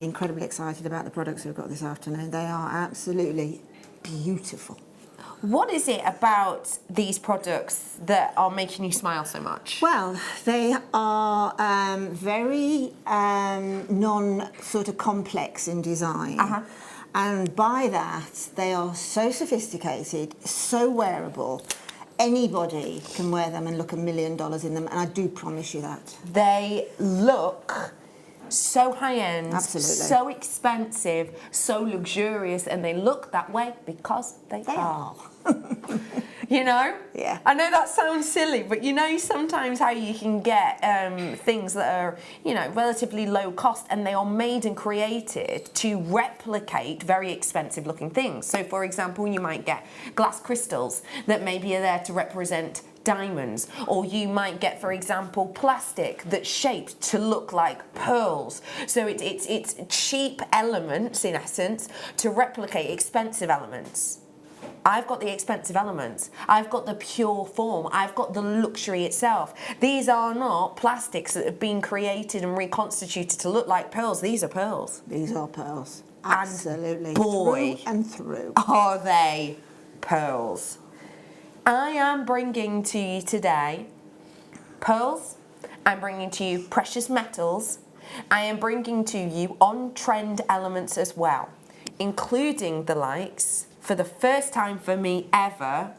Incredibly excited about the products we've got this afternoon. They are absolutely beautiful. What is it about these products that are making you smile so much? Well, they are very non-sort of complex in design. And by that, they are so sophisticated, so wearable. Anybody can wear them and look $1 million in them, and I do promise you that. They look so high-end, Absolutely. so expensive, so luxurious, and they look that way because they are. You know? Yeah. I know that sounds silly, but you know sometimes how you can get things that are, you know, relatively low cost, and they are made and created to replicate very expensive looking things. So for example, you might get glass crystals that maybe are there to represent diamonds, or you might get, for example, plastic that's shaped to look like pearls. So it's cheap elements in essence to replicate expensive elements. I've got the expensive elements. I've got the pure form. I've got the luxury itself. These are not plastics that have been created and reconstituted to look like pearls. These are pearls. These are pearls. Absolutely. And boy, through and through. Are they pearls. I am bringing to you today pearls. I'm bringing to you precious metals. I am bringing to you on-trend elements as well, including the likes, for the first time for me ever,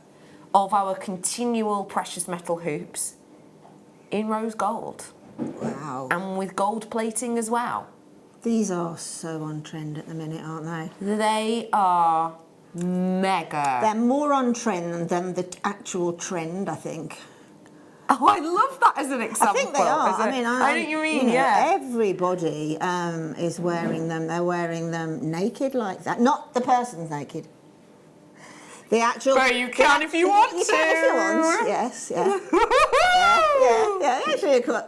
of our continual precious metal hoops in rose gold. Wow. And with gold plating as well. These are so on trend at the minute, aren't they? They are mega. They're more on trend than the actual trend, I think. Oh, I love that as an example. I think they are. I mean, I know what you mean, you know, yeah. Everybody is wearing them. They're wearing them naked like that. Not the person's naked. The actual... But you can if you want to. You can if you want, yes, yeah. yeah. Actually, you could.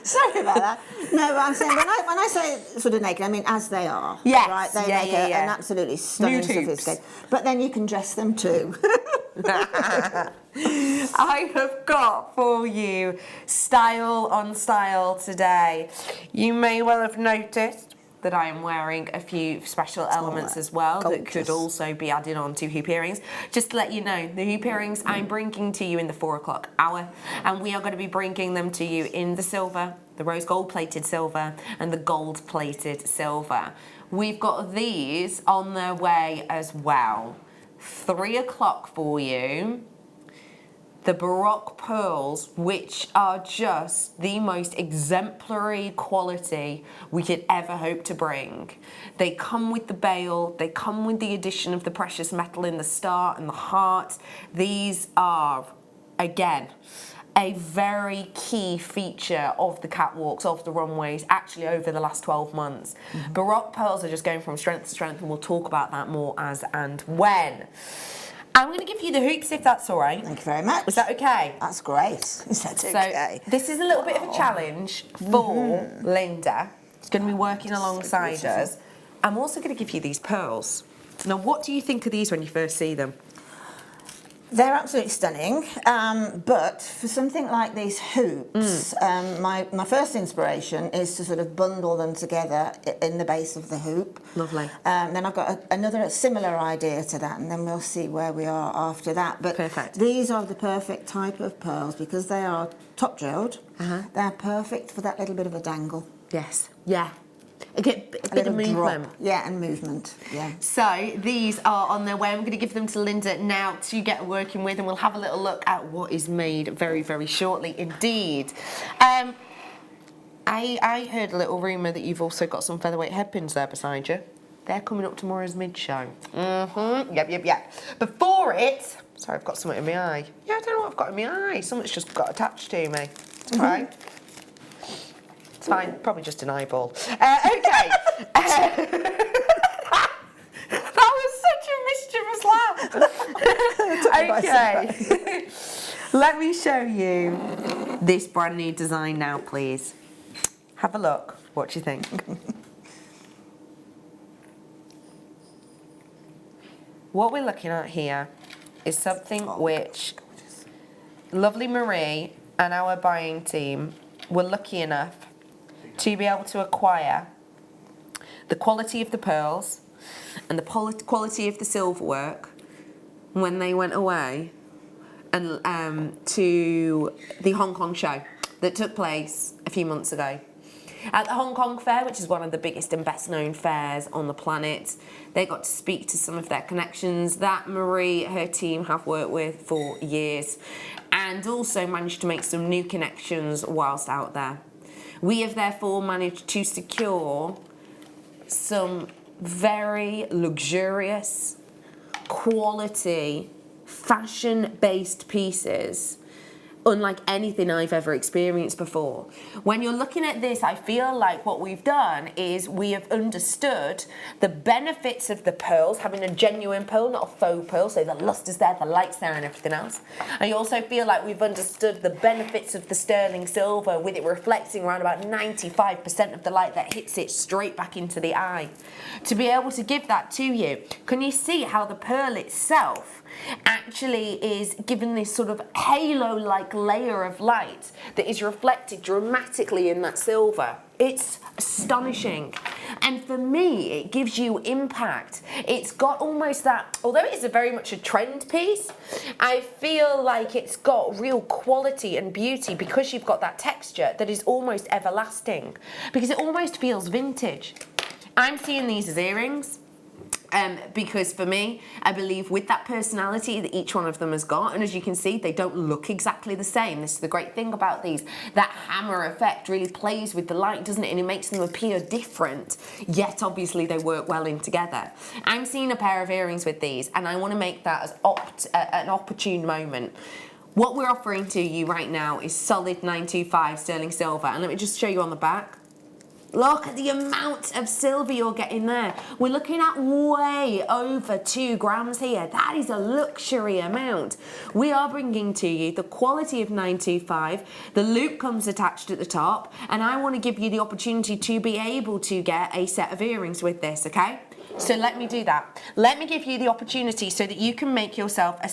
Sorry about that. No, but I'm saying when I say sort of naked, I mean as they are. Yes. Right? They Yeah, make yeah. an absolutely stunning sophisticated. But then you can dress them too. I have got for you style on style today. You may well have noticed that I am wearing a few special elements as well that could also be added on to hoop earrings. Just to let you know, the hoop earrings I'm bringing to you in the 4 o'clock hour, and we are going to be bringing them to you in the silver, the rose gold plated silver, and the gold plated silver. We've got these on their way as well. 3 o'clock for you. The Baroque pearls, which are just the most exemplary quality we could ever hope to bring. They come with the bail, they come with the addition of the precious metal in the star and the heart. These are, again, a very key feature of the catwalks, of the runways, actually over the last 12 months. Baroque pearls are just going from strength to strength, and we'll talk about that more as and when. I'm going to give you the hoops if that's all right. Thank you very much. Is that okay? That's great. Is that okay? So this is a little bit of a challenge for Linda. She's going to be working alongside us. I'm also going to give you these pearls. Now, what do you think of these when you first see them? They're absolutely stunning, but for something like these hoops, my first inspiration is to sort of bundle them together in the base of the hoop. Lovely. Then I've got another similar idea to that, and then we'll see where we are after that. But perfect. These are the perfect type of pearls because they are top drilled. They're perfect for that little bit of a dangle. Yes. Yeah. A bit of movement. Drop. Yeah, and movement. Yeah. So these are on their way. I'm going to give them to Linda now to get working with, and we'll have a little look at what is made very, very shortly indeed. I heard a little rumour that you've also got some featherweight headpins there beside you. They're coming up tomorrow's mid-show. Yep. Before it... Sorry, I've got something in my eye. Yeah, I don't know what I've got in my eye. Something's just got attached to me. It's fine. It's fine. Probably just an eyeball. Okay. That was such a mischievous laugh. Okay. Let me show you this brand new design now, please. Have a look. What do you think? What we're looking at here is something which lovely Marie and our buying team were lucky enough to be able to acquire the quality of the pearls and the quality of the silver work when they went away and to the Hong Kong show that took place a few months ago. At the Hong Kong Fair, which is one of the biggest and best known fairs on the planet, they got to speak to some of their connections that Marie, her team, have worked with for years, and also managed to make some new connections whilst out there. We have therefore managed to secure some very luxurious, quality, fashion-based pieces unlike anything I've ever experienced before. When you're looking at this, I feel like what we've done is we have understood the benefits of the pearls, having a genuine pearl, not a faux pearl, so the luster's there, the light's there and everything else. I also feel like we've understood the benefits of the sterling silver with it reflecting around about 95% of the light that hits it straight back into the eye. To be able to give that to you, can you see how the pearl itself actually is given this sort of halo-like layer of light that is reflected dramatically in that silver? It's astonishing. And for me, it gives you impact. It's got almost that, although it is very much a trend piece, I feel like it's got real quality and beauty because you've got that texture that is almost everlasting, because it almost feels vintage. I'm seeing these as earrings. Because for me, I believe with that personality that each one of them has got, and as you can see, they don't look exactly the same. This is the great thing about these. That hammer effect really plays with the light, doesn't it? And it makes them appear different, yet obviously they work well in together. I'm seeing a pair of earrings with these, and I want to make that as an opportune moment. What we're offering to you right now is solid 925 sterling silver, and let me just show you on the back. Look at the amount of silver you're getting there. We're looking at way over 2 grams here. That is a luxury amount. We are bringing to you the quality of 925. The loop comes attached at the top, and I want to give you the opportunity to be able to get a set of earrings with this, okay? So let me do that. Let me give you the opportunity so that you can make yourself a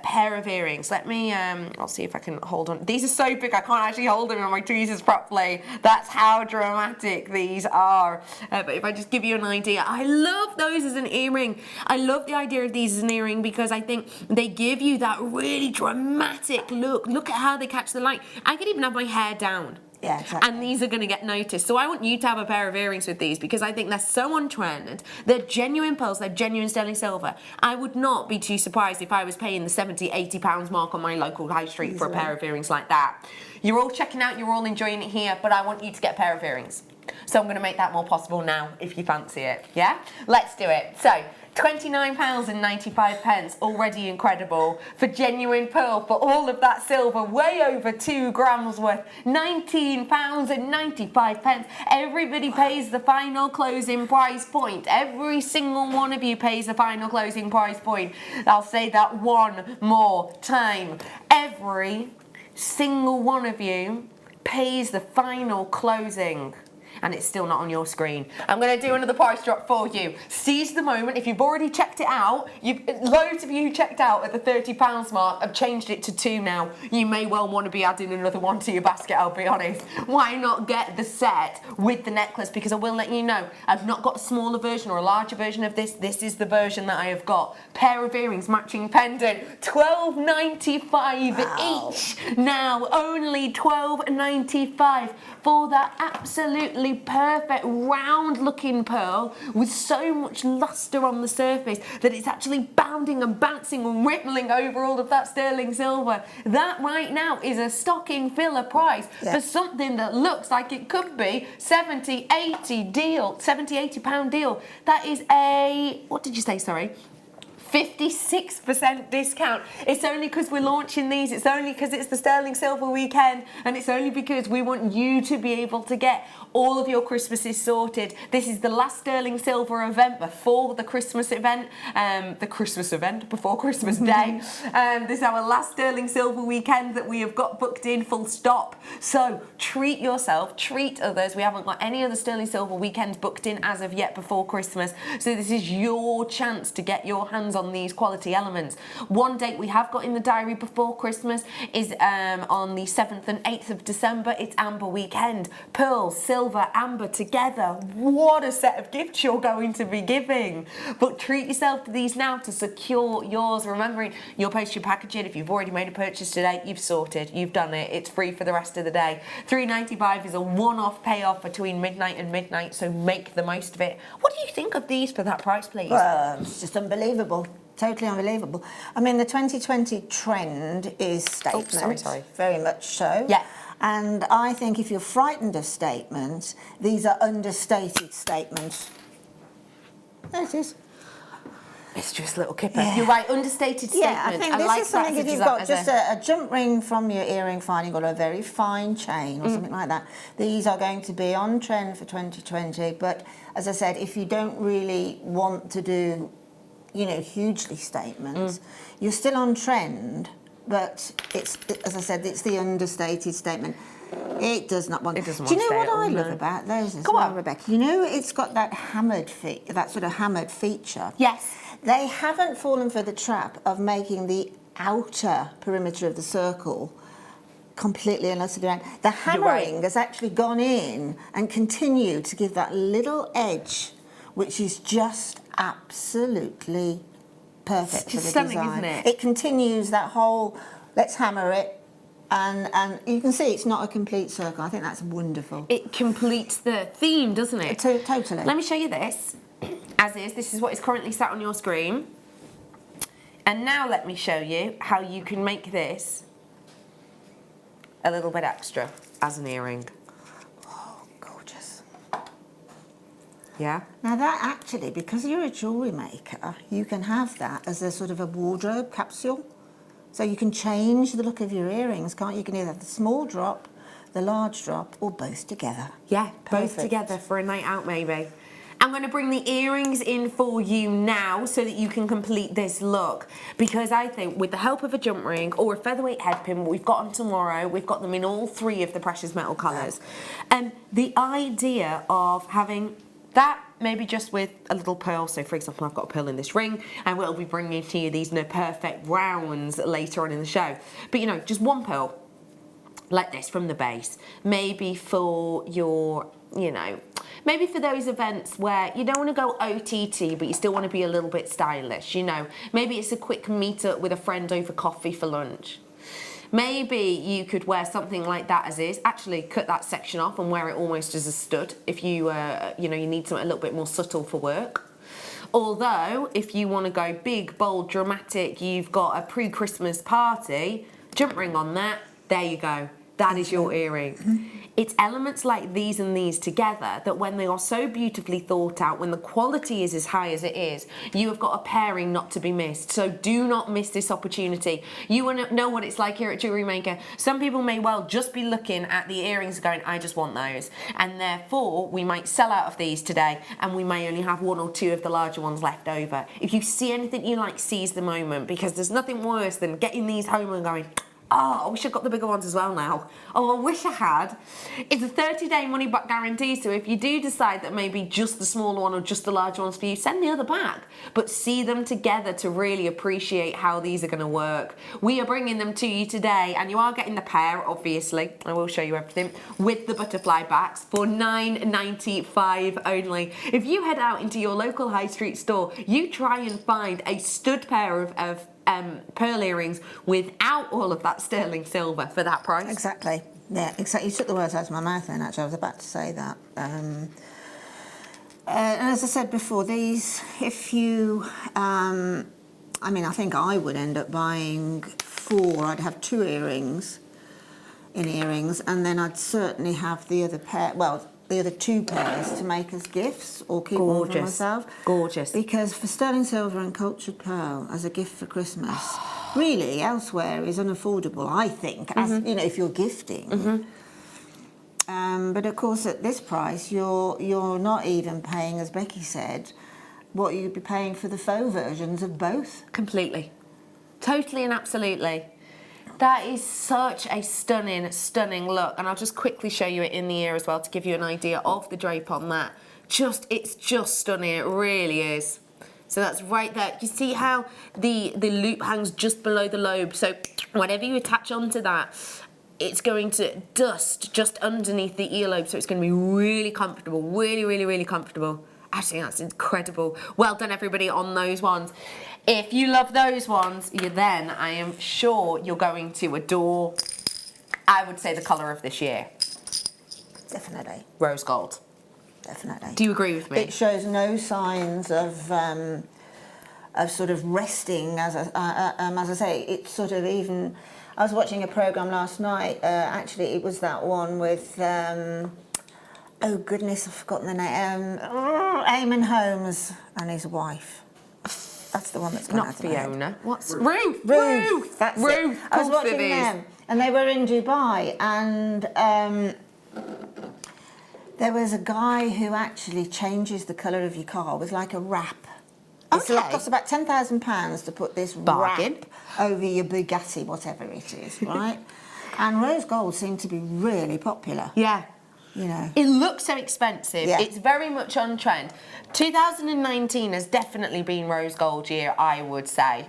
pair of earrings. Let me, I'll see if I can hold on. These are so big I can't actually hold them in my tweezers properly. That's how dramatic these are. But if I just give you an idea, I love those as an earring. I love the idea of these as an earring because I think they give you that really dramatic look. Look at how they catch the light. I could even have my hair down. Yeah, exactly. And these are going to get noticed. So I want you to have a pair of earrings with these because I think they're so on trend. They're genuine pearls, they're genuine sterling silver. I would not be too surprised if I was paying the 70, 80 pounds mark on my local high street for a pair of earrings like that. You're all checking out, you're all enjoying it here, but I want you to get a pair of earrings. So I'm going to make that more possible now if you fancy it. Yeah? Let's do it. So £29.95, already incredible, for genuine pearl, for all of that silver, way over 2 grams worth, £19.95. Everybody pays the final closing price point. Every single one of you pays the final closing price point. I'll say that one more time. Every single one of you pays the final closing. And it's still not on your screen. I'm going to do another price drop for you. Seize the moment. If you've already checked it out, loads of you who checked out at the £30 mark have changed it to 2 now. You may well want to be adding another one to your basket, I'll be honest. Why not get the set with the necklace? Because I will let you know, I've not got a smaller version or a larger version of this. This is the version that I have got. Pair of earrings, matching pendant, £12.95 each. Now, only £12.95 for that absolutely perfect round looking pearl with so much luster on the surface that it's actually bounding and bouncing and rippling over all of that sterling silver. That right now is a stocking filler price for something that looks like it could be 70, 80 deal, 70, 80 pound deal. That is a, what did you say, sorry? 56% discount. It's only because we're launching these, it's only because it's the sterling silver weekend, and it's only because we want you to be able to get all of your Christmases sorted. This is the last sterling silver event before the Christmas event, before Christmas Day. This is our last sterling silver weekend that we have got booked in, full stop. So treat yourself, treat others. We haven't got any other sterling silver weekends booked in as of yet before Christmas. So this is your chance to get your hands on on these quality elements. One date we have got in the diary before Christmas is on the 7th and 8th of December. It's Amber Weekend. Pearl, silver, amber together. What a set of gifts you're going to be giving. But treat yourself to these now to secure yours. Remembering, you'll post your packaging. If you've already made a purchase today, you've sorted. You've done it. It's free for the rest of the day. $3.95 is a one-off payoff between midnight and midnight, so make the most of it. What do you think of these for that price, please? Well, it's just unbelievable. Totally unbelievable. I mean, the 2020 trend is statement. Oh, sorry. Very much so. Yeah. And I think if you're frightened of statements, these are understated statements. There it is. It's just a little kipper. Yeah. You're right, understated statement. Yeah, I think this is something if you've got just a jump ring from your earring finding or a very fine chain or something like that. These are going to be on trend for 2020. But as I said, if you don't really want to do, you know, hugely statements, you're still on trend. But it's, as I said, it's the understated statement. It does not want. It doesn't Do want you to know stay what I at all, love no. about those as Go well, on. Rebecca? You know, it's got that hammered that sort of hammered feature. Yes. They haven't fallen for the trap of making the outer perimeter of the circle completely and utterly round. The hammering has actually gone in and continued to give that little edge, which is just absolutely perfect for the stunning, design. isn't it? It continues that whole, let's hammer it, and you can see it's not a complete circle. I think that's wonderful. It completes the theme, doesn't it? Totally. Let me show you this, as is. This is what is currently sat on your screen. And now let me show you how you can make this a little bit extra as an earring. Oh, gorgeous. Yeah? Now that actually, because you're a jewellery maker, you can have that as a sort of a wardrobe capsule. So you can change the look of your earrings, can't you? You can either have the small drop, the large drop, or both together. Yeah, both Perfect. together for a night out maybe. I'm going to bring the earrings in for you now so that you can complete this look. Because I think with the help of a jump ring or a featherweight head pin, we've got them tomorrow, we've got them in all three of the precious metal colours. The idea of having that maybe just with a little pearl. So for example, I've got a pearl in this ring and we'll be bringing to you these perfect rounds later on in the show. But you know, just one pearl like this from the base. Maybe for your, you know, maybe for those events where you don't want to go OTT, but you still want to be a little bit stylish, you know. Maybe it's a quick meet up with a friend over coffee for lunch. Maybe you could wear something like that as is. Actually, cut that section off and wear it almost as a stud if you, you know, you need something a little bit more subtle for work. Although, if you want to go big, bold, dramatic, you've got a pre-Christmas party, jump ring on that, there you go. That is your earring. It's elements like these and these together that when they are so beautifully thought out, when the quality is as high as it is, you have got a pairing not to be missed. So do not miss this opportunity. You want to know what it's like here at Jewellery Maker. Some people may well just be looking at the earrings going, I just want those. And therefore, we might sell out of these today and we may only have one or two of the larger ones left over. If you see anything you like, seize the moment, because there's nothing worse than getting these home and going, oh, I wish I'd got the bigger ones as well now. Oh, I wish I had. It's a 30-day money-back guarantee, so if you do decide that maybe just the smaller one or just the larger one's for you, send the other back. But see them together to really appreciate how these are going to work. We are bringing them to you today, and you are getting the pair, obviously. I will show you everything, with the butterfly backs for $9.95 only. If you head out into your local high street store, you try and find a stud pair of pearl earrings without all of that sterling silver for that price. Exactly. Yeah, exactly. You took the words out of my mouth then, actually. I was about to say that. And as I said before, these, if you, I mean, I think I would end up buying 4. I'd have 2 earrings in earrings, and then I'd certainly have the other pair, well, the other 2 pairs to make as gifts or keep one for myself. Gorgeous. Because for sterling silver and cultured pearl as a gift for Christmas, really elsewhere is unaffordable, I think, as you know, if you're gifting. But of course, at this price, you're not even paying, as Becky said, what you'd be paying for the faux versions of both. Completely. Totally and absolutely. That is such a stunning, stunning look. And I'll just quickly show you it in the ear as well to give you an idea of the drape on that. It's just stunning, it really is. So that's right there. You see how the loop hangs just below the lobe? So whatever you attach onto that, it's going to dust just underneath the earlobe, so it's going to be really comfortable, really, really, really comfortable. Actually, that's incredible. Well done, everybody, on those ones. If you love those ones, then I am sure you're going to adore, I would say, the colour of this year. Definitely. Rose gold. Definitely. Do you agree with me? It shows no signs of sort of resting, as I say. It's sort of even. I was watching a programme last night. Actually, it was that one with. Oh goodness, I've forgotten the name. Eamon Holmes and his wife. That's the one that's gone not out of my head. Fiona. What's Ruth? Ruth. That's Ruth. it. I was watching them, and they were in Dubai, and there was a guy who actually changes the colour of your car with like a wrap. It costs about £10,000 to put this Bargain. wrap over your BECKY, whatever it is, right? And rose gold seemed to be really popular. Yeah. You know. It looks so expensive. Yeah. It's very much on trend. 2019 has definitely been rose gold year, I would say.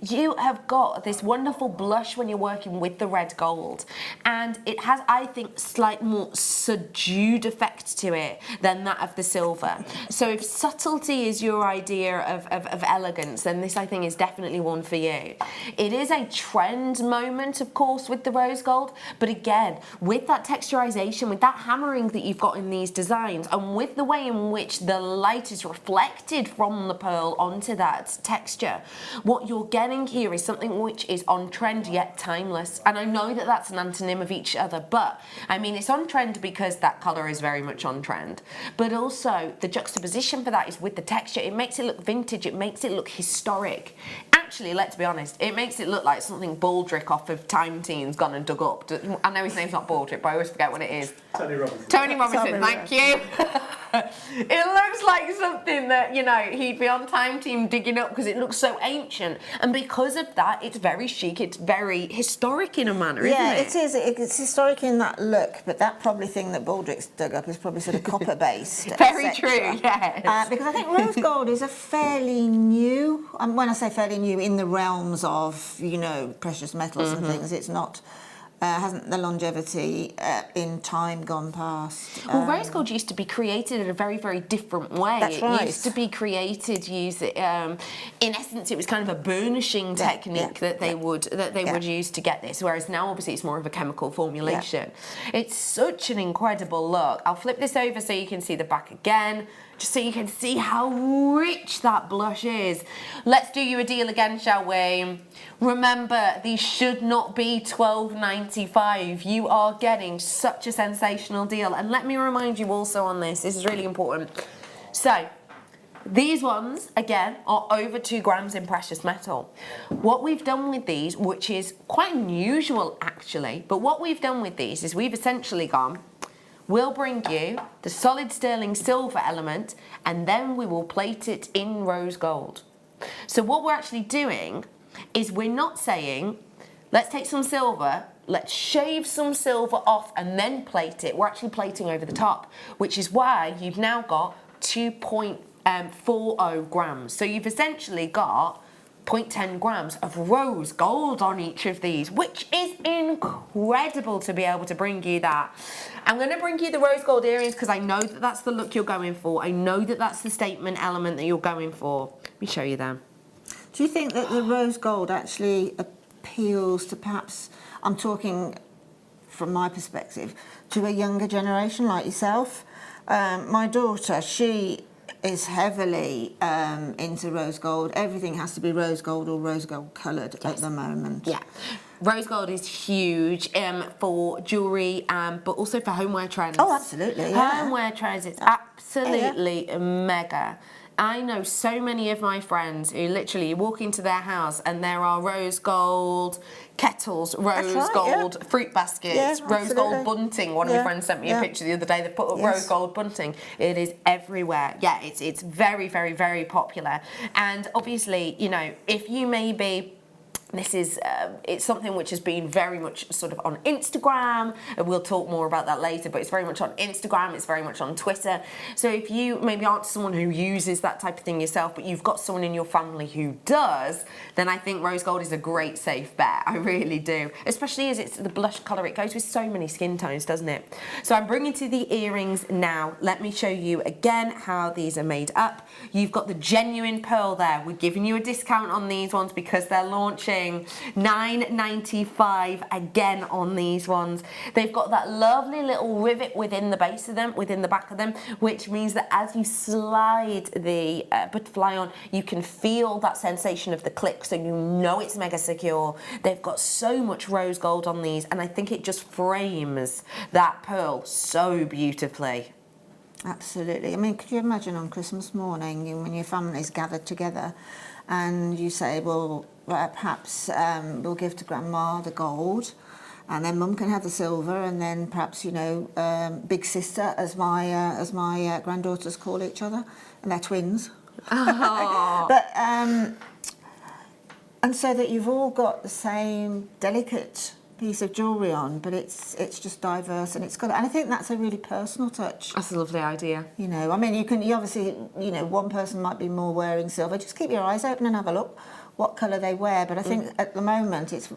You have got this wonderful blush when you're working with the red gold, and it has, I think, slight more subdued effect to it than that of the silver. So if subtlety is your idea of elegance, then this, I think, is definitely one for you. It is a trend moment, of course, with the rose gold, but again, with that texturization, with that hammering that you've got in these designs, and with the way in which the light is reflected from the pearl onto that texture, what you're getting here is something which is on trend yet timeless. And I know that that's an antonym of each other, but I mean, it's on trend because that colour is very much on trend. But also the juxtaposition for that is with the texture. It makes it look vintage, it makes it look historic. Actually, let's be honest, it makes it look like something Baldrick off of Time Team's gone and dug up. I know his name's not Baldrick, but I always forget what it is. Tony Robinson. Tony Robinson, thank you. It looks like something that, you know, he'd be on Time Team digging up because it looks so ancient. And because of that, it's very chic, it's very historic in a manner, isn't it? Yeah, it is. It's historic in that look, but that probably thing that Baldrick's dug up is probably sort of copper-based. Very true, yes. Because I think rose gold is a fairly new, when I say fairly new, in the realms of, you know, precious metals and things, it's not... hasn't the longevity in time gone past? Well, rose gold used to be created in a very, very different way. That's right. It used to be created using, in essence, it was kind of a burnishing technique that they would use to get this. Whereas now, obviously, it's more of a chemical formulation. Yeah. It's such an incredible look. I'll flip this over so you can see the back again, just so you can see how rich that blush is. Let's do you a deal again, shall we? Remember, these should not be $12.95. You are getting such a sensational deal. And let me remind you also on this is really important. So, these ones, again, are over 2 grams in precious metal. What we've done with these, which is quite unusual actually, but what we've done with these is we've essentially gone, we'll bring you the solid sterling silver element, and then we will plate it in rose gold. So what we're actually doing is we're not saying, let's take some silver, let's shave some silver off and then plate it. We're actually plating over the top, which is why you've now got 2.40 grams. So you've essentially got 0.10 grams of rose gold on each of these, which is incredible to be able to bring you that. I'm going to bring you the rose gold earrings because I know that that's the look you're going for. I know that that's the statement element that you're going for. Let me show you them. Do you think that the rose gold actually appeals to, perhaps, I'm talking from my perspective, to a younger generation like yourself? My daughter, she is heavily into rose gold. Everything has to be rose gold or rose gold coloured at the moment. Yeah. Rose gold is huge for jewellery, but also for homeware trends. Oh, absolutely, yeah. Homeware trends, it's absolutely mega. I know so many of my friends who literally walk into their house and there are rose gold kettles, rose gold fruit baskets, rose gold bunting. One of my friends sent me a picture the other day. They put up rose gold bunting. It is everywhere. Yeah, it's very, very, very popular. And obviously, you know, if you maybe This is, it's something which has been very much sort of on Instagram, and we'll talk more about that later, but it's very much on Instagram, it's very much on Twitter. So if you maybe aren't someone who uses that type of thing yourself, but you've got someone in your family who does, then I think rose gold is a great safe bet. I really do. Especially as it's the blush colour, it goes with so many skin tones, doesn't it? So I'm bringing to the earrings now. Let me show you again how these are made up. You've got the genuine pearl there. We're giving you a discount on these ones because they're launching $9.95 again on these ones. They've got that lovely little rivet within the base of them, within the back of them, which means that as you slide the butterfly on, you can feel that sensation of the click, so you know it's mega secure. They've got so much rose gold on these, and I think it just frames that pearl so beautifully. Absolutely. I mean, could you imagine on Christmas morning when your family's gathered together and you say, well, perhaps we'll give to Grandma the gold, and then Mum can have the silver, and then perhaps, you know, Big Sister, as my granddaughters call each other, and they're twins. Oh. But and so that you've all got the same delicate piece of jewellery on, but it's just diverse, and and I think that's a really personal touch. That's a lovely idea. You know, I mean, you obviously, you know, one person might be more wearing silver. Just keep your eyes open and have a look what colour they wear. But I think at the moment it's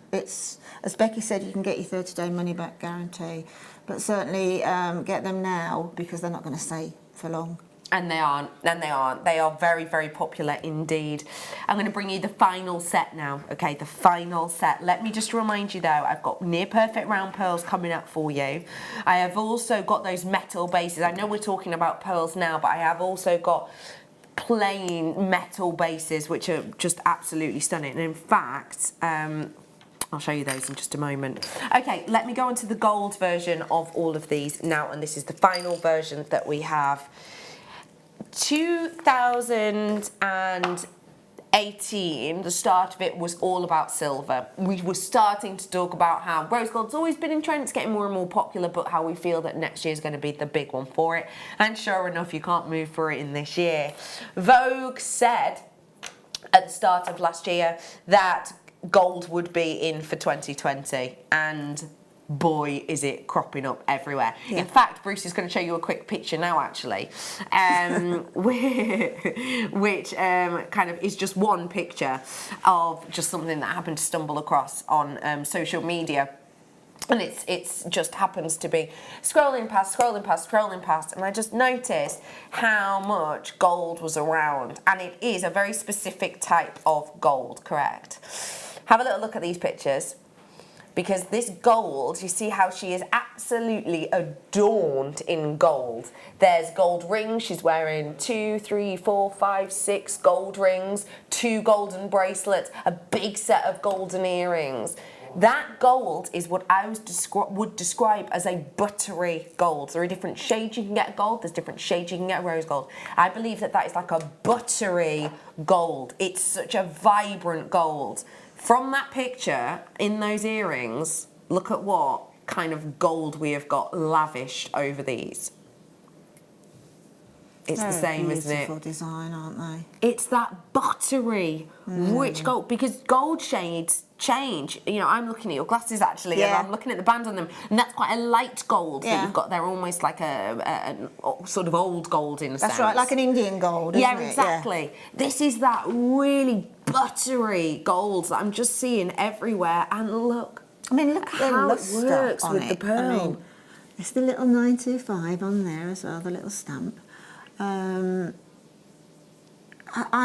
as Becky said, you can get your 30-day money back guarantee, but certainly get them now because they're not going to stay for long. And they aren't. They are very, very popular indeed. I'm going to bring you the final set now, okay, the final set. Let me just remind you though, I've got near perfect round pearls coming up for you. I have also got those metal bases. I know we're talking about pearls now, but I have also got plain metal bases, which are just absolutely stunning. And in fact, I'll show you those in just a moment. Okay, let me go on to the gold version of all of these now, and this is the final version that we have. 2018, the start of it was all about silver. We were starting to talk about how rose gold's always been in trend, it's getting more and more popular, but how we feel that next year is going to be the big one for it. And sure enough, you can't move for it in this year. Vogue said at the start of last year that gold would be in for 2020, and boy, is it cropping up everywhere. Yeah. In fact, Bruce is going to show you a quick picture now, actually, which kind of is just one picture of just something that happened to stumble across on social media. And it's just happens to be scrolling past, and I just noticed how much gold was around. And it is a very specific type of gold, correct? Have a little look at these pictures. Because this gold, you see how she is absolutely adorned in gold. There's gold rings, she's wearing 2, 3, 4, 5, 6 gold rings, 2 golden bracelets, a big set of golden earrings. That gold is what I would describe as a buttery gold. There are different shades you can get gold, there's different shades you can get rose gold. I believe that is like a buttery gold. It's such a vibrant gold. From that picture, in those earrings, look at what kind of gold we have got lavished over these. It's the same, isn't it? Beautiful design, aren't they? It's that buttery, rich gold, because gold shades change. You know, I'm looking at your glasses actually, and I'm looking at the band on them, and that's quite a light gold that you've got there, almost like a sort of old gold in a sense. That's right, like an Indian gold, isn't it? Exactly. Yeah. This is that really buttery gold that I'm just seeing everywhere, and look. I mean, look at how the it works on with it. the pearl. I mean, it's the little 925 on there as well, the little stamp. I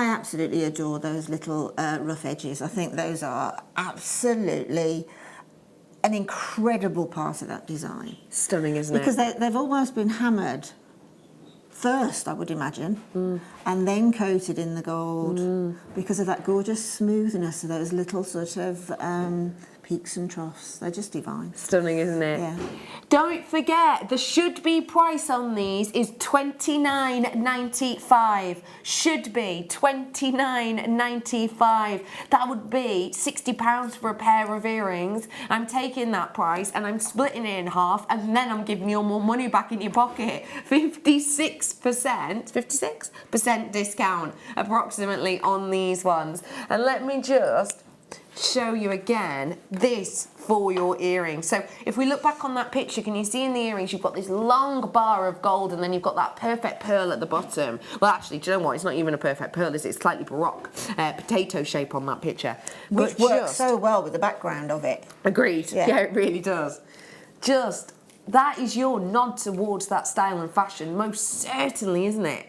absolutely adore those little rough edges. I think those are absolutely an incredible part of that design. Stunning, isn't it? Because they've almost been hammered first, I would imagine, and then coated in the gold because of that gorgeous smoothness of those little sort of peaks and troughs. They're just divine. Stunning, isn't it? Yeah. Don't forget, the should-be price on these is $29.95. Should be $29.95. That would be £60 for a pair of earrings. I'm taking that price and I'm splitting it in half, and then I'm giving you more money back in your pocket. 56% discount approximately on these ones. And let me just show you again this for your earrings. So if we look back on that picture, can you see in the earrings you've got this long bar of gold and then you've got that perfect pearl at the bottom. Well, actually, do you know what? It's not even a perfect pearl, is it? It's slightly baroque potato shape on that picture. Which works so well with the background of it. Agreed. Yeah, it really does. Just, that is your nod towards that style and fashion, most certainly, isn't it?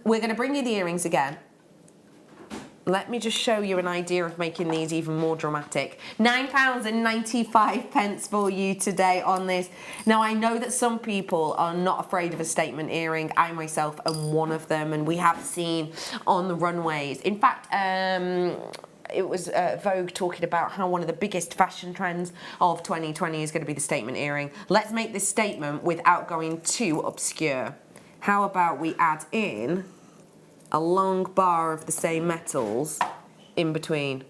We're going to bring you the earrings again. Let me just show you an idea of making these even more dramatic. £9.95 for you today on this. Now, I know that some people are not afraid of a statement earring. I myself am one of them, and we have seen on the runways. In fact, it was Vogue talking about how one of the biggest fashion trends of 2020 is going to be the statement earring. Let's make this statement without going too obscure. How about we add in a long bar of the same metals in between?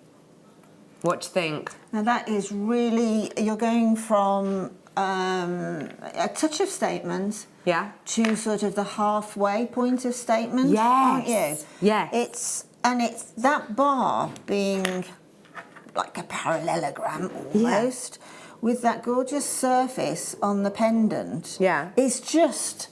What do you think? Now that is really, you're going from a touch of statement to sort of the halfway point of statement, aren't you? Yeah. It's that bar being like a parallelogram almost, with that gorgeous surface on the pendant. Yeah. It's just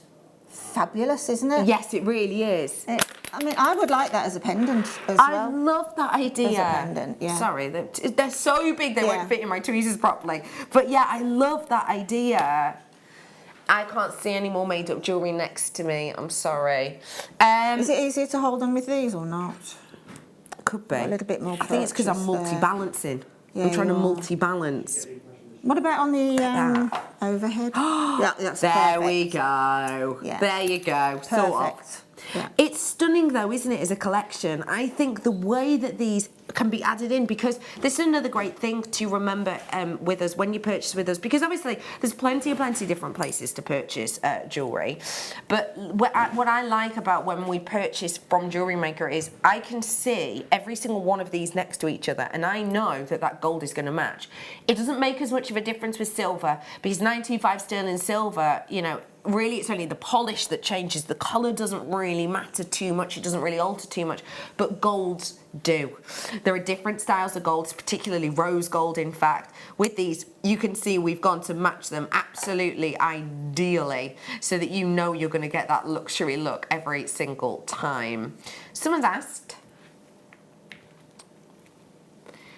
fabulous, isn't it? Yes, it really is. I mean, I would like that as a pendant as well. I love that idea. As a pendant, yeah. Sorry, they're so big they won't fit in my tweezers properly. But yeah, I love that idea. I can't see any more made-up jewellery next to me. I'm sorry. Is it easier to hold on with these or not? Could be. A little bit more. I think it's because I'm multi-balancing. Yeah, I'm trying to multi-balance. What about on the overhead? That's there perfect. we go. Yeah. There you go. Perfect. Sort of. Yeah. It's stunning though, isn't it, as a collection? I think the way that these can be added in, because this is another great thing to remember with us when you purchase with us, because obviously there's plenty different places to purchase jewellery, but what I like about when we purchase from Jewellery Maker is I can see every single one of these next to each other and I know that that gold is going to match. It doesn't make as much of a difference with silver, because 925 sterling silver, you know, really it's only the polish that changes. The colour doesn't really matter too much, it doesn't really alter too much, but golds do. There are different styles of golds, particularly rose gold in fact. With these, you can see we've gone to match them absolutely ideally, so that you know you're going to get that luxury look every single time. Someone's asked,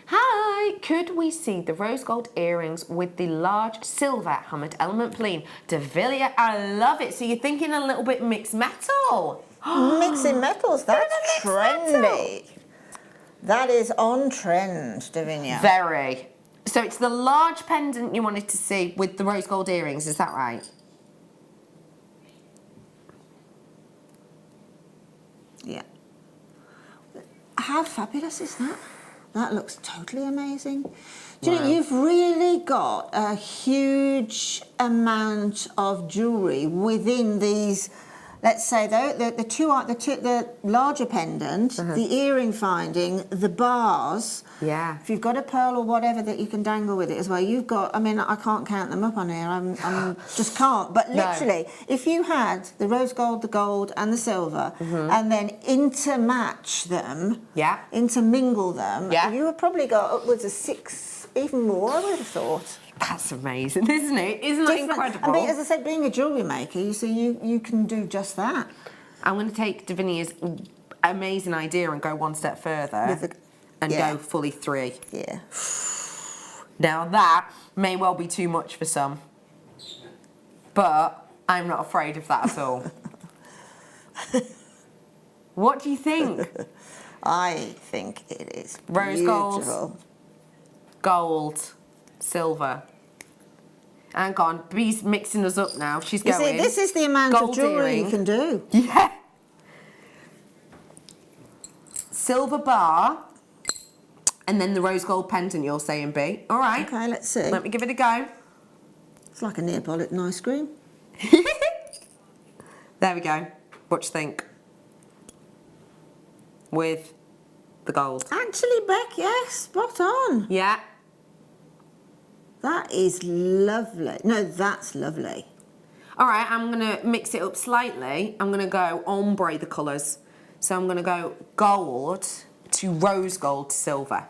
hi, could we see the rose gold earrings with the large silver hammered element plain? Davila, I love it. So you're thinking a little bit mixed metal. Mixing metals, that's trendy. That is on trend, Davinia. Very. So it's the large pendant you wanted to see with the rose gold earrings, is that right? Yeah. How fabulous is that? That looks totally amazing. Do you know, you've really got a huge amount of jewellery within these. Let's say the larger pendant, the earring finding, the bars. Yeah. If you've got a pearl or whatever that you can dangle with it as well, you've got. I mean, I can't count them up on here. I'm just can't. But literally, if you had the rose gold, the gold, and the silver, and then intermatch them, intermingle them, you have probably got upwards of 6, even more. I would have thought. That's amazing, isn't it? Isn't that incredible? I mean, as I said, being a jewellery maker, you see, you can do just that. I'm going to take Davinia's amazing idea and go one step further and go fully 3. Yeah. Now that may well be too much for some, but I'm not afraid of that at all. What do you think? I think it is rose gold, gold, silver. Hang on, Bee's mixing us up now. She's going. You see, this is the amount of jewellery you can do. Yeah. Silver bar, and then the rose gold pendant, you're saying, B. All right. Okay, let's see. Let me give it a go. It's like a Neapolitan ice cream. There we go. What do you think? With the gold. Actually, Beck, yes, spot on. Yeah. That is lovely. No, that's lovely. All right, I'm going to mix it up slightly. I'm going to go ombre the colours. So I'm going to go gold to rose gold to silver.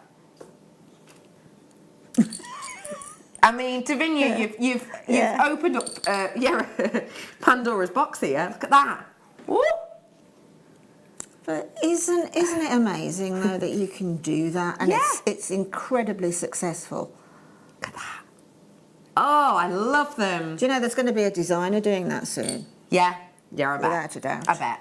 I mean, Davinia, you've opened up Pandora's box here. Look at that. Woo! But isn't it amazing though that you can do that, and it's incredibly successful. Look at that. Oh, I love them. Do you know there's going to be a designer doing that soon? Yeah, I bet. Without a doubt. I bet.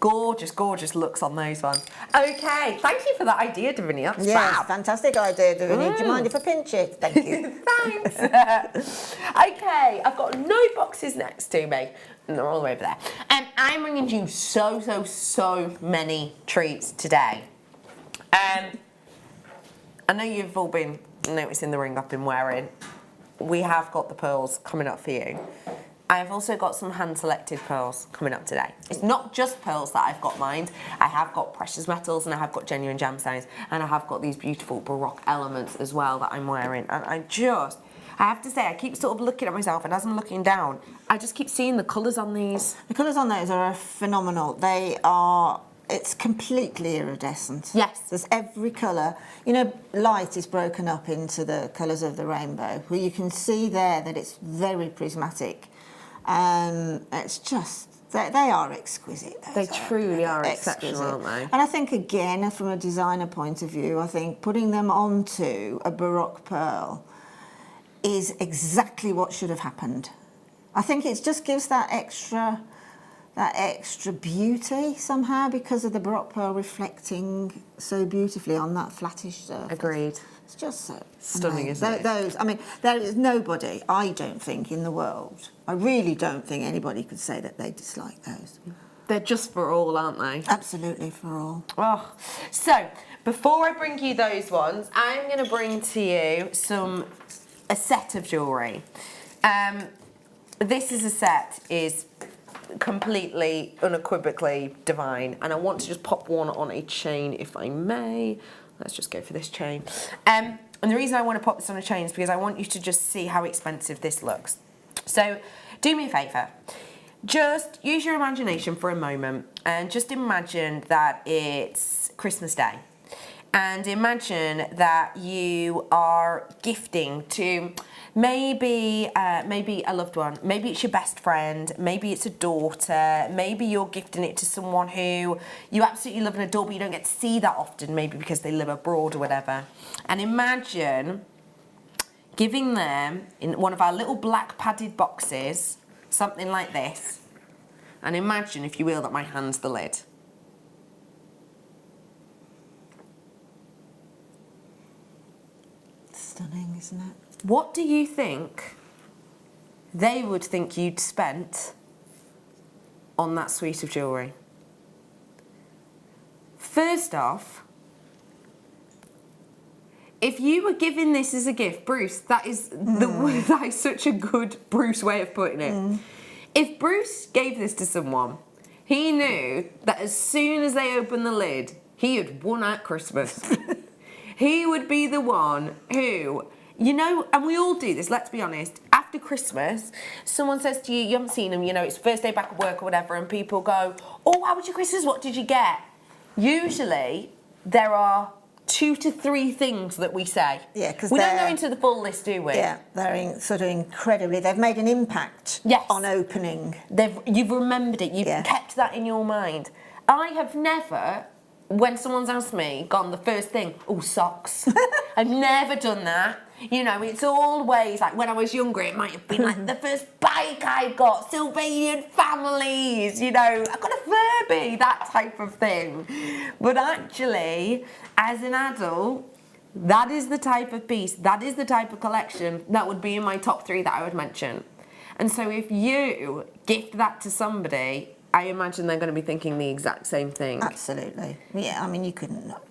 Gorgeous, gorgeous looks on those ones. Okay, thank you for that idea, Davinia. That's fab. Fantastic idea, Davinia. Do you mind if I pinch it? Thank you. Thanks. Okay, I've got no boxes next to me. And they're all the way over there. And I'm bringing you so many treats today. I know you've all been noticing the ring I've been wearing. We have got the pearls coming up for you. I've also got some hand-selected pearls coming up today. It's not just pearls that I've got mined. I have got precious metals and I have got genuine gemstones and I have got these beautiful Baroque elements as well that I'm wearing. And I have to say, I keep sort of looking at myself, and as I'm looking down, I just keep seeing the colours on these. The colours on those are phenomenal. It's completely iridescent. Yes. There's every colour. You know, light is broken up into the colours of the rainbow. Well, you can see there that it's very prismatic. It's just, they are exquisite. They truly are exceptional, aren't they? And I think, again, from a designer point of view, I think putting them onto a Baroque pearl is exactly what should have happened. I think it just gives that extra beauty somehow because of the Baroque pearl reflecting so beautifully on that flattish surface. Agreed. It's just so stunning, isn't it? Those, I mean, there is nobody, I don't think, in the world, I really don't think anybody could say that they dislike those. They're just for all, aren't they? Absolutely for all. Oh, so before I bring you those ones, I'm going to bring to you a set of jewellery. This is a set is completely, unequivocally divine, and I want to just pop one on a chain, if I may. Let's just go for this chain. And the reason I want to pop this on a chain is because I want you to just see how expensive this looks. So do me a favour. Just use your imagination for a moment and just imagine that it's Christmas Day. And imagine that you are gifting to maybe a loved one, maybe it's your best friend, maybe it's a daughter, maybe you're gifting it to someone who you absolutely love and adore, but you don't get to see that often, maybe because they live abroad or whatever. And imagine giving them, in one of our little black padded boxes, something like this. And imagine, if you will, that my hand's the lid. Stunning, isn't it? What do you think they would think you'd spent on that suite of jewellery? First off, if you were giving this as a gift, Bruce, that is that is such a good Bruce way of putting it. If Bruce gave this to someone, he knew that as soon as they opened the lid, he had won at Christmas. He would be the one who, you know, and we all do this, let's be honest, after Christmas, someone says to you, you haven't seen them, you know, it's first day back at work or whatever, and people go, oh, how was your Christmas, what did you get? Usually, there are 2 to 3 things that we say. Yeah, because we don't go into the full list, do we? Yeah, they're sort of incredibly, they've made an impact on opening. You've remembered it, you've kept that in your mind. I have never, when someone's asked me, gone the first thing, oh, socks. I've never done that. You know, it's always like when I was younger, it might have been like the first bike I got, Sylvanian families, you know, I got a Furby, that type of thing. But actually, as an adult, that is the type of piece, that is the type of collection that would be in my top 3 that I would mention. And so if you gift that to somebody, I imagine they're going to be thinking the exact same thing. Absolutely. Yeah, I mean, you could not.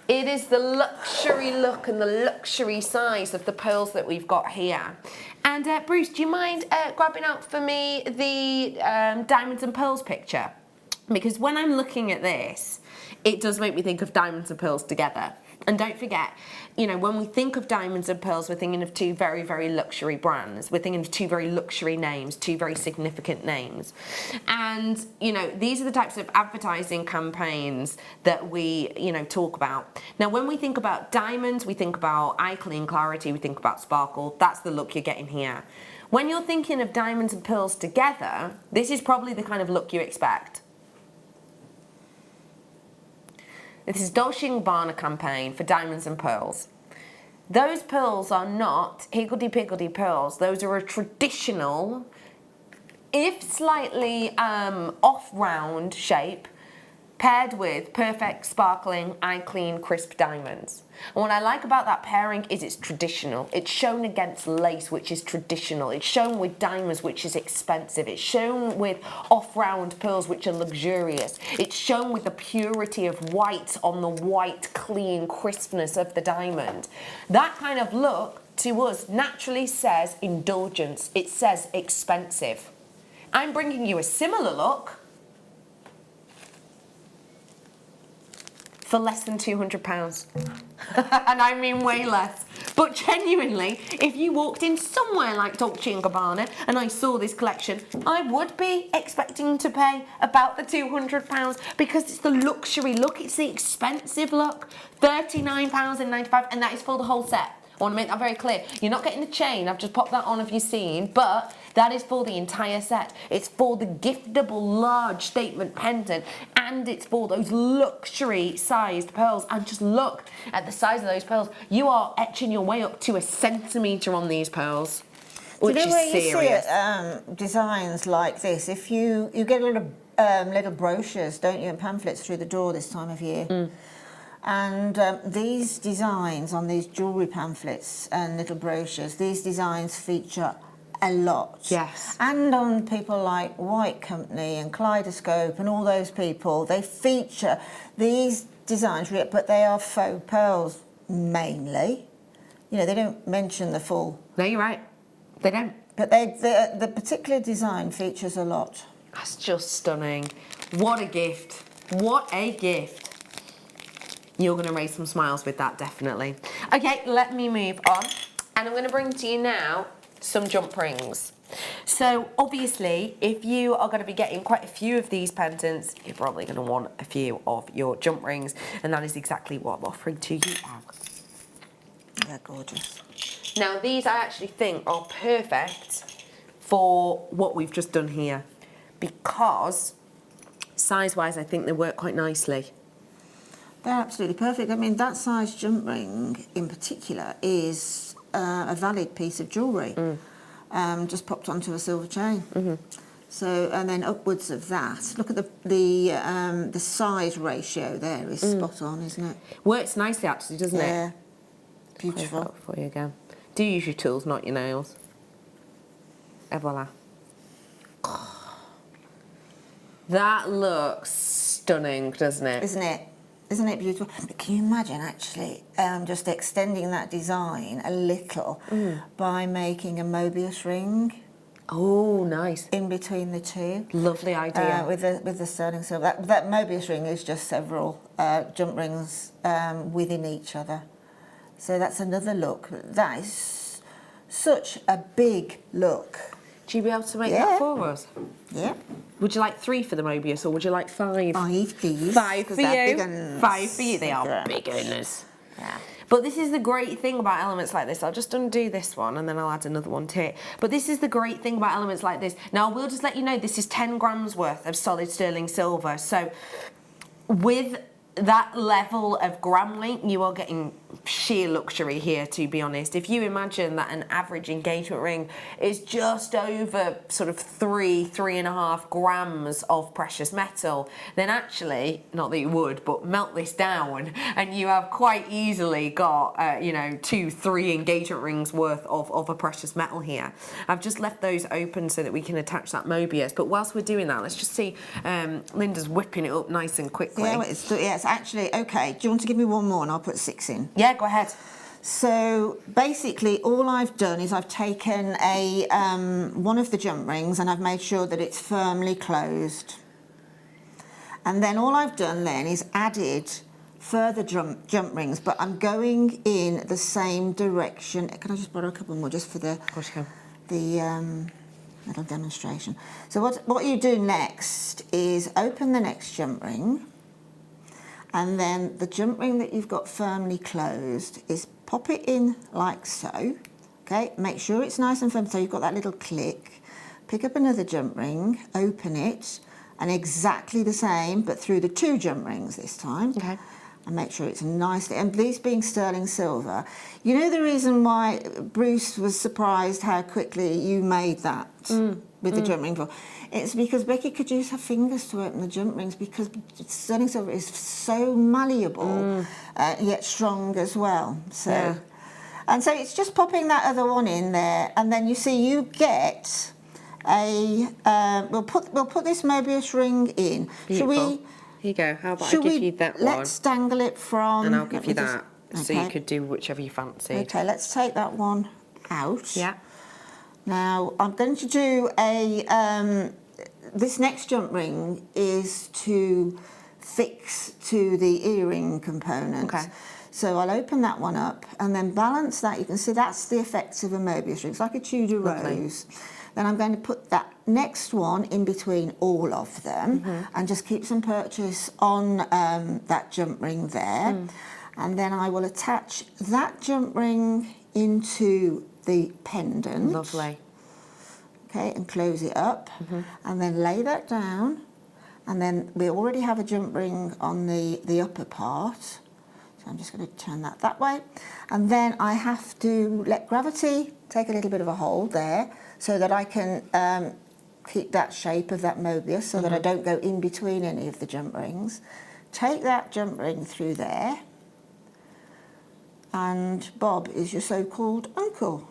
It is the luxury look and the luxury size of the pearls that we've got here. And Bruce, do you mind grabbing out for me the diamonds and pearls picture? Because when I'm looking at this, it does make me think of diamonds and pearls together. And don't forget, you know, when we think of diamonds and pearls, we're thinking of two very, very luxury brands. We're thinking of two very luxury names, two very significant names. And, you know, these are the types of advertising campaigns that we, you know, talk about. Now, when we think about diamonds, we think about eye clean clarity, we think about sparkle. That's the look you're getting here. When you're thinking of diamonds and pearls together, this is probably the kind of look you expect. This is Dolce & Gabbana campaign for diamonds and pearls. Those pearls are not higgledy-piggledy pearls. Those are a traditional, if slightly off-round shape, paired with perfect, sparkling, eye-clean, crisp diamonds. And what I like about that pairing is it's traditional. It's shown against lace, which is traditional. It's shown with diamonds, which is expensive. It's shown with off-round pearls, which are luxurious. It's shown with the purity of white on the white, clean crispness of the diamond. That kind of look, to us, naturally says indulgence. It says expensive. I'm bringing you a similar look for less than £200. And I mean way less. But genuinely, if you walked in somewhere like Dolce & Gabbana and I saw this collection, I would be expecting to pay about the £200 because it's the luxury look, it's the expensive look. £39.95, and that is for the whole set. I want to make that very clear. You're not getting the chain, I've just popped that on if you've seen, but that is for the entire set. It's for the giftable large statement pendant, and it's for those luxury sized pearls. And just look at the size of those pearls. You are etching your way up to 1 centimetre on these pearls, which is serious. You see designs like this, if you get a lot of little brochures, don't you, and pamphlets through the door this time of year. And these designs on these jewellery pamphlets and little brochures, these designs feature a lot. Yes. And on people like White Company and Kaleidoscope and all those people, they feature these designs, but they are faux pearls mainly. You know, they don't mention the full. No, you're right. They don't. But the particular design features a lot. That's just stunning. What a gift. What a gift. You're going to raise some smiles with that, definitely. Okay, let me move on. And I'm going to bring to you now some jump rings. So, obviously, if you are going to be getting quite a few of these pendants, you're probably going to want a few of your jump rings. And that is exactly what I'm offering to you now. They're gorgeous. Now, these I actually think are perfect for what we've just done here. Because, size-wise, I think they work quite nicely. They're absolutely perfect. I mean, that size jump ring in particular is a valid piece of jewellery, just popped onto a silver chain. So, and then upwards of that, look at the size ratio there is spot on, isn't it? Works nicely, actually, doesn't it? Yeah, beautiful. For you again. Do use your tools, not your nails. Et voila. That looks stunning, doesn't it? Isn't it? Isn't it beautiful? But can you imagine actually just extending that design a little by making a Mobius ring? Oh, nice. In between the two. Lovely idea. With the sterling silver. That Mobius ring is just several jump rings within each other. So that's another look. That is such a big look. Do you be able to make that for us? Yeah. Would you like 3 for the Mobius, or would you like 5? 5, please. 5 for you. 5 for you. They are Yeah. big owners. Yeah. But this is the great thing about elements like this. I'll just undo this one and then I'll add another one to it. But this is the great thing about elements like this. Now, I will just let you know this is 10 grams worth of solid sterling silver. So with that level of gram weight, you are getting sheer luxury here, to be honest. If you imagine that an average engagement ring is just over sort of 3.5 grams of precious metal, then actually, not that you would, but melt this down and you have quite easily got, 2-3 engagement rings worth of a precious metal here. I've just left those open so that we can attach that Mobius. But whilst we're doing that, let's just see, Linda's whipping it up nice and quickly. Yeah, it's actually, okay, do you want to give me one more and I'll put 6 in? Yeah, go ahead. So basically all I've done is I've taken one of the jump rings and I've made sure that it's firmly closed. And then all I've done then is added further jump rings, but I'm going in the same direction. Can I just borrow a couple more just for the little demonstration? So what you do next is open the next jump ring, and then the jump ring that you've got firmly closed is pop it in like so. Okay, make sure it's nice and firm so you've got that little click. Pick up another jump ring, open it, and exactly the same, but through the 2 jump rings this time. Okay. And make sure it's nicely, and these being sterling silver, you know the reason why Bruce was surprised how quickly you made that with the jump ring for? It's because Becky could use her fingers to open the jump rings because sterling silver is so malleable, yet strong as well. So. Yeah. And so it's just popping that other one in there, and then you see you get a. We'll put this Mobius ring in. Beautiful. Should we? Here you go. How about I give you that one? Let's dangle it from. And I'll give you that, just, so you could do whichever you fancy. Okay, let's take that one out. Yeah. Now I'm going to do a. This next jump ring is to fix to the earring component. Okay. So I'll open that one up and then balance that. You can see that's the effects of a Mobius ring. It's like a Tudor rose. Then I'm going to put that next one in between all of them and just keep some purchase on that jump ring there. And then I will attach that jump ring into the pendant. Lovely. Okay, and close it up. And then lay that down. And then we already have a jump ring on the upper part. So I'm just going to turn that way. And then I have to let gravity take a little bit of a hold there so that I can keep that shape of that Mobius so that I don't go in between any of the jump rings. Take that jump ring through there. And Bob is your so-called uncle.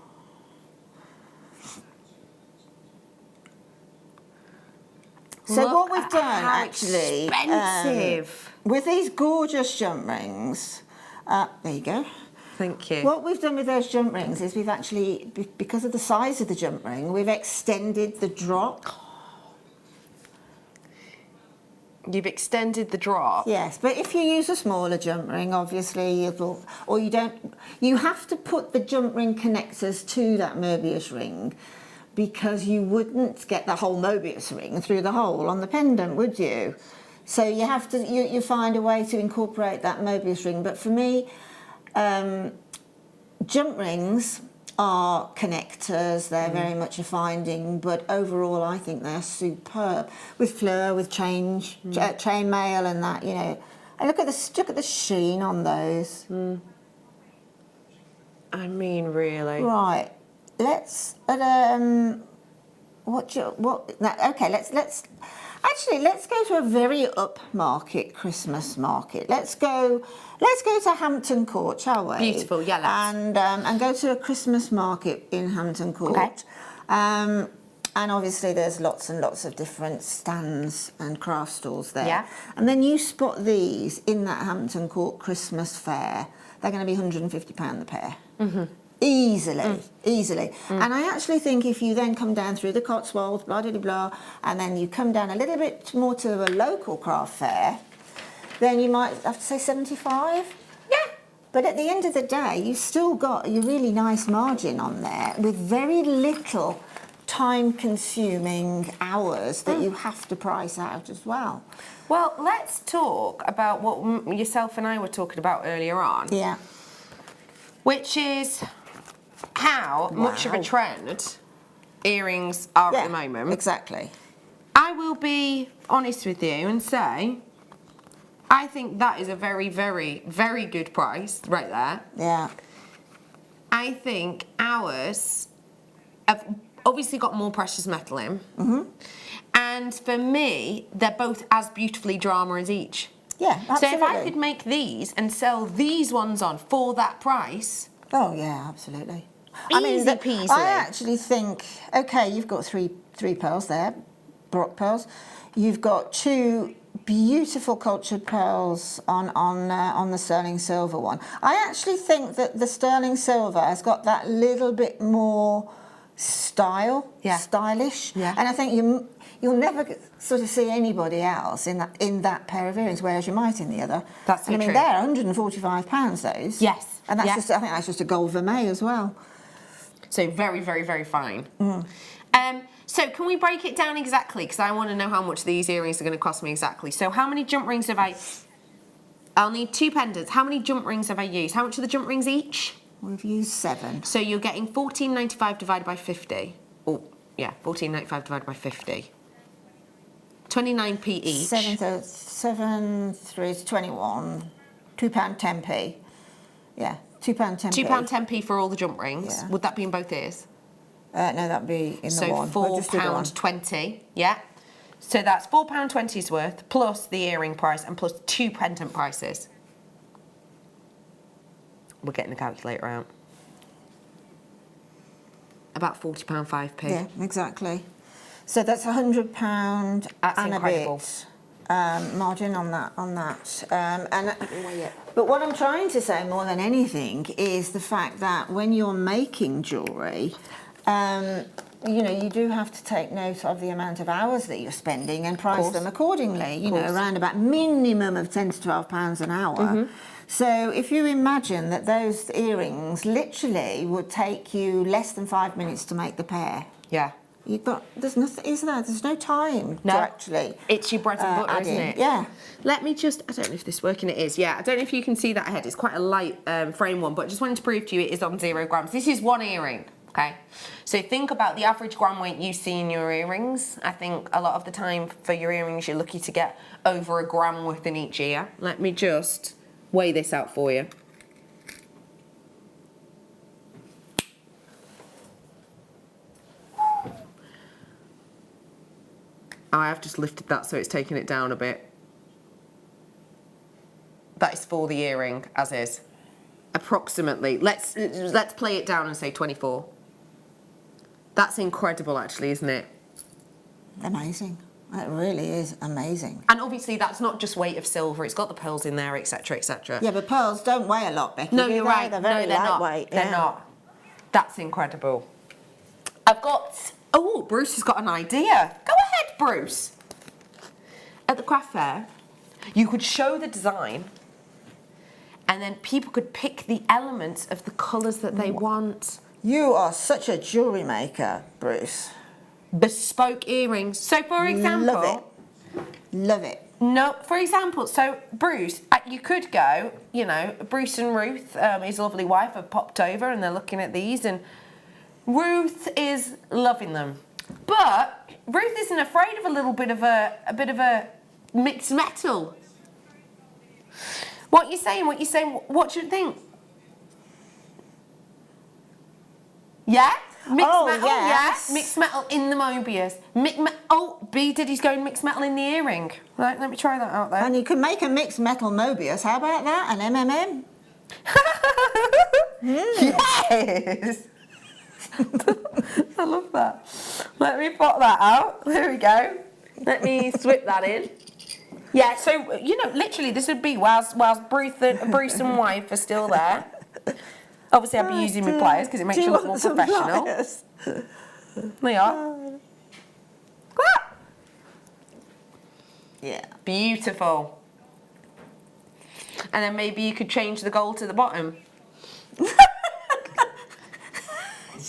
So what we've done actually, expensive. With these gorgeous jump rings, there you go. Thank you. What we've done with those jump rings is we've actually, because of the size of the jump ring, we've extended the drop. You've extended the drop? Yes, but if you use a smaller jump ring, obviously, you have to put the jump ring connectors to that Mobius ring, because you wouldn't get the whole Mobius ring through the hole on the pendant, would you? So you have to, you find a way to incorporate that Mobius ring. But for me, jump rings are connectors, they're very much a finding, but overall I think they're superb. With fleur, with chain mail and that, you know. And look at the sheen on those. I mean, really. Right. Let's let's go to a very upmarket Christmas market. Let's go to Hampton Court, shall we? Beautiful, yeah. And go to a Christmas market in Hampton Court. Okay. And obviously there's lots and lots of different stands and craft stalls there. Yeah. And then you spot these in that Hampton Court Christmas fair. They're going to be £150 the pair. Easily. And I actually think if you then come down through the Cotswolds, blah, blah, blah, and then you come down a little bit more to a local craft fair, then you might have to say 75. Yeah. But at the end of the day, you've still got a really nice margin on there with very little time-consuming hours that you have to price out as well. Well, let's talk about what yourself and I were talking about earlier on. Yeah. Which is how much of a trend earrings are at the moment. Exactly. I will be honest with you and say, I think that is a very, very, very good price right there. Yeah. I think ours have obviously got more precious metal in. And for me, they're both as beautifully drama as each. Yeah, absolutely. So if I could make these and sell these ones on for that price... Oh, yeah, absolutely. Easy peasy. I actually think, okay, you've got three pearls there, Baroque pearls. You've got 2 beautiful cultured pearls on the sterling silver one. I actually think that the sterling silver has got that little bit more stylish. Yeah. And I think you'll never sort of see anybody else in that pair of earrings, whereas you might in the other. That's so and I mean, true. they're £145, those. Yes. And that's just, I think that's just a gold vermeil as well. So very, very, very fine. So can we break it down exactly? Because I want to know how much these earrings are going to cost me exactly. So how many jump rings have I'll need 2 pendants. How many jump rings have I used? How much are the jump rings each? We've used 7. So you're getting £14.95 divided by 50. Oh, yeah, £14.95 divided by 50. 29p each. 7 3 is 21. £2.10p. Yeah, £2.10p. £2.10p for all the jump rings. Yeah. Would that be in both ears? No, that'd be in the one. So £4.20, yeah. So that's £4.20's worth, plus the earring price, and plus 2 pendant prices. We're getting the calculator out. About £40, 5p. Yeah, exactly. So that's £100 That's and incredible. a bit margin on that. But what I'm trying to say more than anything is the fact that when you're making jewellery, you know, you do have to take note of the amount of hours that you're spending and price them accordingly. You know, around about minimum of £10 to £12 an hour. So if you imagine that those earrings literally would take you less than 5 minutes to make the pair. Yeah. You've got, there's nothing, is there? There's no time to actually. It's your bread and butter, isn't it? Yeah. Let me just, I don't know if this is working, it is, yeah. I don't know if you can see that ahead. It's quite a light frame one, but I just wanted to prove to you it is on 0 grams. This is one earring, okay? So think about the average gram weight you see in your earrings. I think a lot of the time for your earrings, you're lucky to get over a gram worth in each ear. Let me just weigh this out for you. I have just lifted that so it's taken it down a bit. That is for the earring, as is. Approximately. Let's play it down and say 24. That's incredible, actually, isn't it? Amazing. It really is amazing. And obviously, that's not just weight of silver. It's got the pearls in there, etc., etc. Yeah, but pearls don't weigh a lot, Becky. No, you're right. They're very lightweight. They're not. That's incredible. I've got... Oh, Bruce has got an idea. Go ahead, Bruce. At the craft fair, you could show the design and then people could pick the elements of the colours that they want. You are such a jewellery maker, Bruce. Bespoke earrings. So, for example... Love it. Love it. No, for example, so Bruce, you could go, you know, Bruce and Ruth, his lovely wife, have popped over and they're looking at these, and Ruth is loving them. But Ruth isn't afraid of a bit of a mixed metal. What you saying? What do you think? Yeah? Mixed metal, yes. Yeah? Mixed metal in the Mobius. B Diddy's going mixed metal in the earring. Right, let me try that out there. And you can make a mixed metal Mobius. How about that? An MMM? Yes! I love that. Let me pop that out. There we go. Let me swip that in. Yeah, so, you know, literally this would be whilst Bruce and wife are still there. Obviously, I'll be using my pliers because it makes you look more professional. They are. Yeah. Beautiful. And then maybe you could change the gold to the bottom.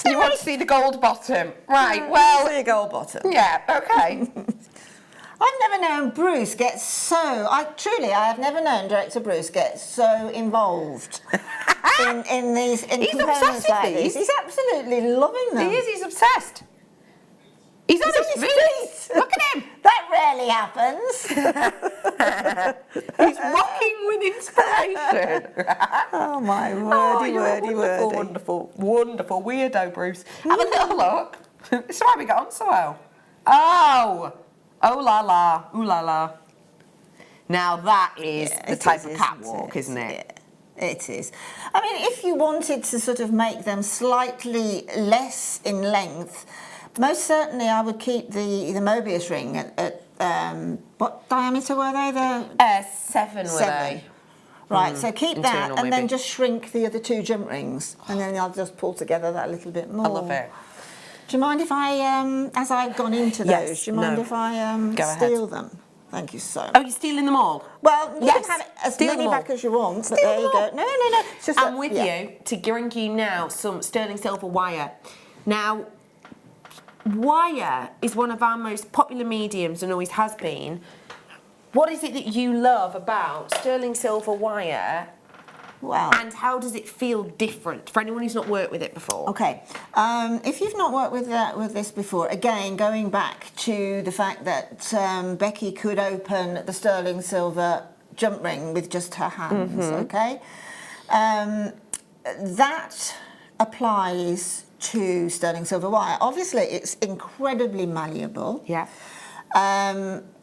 You want to see the gold bottom? Right, well... See a gold bottom. Yeah, okay. I've never known Bruce get so... I have never known Director Bruce get so involved in these... He's obsessed with these. He's absolutely loving them. He is, he's obsessed. He's on his feet. Look at him. That rarely happens. He's rocking with inspiration. Oh, my wordy, wonderful weirdo, Bruce. Have a little look. This is why we got on so well. Oh la la, ooh la la. Now that is the type of catwalk, isn't it? Yeah, it is. I mean, if you wanted to sort of make them slightly less in length, most certainly I would keep the Mobius ring at what diameter were they? 7 were they? Right, so keep that and maybe. then just shrink the other 2 jump rings, and then I'll just pull together that little bit more. I love it. Do you mind if I, as I've gone into those, Yes, do you mind no. if I Go ahead. steal them? Thank you so much. Oh, you're stealing them all? Well, you Yes, can have as steal many them all. back as you want, but Steal there you them all. go. No. It's just I'm with you to bring you now some sterling silver wire. Now, wire is one of our most popular mediums and always has been. What is it that you love about sterling silver wire? Well, And how does it feel different for anyone who's not worked with it before? okay. If you've not worked with this before, again, going back to the fact that Becky could open the sterling silver jump ring with just her hands, okay? That applies to sterling silver wire. Obviously, it's incredibly malleable. Yeah.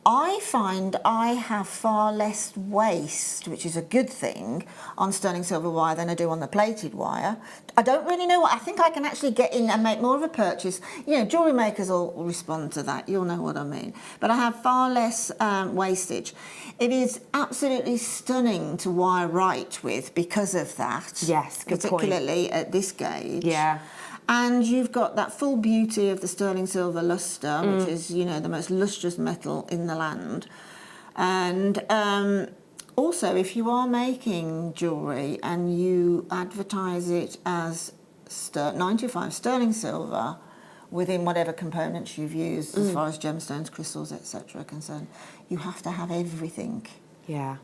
I find I have far less waste, which is a good thing, on sterling silver wire than I do on the plated wire. I don't really know what, I think I can actually get in and make more of a purchase. You know, jewellery makers will respond to that, you'll know what I mean. But I have far less wastage. It is absolutely stunning to wire right with because of that. Yes, good point. Particularly at this gauge. Yeah. And you've got that full beauty of the sterling silver lustre, which is, you know, the most lustrous metal in the land. And also, if you are making jewellery and you advertise it as 925 sterling silver within whatever components you've used, as far as gemstones, crystals, etc. are concerned, you have to have everything. Yeah.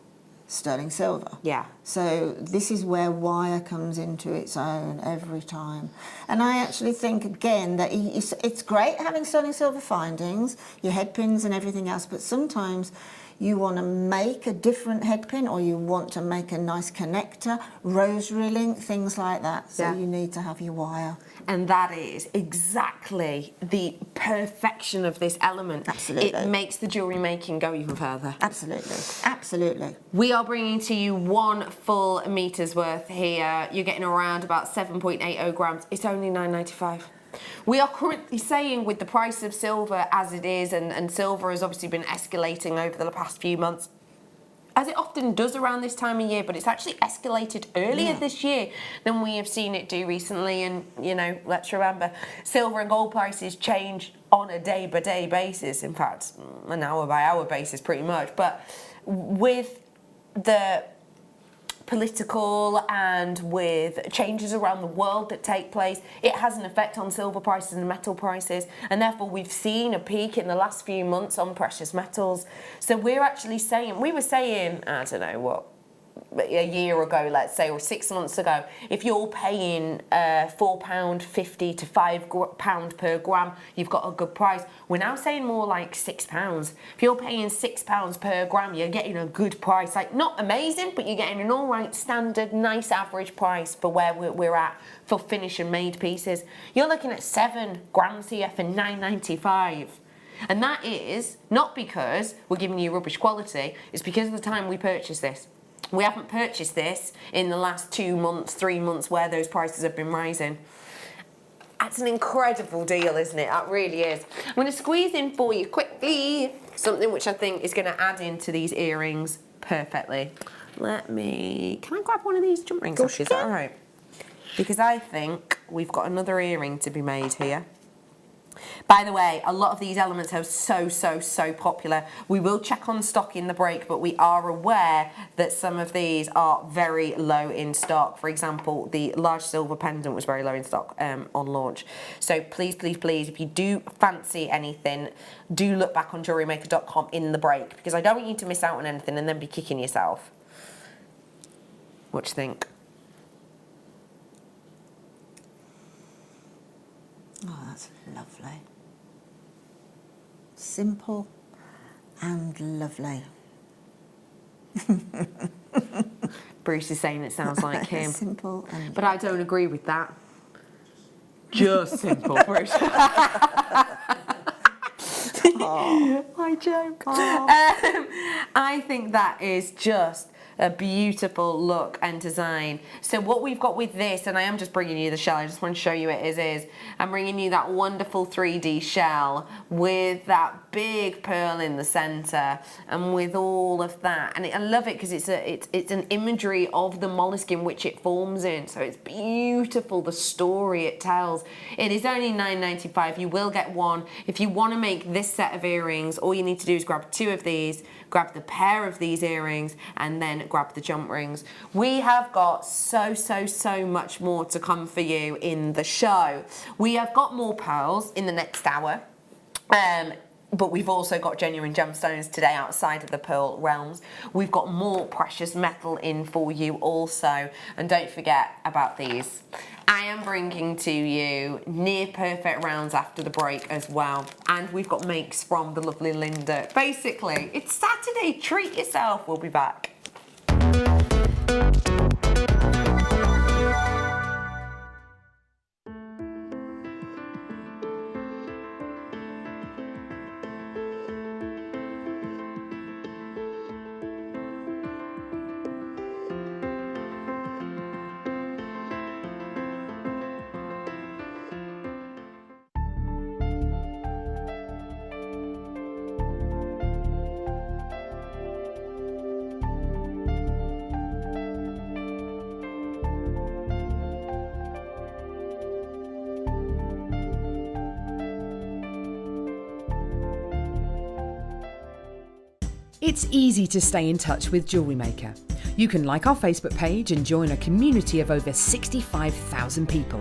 Sterling silver. Yeah. So this is where wire comes into its own every time. And I actually think, again, that it's great having sterling silver findings, your head pins and everything else, but sometimes you want to make a different head pin or you want to make a nice connector, rosary link, things like that. So you need to have your wire. And that is exactly the perfection of this element. Absolutely. It makes the jewellery making go even further. Absolutely. Absolutely. We are bringing to you 1 full metre's worth here. You're getting around about 7.80 grams. It's only £9.95. We are currently saying, with the price of silver as it is, and silver has obviously been escalating over the past few months, as it often does around this time of year, but it's actually escalated earlier this year than we have seen it do recently. And, you know, let's remember, silver and gold prices change on a day-by-day basis, in fact, an hour-by-hour basis pretty much. But with the political and with changes around the world that take place, it has an effect on silver prices and metal prices, and therefore we've seen a peak in the last few months on precious metals. So we're actually saying, we were saying, I don't know what, a year ago, let's say, or 6 months ago, if you're paying £4.50 to £5 per gram, you've got a good price. We're now saying more like £6. If you're paying £6 per gram, you're getting a good price. Like, not amazing, but you're getting an all right standard, nice average price for where we're at for finish and made pieces. You're looking at 7 grams here for £9.95. And that is not because we're giving you rubbish quality, it's because of the time we purchased this. We haven't purchased this in the last 2 months, 3 months where those prices have been rising. That's an incredible deal, isn't it? That really is. I'm going to squeeze in for you quickly something which I think is going to add into these earrings perfectly. Can I grab one of these jump rings? Is that all right? Because I think we've got another earring to be made here. By the way, a lot of these elements are so popular. We will check on stock in the break, but we are aware that some of these are very low in stock. For example, the large silver pendant was very low in stock on launch. So please, if you do fancy anything, do look back on JewelleryMaker.com in the break, because I don't want you to miss out on anything and then be kicking yourself. What do you think? Oh, that's lovely. Simple and lovely. Bruce is saying it sounds like him. Simple and... But I don't agree with that. Just simple, Bruce. My joke. I think that is just a beautiful look and design. So what we've got with this, and I am just bringing you the shell, I just want to show you it as is. I'm bringing you that wonderful 3D shell with that big pearl in the centre, and with all of that, and I love it because it's an imagery of the moleskin which it forms in, so it's beautiful, the story it tells. It is only £9.95. You will get one. If you want to make this set of earrings, all you need to do is grab 2 of these, grab the pair of these earrings, and then grab the jump rings. We have got so much more to come for you in the show. We have got more pearls in the next hour. But we've also got genuine gemstones today outside of the pearl realms. We've got more precious metal in for you also. And don't forget about these. I am bringing to you near perfect rounds after the break as well. And we've got makes from the lovely Linda. Basically, it's Saturday, treat yourself. We'll be back. It's easy to stay in touch with Jewellery Maker. You can like our Facebook page and join a community of over 65,000 people.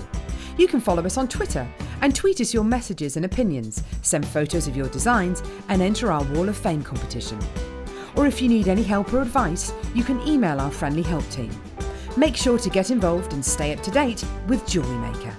You can follow us on Twitter and tweet us your messages and opinions, send photos of your designs and enter our Wall of Fame competition. Or if you need any help or advice, you can email our friendly help team. Make sure to get involved and stay up to date with Jewellery Maker.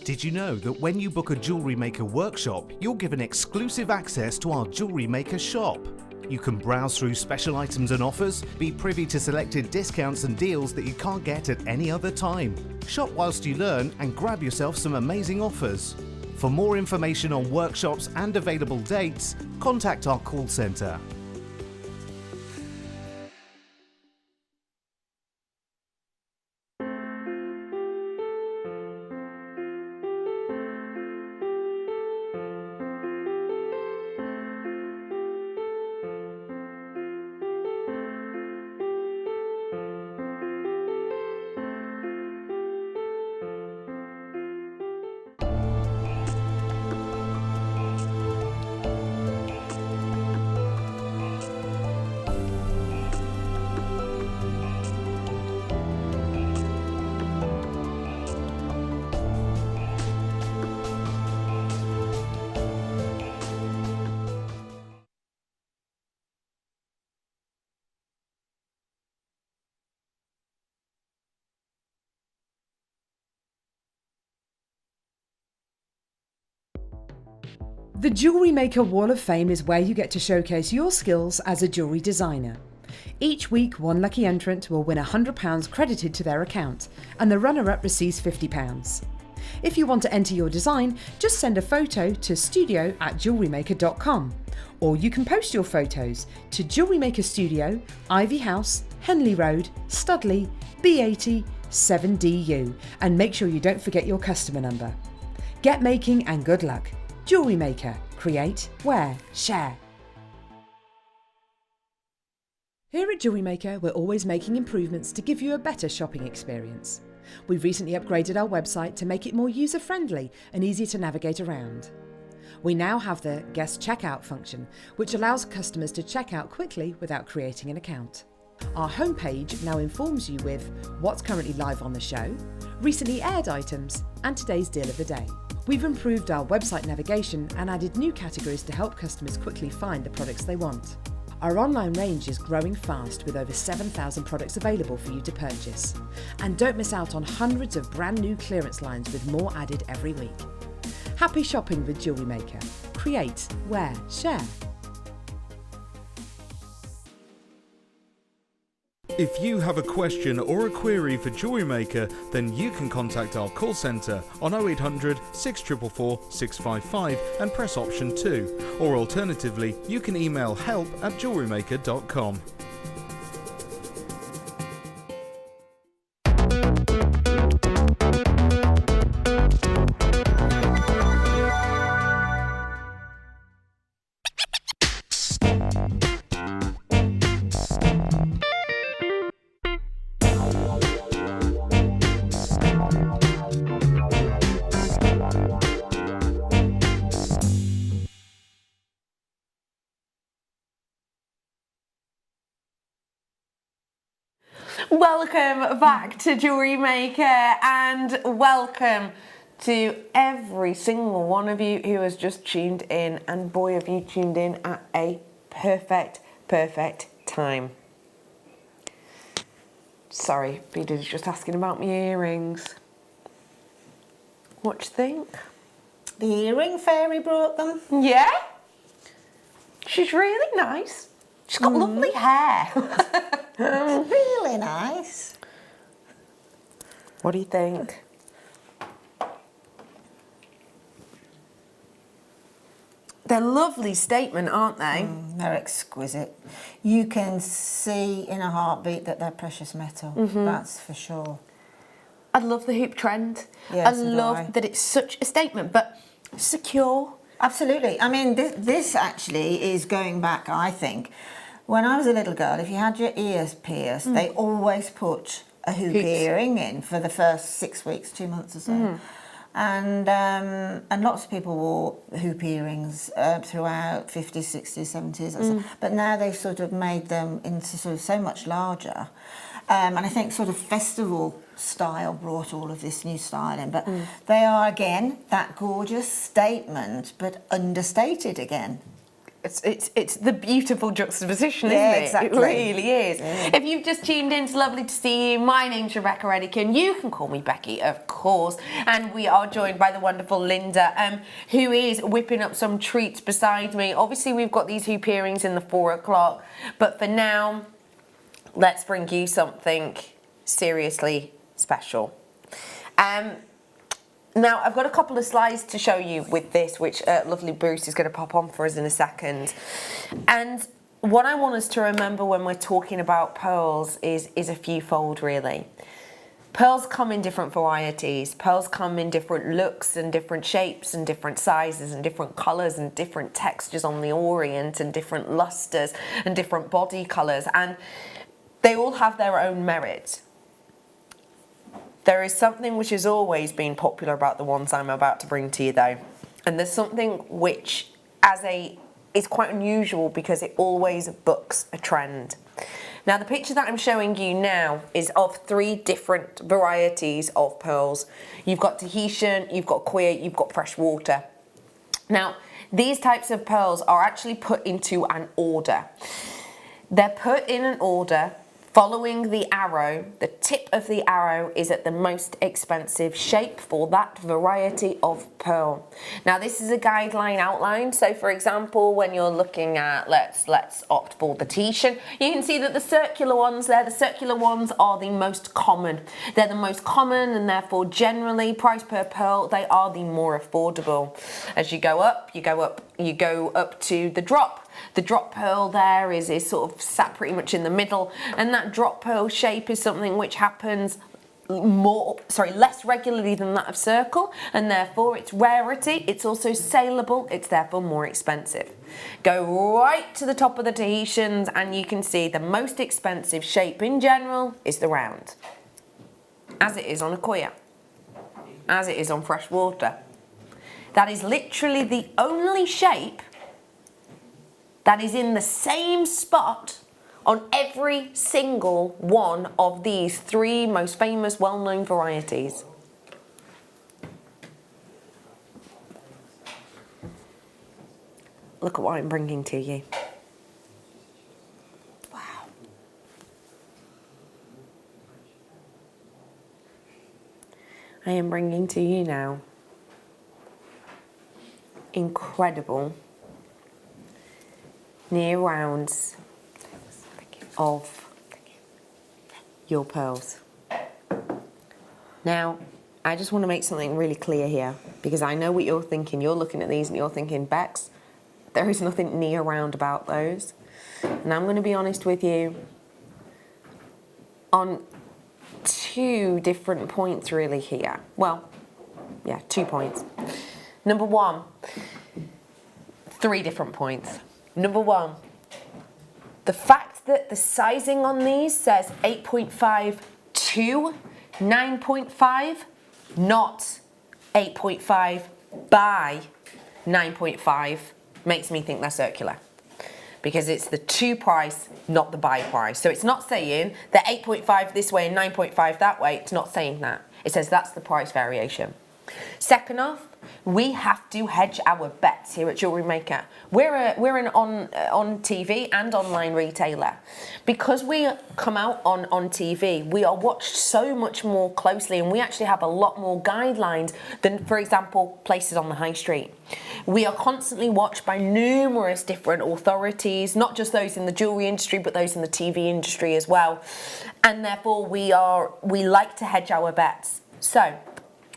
Did you know that when you book a Jewellery Maker workshop, you're given exclusive access to our Jewellery Maker shop? You can browse through special items and offers, be privy to selected discounts and deals that you can't get at any other time. Shop whilst you learn and grab yourself some amazing offers. For more information on workshops and available dates, contact our call centre. The Jewellery Maker Wall of Fame is where you get to showcase your skills as a jewellery designer. Each week, one lucky entrant will win £100 credited to their account, and the runner-up receives £50. If you want to enter your design, just send a photo to studio@jewellerymaker.com, or you can post your photos to Jewellery Maker Studio, Ivy House, Henley Road, Studley, B80 7DU, and make sure you don't forget your customer number. Get making and good luck. Jewellery Maker. Create, wear, share. Here at Jewellery Maker, we're always making improvements to give you a better shopping experience. We've recently upgraded our website to make it more user-friendly and easier to navigate around. We now have the guest checkout function, which allows customers to check out quickly without creating an account. Our homepage now informs you with what's currently live on the show, recently aired items, and today's deal of the day. We've improved our website navigation and added new categories to help customers quickly find the products they want. Our online range is growing fast with over 7,000 products available for you to purchase. And don't miss out on hundreds of brand new clearance lines with more added every week. Happy shopping with Jewellery Maker. Create, wear, share. If you have a question or a query for Jewellery Maker, then you can contact our call centre on 0800 644 655 and press option 2. Or alternatively, you can email help@jewellerymaker.com. Welcome back to Jewellery Maker, and welcome to every single one of you who has just tuned in, and boy have you tuned in at a perfect time. Sorry, Peter's just asking about my earrings. What do you think? The earring fairy brought them. Yeah? She's really nice. She's got lovely hair. Really nice. What do you think? They're lovely statement, aren't they? They're exquisite. You can see in a heartbeat that they're precious metal. That's for sure. I love the hoop trend. Yes, I so do I. love that it's such a statement, but secure. Absolutely. I mean, this actually is going back, I think. When I was a little girl, if you had your ears pierced, they always put a hoop earring in for the first 6 weeks, 2 months or so. And lots of people wore hoop earrings throughout 50s, 60s, 70s. But now they've sort of made them into sort of so much larger. And I think sort of festival style brought all of this new style in. But they are, again, that gorgeous statement, but understated again. It's the beautiful juxtaposition, Yeah, isn't it? exactly. It really is. Yeah. If you've just tuned in, it's lovely to see you. My name's Rebecca Redican. You can call me Becky, of course. And we are joined by the wonderful Linda, who is whipping up some treats beside me. Obviously, we've got these hoop earrings in the 4 o'clock. But for now, let's bring you something seriously special. Now, I've got a couple of slides to show you with this, which lovely Bruce is going to pop on for us in a second. And what I want us to remember when we're talking about pearls is a few-fold, really. Pearls come in different varieties. Pearls come in different looks and different shapes and different sizes and different colours and different textures on the orient and different lustres and different body colours. And they all have their own merit. There is something which has always been popular about the ones I'm about to bring to you, though. And there's something which is quite unusual because it always bucks a trend. Now, the picture that I'm showing you now is of 3 different varieties of pearls. You've got Tahitian, you've got queer, you've got freshwater. Now, these types of pearls are actually put into an order. They're put in an order following the arrow. The tip of the arrow is at the most expensive shape for that variety of pearl. Now, this is a guideline outline. So, for example, when you're looking at, let's opt for the Tahitian, you can see that the circular ones there, the circular ones are the most common. They're the most common, and therefore, generally, price per pearl, they are the more affordable. As you go up, you go up to the drop. The drop pearl there is sort of sat pretty much in the middle, and that drop pearl shape is something which happens less regularly than that of circle, and therefore its rarity, it's also saleable, it's therefore more expensive. Go right to the top of the Tahitians and you can see the most expensive shape in general is the round, as it is on a queer, as it is on freshwater. That is literally the only shape that is in the same spot on every single one of these 3 most famous, well-known varieties. look at what I'm bringing to you. Wow. I am bringing to you now incredible near rounds of your pearls. Now, I just want to make something really clear here, because I know what you're thinking. You're looking at these and you're thinking, Bex, there is nothing near round about those. And I'm going to be honest with you on 2 different points really here. Well, yeah, 2 points. Number 1, 3 different points. Number 1, the fact that the sizing on these says 8.5 to 9.5, not 8.5 by 9.5, makes me think they're circular. Because it's the to price, not the buy price. So it's not saying that 8.5 this way and 9.5 that way. It's not saying that. It says that's the price variation. Second off, we have to hedge our bets here at Jewellery Maker. We're an on TV and online retailer. Because we come out on TV, we are watched so much more closely, and we actually have a lot more guidelines than, for example, places on the high street. We are constantly watched by numerous different authorities, not just those in the jewellery industry, but those in the TV industry as well. And therefore we like to hedge our bets. So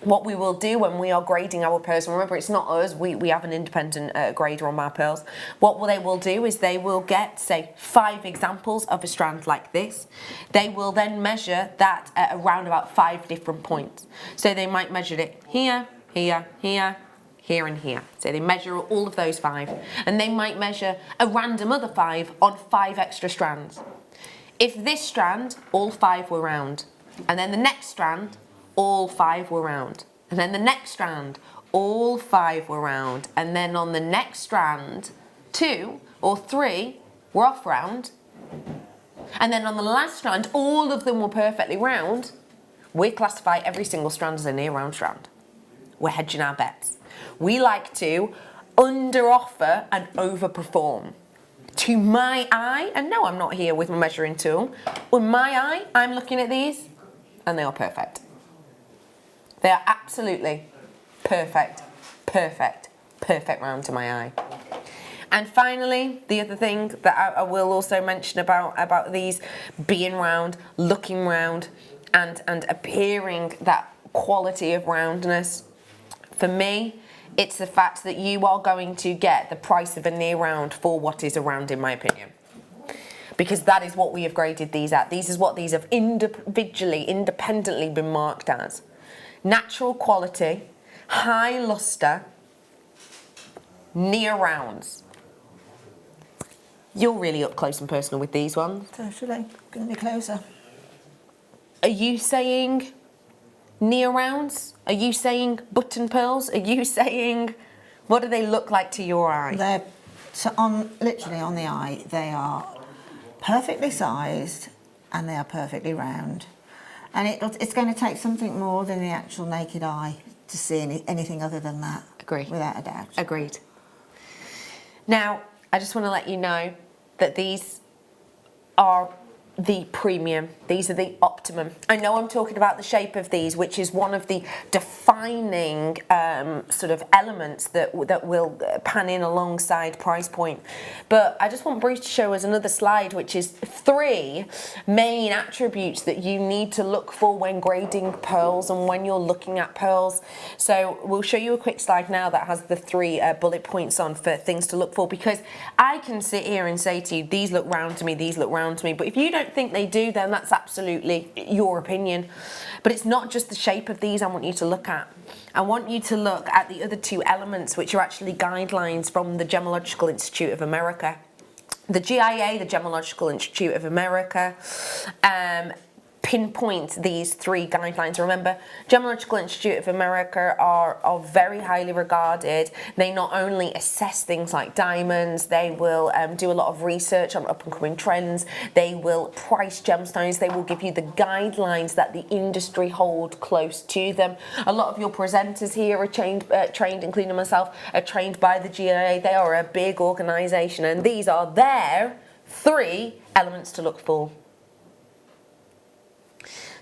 what we will do when we are grading our pearls, and remember it's not us, we have an independent grader on our pearls. What they will do is they will get, say, 5 examples of a strand like this. They will then measure that at around about 5 different points. So they might measure it here, here, here, here and here. So they measure all of those 5. And they might measure a random other 5 on 5 extra strands. If this strand, all 5 were round, and then the next strand, all 5 were round. And then the next strand, all 5 were round. And then on the next strand, 2 or 3 were off round. And then on the last strand, all of them were perfectly round. We classify every single strand as a near round strand. We're hedging our bets. We like to under offer and overperform. To my eye, and no, I'm not here with my measuring tool. With my eye, I'm looking at these and they are perfect. They are absolutely perfect, perfect, perfect round to my eye. And finally, the other thing that I will also mention about these being round, looking round, and appearing that quality of roundness, for me, it's the fact that you are going to get the price of a near round for what is a round, in my opinion. Because that is what we have graded these at. These is what these have individually, independently been marked as. Natural quality, high luster, near rounds. You're really up close and personal with these ones. Totally. Going to be closer. Are you saying near rounds? Are you saying button pearls? Are you saying, what do they look like to your eye? They're literally on the eye. They are perfectly sized and they are perfectly round. And it's going to take something more than the actual naked eye to see anything other than that. Agreed. Without a doubt. Agreed. Now, I just want to let you know that these are the premium. These are the optimum. I know I'm talking about the shape of these, which is one of the defining sort of elements that will pan in alongside price point. But I just want Bruce to show us another slide, which is 3 main attributes that you need to look for when grading pearls and when you're looking at pearls. So we'll show you a quick slide now that has the 3 bullet points on for things to look for, because I can sit here and say to you, these look round to me, these look round to me, but if you don't think they do, then that's absolutely your opinion. But it's not just the shape of these I want you to look at. I want you to look at the other 2 elements, which are actually guidelines from the Gemological Institute of America. The GIA, the Gemological Institute of America, pinpoint these 3 guidelines. Remember, Gemological Institute of America are very highly regarded. They not only assess things like diamonds, they will do a lot of research on up-and-coming trends, they will price gemstones, they will give you the guidelines that the industry hold close to them. A lot of your presenters here are trained, including myself, are trained by the GIA. They are a big organisation, and these are their 3 elements to look for.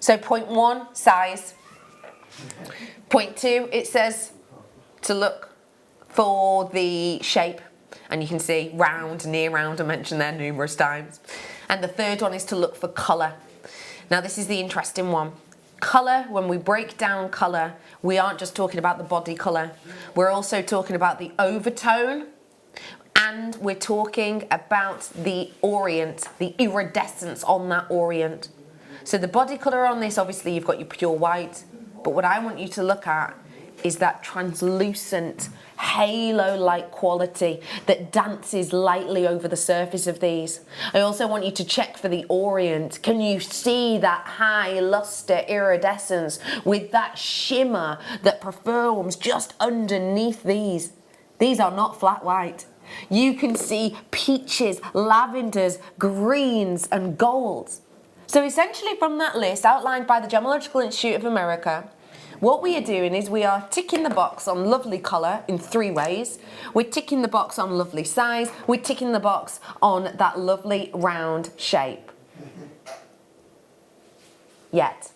So point 1, size. Point 2, it says to look for the shape. And you can see round, near round, I mentioned there numerous times. And the 3rd one is to look for colour. Now this is the interesting one. Colour, when we break down colour, we aren't just talking about the body colour. We're also talking about the overtone, and we're talking about the orient, the iridescence on that orient. So the body colour on this, obviously you've got your pure white, but what I want you to look at is that translucent halo-like quality that dances lightly over the surface of these. I also want you to check for the orient. Can you see that high luster iridescence with that shimmer that performs just underneath these? These are not flat white. You can see peaches, lavenders, greens and golds. So essentially from that list outlined by the Gemological Institute of America, what we are doing is we are ticking the box on lovely colour in 3 ways. We're ticking the box on lovely size. We're ticking the box on that lovely round shape. Yet,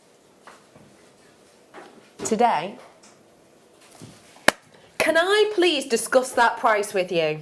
today, can I please discuss that price with you?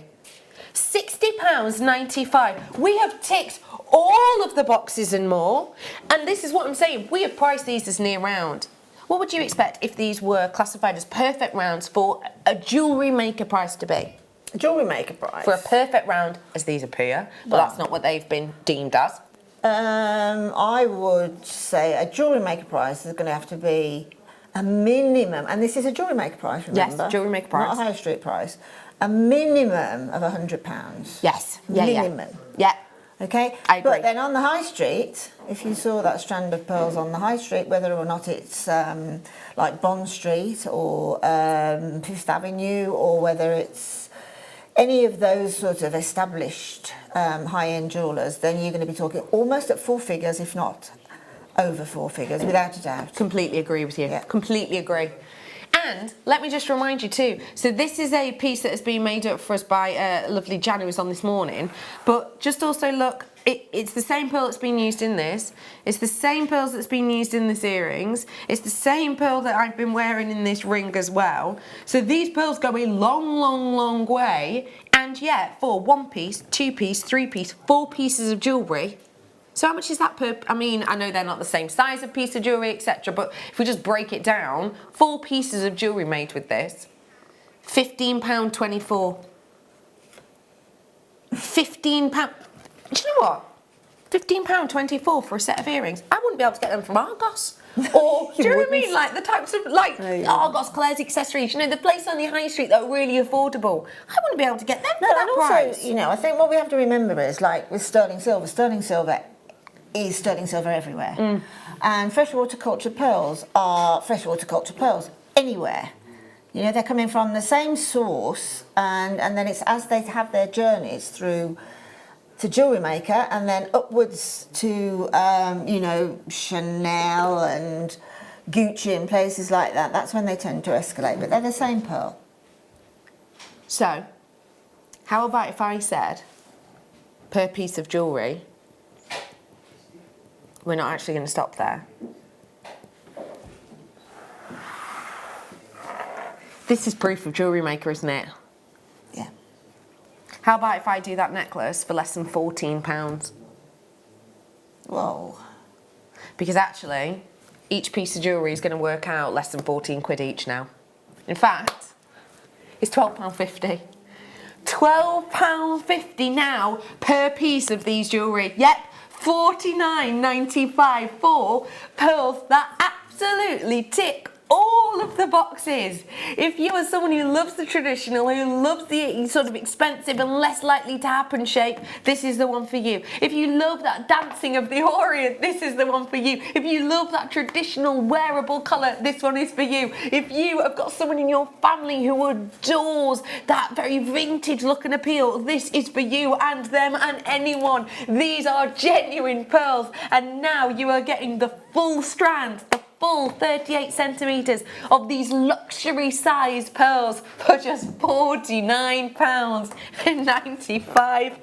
£60.95. We have ticked all of the boxes and more, and this is what I'm saying, we have priced these as near round. What would you expect if these were classified as perfect rounds for a Jewellery Maker price to be? A Jewellery Maker price? For a perfect round, as these appear, but that's not what they've been deemed as. I would say a Jewellery Maker price is going to have to be a minimum, and this is a Jewellery Maker price, remember? Yes, Jewellery Maker price. Not a high street price. A minimum of £100. Yes. Minimum. Yeah. Okay? I agree. But then on the high street, if you saw that strand of pearls on the high street, whether or not it's like Bond Street or Fifth Avenue, or whether it's any of those sort of established high-end jewellers, then you're going to be talking almost at 4 figures, if not over 4 figures, without a doubt. Completely agree with you. Yeah. Completely agree. And let me just remind you too, so this is a piece that has been made up for us by lovely Jan, who was on this morning, but just also look, it's the same pearl that's been used in this, it's the same pearls that's been used in this earrings, it's the same pearl that I've been wearing in this ring as well. So these pearls go a long, long, long way, and yet for 1 piece, 2 piece, 3 piece, 4 pieces of jewellery. So how much is that per, I mean, I know they're not the same size of piece of jewellery, etc., but if we just break it down, 4 pieces of jewellery made with this, £15.24. £15, do you know what? £15.24 for a set of earrings. I wouldn't be able to get them from Argos. Or, do you know what I mean? Like the types of, like, Argos, Claire's accessories, you know, the place on the high street that are really affordable. I wouldn't be able to get them for that price. Also, you know, I think what we have to remember is, like with sterling silver is sterling silver everywhere. And freshwater cultured pearls are freshwater cultured pearls anywhere. You know, they're coming from the same source, and then it's as they have their journeys through to Jewellery Maker and then upwards to, you know, Chanel and Gucci and places like that. That's when they tend to escalate, but they're the same pearl. So, how about if I said, per piece of jewellery, we're not actually going to stop there. This is proof of Jewellery Maker, isn't it? Yeah. How about if I do that necklace for less than £14? Whoa. Because actually, each piece of jewellery is going to work out less than 14 quid each now. In fact, it's £12.50. £12.50 now per piece of these jewellery. Yep, £49.95 for pearls that absolutely tick all of the boxes. If you are someone who loves the traditional, who loves the sort of expensive and less likely to happen shape, this is the one for you. If you love that dancing of the Orient, this is the one for you. If you love that traditional wearable colour, this one is for you. If you have got someone in your family who adores that very vintage look and appeal, this is for you and them and anyone. These are genuine pearls, and now you are getting the full strand, the full 38 centimetres of these luxury sized pearls for just £49.95.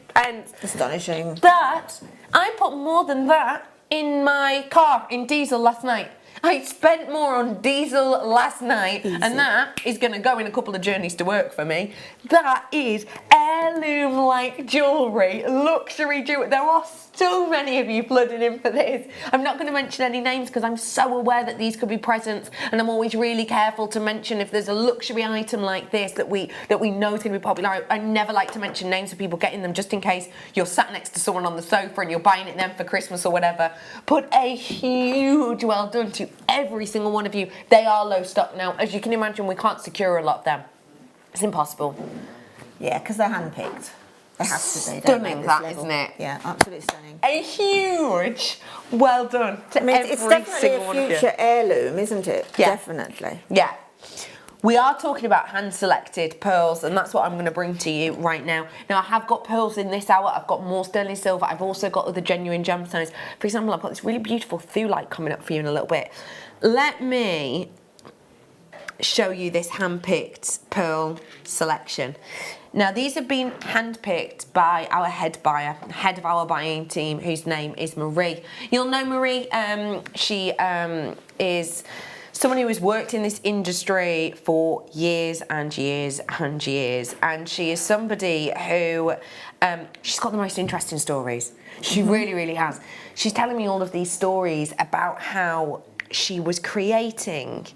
Astonishing. That, I put more than that in my car in diesel last night. I spent more on diesel last night. Easy. And that is going to go in a couple of journeys to work for me. That is heirloom-like jewellery, luxury jewellery. There are so many of you flooding in for this. I'm not going to mention any names because I'm so aware that these could be presents, and I'm always really careful to mention if there's a luxury item like this that we know is going to be popular. I never like to mention names of people getting them, just in case you're sat next to someone on the sofa and you're buying it then for Christmas or whatever. But a huge well done to every single one of you. They are low stock now. As you can imagine, we can't secure a lot of them. It's impossible. Yeah, because they're handpicked. They have to be. Stunning, that, isn't it? Yeah, absolutely stunning. A huge well done to It's every definitely single a one of you. future heirloom, isn't it? Yeah. Definitely. Yeah. We are talking about hand-selected pearls, and that's what I'm going to bring to you right now. Now, I have got pearls in this hour. I've got more sterling silver. I've also got other genuine gemstones. For example, I've got this really beautiful thulite coming up for you in a little bit. Let me show you this hand-picked pearl selection. Now, these have been hand-picked by our head buyer, head of our buying team, whose name is Marie. You'll know Marie. She is someone who has worked in this industry for years and years and years, and she is somebody who she's got the most interesting stories. She really, really has. She's telling me all of these stories about how she was creating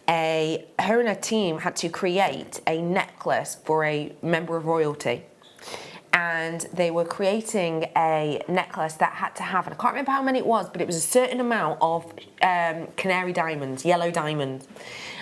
her and her team had to create a necklace for a member of royalty. And they were creating a necklace that had to have, and I can't remember how many it was, but it was a certain amount of canary diamonds, yellow diamonds.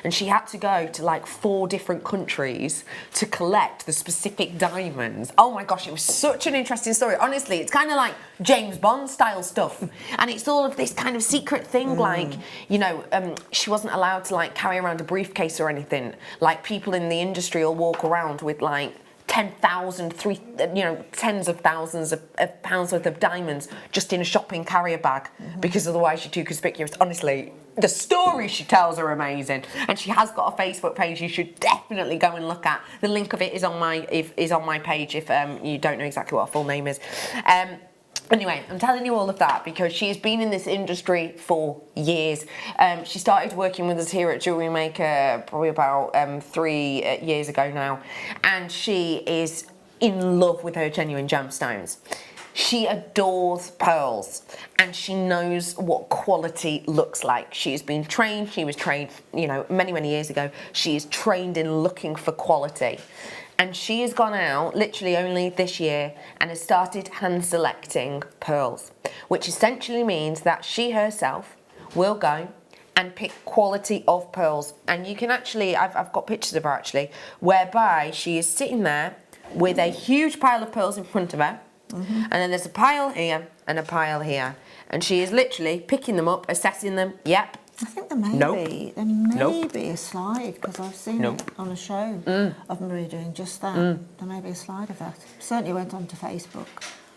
And she had to go to like 4 different countries to collect the specific diamonds. Oh my gosh, it was such an interesting story. Honestly, it's kind of like James Bond style stuff. And it's all of this kind of secret thing, like, you know, she wasn't allowed to like carry around a briefcase or anything. Like people in the industry will walk around with like 10,000, tens of thousands of pounds worth of diamonds just in a shopping carrier bag, because otherwise you're too conspicuous. Honestly, the stories she tells are amazing, and she has got a Facebook page you should definitely go and look at. The link of it is on my page if you don't know exactly what her full name is. Anyway, I'm telling you all of that because she has been in this industry for years. She started working with us here at Jewellery Maker probably about 3 years ago now, and she is in love with her genuine gemstones. She adores pearls, and she knows what quality looks like. She has been trained, she was trained, many, many years ago. She is trained in looking for quality. And she has gone out, literally only this year, and has started hand selecting pearls, which essentially means that she herself will go and pick quality of pearls. And you can actually, I've got pictures of her actually, whereby she is sitting there with a huge pile of pearls in front of her, and then there's a pile here and a pile here. And she is literally picking them up, assessing them, yep. I think there may be a slide, because I've seen it on a show of Marie doing just that. There may be a slide of that. Certainly went onto Facebook.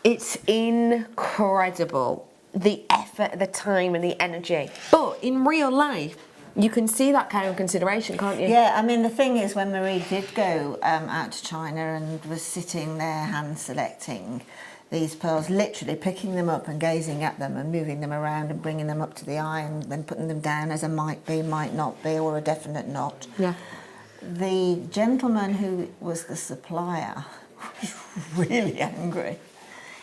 It's incredible, the effort, the time and the energy. But in real life, you can see that kind of consideration, can't you? Yeah, I mean, the thing is, when Marie did go out to China and was sitting there hand selecting these pearls, literally picking them up and gazing at them and moving them around and bringing them up to the eye and then putting them down as a might be, might not be, or a definite not. Yeah. The gentleman who was the supplier was really angry.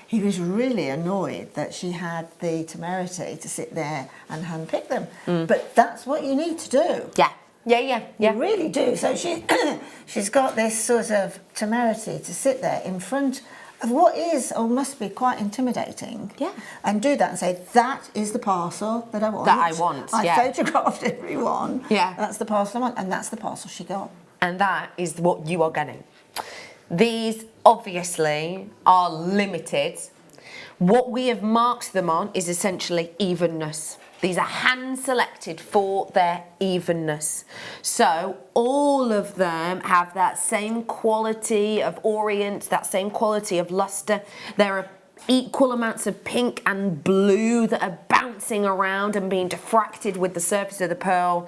He was really annoyed that she had the temerity to sit there and handpick them. But that's what you need to do. Yeah. Yeah. You really do. So she's got this sort of temerity to sit there in front what is or must be quite intimidating. Yeah. And do that and say, that is the parcel that I want. That I want, I yeah. photographed everyone. Yeah. That's the parcel I want, and that's the parcel she got. And that is what you are getting. These obviously are limited. What we have marked them on is essentially evenness. These are hand selected for their evenness. So all of them have that same quality of orient, that same quality of luster. There are equal amounts of pink and blue that are bouncing around and being diffracted with the surface of the pearl.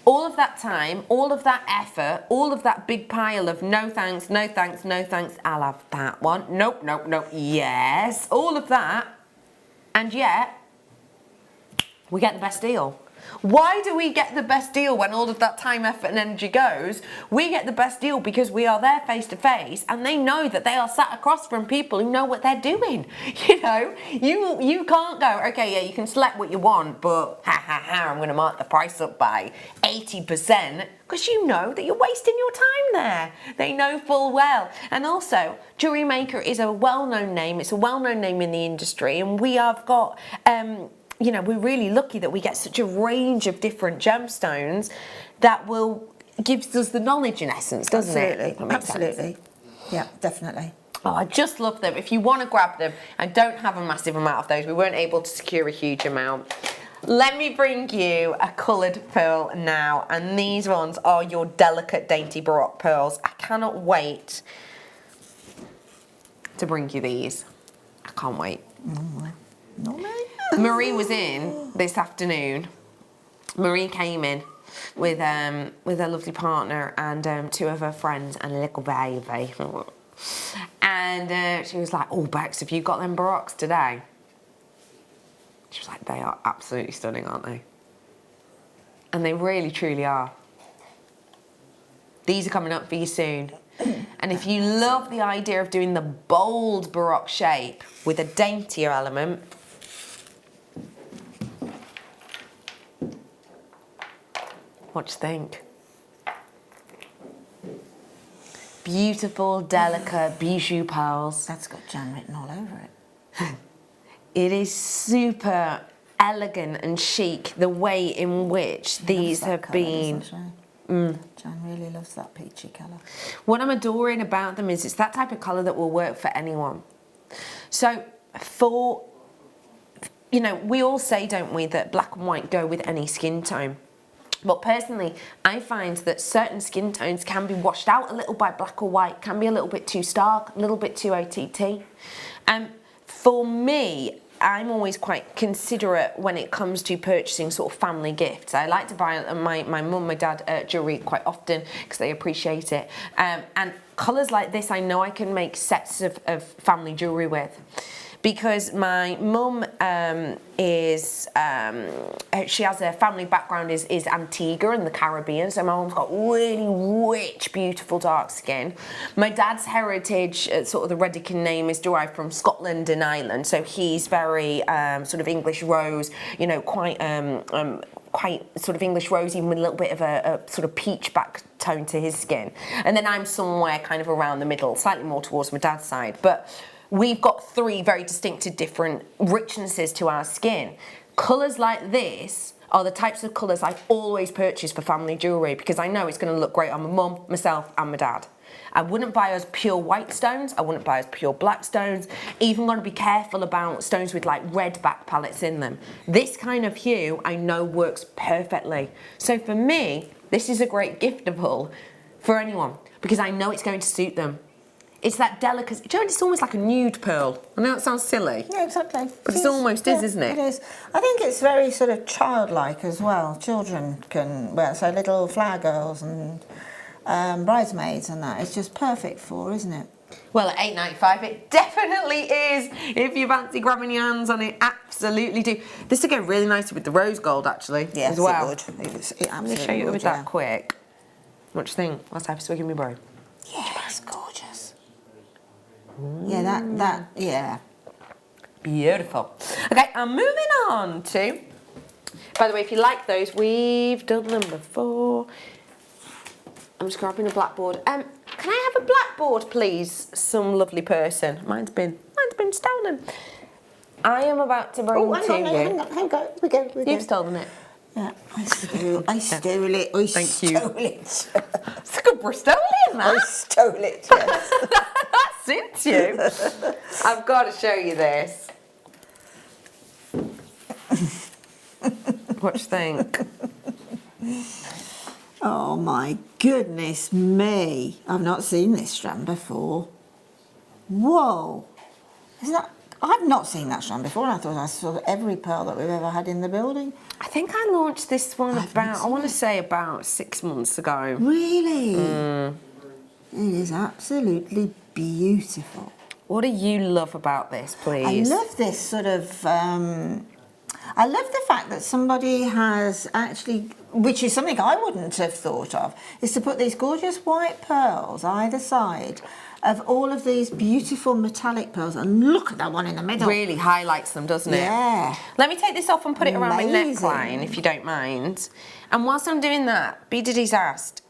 All of that time, all of that effort, all of that big pile of no thanks, no thanks, no thanks, I'll have that one, nope, nope, nope, yes, all of that, and yet we get the best deal. Why do we get the best deal when all of that time, effort and energy goes? We get the best deal because we are there face to face and they know that they are sat across from people who know what they're doing. You know, you can't go, okay, yeah, you can select what you want, but I'm going to mark the price up by 80% because you know that you're wasting your time there. They know full well. And also, Jewellery Maker is a well-known name. It's a well-known name in the industry, and we have got... you know, we're really lucky that we get such a range of different gemstones that gives us the knowledge in essence, doesn't it? Absolutely. Yeah, definitely. Oh, I just love them. If you want to grab them, I don't have a massive amount of those. We weren't able to secure a huge amount. Let me bring you a coloured pearl now, and these ones are your delicate, dainty Baroque pearls. I cannot wait to bring you these. I can't wait. No, no. Marie was in this afternoon. Marie came in with her lovely partner and two of her friends and a little baby. And she was like, oh, Bex, have you got them Baroques today? She was like, they are absolutely stunning, aren't they? And they really, truly are. These are coming up for you soon. And if you love the idea of doing the bold Baroque shape with a daintier element, what do you think? Beautiful, delicate bijou pearls. That's got Jan written all over it. It is super elegant and chic, the way in which these have been. Jan really loves that peachy colour. What I'm adoring about them is it's that type of colour that will work for anyone. So for, you know, we all say, don't we, that black and white go with any skin tone. But personally, I find that certain skin tones can be washed out a little by black or white, can be a little bit too stark, a little bit too OTT. For me, I'm always quite considerate when it comes to purchasing sort of family gifts. I like to buy my mum, my dad jewellery quite often because they appreciate it. And colours like this, I know I can make sets of family jewellery with. Because my mum she has a family background is Antigua in the Caribbean, so my mum's got really rich, beautiful dark skin. My dad's heritage, sort of the Redican name, is derived from Scotland and Ireland, so he's very sort of English rose, you know, quite sort of English rose, even with a little bit of a sort of peach back tone to his skin. And then I'm somewhere kind of around the middle, slightly more towards my dad's side, but we've got three very distinctive different richnesses to our skin. Colours like this are the types of colours I always purchase for family jewellery because I know it's going to look great on my mum, myself and my dad. I wouldn't buy us pure white stones, I wouldn't buy us pure black stones, even going to be careful about stones with like red back palettes in them. This kind of hue I know works perfectly. So for me, this is a great giftable for anyone because I know it's going to suit them. It's that delicacy. Do you know, it's almost like a nude pearl. I know it sounds silly. Yeah, exactly. But it almost is, isn't it? It is. I think it's very sort of childlike as well. Children can wear, so little flower girls and bridesmaids and that. It's just perfect for, isn't it? Well, at $8.95, it definitely is. If you fancy grabbing your hands on it, absolutely do. This would go really nicely with the rose gold, actually, yes, as well. It would. It absolutely I'm going to show you would, with that quick. What do you think? Let's have a swig in me, bro. Yeah, it's gorgeous. Yeah, yeah. Beautiful. Okay, I'm moving on to, by the way, if you like those, we've done them before. I'm just grabbing a blackboard. Can I have a blackboard, please? Some lovely person. Mine's been stolen. I am about to bring to you. Hang on. We go. You've stolen it. Yeah, I stole it. Thank you. Stole it. It's a good Bristolian, that. I stole it, yes. That suits you. I've got to show you this. What do you think? Oh my goodness me. I've not seen this strand before. Whoa. I've not seen that strand before, and I thought I saw every pearl that we've ever had in the building. I think I launched this one about 6 months ago. Really? It is absolutely beautiful. What do you love about this, please? I love this sort of... I love the fact that somebody has actually, which is something I wouldn't have thought of, is to put these gorgeous white pearls either side of all of these beautiful metallic pearls, and look at that one in the middle. Really highlights them, doesn't it? Yeah. Let me take this off and put it around my Amazing. neckline, if you don't mind. And whilst I'm doing that, B. Diddy's asked,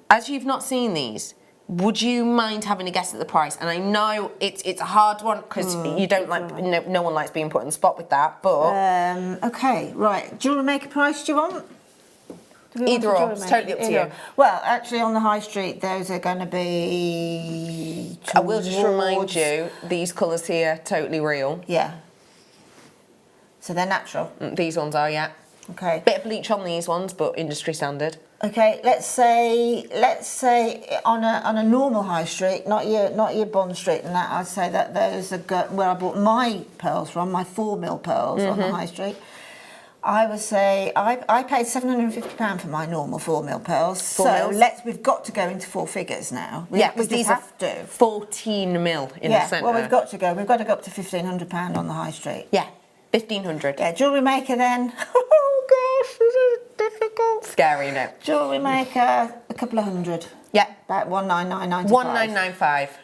as you've not seen these, would you mind having a guess at the price? And I know it's a hard one because you don't like no one likes being put on the spot with that. But Okay, right. Jewellery Maker price, do you want? Either or, it's totally up to you. Well, actually, on the high street, those are going to be. I will just remind you, these colours here, totally real. Yeah. So they're natural. These ones are, yeah. Okay. Bit of bleach on these ones, but industry standard. Okay, let's say on a normal high street, not your Bond Street and that, I'd say that those are where I bought my pearls from, my 4mm pearls on the high street. I would say I paid £750 for my normal 4mm pearls. So we've got to go into four figures now. Yeah, because these have are to 14mm in the centre. Well, we've got to go. We've got to go up to £1,500 on the high street. Yeah, 1,500. Yeah, Jewellery Maker then. Oh gosh, this is difficult. Scary, no. Jewellery Maker, a couple of hundred. Yeah. About 199.95. 1995.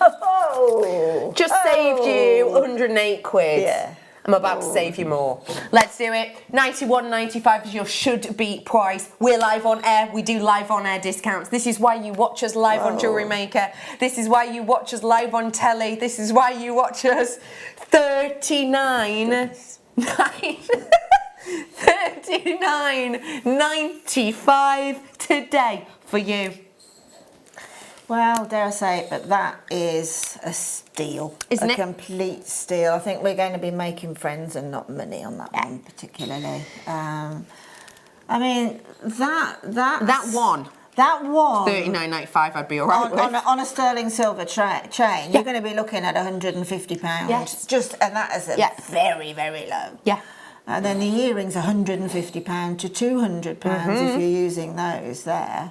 Oh! Just saved you 108 quid. Yeah. I'm about to save you more. Let's do it. 91.95 is your should-be price. We're live on air. We do live on air discounts. This is why you watch us live on Jewellery Maker. This is why you watch us live on telly. This is why you watch us 39.95 today for you. Well, dare I say it, but that is a steal. Isn't it? A complete steal. I think we're going to be making friends and not money on that one particularly. I mean, that one. 39.95, I'd be all right with. On a sterling silver chain, you're going to be looking at £150. Yes. And that is very, very low. Yeah. And then the earrings, £150 to £200 if you're using those there.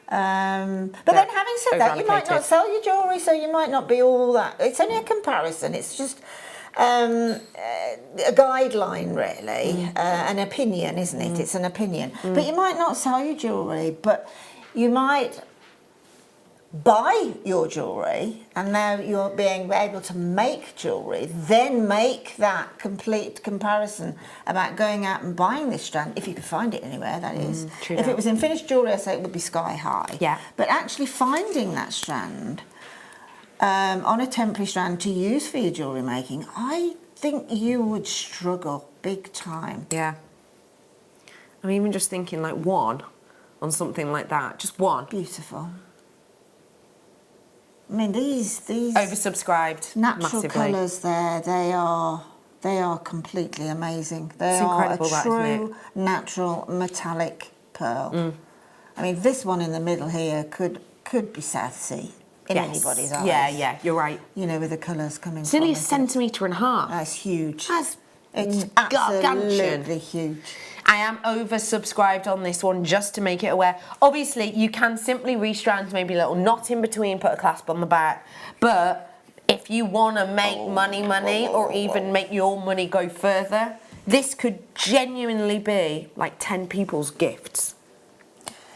But then having said that, you might not sell your jewellery, so you might not be all that. It's only a comparison. It's just a guideline, really, an opinion, isn't it? It's an opinion. But you might not sell your jewellery, but you might buy your jewellery, and now you're being able to make jewellery, then make that complete comparison about going out and buying this strand, if you could find it anywhere, that is. If it was in finished jewellery, I'd say it would be sky high. Yeah. But actually finding that strand on a temporary strand to use for your jewellery making, I think you would struggle big time. Yeah. I'm even just thinking like one on something like that, just one. Beautiful. I mean, these oversubscribed natural massively. colours there, they are completely amazing. They It's are incredible, a that, isn't true natural metallic pearl. I mean, this one in the middle here could be South Sea in anybody's eyes. Yeah, you're right. You know, with the colours coming. It's nearly a centimetre and a half. That's huge. It's Absolutely gargantuan. huge. I am oversubscribed on this one, just to make it aware. Obviously, you can simply restrand maybe a little knot in between, put a clasp on the back. But if you want to make money, or even make your money go further, this could genuinely be like 10 people's gifts.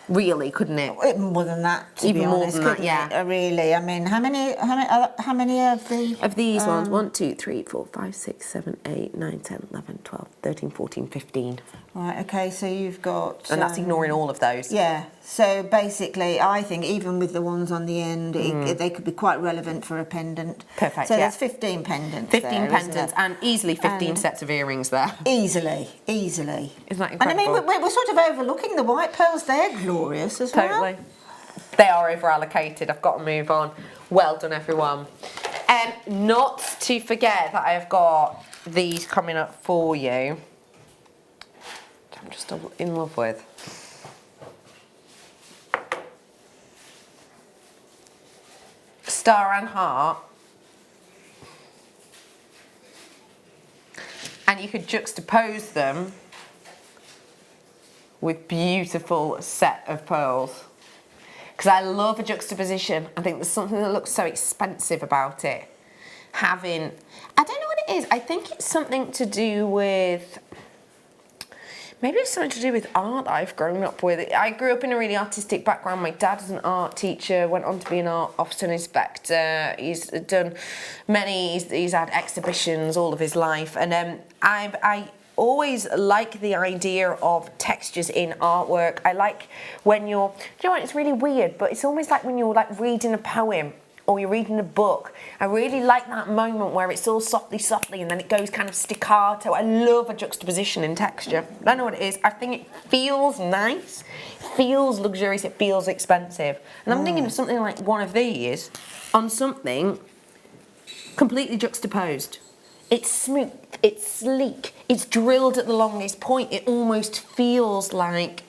Really, couldn't it? Even more than that, to Even be more honest, than that, couldn't yeah. it? Really, I mean, how many of these ones? 1, 2, 3, 4, 5, 6, 7, 8, 9, 10, 11, 12, 13, 14, 15. Right, okay, so you've got... And that's ignoring all of those. Yeah, so basically I think even with the ones on the end, they could be quite relevant for a pendant. Perfect, so yeah. there's 15 pendants 15 there, pendants and easily 15 sets of earrings there. Easily. Isn't that incredible? And I mean, we're sort of overlooking the white pearls. They're glorious as well. Totally. They are over-allocated. I've got to move on. Well done, everyone. Not to forget that I have got these coming up for you. I'm just in love with. Star and Heart. And you could juxtapose them with beautiful set of pearls. Because I love a juxtaposition. I think there's something that looks so expensive about it. I don't know what it is. I think it's something to do with, maybe it's something to do with art that I've grown up with. I grew up in a really artistic background. My dad is an art teacher, went on to be an art officer and inspector. He's done many, he's had exhibitions all of his life. And I always like the idea of textures in artwork. I like when you know what, it's really weird, but it's almost like when you're like reading a poem or you're reading a book. I really like that moment where it's all softly and then it goes kind of staccato. I love a juxtaposition in texture. I don't know what it is. I think it feels nice, feels luxurious, it feels expensive. And I'm thinking of something like one of these on something completely juxtaposed. It's smooth, it's sleek, it's drilled at the longest point. It almost feels like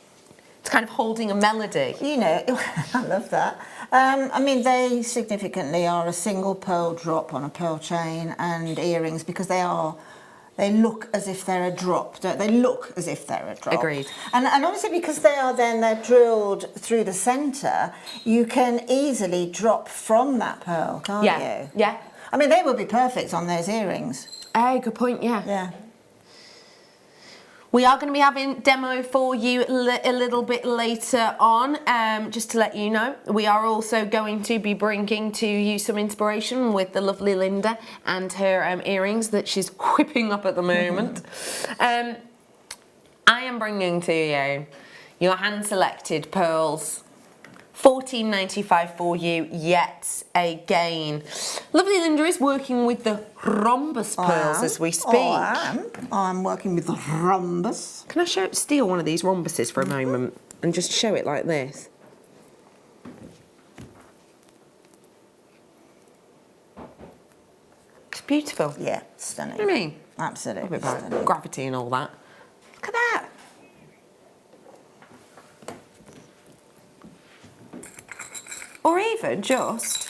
it's kind of holding a melody. You know, I love that. I mean, they significantly are a single pearl drop on a pearl chain and earrings because they look as if they're a drop, don't they? Look as if they're a drop. Agreed. And obviously because they're drilled through the centre, you can easily drop from that pearl, can't you? Yeah. I mean, they would be perfect on those earrings. Hey, good point, yeah. Yeah. We are going to be having demo for you a little bit later on, just to let you know. We are also going to be bringing to you some inspiration with the lovely Linda and her earrings that she's whipping up at the moment. I am bringing to you your hand-selected pearls. $14.95 for you yet again. Lovely Linda is working with the rhombus pearls as we speak. I'm working with the rhombus. Can I steal one of these rhombuses for a moment and just show it like this? It's beautiful. Yeah, stunning. What do you mean? Absolutely About gravity and all that. Look at that. Or even just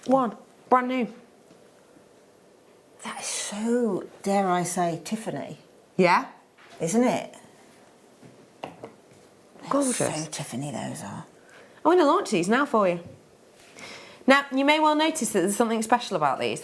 one, brand new. That is so, dare I say, Tiffany, Yeah? isn't it? Gorgeous. So Tiffany those are. I'm going to launch these now for you. Now, you may well notice that there's something special about these.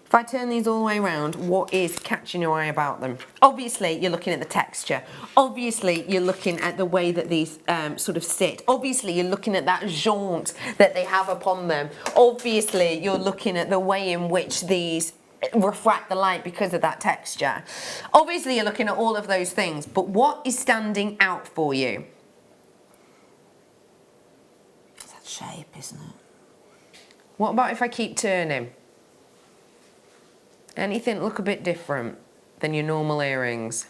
If I turn these all the way around, what is catching your eye about them? Obviously, you're looking at the texture. Obviously, you're looking at the way that these sort of sit. Obviously, you're looking at that jaunt that they have upon them. Obviously, you're looking at the way in which these refract the light because of that texture. Obviously, you're looking at all of those things, but what is standing out for you? It's that shape, isn't it? What about if I keep turning? Anything look a bit different than your normal earrings?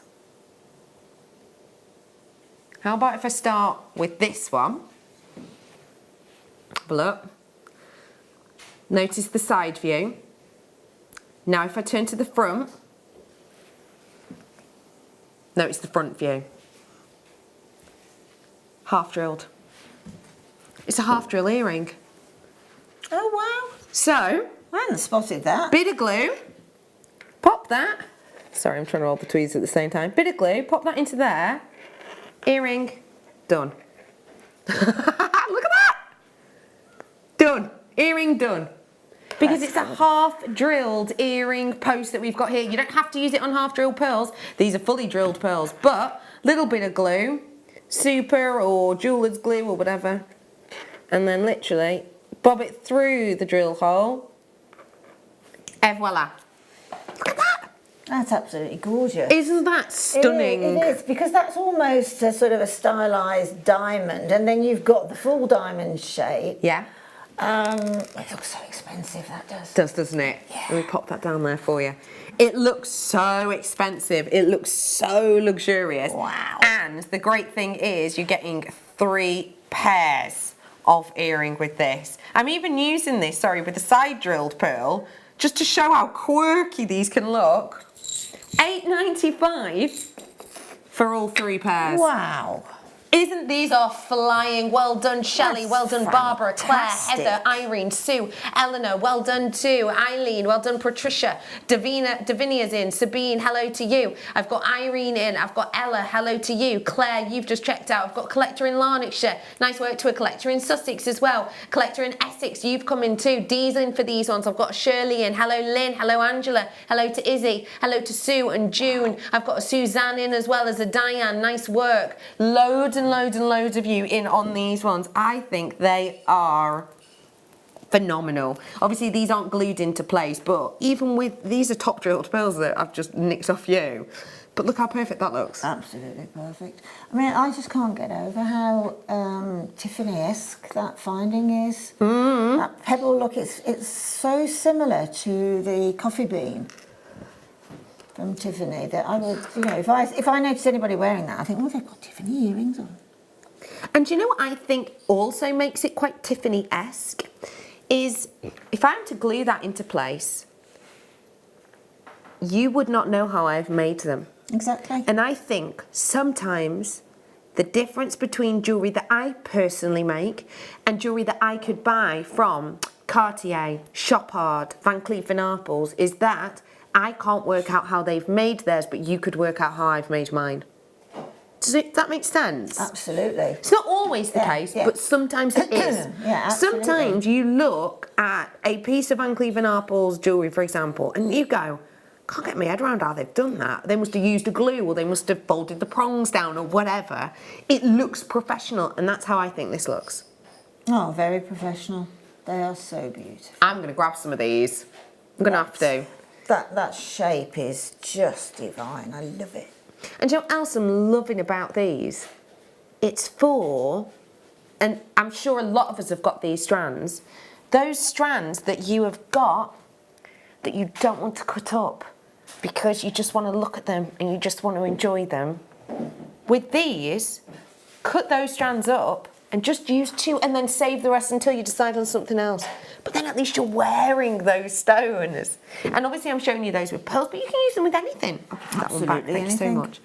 How about if I start with this one? Have a look. Notice the side view. Now if I turn to the front, notice the front view. Half drilled. It's a half drill earring. Oh, wow. So, I hadn't spotted that. bit of glue. Pop that. Sorry, I'm trying to roll the tweezers at the same time. Bit of glue, pop that into there. Earring, done. Look at that! Done. Earring done. Because it's a half drilled earring post that we've got here. You don't have to use it on half drilled pearls. These are fully drilled pearls, but little bit of glue, super or jeweller's glue or whatever, and then literally bob it through the drill hole, and voila. Look at that. That's absolutely gorgeous. Isn't that stunning? It is, because that's almost a sort of a stylised diamond, and then you've got the full diamond shape. Yeah. It looks so expensive, that does. Doesn't it? Yeah. Let me pop that down there for you. It looks so expensive. It looks so luxurious. Wow. And the great thing is you're getting 3 pairs of earring with this. I'm even using this, with the side drilled pearl, just to show how quirky these can look. $8.95 for all 3 pairs. Wow. Isn't these are flying? Well done, Shelley. That's Well done, Barbara, Claire, fantastic. Heather, Irene, Sue, Eleanor. Well done too. Eileen. Well done, Patricia. Davinia's in. Sabine. Hello to you. I've got Irene in. I've got Ella. Hello to you. Claire, you've just checked out. I've got collector in Lanarkshire. Nice work to a collector in Sussex as well. Collector in Essex. You've come in too. Dee's in for these ones. I've got Shirley in. Hello, Lynn. Hello, Angela. Hello to Izzy. Hello to Sue and June. I've got a Suzanne in as well as a Diane. Nice work. Loads and loads of you in on these ones. I think they are phenomenal. Obviously these aren't glued into place, but even with these are top drilled pearls that I've just nicked off you. But look how perfect that looks. Absolutely perfect. I mean, I just can't get over how Tiffany-esque that finding is. That pebble look, it's so similar to the coffee bean from Tiffany that I would, if I notice anybody wearing that, I think, oh, they've got Tiffany earrings on. And do you know what I think also makes it quite Tiffany-esque? Is if I'm to glue that into place, you would not know how I've made them. Exactly. And I think sometimes the difference between jewellery that I personally make and jewellery that I could buy from Cartier, Chopard, Van Cleef & Arpels is that I can't work out how they've made theirs, but you could work out how I've made mine. Does that make sense? Absolutely. It's not always the case, but sometimes it is. Yeah, absolutely. Sometimes you look at a piece of Van Cleef & Arpels jewellery, for example, and you go, can't get my head around how they've done that. They must have used a glue, or they must have folded the prongs down, or whatever. It looks professional, and that's how I think this looks. Oh, very professional. They are so beautiful. I'm going to grab some of these. I'm going to have to. That shape is just divine. I love it. And do you know what else I'm loving about these? It's for, and I'm sure a lot of us have got these strands, those strands that you have got that you don't want to cut up because you just want to look at them and you just want to enjoy them. With these, cut those strands up and just use 2 and then save the rest until you decide on something else. But then at least you're wearing those stones. And obviously I'm showing you those with pearls, but you can use them with anything. Absolutely Thank you so anything. much.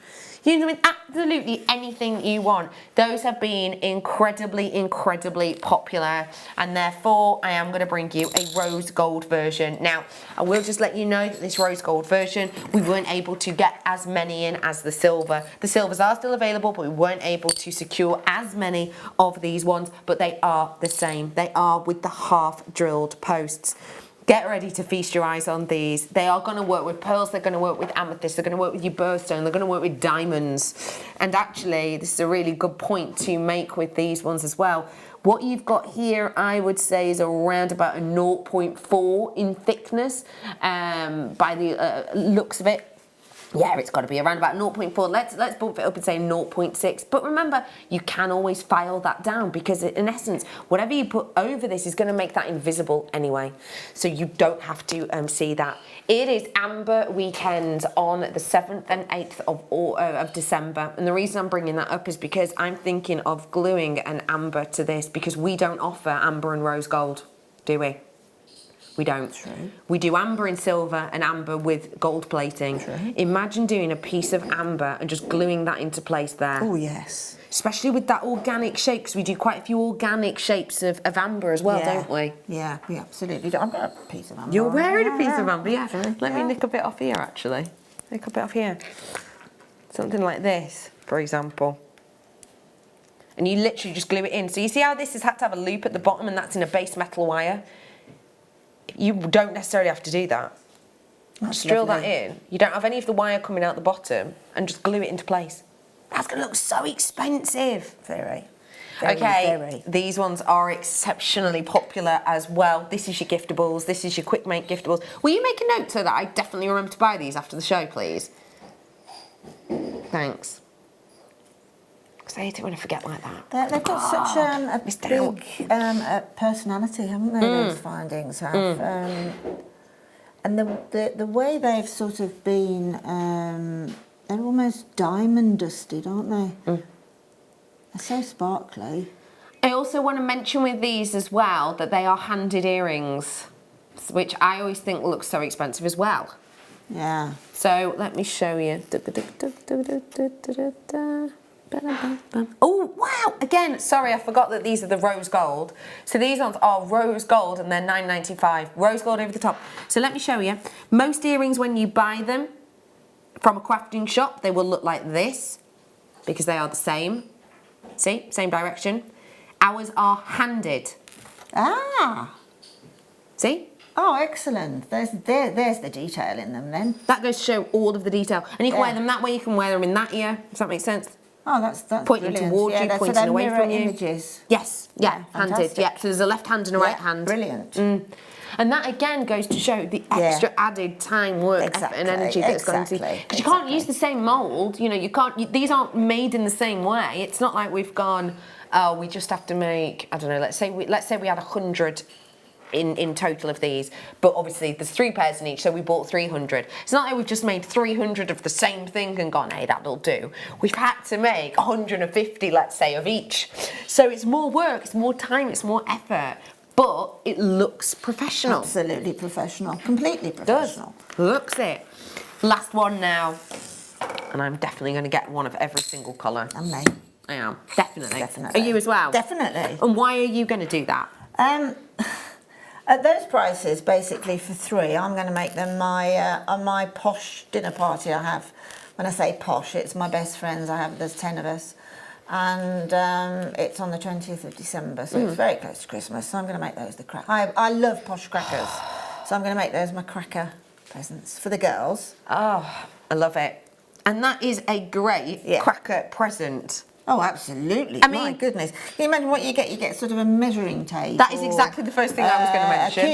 Use them with absolutely anything you want. Those have been incredibly popular, and therefore I am going to bring you a rose gold version. Now, I will just let you know that this rose gold version, we weren't able to get as many in as the silver. The silvers are still available, but we weren't able to secure as many of these ones, but they are the same. They are with the half drilled posts. Get ready to feast your eyes on these. They are going to work with pearls, they're going to work with amethyst, they're going to work with your birthstone, they're going to work with diamonds. And actually, this is a really good point to make with these ones as well. What you've got here, I would say, is around about a 0.4 in thickness by the looks of it. Yeah, it's got to be around about 0.4. Let's bump it up and say 0.6. But remember, you can always file that down because in essence, whatever you put over this is going to make that invisible anyway. So you don't have to see that. It is Amber Weekend on the 7th and 8th of December. And the reason I'm bringing that up is because I'm thinking of gluing an amber to this because we don't offer amber and rose gold, do we? We don't. True. We do amber and silver and amber with gold plating. True. Imagine doing a piece of amber and just gluing that into place there. Oh, yes. Especially with that organic shape, because we do quite a few organic shapes of amber as well, don't we? Yeah, we absolutely do. I've got a piece of amber. You're wearing a piece of amber, yeah. Actually, Let me nick a bit off here, actually. Nick a bit off here. Something like this, for example. And you literally just glue it in. So you see how this has had to have a loop at the bottom and that's in a base metal wire? You don't necessarily have to do that. Just drill that in. You don't have any of the wire coming out the bottom and just glue it into place. That's going to look so expensive. Very. Okay, these ones are exceptionally popular as well. This is your giftables, this is your quick make giftables. Will you make a note so that I definitely remember to buy these after the show, please? Thanks. Because I hate it when I forget like that. They've got such a big personality, haven't they, those findings have. And the way they've sort of been, they're almost diamond dusted, aren't they? They're so sparkly. I also want to mention with these as well that they are handed earrings, which I always think looks so expensive as well. Yeah. So let me show you. Oh, wow! Again, sorry, I forgot that these are the rose gold. So these ones are rose gold and they're $9.95. Rose gold over the top. So let me show you. Most earrings, when you buy them from a crafting shop, they will look like this because they are the same. See? Same direction. Ours are handed. Ah! See? Oh, excellent. There's the detail in them then. That goes to show all of the detail. And you can wear them that way, you can wear them in that ear. Does that make sense? Oh, that's pointing brilliant. towards you, pointing away from you. Images. Yes, yeah, handed. Fantastic. Yeah, so there's a left hand and a right hand. Brilliant. And that again goes to show the extra added time, work, effort, and energy that's gone into. Because you can't use the same mould. You know, you can't. These aren't made in the same way. It's not like we've gone. Oh, we just have to make. I don't know. Let's say we had 100. In total of these, but obviously there's 3 pairs in each, so we bought 300. It's not like we've just made 300 of the same thing and gone, hey, that'll do. We've had to make 150, let's say, of each. So it's more work, it's more time, it's more effort, but it looks professional. Absolutely professional, completely professional. Looks it. Last one now, and I'm definitely going to get one of every single colour. And me. I am, definitely. Definitely. Are you as well? Definitely. And why are you going to do that? At those prices, basically for 3, I'm going to make them on my posh dinner party I have. When I say posh, it's my best friends. There's 10 of us, and it's on the 20th of December, so it's very close to Christmas. So I'm going to make those the crack. I love posh crackers, so I'm going to make those my cracker presents for the girls. Oh, I love it, and that is a great cracker present. Oh, absolutely. I mean, my goodness. Can you imagine what you get? You get sort of a measuring tape. That is exactly the first thing I was going to mention.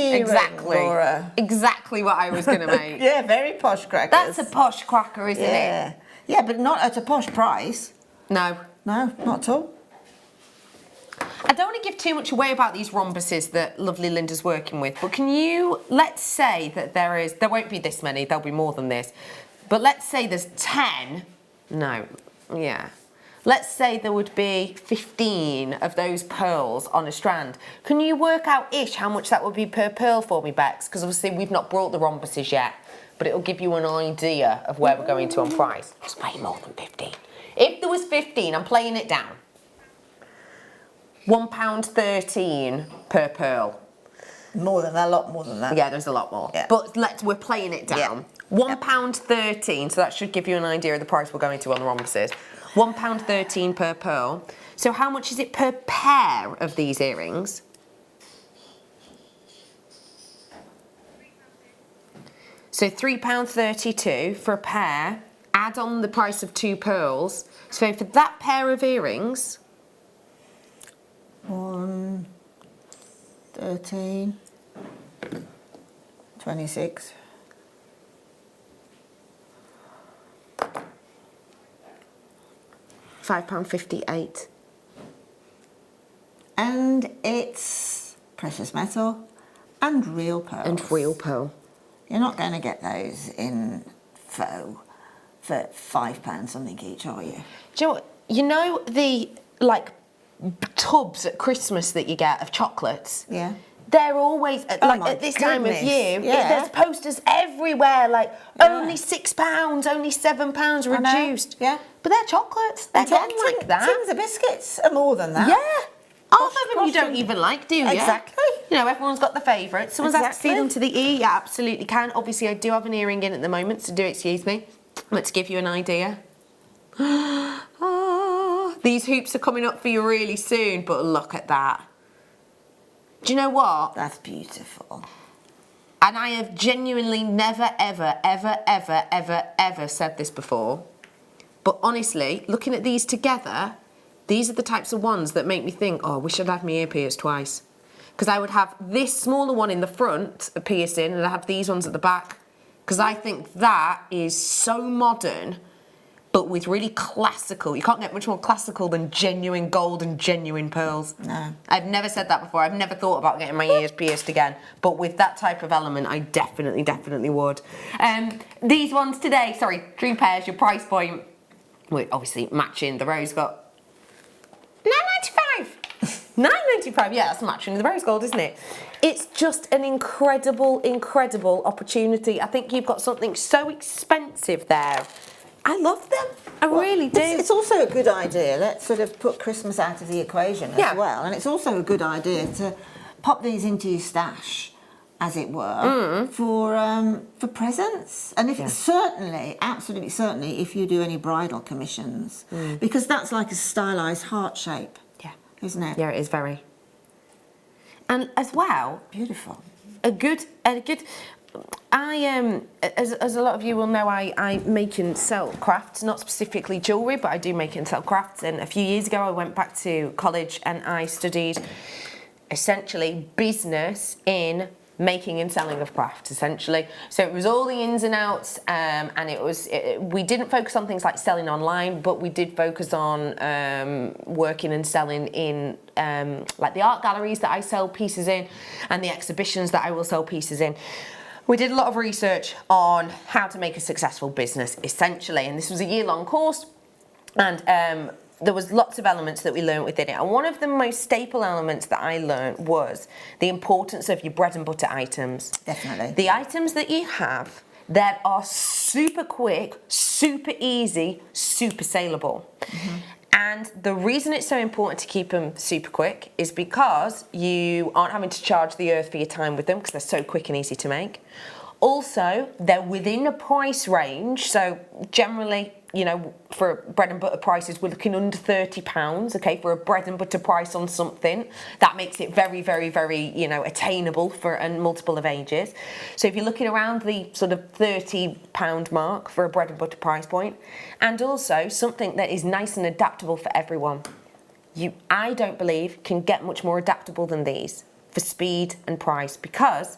Exactly what I was going to make. Yeah, very posh crackers. That's a posh cracker, isn't it? Yeah, but not at a posh price. No. No, not at all. I don't want to give too much away about these rhombuses that lovely Linda's working with, but can you, let's say that there won't be this many, there'll be more than this, but let's say there's 10, let's say there would be 15 of those pearls on a strand. Can you work out-ish how much that would be per pearl for me, Bex? Because obviously we've not brought the rhombuses yet, but it'll give you an idea of where we're going to on price. It's way more than 15. If there was 15, I'm playing it down. £1.13 per pearl. More than that, a lot more than that. Yeah, there's a lot more. Yeah. But we're playing it down. £1.13, so that should give you an idea of the price we're going to on the rhombuses. £1.13 per pearl. So how much is it per pair of these earrings? So £3.32 for a pair. Add on the price of 2 pearls. So for that pair of earrings, 1, 13, 26. £5.58. And it's precious metal and real pearls. And real pearl. You're not going to get those in faux for £5 something each, are you? Do you know what? You know the tubs at Christmas that you get of chocolates? Yeah. They're always at this time of year. There's posters everywhere only £6, only £7 reduced. Yeah. But they're chocolates. They're gone like that. Tins of biscuits are more than that. Yeah. Half of them you don't even like, do you? Exactly. You know, everyone's got their favourites. Someone's has to see them to the ear. You absolutely can. Obviously, I do have an earring in at the moment, so do excuse me. But to give you an idea. These hoops are coming up for you really soon, but look at that. Do you know what? That's beautiful. And I have genuinely never, ever, ever, ever, ever, ever said this before. But honestly, looking at these together, these are the types of ones that make me think, oh, I wish I'd had my ear pierced twice. Because I would have this smaller one in the front, a piercing, and I'd have these ones at the back. Because I think that is so modern, but with really classical. You can't get much more classical than genuine gold and genuine pearls. No. I've never said that before. I've never thought about getting my ears pierced again. But with that type of element, I definitely would. These ones today, sorry, 3 pairs, your price point. We're obviously matching the rose gold. £9.95. £9.95, yeah, that's matching the rose gold, isn't it? It's just an incredible opportunity. I think you've got something so expensive there. I love them. I really do. It's also a good idea. Let's sort of put Christmas out of the equation as well. And it's also a good idea to pop these into your stash, as it were, for presents. And if certainly, absolutely certainly, if you do any bridal commissions, because that's like a stylized heart shape, isn't it? Yeah, it is very. And as well, beautiful. A good. I as a lot of you will know, I make and sell crafts, not specifically jewellery, but I do make and sell crafts. And a few years ago, I went back to college and I studied essentially business in making and selling of craft, essentially. So it was all the ins and outs, and we didn't focus on things like selling online, but we did focus on working and selling in like the art galleries that I sell pieces in and the exhibitions that I will sell pieces in. We did a lot of research on how to make a successful business, essentially, and this was a year-long course, and there was lots of elements that we learned within it. And one of the most staple elements that I learned was the importance of your bread and butter items. Definitely. The items that you have that are super quick, super easy, super saleable. And the reason it's so important to keep them super quick is because you aren't having to charge the earth for your time with them because they're so quick and easy to make. Also, they're within a price range, so generally, you know, for bread and butter prices, we're looking under £30, okay, for a bread and butter price on something. That makes it very, you know, attainable for multiple of ages. So if you're looking around the sort of £30 mark for a bread and butter price point, and also something that is nice and adaptable for everyone. I don't believe, can get much more adaptable than these for speed and price, because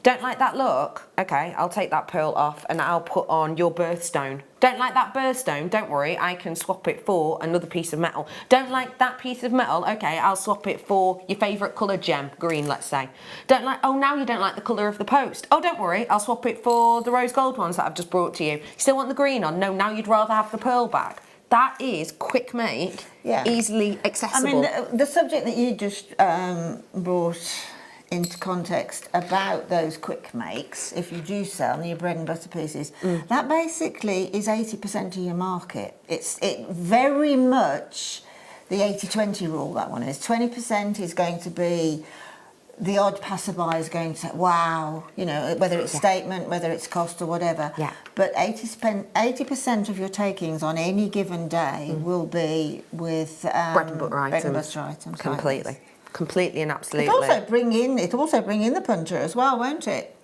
don't like that look? Okay, I'll take that pearl off and I'll put on your birthstone. Don't like that birthstone? Don't worry, I can swap it for another piece of metal. Don't like that piece of metal? Okay, I'll swap it for your favourite colour gem, green, let's say. Don't like, oh, now you don't like the colour of the post. Oh, don't worry, I'll swap it for the rose gold ones that I've just brought to you. You still want the green on? No, now you'd rather have the pearl back. That is quick make, easily accessible. I mean, the subject that you just brought into context about those quick makes, if you do sell your bread and butter pieces, that basically is 80% of your market. It very much the 80-20 rule, that one is. 20% is going to be the odd passerby is going to say, wow, you know, whether it's statement, whether it's cost or whatever. But 80% of your takings on any given day will be with bread and butter items. Completely. Completely and absolutely. It'll also bring in the punter as well, won't it?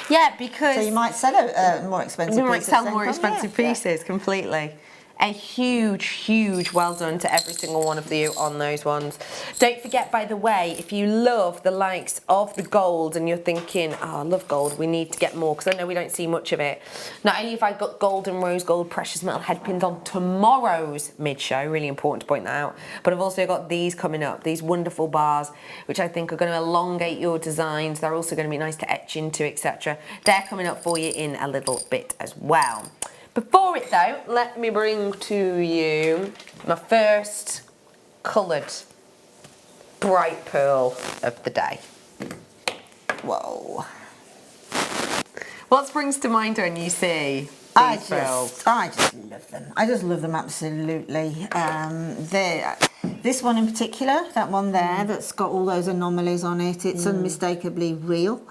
Yeah, because so you might sell more expensive. You might sell more expensive pieces. Completely. A huge well done to every single one of you on those ones. Don't forget, by the way, if you love the likes of the gold and you're thinking, oh, I love gold, we need to get more, because I know we don't see much of it. Not only have I got gold and rose gold precious metal head pins on tomorrow's mid-show, really important to point that out, but I've also got these coming up, these wonderful bars, which I think are going to elongate your designs. They're also going to be nice to etch into, etc. They're coming up for you in a little bit as well. Before it though, let me bring to you my first coloured bright pearl of the day. Whoa. What springs to mind when you see these pearls? I just love them. I just love them absolutely. This one in particular, that one there that's got all those anomalies on it, it's unmistakably real.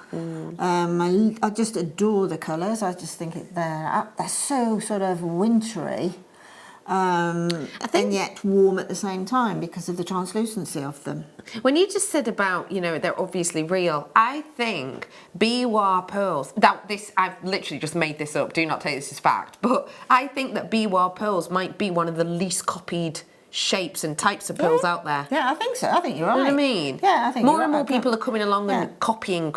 I just adore the colours. I just think they're so sort of wintry, and yet warm at the same time because of the translucency of them. When you just said about, you know, they're obviously real, I think Biwa pearls, I've literally just made this up, do not take this as fact, but I think that Biwa pearls might be one of the least copied shapes and types of pearls out there. Yeah, I think so. I think you're right. You know what I mean? Yeah, I think more you're and more right. people are coming along and copying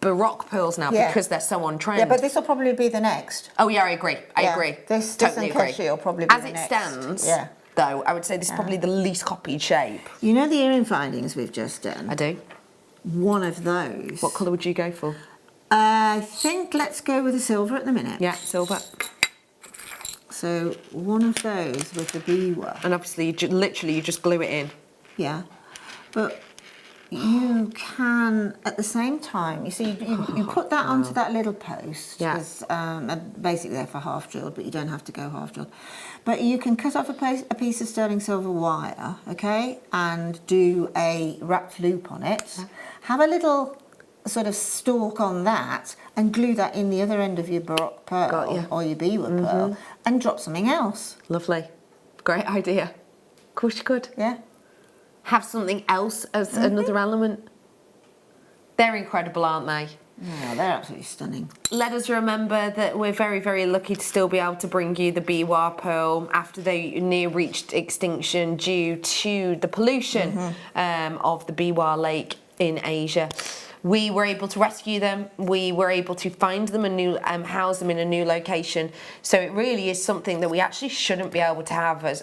Baroque pearls now because they're so on trend. Yeah, but this will probably be the next. Oh yeah, I agree. I agree. This totally and agree. Keshi will probably be As the it next. stands, Yeah. though, I would say this is probably the least copied shape. You know the earring findings we've just done? I do. One of those. What colour would you go for? I think let's go with the silver at the minute. Yeah, silver. So one of those with the beaver. And obviously, literally, you just glue it in. Yeah, but you can at the same time. You see, you put that onto that little post. Yeah. Basically, they're for half drilled, but you don't have to go half drilled. But you can cut off a piece of sterling silver wire, okay, and do a wrapped loop on it. Yeah. Have a little sort of stalk on that and glue that in the other end of your Baroque pearl or your beaver pearl and drop something else. Lovely. Great idea. Of course you could. Yeah. Have something else as another element. They're incredible, aren't they? Yeah, they're absolutely stunning. Let us remember that we're very, very lucky to still be able to bring you the Biwa pearl after they near reached extinction due to the pollution of the Biwa Lake in Asia. We were able to rescue them. We were able to find them and house them in a new location. So it really is something that we actually shouldn't be able to have as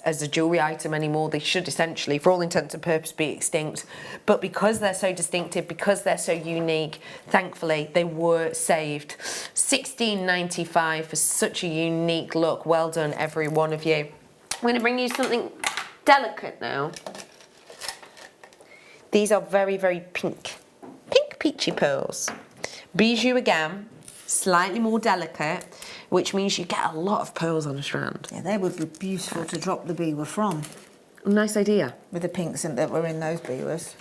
a jewellery item anymore. They should essentially, for all intents and purposes, be extinct. But because they're so distinctive, because they're so unique, thankfully they were saved. $16.95 for such a unique look. Well done, every one of you. I'm going to bring you something delicate now. These are very, very pink peachy pearls. Bijou again, slightly more delicate, which means you get a lot of pearls on a strand. Yeah, they would be beautiful to drop the beaver from. Nice idea. With the pinks that were in those beavers.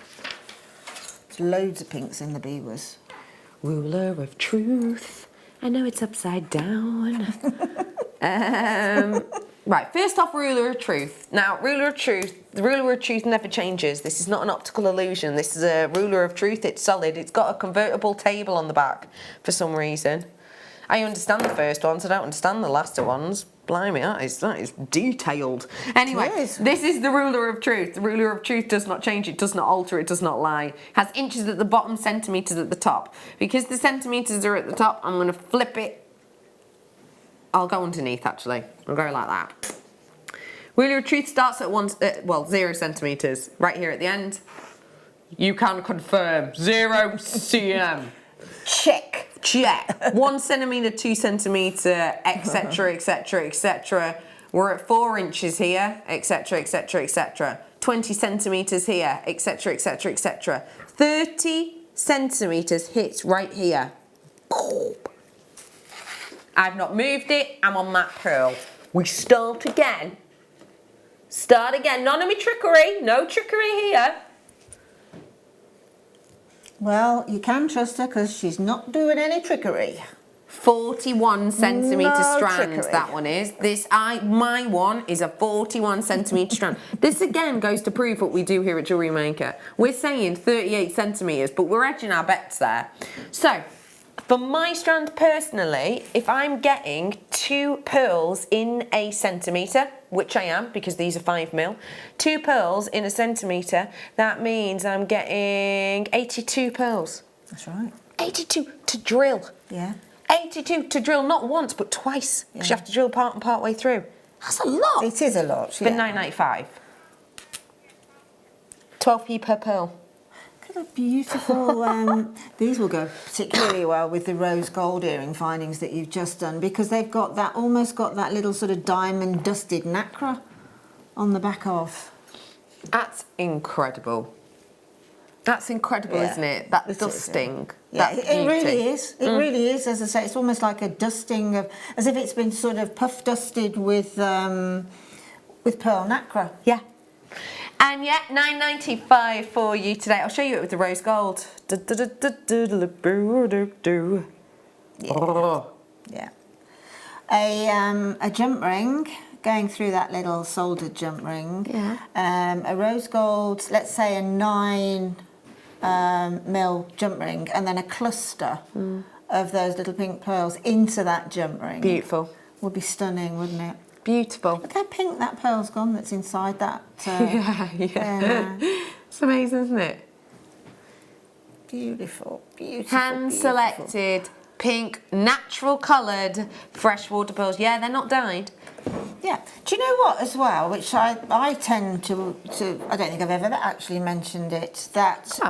There's loads of pinks in the beavers. Ruler of truth. I know it's upside down. Right, first off, ruler of truth. Now, ruler of truth, the ruler of truth never changes. This is not an optical illusion. This is a ruler of truth. It's solid. It's got a convertible table on the back for some reason. I understand the first ones. I don't understand the last ones. Blimey, that is detailed. Anyway, this is the ruler of truth. The ruler of truth does not change. It does not alter. It does not lie. Has inches at the bottom, centimetres at the top. Because the centimetres are at the top, I'm going to flip it. I'll go underneath, actually. I'll go like that. Ruler of truth starts at 0 centimetres. Right here at the end. You can confirm. 0 cm. Check. Check. 1 centimetre, 2 centimetre, etc., etc., etc. We're at 4 inches here, etc., etc., etc. 20 centimetres here, etc., etc., etc. 30 centimetres hits right here. I've not moved it, I'm on that pearl. We start again. Start again. None of me trickery. No trickery here. Well, you can trust her because she's not doing any trickery. 41 centimetre strand, trickery. that one is. My one is a 41 centimetre strand. This again goes to prove what we do here at Jewellery Maker. We're saying 38 centimetres, but we're edging our bets there. So, for my strand personally, if I'm getting 2 pearls in a centimetre, which I am because these are 5mm, 2 pearls in a centimetre, that means I'm getting 82 pearls. That's right. 82 to drill. Yeah. 82 to drill not once but twice because you have to drill part way through. That's a lot. It is a lot. For $9.95. 12p per pearl. Look at the beautiful, these will go particularly well with the rose gold earring findings that you've just done because they've got that, almost got that little sort of diamond dusted nacre on the back of. That's incredible. That's incredible, isn't it? That dusting. Yeah, it really is. It really is. As I say, it's almost like a dusting of, as if it's been sort of puff dusted with pearl nacre. Yeah. And yeah, $9.95 for you today. I'll show you it with the rose gold. Yeah. A jump ring, going through that little soldered jump ring. Yeah. A rose gold, let's say a 9 mil jump ring, and then a cluster of those little pink pearls into that jump ring. Beautiful. Would be stunning, wouldn't it? Beautiful. Look how pink that pearl's gone that's inside that. Yeah. It's amazing, isn't it? Beautiful, beautiful. Hand-selected, pink, natural coloured freshwater pearls. Yeah, they're not dyed. Yeah. Do you know what as well, which I tend to I don't think I've ever actually mentioned it, that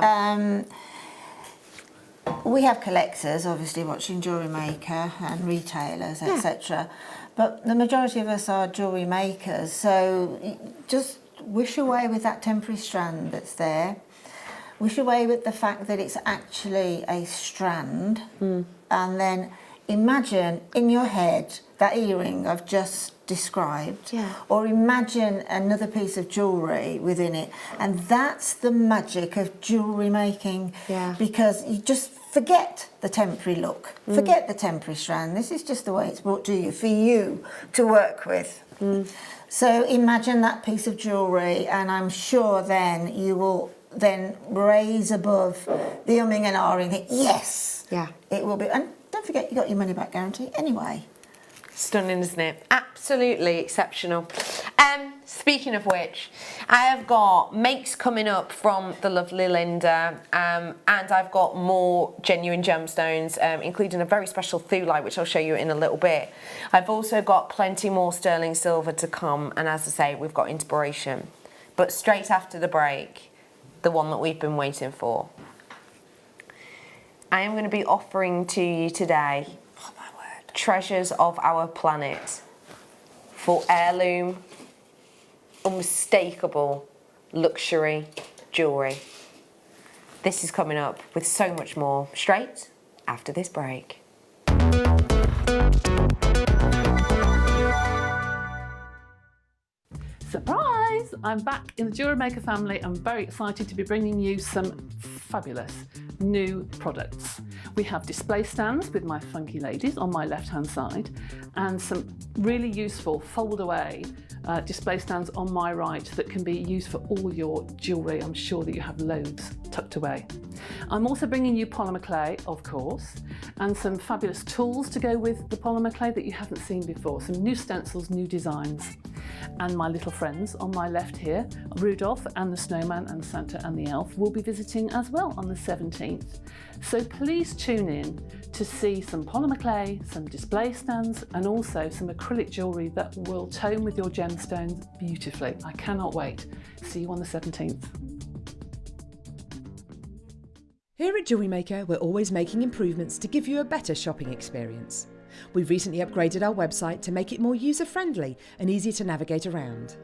we have collectors obviously watching Jewellery Maker and retailers, etc. But the majority of us are jewellery makers, so just wish away with that temporary strand that's there. Wish away with the fact that it's actually a strand, and then imagine in your head that earring I've just described, or imagine another piece of jewellery within it, and that's the magic of jewellery making, because you just forget the temporary look, forget the temporary strand. This is just the way it's brought to you for you to work with. So imagine that piece of jewellery, and I'm sure then you will then raise above the umming and ahhing, think, yes, it will be. And don't forget, you got your money back guarantee anyway. Stunning, isn't it? Absolutely exceptional. Speaking of which, I have got makes coming up from the lovely Linda, and I've got more genuine gemstones, including a very special thulite, which I'll show you in a little bit. I've also got plenty more sterling silver to come, and as I say, we've got inspiration. But straight after the break, the one that we've been waiting for, I am going to be offering to you today treasures of our planet for heirloom, unmistakable luxury jewellery. This is coming up with so much more straight after this break. Surprise! I'm back in the Jewellery Maker family. I'm very excited to be bringing you some fabulous new products. We have display stands with my funky ladies on my left hand side, and some really useful fold away display stands on my right that can be used for all your jewellery. I'm sure that you have loads tucked away. I'm also bringing you polymer clay, of course, and some fabulous tools to go with the polymer clay that you haven't seen before. Some new stencils, new designs. And my little friends on my left here, Rudolph and the Snowman and Santa and the Elf, will be visiting as well on the 17th. So please tune in to see some polymer clay, some display stands, and also some acrylic jewellery that will tone with your gemstones beautifully. I cannot wait. See you on the 17th. Here at Jewellery Maker, we're always making improvements to give you a better shopping experience. We've recently upgraded our website to make it more user-friendly and easier to navigate around.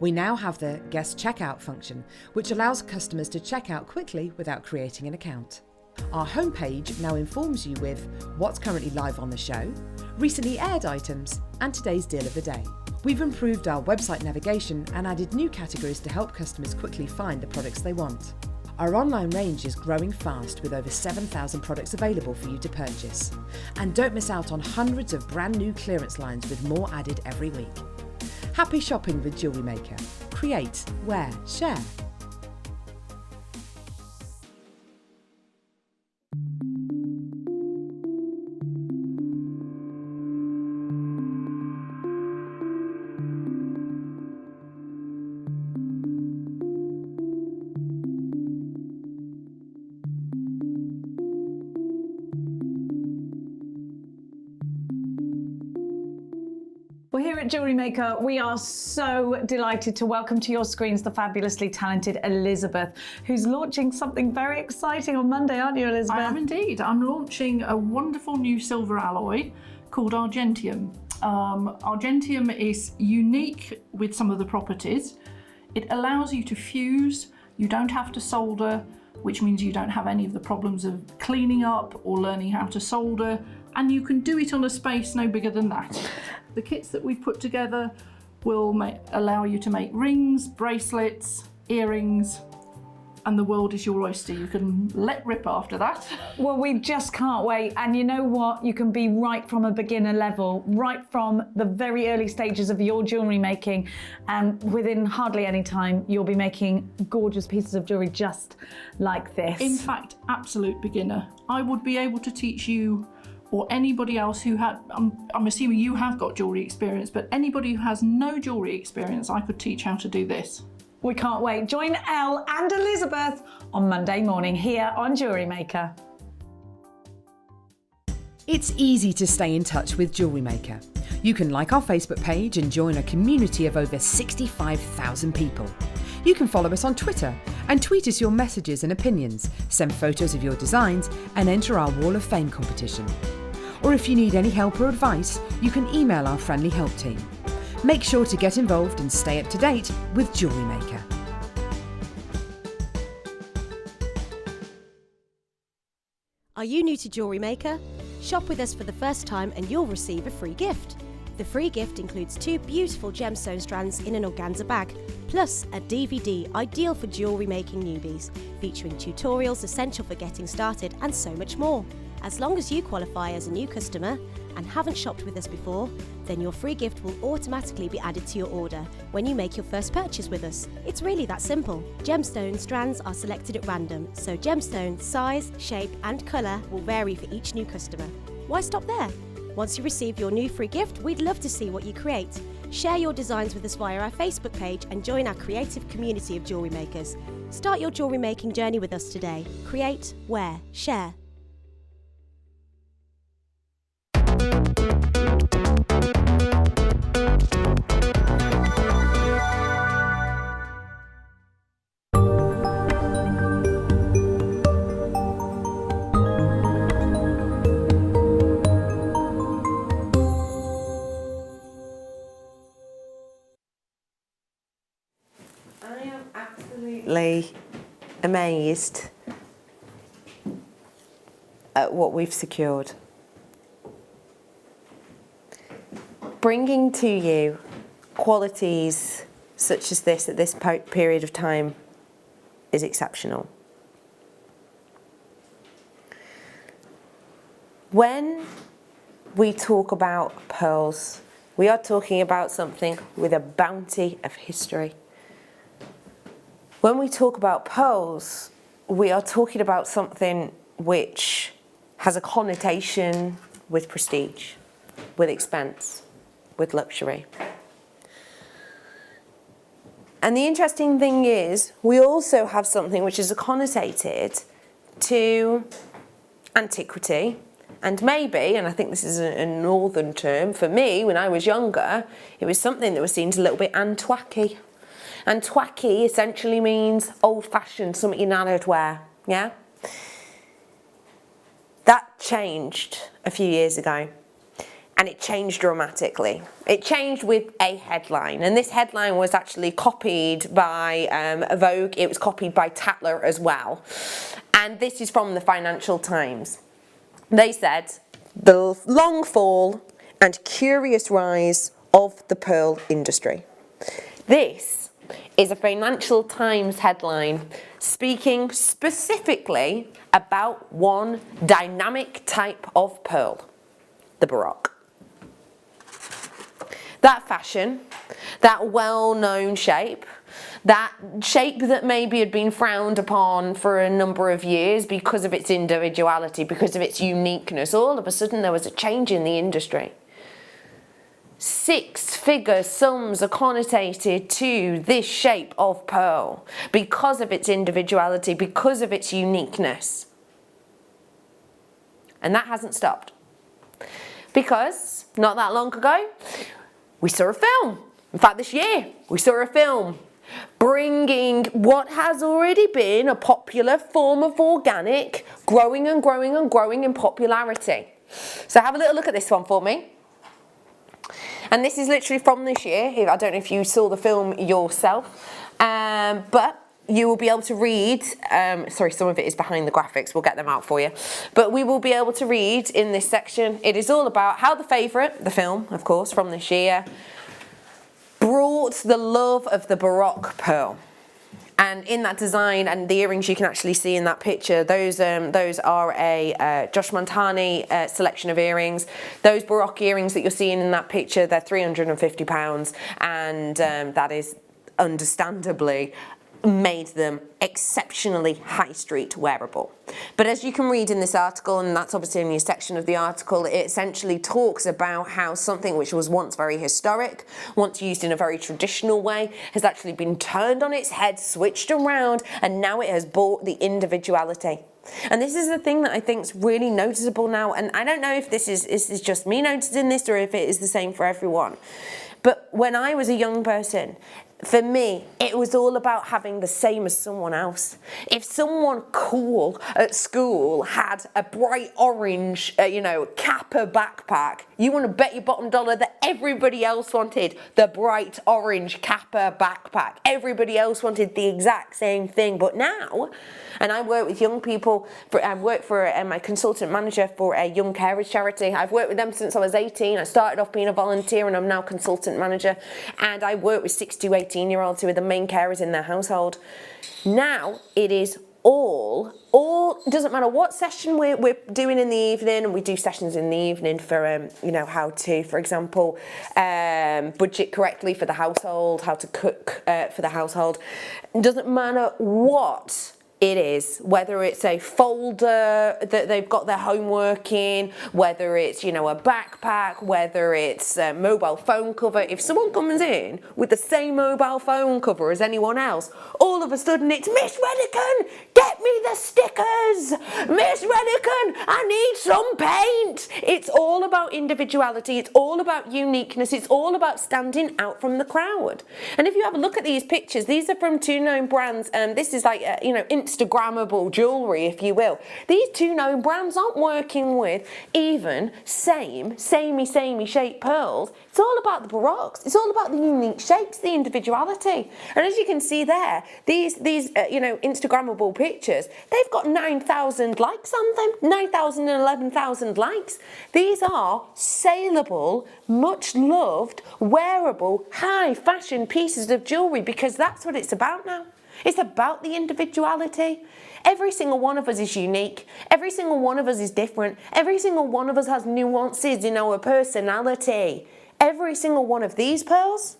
We now have the guest checkout function, which allows customers to check out quickly without creating an account. Our homepage now informs you with what's currently live on the show, recently aired items, and today's deal of the day. We've improved our website navigation and added new categories to help customers quickly find the products they want. Our online range is growing fast with over 7,000 products available for you to purchase. And don't miss out on hundreds of brand new clearance lines with more added every week. Happy shopping with Jewellery Maker. Create, wear, share. Well, here at Jewellery Maker, we are so delighted to welcome to your screens the fabulously talented Elizabeth, who's launching something very exciting on Monday, aren't you, Elizabeth? I am indeed. I'm launching a wonderful new silver alloy called Argentium. Argentium is unique with some of the properties. It allows you to fuse, you don't have to solder, which means you don't have any of the problems of cleaning up or learning how to solder, and you can do it on a space no bigger than that. The kits that we've put together will allow you to make rings, bracelets, earrings, and the world is your oyster. You can let rip after that. Well, we just can't wait. And you know what? You can be right from a beginner level, right from the very early stages of your jewellery making. And within hardly any time, you'll be making gorgeous pieces of jewellery just like this. In fact, absolute beginner. I would be able to teach you or anybody else who had, I'm assuming you have got jewellery experience, but anybody who has no jewellery experience, I could teach how to do this. We can't wait. Join Elle and Elizabeth on Monday morning here on Jewellery Maker. It's easy to stay in touch with Jewellery Maker. You can like our Facebook page and join a community of over 65,000 people. You can follow us on Twitter and tweet us your messages and opinions, send photos of your designs and enter our Wall of Fame competition. Or if you need any help or advice, you can email our friendly help team. Make sure to get involved and stay up to date with Jewellery Maker. Are you new to Jewellery Maker? Shop with us for the first time and you'll receive a free gift. The free gift includes 2 beautiful gemstone strands in an organza bag, plus a DVD ideal for jewellery making newbies, featuring tutorials essential for getting started and so much more. As long as you qualify as a new customer and haven't shopped with us before, then your free gift will automatically be added to your order when you make your first purchase with us. It's really that simple. Gemstone strands are selected at random, so gemstone size, shape and colour will vary for each new customer. Why stop there? Once you receive your new free gift, we'd love to see what you create. Share your designs with us via our Facebook page and join our creative community of jewellery makers. Start your jewellery making journey with us today. Create, wear, share. Amazed at what we've secured. Bringing to you qualities such as this at this period of time is exceptional. When we talk about pearls, we are talking about something with a bounty of history. When we talk about pearls, we are talking about something which has a connotation with prestige, with expense, with luxury. And the interesting thing is, we also have something which is connotated to antiquity, and maybe, and I think this is a northern term, for me, when I was younger, it was something that was seen as a little bit antiquacky. And twacky essentially means old-fashioned, something you nana'd wear, yeah? That changed a few years ago, and it changed dramatically. It changed with a headline, and this headline was actually copied by Vogue. It was copied by Tatler as well. And this is from the Financial Times. They said, the long fall and curious rise of the pearl industry. This is a Financial Times headline speaking specifically about one dynamic type of pearl, the Baroque. That fashion, that well-known shape, that shape that maybe had been frowned upon for a number of years because of its individuality, because of its uniqueness, all of a sudden there was a change in the industry. 6-figure sums are connotated to this shape of pearl because of its individuality, because of its uniqueness. And that hasn't stopped. Because not that long ago, we saw a film. In fact, this year, we saw a film bringing what has already been a popular form of organic, growing and growing and growing in popularity. So have a little look at this one for me. And this is literally from this year. I don't know if you saw the film yourself, but you will be able to read, sorry, some of it is behind the graphics, we'll get them out for you. But we will be able to read in this section, it is all about how The Favourite, the film, of course, from this year, brought the love of the Baroque pearl. And in that design, and the earrings you can actually see in that picture, those are a Josh Montani selection of earrings. Those Baroque earrings that you're seeing in that picture, they're £350, and that is understandably made them exceptionally high street wearable. But as you can read in this article, and that's obviously only a section of the article, it essentially talks about how something which was once very historic, once used in a very traditional way, has actually been turned on its head, switched around, and now it has brought the individuality. And this is the thing that I think is really noticeable now, and I don't know if this is just me noticing this or if it is the same for everyone. But when I was a young person, for me, it was all about having the same as someone else. If someone cool at school had a bright orange, Kappa backpack, you want to bet your bottom dollar that everybody else wanted the bright orange Kappa backpack. Everybody else wanted the exact same thing. But now, and I work with young people, I work for my consultant manager for a young carers charity. I've worked with them since I was 18. I started off being a volunteer and I'm now consultant manager. And I work with 6 to 18-year-olds who are the main carers in their household. Now it is all, doesn't matter what session we're doing in the evening, and we do sessions in the evening for, how to, for example, budget correctly for the household, how to cook for the household. It doesn't matter what it is, whether it's a folder that they've got their homework in, whether it's, a backpack, whether it's a mobile phone cover. If someone comes in with the same mobile phone cover as anyone else, all of a sudden it's, Miss Redican, get me the stickers. Miss Redican, I need some paint. It's all about individuality. It's all about uniqueness. It's all about standing out from the crowd. And if you have a look at these pictures, these are from 2 known brands. This is like, Instagrammable jewellery, if you will. These 2 known brands aren't working with even samey shaped pearls. It's all about the baroques. It's all about the unique shapes, the individuality. And as you can see there, these Instagrammable pictures, they've got 9,000 likes on them, 9,000 and 11,000 likes. These are saleable, much loved, wearable, high fashion pieces of jewellery, because that's what it's about now. It's about the individuality. Every single one of us is unique. Every single one of us is different. Every single one of us has nuances in our personality. Every single one of these pearls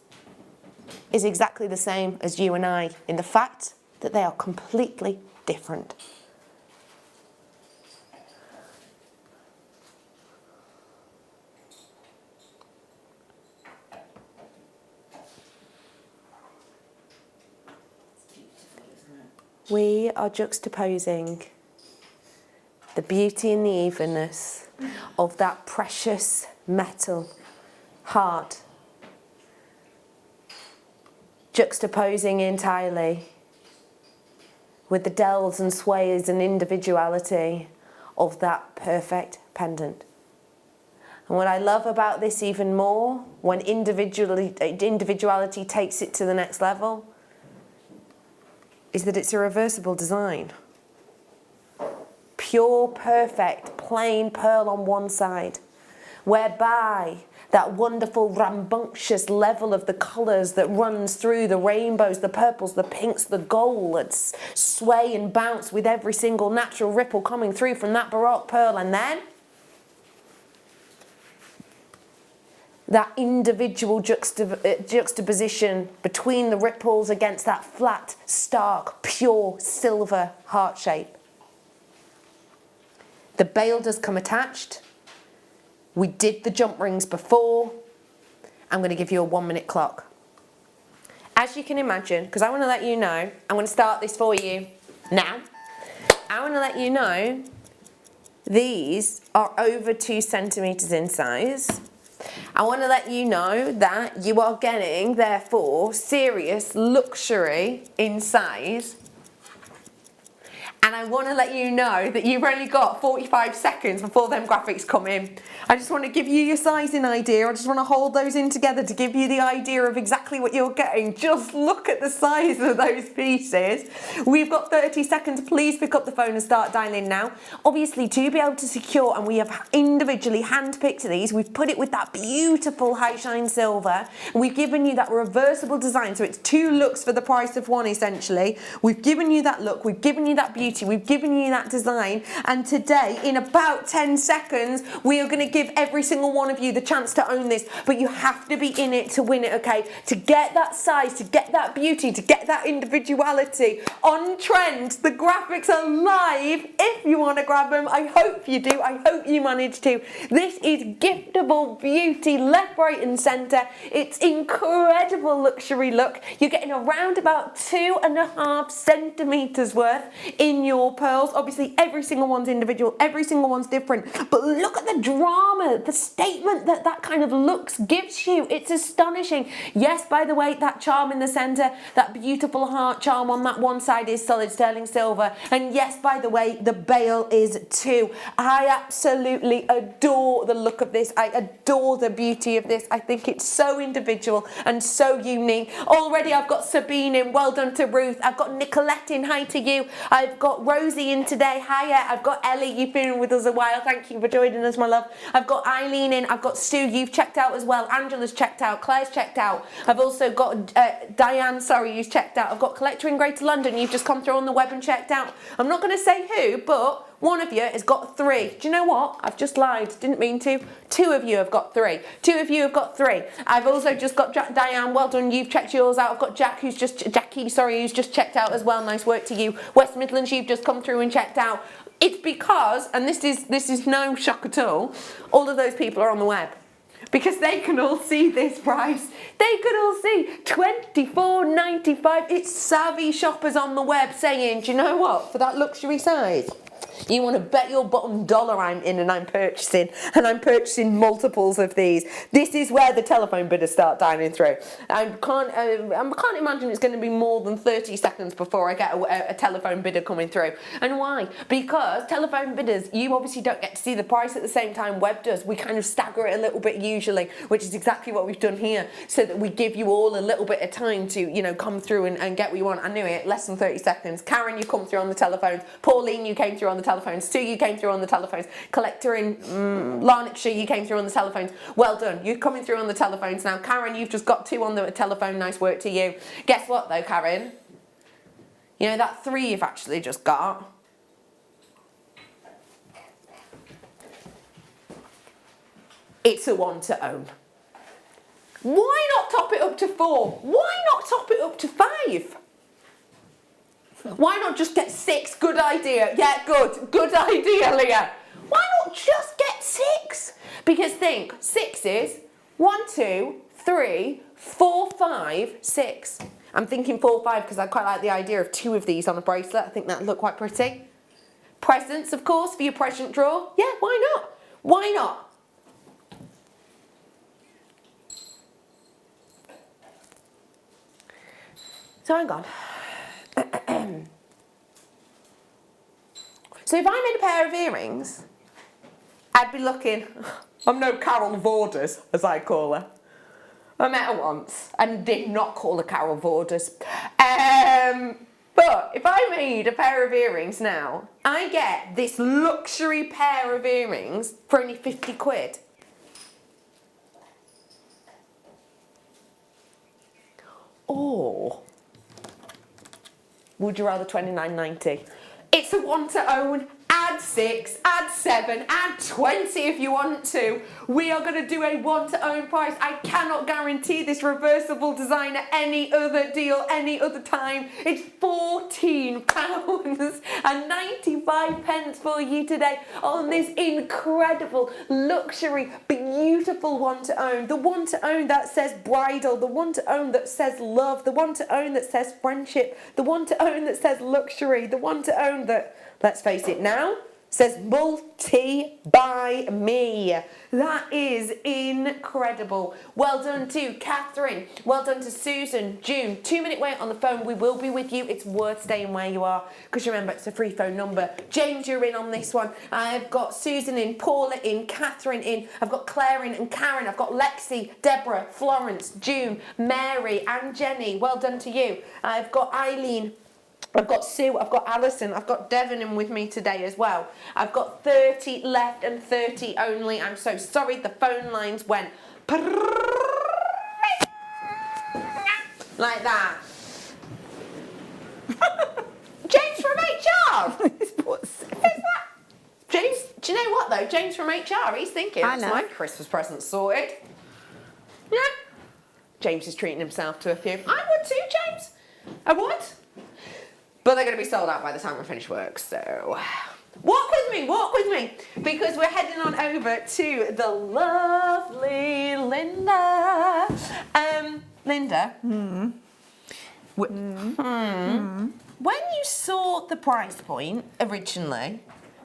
is exactly the same as you and I in the fact that they are completely different. We are juxtaposing the beauty and the evenness of that precious metal, hard, juxtaposing entirely with the delves and sways and individuality of that perfect pendant. And what I love about this even more, when individuality takes it to the next level, is that it's a reversible design. Pure, perfect, plain pearl on one side, whereby that wonderful rambunctious level of the colours that runs through the rainbows, the purples, the pinks, the golds, sway and bounce with every single natural ripple coming through from that baroque pearl, and then that individual juxtaposition between the ripples against that flat, stark, pure silver heart shape. The bail does come attached. We did the jump rings before. I'm going to give you a 1-minute clock. As you can imagine, because I want to let you know, I'm going to start this for you now. I want to let you know these are over 2 centimetres in size. I want to let you know that you are getting, therefore, serious luxury in size. And I want to let you know that you've only got 45 seconds before them graphics come in. I just want to give you your sizing idea. I just want to hold those in together to give you the idea of exactly what you're getting. Just look at the size of those pieces. We've got 30 seconds. Please pick up the phone and start dialing now. Obviously, to be able to secure, and we have individually hand-picked these, we've put it with that beautiful high shine silver. And we've given you that reversible design. So it's 2 looks for the price of 1, essentially. We've given you that look. We've given you that beauty beauty. We've given you that design, and today, in about 10 seconds, we are going to give every single one of you the chance to own this, but you have to be in it to win it, okay? To get that size, to get that beauty, to get that individuality on trend. The graphics are live. If you want to grab them, I hope you do. I hope you manage to. This is giftable beauty, left, right and centre. It's incredible luxury look. You're getting around about 2.5 centimetres worth in your pearls. Obviously, every single one's individual, every single one's different. But look at the drama, the statement that that kind of looks gives you. It's astonishing. Yes, by the way, that charm in the centre, that beautiful heart charm on that one side is solid sterling silver. And yes, by the way, the bail is too. I absolutely adore the look of this. I adore the beauty of this. I think it's so individual and so unique. Already I've got Sabine in, well done to Ruth. I've got Nicolette in, hi to you. I've got Rosie in today, hiya. I've got Ellie, you've been with us a while. Thank you for joining us, my love. I've got Eileen in, I've got Stu, you've checked out as well. Angela's checked out, Claire's checked out. I've also got Diane, sorry, you've checked out. I've got Collector in Greater London, you've just come through on the web and checked out. I'm not going to say who, but one of you has got 3. Do you know what? I've just lied. Didn't mean to. 2 of you have got 3. 2 of you have got 3. I've also just got Diane. Well done. You've checked yours out. I've got Jackie, who's just checked out as well. Nice work to you. West Midlands, you've just come through and checked out. It's because, and this is no shock at all of those people are on the web. Because they can all see this price. They could all see $24.95. It's savvy shoppers on the web saying, do you know what? For that luxury size, you want to bet your bottom dollar I'm in and I'm purchasing. And I'm purchasing multiples of these. This is where the telephone bidders start dialing through. I can't imagine it's going to be more than 30 seconds before I get a telephone bidder coming through. And why? Because telephone bidders, you obviously don't get to see the price at the same time web does. We kind of stagger it a little bit usually, which is exactly what we've done here, so that we give you all a little bit of time to, you know, come through and get what you want. I knew it, less than 30 seconds. Karen, you come through on the telephones. Pauline, you came through on the telephones. Stu, you came through on the telephones. Collector in Lanarkshire, you came through on the telephones. Well done. You're coming through on the telephones now. Karen, you've just got 2 on the telephone. Nice work to you. Guess what though, Karen? You know that 3 you've actually just got? It's a one to own. Why not top it up to 4? Why not top it up to 5? Why not just get 6? Good idea. Yeah, good idea, Leah. Why not just get 6? Because think, 6 is 1, 2, 3, 4, 5, 6. I'm thinking 4, 5 because I quite like the idea of 2 of these on a bracelet. I think that'd look quite pretty. Presents, of course, for your present drawer. Yeah, why not? Why not? So hang on. So if I made a pair of earrings, I'd be looking, I'm no Carol Vorders, as I call her. I met her once and did not call her Carol Vorders. But if I made a pair of earrings now, I get this luxury pair of earrings for only 50 quid. Or would you rather 29.90? It's a one to own. Add 6, add 7, add 20 if you want to. We are going to do a one to own price. I cannot guarantee this reversible design at any other deal, any other time. It's £14.95 for you today on this incredible luxury, beautiful one to own. The one to own that says bridal, the one to own that says love, the one to own that says friendship, the one to own that says luxury, the one to own that, let's face it now, says multi by me. That is incredible. Well done to Catherine. Well done to Susan. June, 2-minute wait on the phone. We will be with you. It's worth staying where you are because remember it's a free phone number. James, you're in on this one. I've got Susan in, Paula in, Catherine in. I've got Claire in and Karen. I've got Lexi, Deborah, Florence, June, Mary and Jenny. Well done to you. I've got Eileen. I've got Sue, I've got Alison, I've got Devon in with me today as well. I've got 30 left and 30 only. I'm so sorry, the phone lines went like that. James from HR! have. James, do you know what though? James from HR, he's thinking, I that's know. my Christmas present sorted. Yeah. James is treating himself to a few. I would too, James. I would. But they're going to be sold out by the time I finish work, so... Walk with me, because we're heading on over to the lovely Linda. Linda, when you saw the price point originally,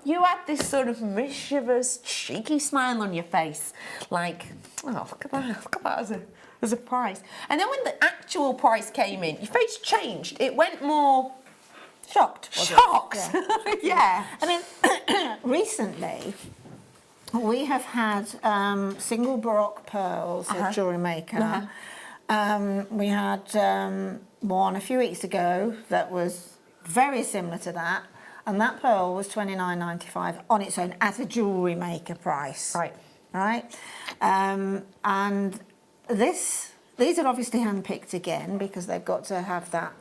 you had this sort of mischievous, cheeky smile on your face, like, oh, look at that as a price. And then when the actual price came in, your face changed. It went more... Shocked. Yeah. Yeah. I mean, recently we have had single Baroque pearls at Jewellery Maker. We had one a few weeks ago that was very similar to that, and that pearl was $29.95 on its own at a Jewellery Maker price. Right. And these are obviously handpicked again because they've got to have that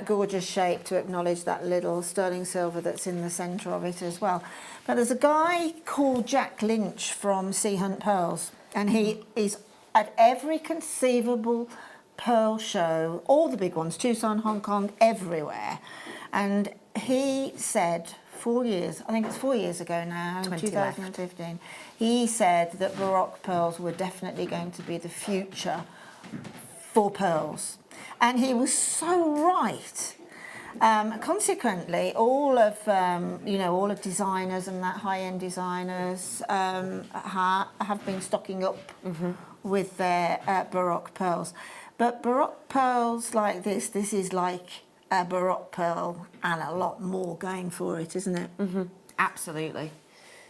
gorgeous shape to acknowledge that little sterling silver that's in the centre of it as well. But there's a guy called Jack Lynch from Sea Hunt Pearls, and he's at every conceivable pearl show, all the big ones, Tucson, Hong Kong, everywhere. And he said 4 years, I think it's 4 years ago now, 2015, he said that Baroque pearls were definitely going to be the future for pearls. And he was so right. Consequently, all of designers and that high-end designers have been stocking up with their Baroque pearls. But Baroque pearls like this is like a Baroque pearl and a lot more going for it, isn't it? Absolutely.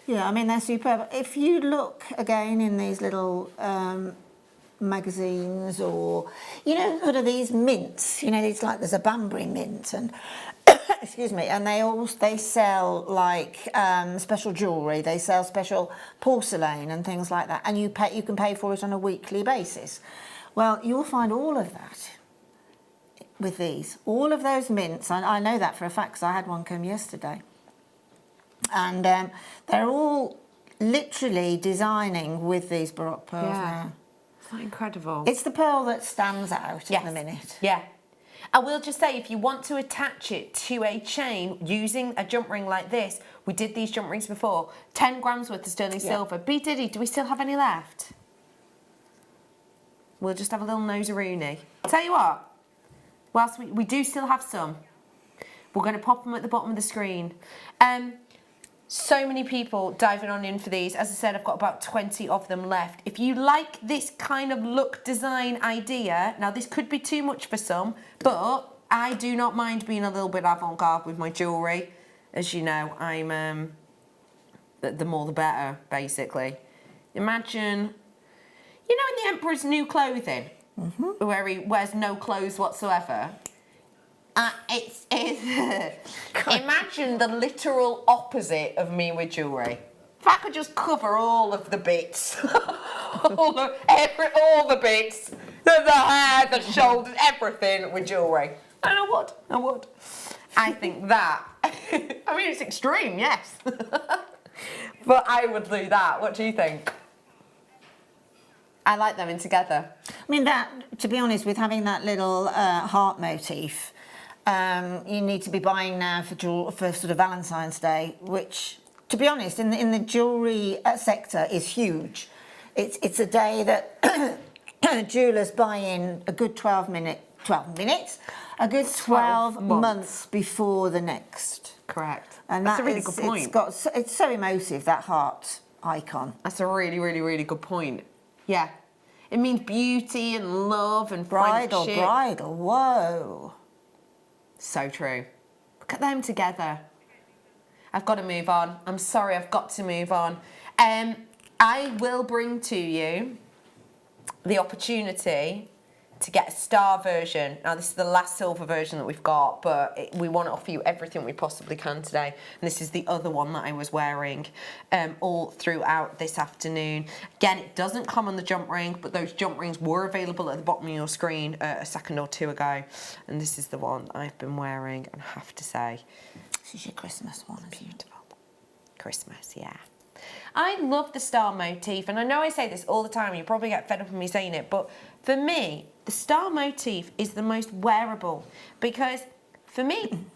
Yeah, I mean, they're superb. If you look again in these little magazines, or sort of these mints, these, like, there's a Banbury mint, and excuse me, and they sell like special jewellery, they sell special porcelain and things like that, and you can pay for it on a weekly basis. Well, you'll find all of that with these, all of those mints. I know that for a fact because I had one come yesterday, and they're all literally designing with these Baroque pearls now. Incredible. It's the pearl that stands out at the minute. Yeah. I will just say, if you want to attach it to a chain using a jump ring like this, we did these jump rings before, 10 grams worth of sterling silver. B Diddy, do we still have any left? We'll just have a little nose-a-rooney. Tell you what, whilst we do still have some, we're going to pop them at the bottom of the screen. So many people diving on in for these. As I said, I've got about 20 of them left. If you like this kind of look design idea, now this could be too much for some, but I do not mind being a little bit avant-garde with my jewellery. As you know, I'm, the more the better, basically. Imagine, in the Emperor's New Clothing, where he wears no clothes whatsoever. Imagine the literal opposite of me with jewellery. If I could just cover all of the bits, all the bits, the hair, the shoulders, everything with jewellery, and I would. I think that. I mean, it's extreme, yes, but I would do that. What do you think? I like them in together. I mean, that, to be honest, with having that little heart motif. You need to be buying now for sort of Valentine's Day, which, to be honest, in the jewellery sector is huge. It's a day that jewellers buy in a good 12 minutes, a good 12 months before the next. Correct. And that's a really good point. It's so emotive, that heart icon. That's a really, really, really good point. Yeah. It means beauty and love and friendship. Bridal, whoa. So true. Look at them together. I've got to move on. I'm sorry, I've got to move on. I will bring to you the opportunity to get a star version. Now, this is the last silver version that we've got, but we want to offer you everything we possibly can today. And this is the other one that I was wearing all throughout this afternoon. Again, it doesn't come on the jump ring, but those jump rings were available at the bottom of your screen a second or two ago. And this is the one I've been wearing, and I have to say, This is your Christmas one. Beautiful. Christmas, yeah. I love the star motif, and I know I say this all the time, you probably get fed up with me saying it, but for me, the star motif is the most wearable, because for me,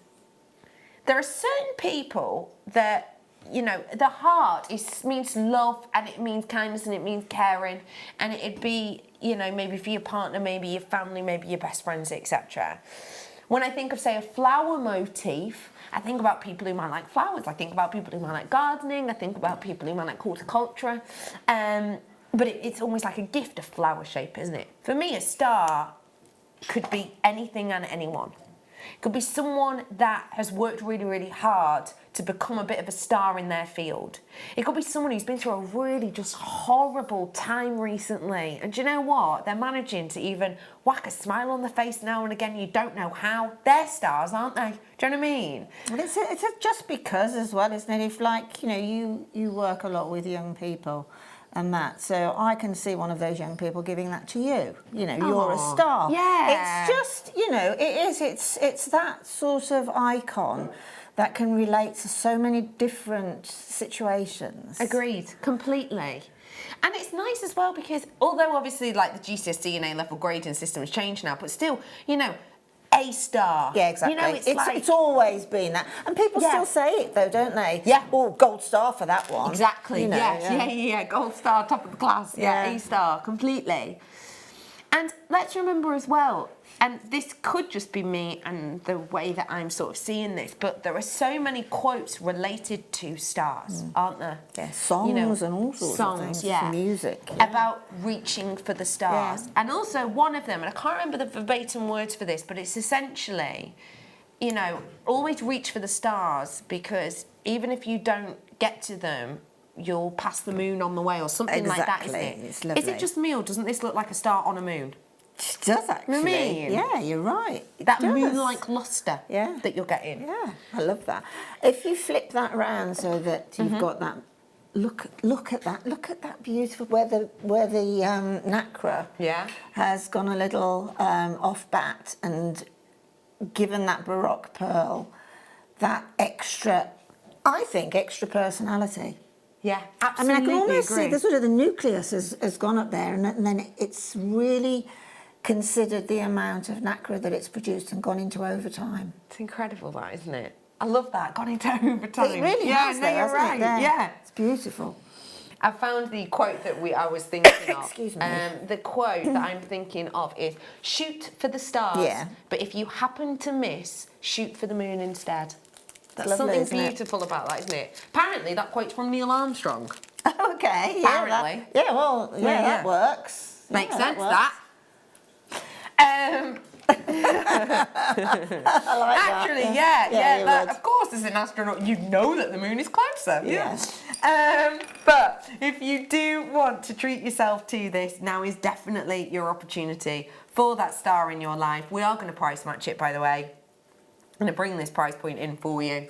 there are certain people that, you know, the heart means love, and it means kindness, and it means caring, and it'd be, you know, maybe for your partner, maybe your family, maybe your best friends, etc. When I think of, say, a flower motif, I think about people who might like flowers. I think about people who might like gardening. I think about people who might like horticulture. But it's almost like a gift of flower shape, isn't it? For me, a star could be anything and anyone. It could be someone that has worked really, really hard to become a bit of a star in their field. It could be someone who's been through a really just horrible time recently. And do you know what? They're managing to even whack a smile on the face now and again. You don't know how. They're stars, aren't they? Do you know what I mean? Well, it's just because as well, isn't it? If, like, you know, you work a lot with young people and that, so I can see one of those young people giving that to you. You know, you're a star. Yeah. It's just, you know, it's that sort of icon that can relate to so many different situations. Agreed, completely. And it's nice as well because although obviously like the GCSE and A-level grading system has changed now, but still, you know, A star. Yeah, exactly. You know, it's always been that. And people still say it though, don't they? Yeah. Oh, gold star for that one. Exactly, You know, yes. Yeah. Gold star, top of the class. Yeah, Yeah. A star, completely. And let's remember as well, and this could just be me and the way that I'm sort of seeing this, but there are so many quotes related to stars, aren't there? Yeah, songs, You know, and all sorts songs, of things. yeah. Music. Yeah. About reaching for the stars. Yeah. And also one of them, and I can't remember the verbatim words for this, but it's essentially, you know, always reach for the stars, because even if you don't get to them, you'll pass the moon on the way, or something like that, isn't it? It's lovely. Is it just me, or doesn't this look like a star on a moon? It does actually. You know what I mean? Yeah, you're right. That It does. moon-like lustre that you're getting. Yeah, I love that. If you flip that round so that you've got that, look at that beautiful where the nacre has gone a little off bat and given that Baroque pearl that extra, I think, extra personality. Yeah, I absolutely. mean, I can almost agree. see the sort of the nucleus has gone up there, and then it's really considered the amount of nacre that it's produced and gone into overtime. It's incredible, that, isn't it? I love that. Gone into overtime. It really has, no, though, you're hasn't right. it? There. Yeah, It's beautiful. I found the quote that I was thinking of. Excuse me. The quote that I'm thinking of is, shoot for the stars, but if you happen to miss, shoot for the moon instead. That's lovely, something isn't it? beautiful about that, isn't it? Apparently, that quote's from Neil Armstrong. Okay, yeah. Apparently. That works. Makes Yeah, sense, works. that. I like Actually, that. yeah. you That, would. of course, as an astronaut, you know that the moon is closer. Yeah. But if you do want to treat yourself to this, now is definitely your opportunity for that star in your life. We are going to price match it, by the way. I'm going to bring this price point in for you.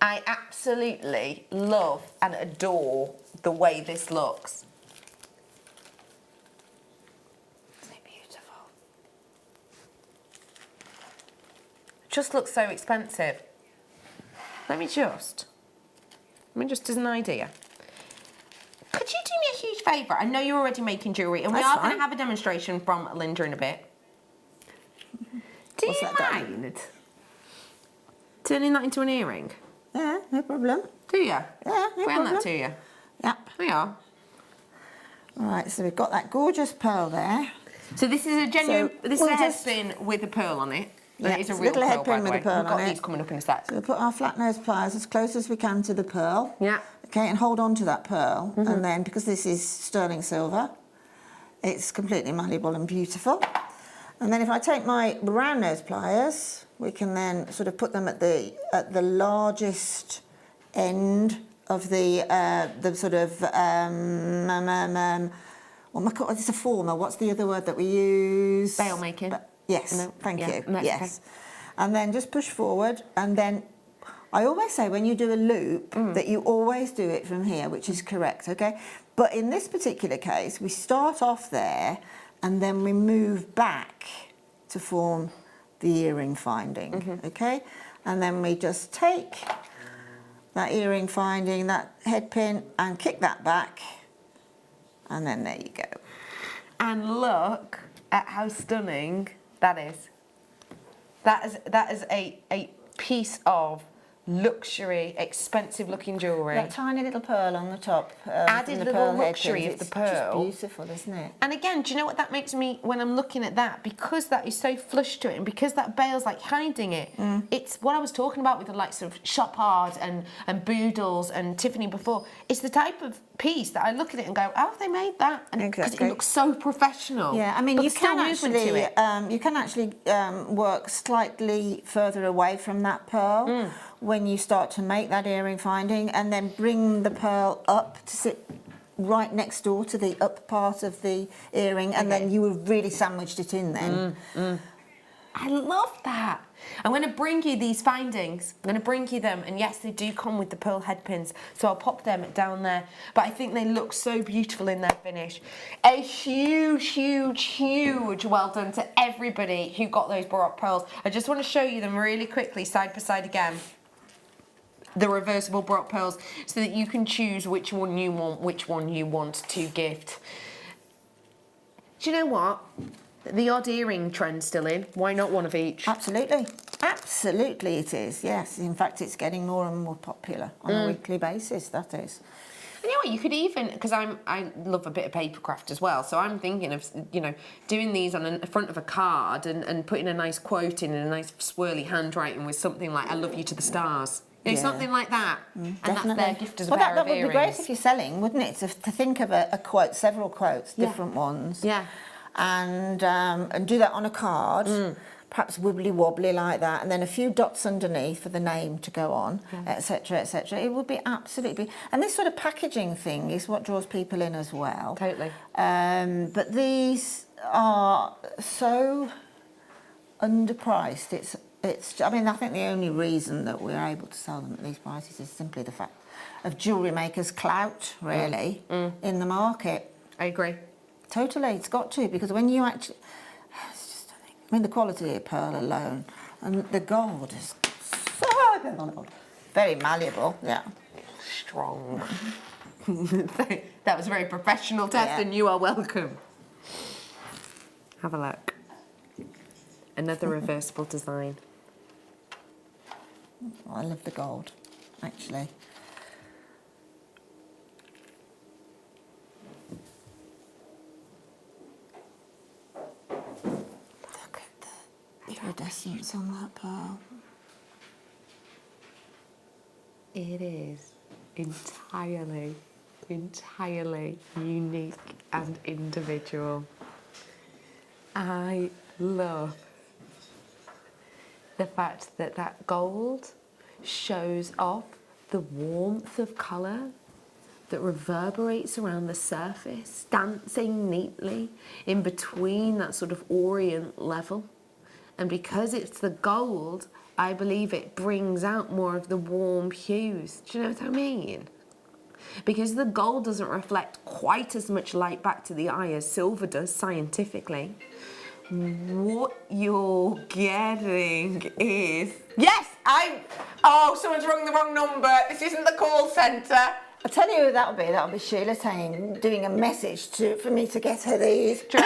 I absolutely love and adore the way this looks. Isn't it beautiful? Just looks so expensive. Let me just as an idea. Could you do me a huge favour? I know you're already making jewellery, and we That's are going fine. to have a demonstration from Linda in a bit. Do What's you that done? mind turning that into an earring? Yeah, no problem. Do you? Yeah, no Bring problem. that to you. Yep. There you are. Right, so we've got that gorgeous pearl there. So this is a genuine. So this is a we'll head just- spin with a pearl on it. Yeah, It's a it's a real little pearl, head by pin the with way. a pearl We've got on it. these coming up in a sec. So we'll put our flat nose pliers as close as we can to the pearl. Yeah. Okay, and hold on to that pearl. And then, because this is sterling silver, it's completely malleable and beautiful. And then if I take my round nose pliers, we can then sort of put them at the largest end of the sort of it's a former. What's the other word that we use? Bail making. Yes, No, thank yeah, you. that's Yes, and then just push forward, and then I always say when you do a loop that you always do it from here, which is correct. Okay, but in this particular case, we start off there, and then we move back to form the earring finding. Okay, And then we just take that earring finding, that head pin, and kick that back. And then there you go. And look at how stunning that is. That is a piece of luxury, expensive looking jewellery. That tiny little pearl on the top. Added the little pearl luxury headpins, of the pearl. It's just beautiful, isn't it? And again, do you know what that makes me, when I'm looking at that, because that is so flush to it and because that bail's like hiding it, it's what I was talking about with the likes of Shop Hard and Boodles and Tiffany before. It's the type of piece that I look at it and go, how have they made that? And because it looks so professional. Yeah, I mean, but you there's still can movement to actually work slightly further away from that pearl when you start to make that earring finding, and then bring the pearl up to sit right next door to the up part of the earring, and then you have really sandwiched it in then. I love that. I'm going to bring you these findings. I'm going to bring you them. And yes, they do come with the pearl head pins. So I'll pop them down there. But I think they look so beautiful in their finish. A huge, huge, huge well done to everybody who got those Baroque pearls. I just want to show you them really quickly, side by side again. The reversible Baroque pearls, so that you can choose which one you want to gift. Do you know what? The odd earring trend's still in. Why not one of each? Absolutely. Absolutely it is, yes. In fact, it's getting more and more popular on a weekly basis, that is. And you know what, you could even, because I love a bit of papercraft as well, so I'm thinking of, you know, doing these on the front of a card and putting a nice quote in and a nice swirly handwriting with something like, I love you to the stars. You know, something like that. And Definitely. that's their gift as a well, pair that of would earrings. be great if you're selling, wouldn't it? To think of a quote, several quotes, different ones. Yeah. And do that on a card, perhaps wibbly wobbly like that, and then a few dots underneath for the name to go on, etc., etc. It would be absolutely. And this sort of packaging thing is what draws people in as well. Totally. But these are so underpriced. It's. I mean, I think the only reason that we're able to sell them at these prices is simply the fact of Jewellery Maker's clout, really, in the market. I agree. Totally, it's got to, because when you actually, it's just stunning. I mean, the quality of pearl alone, and the gold is so very malleable, yeah. Strong. That was a very professional test, and you are welcome. Have a look. Another reversible design. Oh, I love the gold, actually. Look at the iridescence on that pearl. It is entirely unique and individual. I love the fact that that gold shows off the warmth of colour that reverberates around the surface, dancing neatly in between that sort of orient level. And because it's the gold, I believe it brings out more of the warm hues. Do you know what I mean? Because the gold doesn't reflect quite as much light back to the eye as silver does scientifically. What you're getting is... Yes, oh, someone's rung the wrong number. This isn't the call centre. I'll tell you who that'll be. That'll be Sheila saying, doing a message for me to get her these. So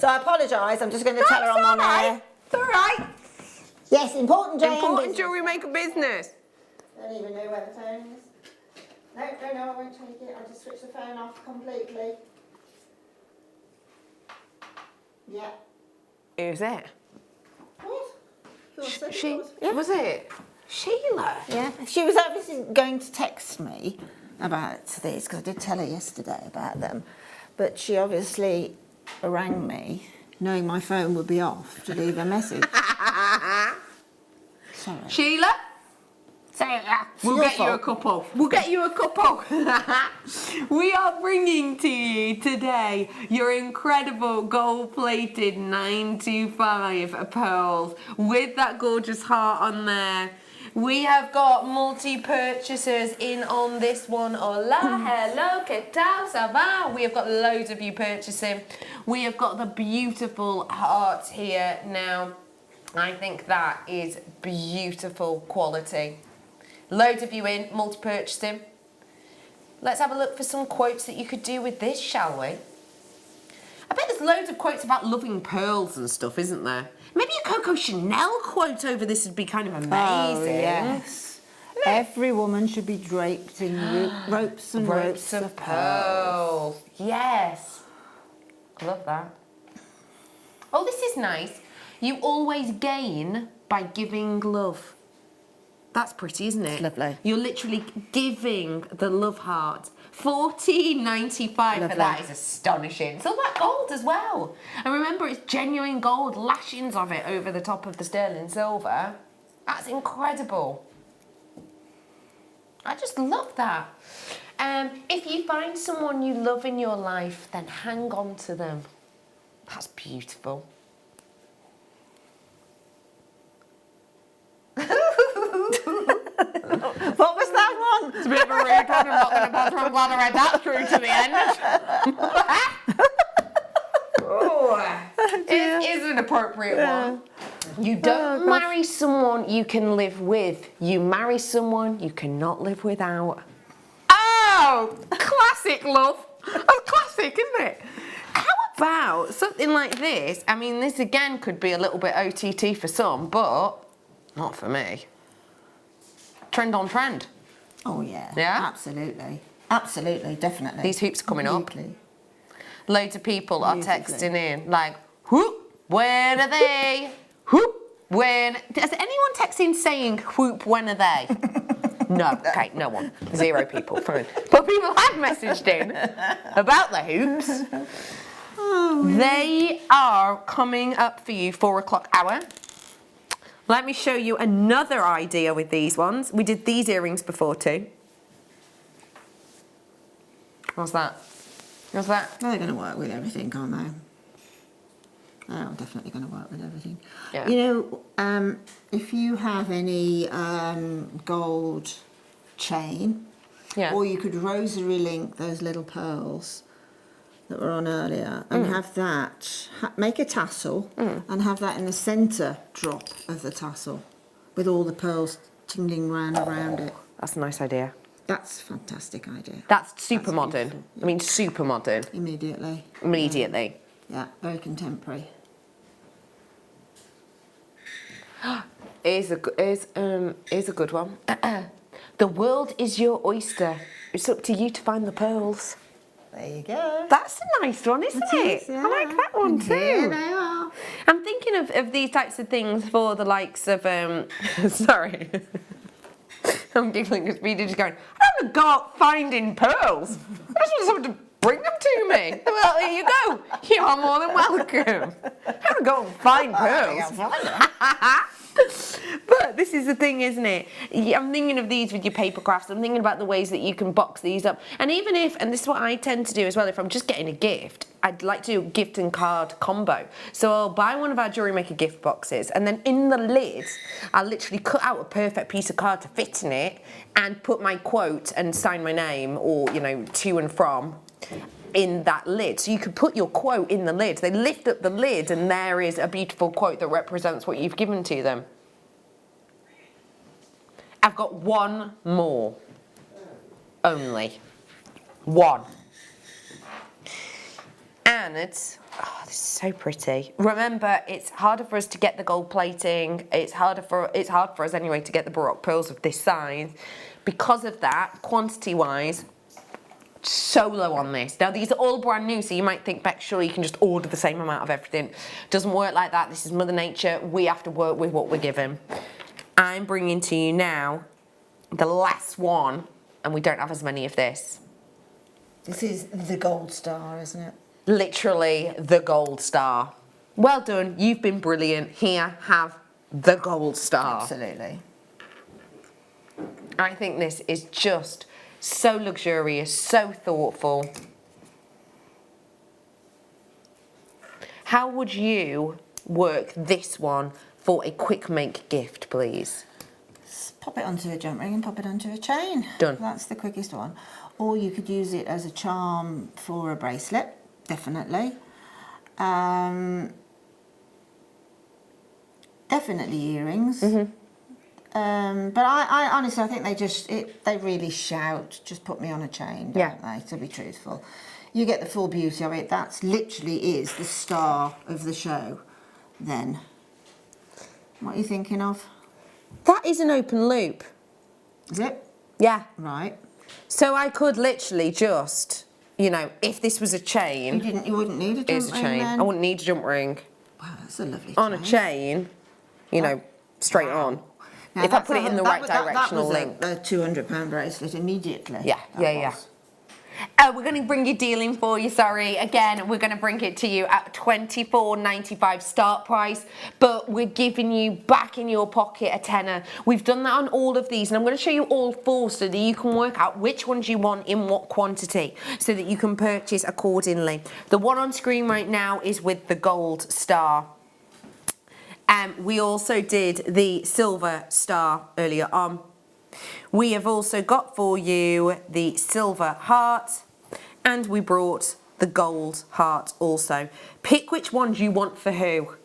I apologise. I'm just going to tell her I'm on air. It's all right. Yes, important Important Jewellery Maker business. I don't even know where the phone is. No, I won't take it. I'll just switch the phone off completely. Yeah. Who's it? What? Was it Sheila? Yeah. She was obviously going to text me about these, because I did tell her yesterday about them. But she obviously rang me, knowing my phone would be off, to leave a message. Sorry. Sheila? We'll get you a couple. We'll get you a couple. We are bringing to you today your incredible gold-plated 925 pearls with that gorgeous heart on there. We have got multi-purchasers in on this one. Hola, hello, que tal, ça va? We have got loads of you purchasing. We have got the beautiful heart here now. I think that is beautiful quality. Loads of you in, multi-purchasing. Let's have a look for some quotes that you could do with this, shall we? I bet there's loads of quotes about loving pearls and stuff, isn't there? Maybe a Coco Chanel quote over this would be kind of amazing. Oh, yes. Every woman should be draped in ropes and ropes of pearls. Yes. I love that. Oh, this is nice. You always gain by giving love. That's pretty, isn't it? It's lovely. You're literally giving the love heart. $14.95 for that is astonishing. It's all that gold as well. And remember, it's genuine gold, lashings of it over the top of the sterling silver. That's incredible. I just love that. If you find someone you love in your life, then hang on to them. That's beautiful. What was that one? It's a bit of a rude one. I'm not going to bother. I'm glad I read that through to the end. It is an appropriate one. You don't marry someone you can live with. You marry someone you cannot live without. Oh, classic, love. That's classic, isn't it? How about something like this? I mean, this again could be a little bit OTT for some, but not for me. Trend on trend. Oh, yeah. Yeah? Absolutely. Absolutely, definitely. These hoops coming up. Beautifully. Loads of people are texting in like, whoop, when are they? Whoop, when? Has anyone texting saying whoop, when are they? No, okay, no one. 0 people, fine. But people have messaged in about the hoops. They are coming up for you 4 o'clock hour. Let me show you another idea with these ones. We did these earrings before too. What's that? What's that? They're going to work with everything, aren't they? They're definitely going to work with everything. Yeah. You know, if you have any gold chain, or you could rosary link those little pearls that were on earlier and have that, make a tassel and have that in the centre drop of the tassel with all the pearls tingling around it. That's a nice idea. That's a fantastic idea. That's super modern. beautiful, yeah. I mean, super modern. Immediately. Immediately. Yeah, very contemporary. Is a good one. The world is your oyster. It's up to you to find the pearls. There you go. That's a nice one, isn't it? Yeah. I like that one too. Yeah, they are. I'm thinking of these types of things for the likes of, sorry. I'm giggling because Peter's just going, I don't want to go out finding pearls. I just want someone to bring them to me. Well, here you go. You are more than welcome. I don't want to go and find pearls. But this is the thing, isn't it? I'm thinking of these with your paper crafts. I'm thinking about the ways that you can box these up. And even if, and this is what I tend to do as well, if I'm just getting a gift, I'd like to do a gift and card combo. So I'll buy one of our Jewellery Maker gift boxes, and then in the lid, I'll literally cut out a perfect piece of card to fit in it and put my quote and sign my name, or, you know, to and from, in that lid. So you could put your quote in the lid. They lift up the lid and there is a beautiful quote that represents what you've given to them. I've got one more. Only. One. And it's, oh, this is so pretty. Remember, it's harder for us to get the gold plating. It's hard for us anyway to get the Baroque pearls of this size. Because of that, quantity-wise, so low on this. Now, these are all brand new, so you might think, Beck, surely you can just order the same amount of everything. Doesn't work like that. This is Mother Nature. We have to work with what we're given. I'm bringing to you now the last one, and we don't have as many of this. This is the gold star, isn't it? Literally the gold star. Well done. You've been brilliant. Here, have the gold star. Absolutely. I think this is just so luxurious, so thoughtful. How would you work this one for a quick make gift, please? Just pop it onto a jump ring and pop it onto a chain. Done. That's the quickest one. Or you could use it as a charm for a bracelet, definitely. definitely earrings. But I honestly, I think they really shout, just put me on a chain, don't they, to be truthful. You get the full beauty of it. That's literally is the star of the show then. What are you thinking of? That is an open loop. Is it? Yeah. Right. So I could literally just, you know, if this was a chain. You wouldn't need a jump It's a ring chain. then? I wouldn't need a jump ring. Wow, that's a lovely On a chain, you know, straight on. Now, If I put it in the right directional link. link. That was a £200 bracelet immediately. Yeah. We're going to bring your deal in for you, sorry. Again, we're going to bring it to you at $24.95 start price, but we're giving you back in your pocket a tenner. We've done that on all of these, and I'm going to show you all 4 so that you can work out which ones you want in what quantity so that you can purchase accordingly. The one on screen right now is with the gold star. We also did the silver star earlier on. We have also got for you the silver heart, and we brought the gold heart also. Pick which ones you want for who.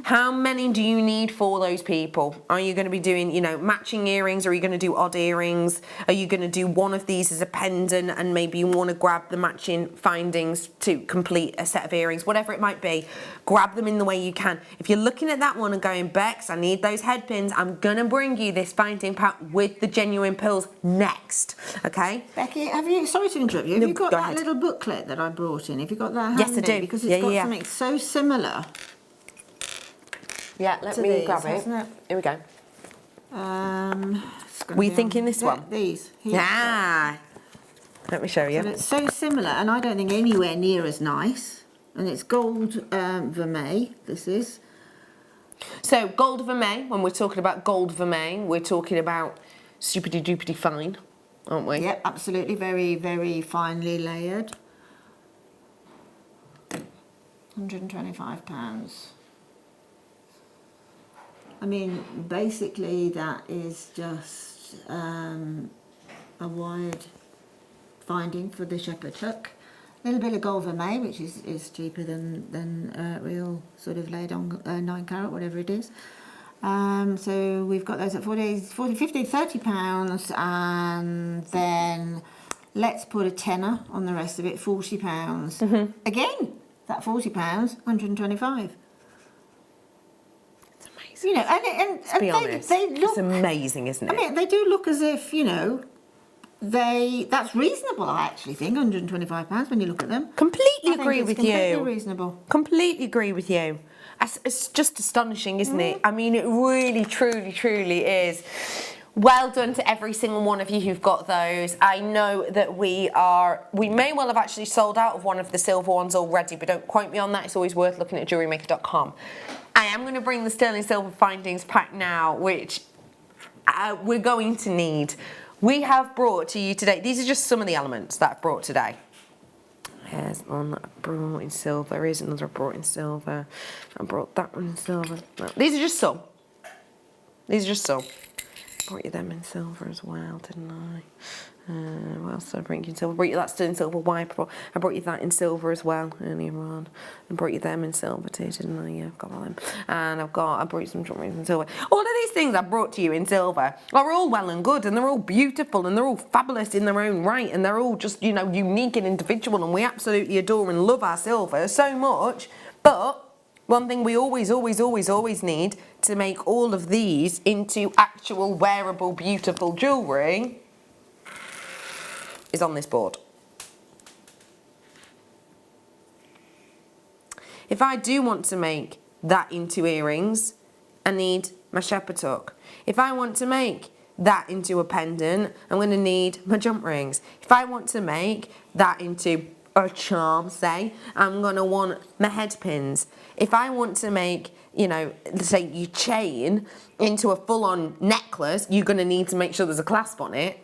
How many do you need for those people? Are you going to be doing, you know, matching earrings? Or are you going to do odd earrings? Are you going to do one of these as a pendant and maybe you want to grab the matching findings to complete a set of earrings? Whatever it might be, grab them in the way you can. If you're looking at that one and going, Bex, I need those head pins, I'm going to bring you this finding pack with the genuine pearls next, okay? Becky, sorry to interrupt you, have you got that little booklet that I brought in? Have you got that handy? Yes, I do. Because it's got something so similar. Yeah, let me grab it. Here we go. Were you thinking this one? These. Yeah. Let me show you. So it's so similar, and I don't think anywhere near as nice. And it's gold vermeil, this is. So gold vermeil, when we're talking about gold vermeil, we're talking about superty duperty fine, aren't we? Yep, absolutely. Very, very finely layered. £125. I mean, basically that is just a wide finding for the shepherd hook. A little bit of gold vermeil, which is cheaper than real sort of laid on 9 carat, whatever it is. So we've got those at 40, 50, £30, and then let's put a tenner on the rest of it, £40. Again, that £40, £125. You know, and be honest, they look, it's amazing, isn't it? I mean, they do look as if, you know, that's reasonable, I actually think, £125 when you look at them. Completely agree with you. Completely reasonable. Completely agree with you. It's just astonishing, isn't it? I mean, it really, truly is. Well done to every single one of you who've got those. I know that we may well have actually sold out of one of the silver ones already, but don't quote me on that. It's always worth looking at JewelleryMaker.com. I am going to bring the sterling silver findings pack now, which we're going to need. We have brought to you today, these are just some of the elements that I've brought today. Here's one that I brought in silver. Here's another I brought in silver. I brought that one in silver. No, these are just some. These are just some. Brought you them in silver as well, didn't I? What else did I bring you in silver? I brought you that sterling silver wiper. I brought you that in silver as well earlier on. I brought you them in silver too, didn't I? Yeah, I've got all them. And I brought you some jewellery in silver. All of these things I brought to you in silver are all well and good, and they're all beautiful, and they're all fabulous in their own right, and they're all just, you know, unique and individual, and we absolutely adore and love our silver so much. But one thing we always need to make all of these into actual wearable, beautiful jewellery is on this board. If I do want to make that into earrings, I need my shepherd hook. If I want to make that into a pendant, I'm going to need my jump rings. If I want to make that into a charm, say, I'm going to want my head pins. If I want to make, you know, say your chain into a full-on necklace, you're going to need to make sure there's a clasp on it.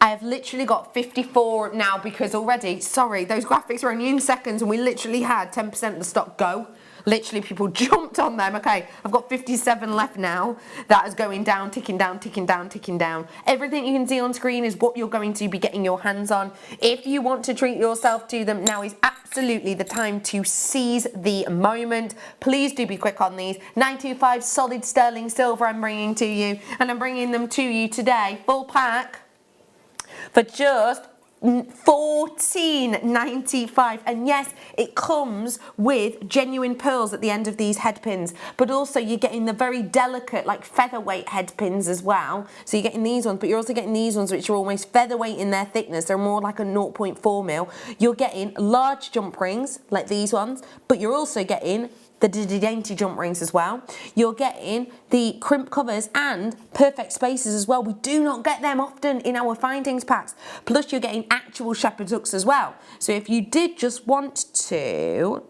I have literally got 54 now because already, sorry, those graphics were only in seconds and we literally had 10% of the stock go. Literally, people jumped on them. Okay, I've got 57 left now. That is going down, ticking down, ticking down, ticking down. Everything you can see on screen is what you're going to be getting your hands on. If you want to treat yourself to them, now is absolutely the time to seize the moment. Please do be quick on these. 925 solid sterling silver I'm bringing to you, and I'm bringing them to you today, full pack, for just $14.95, and yes, it comes with genuine pearls at the end of these head pins, but also you're getting the very delicate, like featherweight head pins as well. So you're getting these ones, but you're also getting these ones which are almost featherweight in their thickness. They're more like a 0.4 mil. You're getting large jump rings like these ones, but you're also getting the dainty jump rings as well. You're getting the crimp covers and perfect spaces as well. We do not get them often in our findings packs. Plus you're getting actual shepherd's hooks as well. So if you did just want to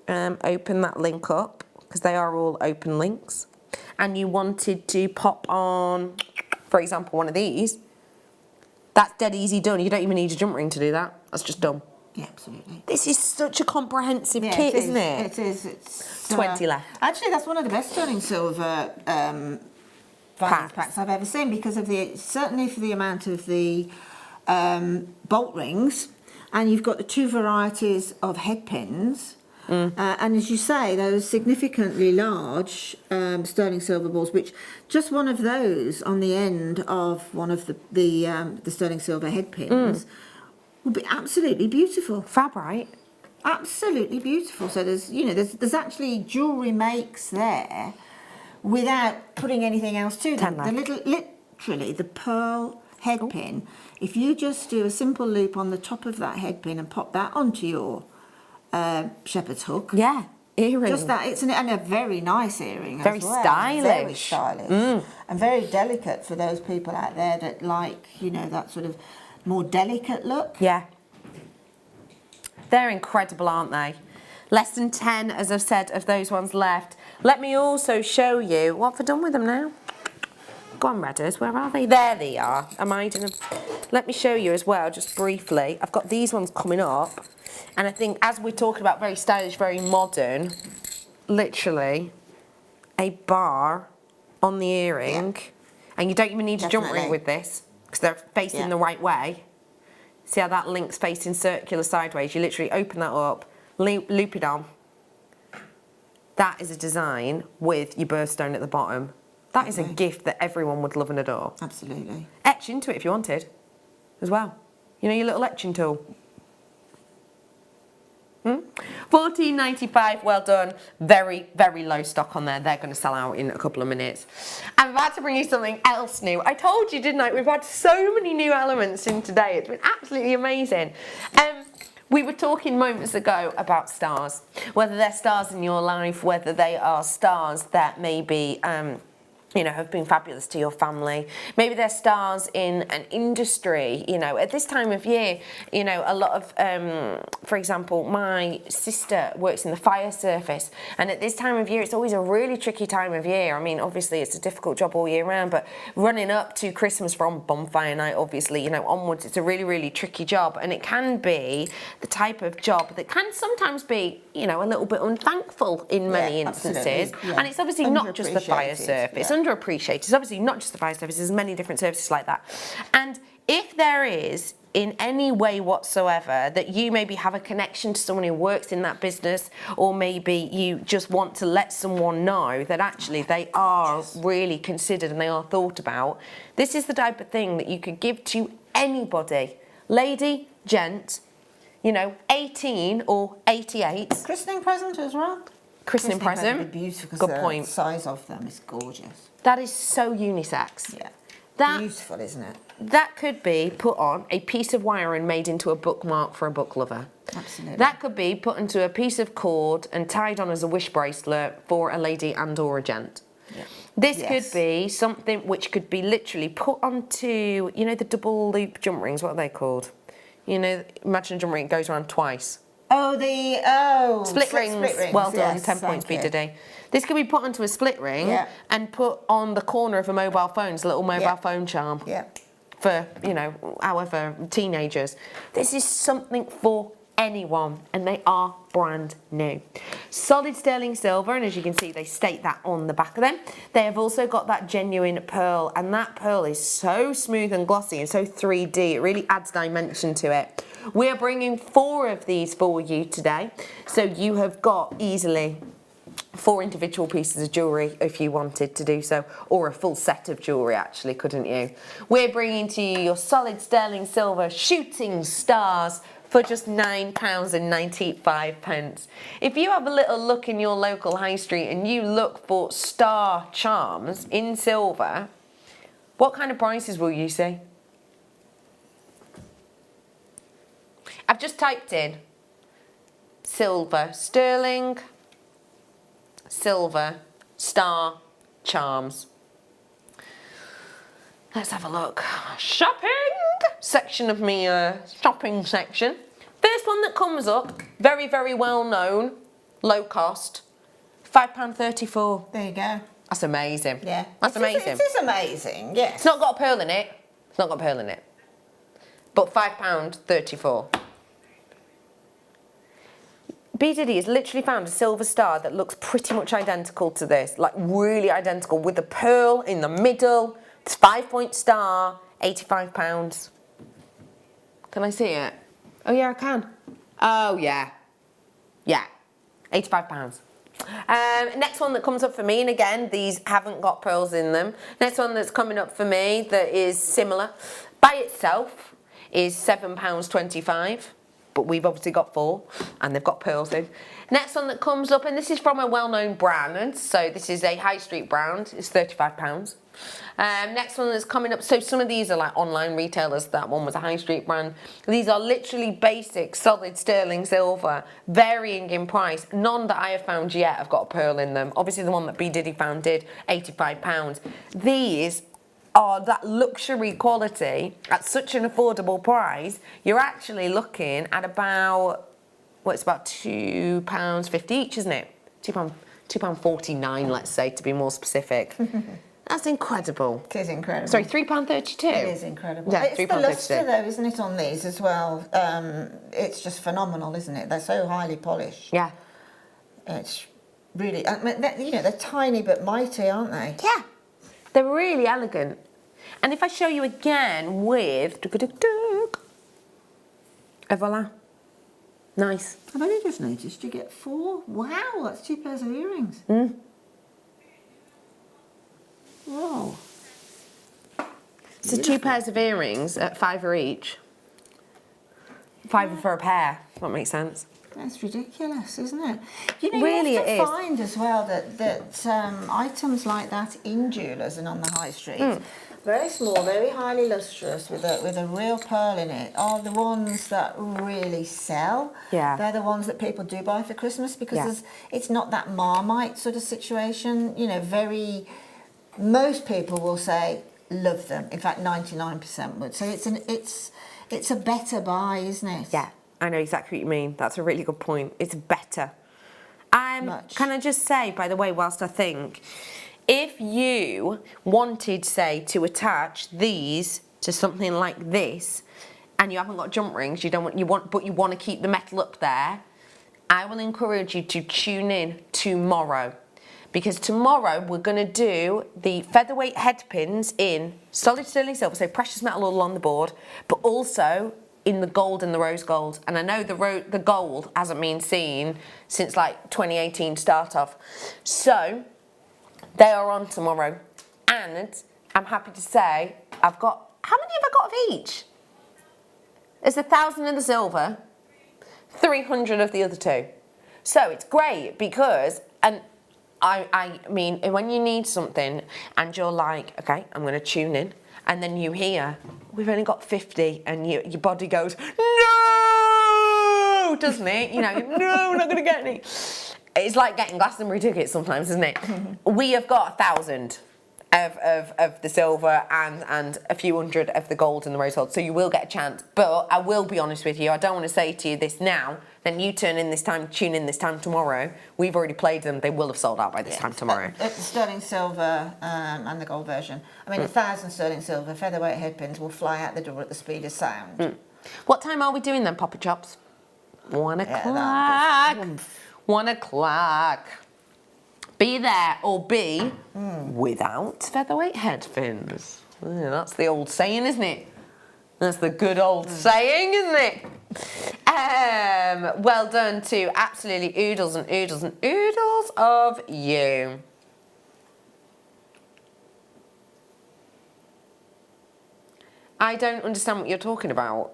open that link up, because they are all open links, and you wanted to pop on, for example, one of these, that's dead easy done. You don't even need a jump ring to do that. That's just done. Yeah, absolutely. This is such a comprehensive kit, isn't it? It is. It's 20 left. Actually, that's one of the best sterling silver packs I've ever seen, because of certainly for the amount of the bolt rings, and you've got the two varieties of head pins. And as you say, those significantly large sterling silver balls, which just one of those on the end of one of the sterling silver head pins would be absolutely beautiful. Fab, right? Absolutely beautiful. So there's actually jewellery makes there without putting anything else to them. Literally the pearl head pin. If you just do a simple loop on the top of that head pin and pop that onto your shepherd's hook. Yeah, earring. Just that, and a very nice earring. Very as well. stylish. Very stylish. And very delicate for those people out there that like, that sort of more delicate look. Yeah. They're incredible, aren't they? Less than 10, as I've said, of those ones left. Let me also show you, what have I done with them now? Go on, Redders, where are they? There they are. Let me show you as well, just briefly. I've got these ones coming up. And I think as we're talking about very stylish, very modern, literally a bar on the earring. Yeah. And you don't even need a jump ring with this, because they're facing the right way. See how that link's facing circular sideways? You literally open that up, loop it on. That is a design with your birthstone at the bottom. That is a gift that everyone would love and adore. Absolutely. Etch into it if you wanted, as well. Your little etching tool. $14.95, well done. Very, very low stock on there. They're going to sell out in a couple of minutes. I'm about to bring you something else new. I told you, didn't I? We've had so many new elements in today. It's been absolutely amazing. We were talking moments ago about stars, whether they're stars in your life, whether they are stars that maybe have been fabulous to your family. Maybe they're stars in an industry, at this time of year, a lot of, for example, my sister works in the fire service, and at this time of year, it's always a really tricky time of year. I mean, obviously, it's a difficult job all year round, but running up to Christmas from bonfire night, obviously, onwards, it's a really, really tricky job, and it can be the type of job that can sometimes be, a little bit unthankful in many instances, and it's obviously not just the fire service. Underappreciated. It's obviously not just the fire service, there's many different services like that. And if there is, in any way whatsoever, that you maybe have a connection to someone who works in that business, or maybe you just want to let someone know that actually they are really considered and they are thought about, this is the type of thing that you could give to anybody. Lady, gent, 18 or 88. Christening present as well. Christening present. Would be beautiful. Good point. The size of them is gorgeous. That is so unisex. Yeah. Beautiful, isn't it? That could be put on a piece of wire and made into a bookmark for a book lover. Absolutely. That could be put into a piece of cord and tied on as a wish bracelet for a lady and or a gent. Yeah. This could be something which could be literally put onto, the double loop jump rings. What are they called? Imagine a jump ring goes around twice. Split rings. Well done, 10 points, B today. This could be put onto a split ring and put on the corner of a mobile phone. It's a little mobile phone charm for, however, teenagers. This is something for anyone, and they are brand new. Solid sterling silver, and as you can see, they state that on the back of them. They have also got that genuine pearl, and that pearl is so smooth and glossy and so 3D. It really adds dimension to it. We're bringing 4 of these for you today, so you have got easily 4 individual pieces of jewellery if you wanted to do so, or a full set of jewellery actually, couldn't you? We're bringing to you your solid sterling silver shooting stars for just £9.95. If you have a little look in your local high street and you look for star charms in silver, what kind of prices will you see? I've just typed in silver sterling, silver star charms. Let's have a look. Shopping section of me shopping section. First one that comes up, very, very well known, low cost, £5.34. There you go. That's amazing. Yeah. That's amazing. It is amazing, yes. It's not got a pearl in it. It's not got a pearl in it. But £5.34. B. Diddy has literally found a silver star that looks pretty much identical to this, like really identical, with a pearl in the middle. It's 5-point star, £85. Can I see it? Oh yeah, I can. Oh yeah. Yeah, £85. Next one that comes up for me, and again, these haven't got pearls in them. Next one that's coming up for me that is similar, by itself, is £7.25. But we've obviously got 4, and they've got pearls in. Next one that comes up, and this is from a well-known brand, so this is a high street brand, it's £35. Next one that's coming up, so some of these are like online retailers, that one was a high street brand. These are literally basic, solid sterling silver, varying in price. None that I have found yet have got a pearl in them. Obviously the one that B. Diddy found did, £85. These are that luxury quality at such an affordable price. You're actually looking at about, well, it's about £2.50 each, isn't it? £2.49, let's say, to be more specific. That's incredible. It is incredible. Sorry, £3.32. It is incredible. Yeah, it's the £3.32. lustre, though, isn't it, on these as well? It's just phenomenal, isn't it? They're so highly polished. Yeah. It's really, I mean, they're tiny but mighty, aren't they? Yeah. They're really elegant. And if I show you again with... Et voila. Nice. I've only just noticed you get 4. Wow, that's 2 pairs of earrings. Mm. Whoa. So 2 pairs of earrings at £5 each. £5 for a pair, if that makes sense. That's ridiculous, isn't it? You know, Really you have it to is. find as well that items like that in jewellers and on the high street, very small, very highly lustrous, with a real pearl in it, are the ones that really sell. Yeah. They're the ones that people do buy for Christmas because it's not that Marmite sort of situation. You know, most people will say love them. In fact, 99% would. So it's a better buy, isn't it? Yeah. I know exactly what you mean. That's a really good point. It's better. Much. Can I just say, by the way, whilst I think, if you wanted, say, to attach these to something like this, and you haven't got jump rings, but you want to keep the metal up there, I will encourage you to tune in tomorrow, because tomorrow we're going to do the featherweight head pins in solid sterling silver, so precious metal all along the board, but also in the gold and the rose gold. And I know the gold hasn't been seen since like 2018 start off. So they are on tomorrow. And I'm happy to say I've got, how many have I got of each? There's 1,000 of the silver, 300 of the other 2. So it's great because, and I mean, when you need something and you're like, okay, I'm going to tune in, and then you hear, we've only got 50, and your body goes, no, doesn't it? You know, no, we're not going to get any. It's like getting Glastonbury tickets sometimes, isn't it? We have got 1,000 of the silver and a few hundred of the gold and the rose gold, so you will get a chance. But I will be honest with you, I don't want to say to you this now, then you tune in this time tomorrow. We've already played them, they will have sold out by this time tomorrow. The sterling silver and the gold version. I mean, 1,000 sterling silver featherweight headpins will fly out the door at the speed of sound. What time are we doing them, Papa Chops? 1 o'clock. 1 o'clock. Be there or be without featherweight headpins. Yeah, that's the old saying, isn't it? That's the good old saying, isn't it? Well done to absolutely oodles and oodles and oodles of you. I don't understand what you're talking about.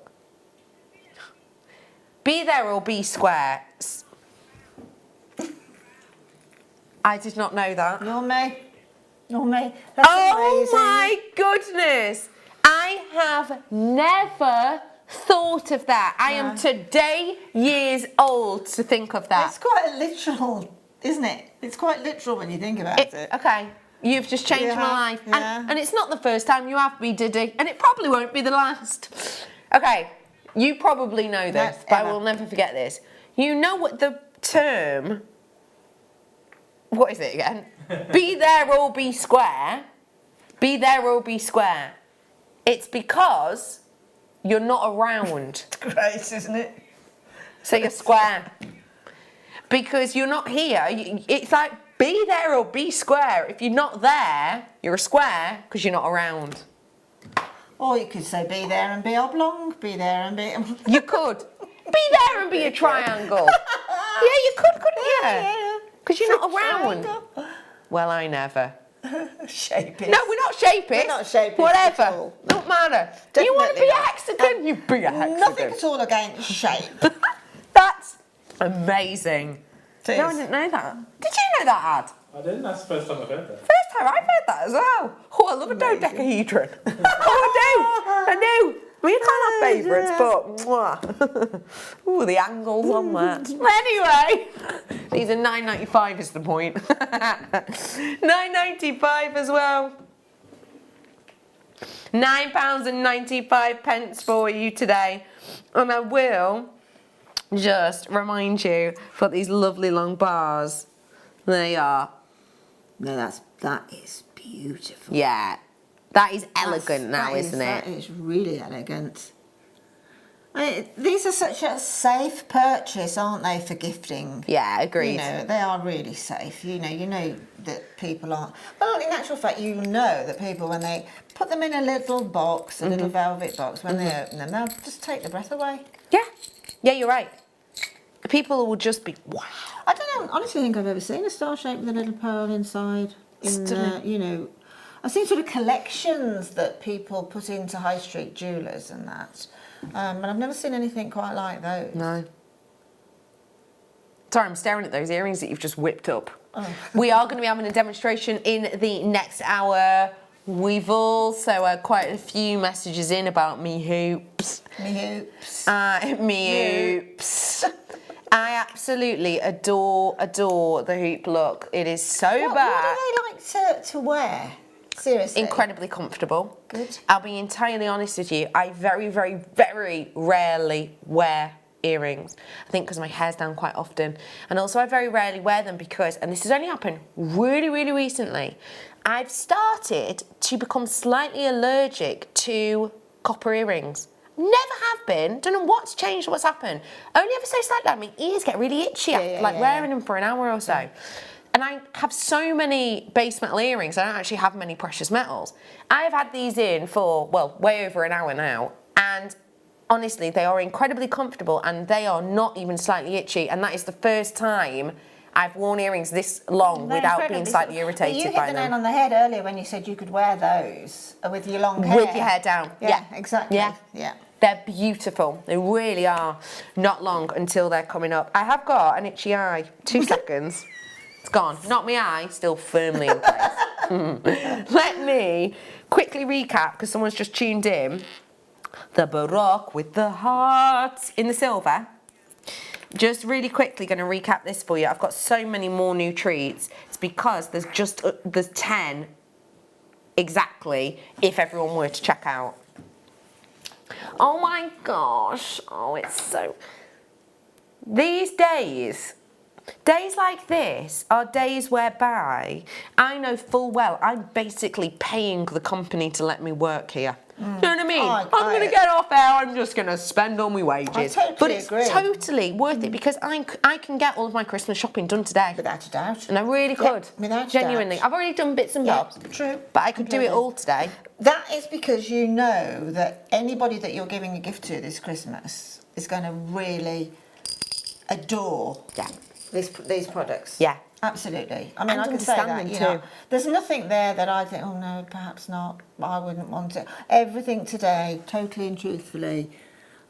Be there or be square. I did not know that. You're me. You're me. That's Oh amazing. my goodness. I have never thought of that. I am today years old to think of that. It's quite literal, isn't it? It's quite literal when you think about it. Okay. You've just changed my life. Yeah. And it's not the first time you have me, Diddy. And it probably won't be the last. Okay. You probably know this, but I will never forget this. You know what the term... What is it again? Be there or be square. Be there or be square. It's because you're not around. It's great, isn't it? So you're square. Because you're not here. It's like be there or be square. If you're not there, you're a square because you're not around. Or you could say be there and be oblong. Be there and be... You could. Be there and be a triangle. Yeah, you could, couldn't you? Yeah. Because you're not around. Well, I never. Shape it. No, we're not shape it. We're not shape it Whatever. at all. Don't matter. You want to be a hexagon? You be a hexagon. Nothing at all against shape. That's amazing. It No, I is. didn't know that. Did you know that, Ad? I didn't. That's the first time I've heard that. First time I've heard that as well. Oh, I love a dodecahedron. Oh, I do. We can't have favourites, but mwah. Ooh, the angles on that. Anyway, these are £9.95 is the point. £9.95 as well. £9.95 for you today, and I will just remind you for these lovely long bars. There you are. No, that is beautiful. Yeah. That is elegant now, isn't it? That is really elegant. These are such a safe purchase, aren't they, for gifting? Yeah, agreed. You know, they are really safe. You know that people aren't... Well, in actual fact, you know that people, when they put them in a little box, a little velvet box, when they open them, they'll just take the breath away. Yeah. Yeah, you're right. People will just be, wow. I don't honestly think I've ever seen a star shape with a little pearl inside. You know... I've seen sort of collections that people put into high street jewellers and that, but I've never seen anything quite like those. No. Sorry, I'm staring at those earrings that you've just whipped up. Oh. We are going to be having a demonstration in the next hour. We've also quite a few messages in about me hoops. Me hoops. Me hoops. I absolutely adore the hoop look. It is so bad. What do they like to wear? Seriously? Incredibly comfortable. Good. I'll be entirely honest with you. I very, very, very rarely wear earrings. I think because my hair's down quite often. And also I very rarely wear them because, and this has only happened really, really recently, I've started to become slightly allergic to copper earrings. Never have been. Don't know what's changed, what's happened. Only ever so slightly. My ears get really itchy after wearing them for an hour or so. Yeah. And I have so many base metal earrings, I don't actually have many precious metals. I've had these in for, well, way over an hour now, and honestly, they are incredibly comfortable and they are not even slightly itchy, and that is the first time I've worn earrings this long without being slightly irritated by them. You hit the nail on the head earlier when you said you could wear those with your long hair. With your hair down. Yeah, exactly. Yeah. They're beautiful. They really are. Not long until they're coming up. I have got an itchy eye. 2 seconds. It's gone. Not my eye, still firmly in place. Let me quickly recap, because someone's just tuned in. The Baroque with the hearts in the silver. Just really quickly going to recap this for you. I've got so many more new treats. It's because there's 10 exactly if everyone were to check out. Oh my gosh. Oh, it's so... These days... Days like this are days whereby I know full well I'm basically paying the company to let me work here. You know what I mean? I'm going to get off air, I'm just going to spend all my wages. I totally but it's agree. totally worth it because I can get all of my Christmas shopping done today. Without a doubt. And I really could. Without a Genuinely. doubt. I've already done bits and bobs. True. But I could do it all today. That is because you know that anybody that you're giving a gift to this Christmas is going to really adore these products. Yeah. Absolutely. I mean, And I can say that, understand you them know. There's nothing there that I think, oh no, perhaps not, I wouldn't want it. Everything today, totally and truthfully.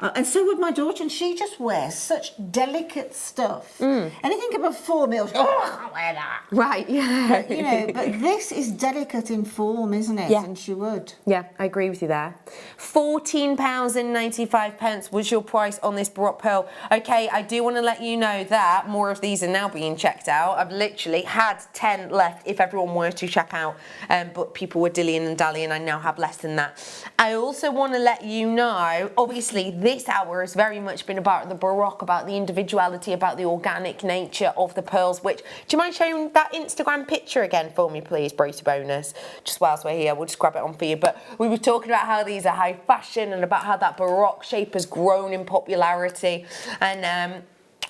And so would my daughter, and she just wears such delicate stuff. Anything above 4 mils, oh, I can't wear that. Right, yeah. But, you know, but this is delicate in form, isn't it? Yeah. And she would. Yeah, I agree with you there. £14.95 was your price on this Baroque pearl. Okay, I do want to let you know that more of these are now being checked out. I've literally had 10 left if everyone were to check out, but people were dillying and dallying. I now have less than that. I also want to let you know, obviously, this hour has very much been about the Baroque, about the individuality, about the organic nature of the pearls, which, do you mind showing that Instagram picture again for me, please, Brucey Bonus? Just whilst we're here, we'll just grab it on for you. But we were talking about how these are high fashion and about how that Baroque shape has grown in popularity. And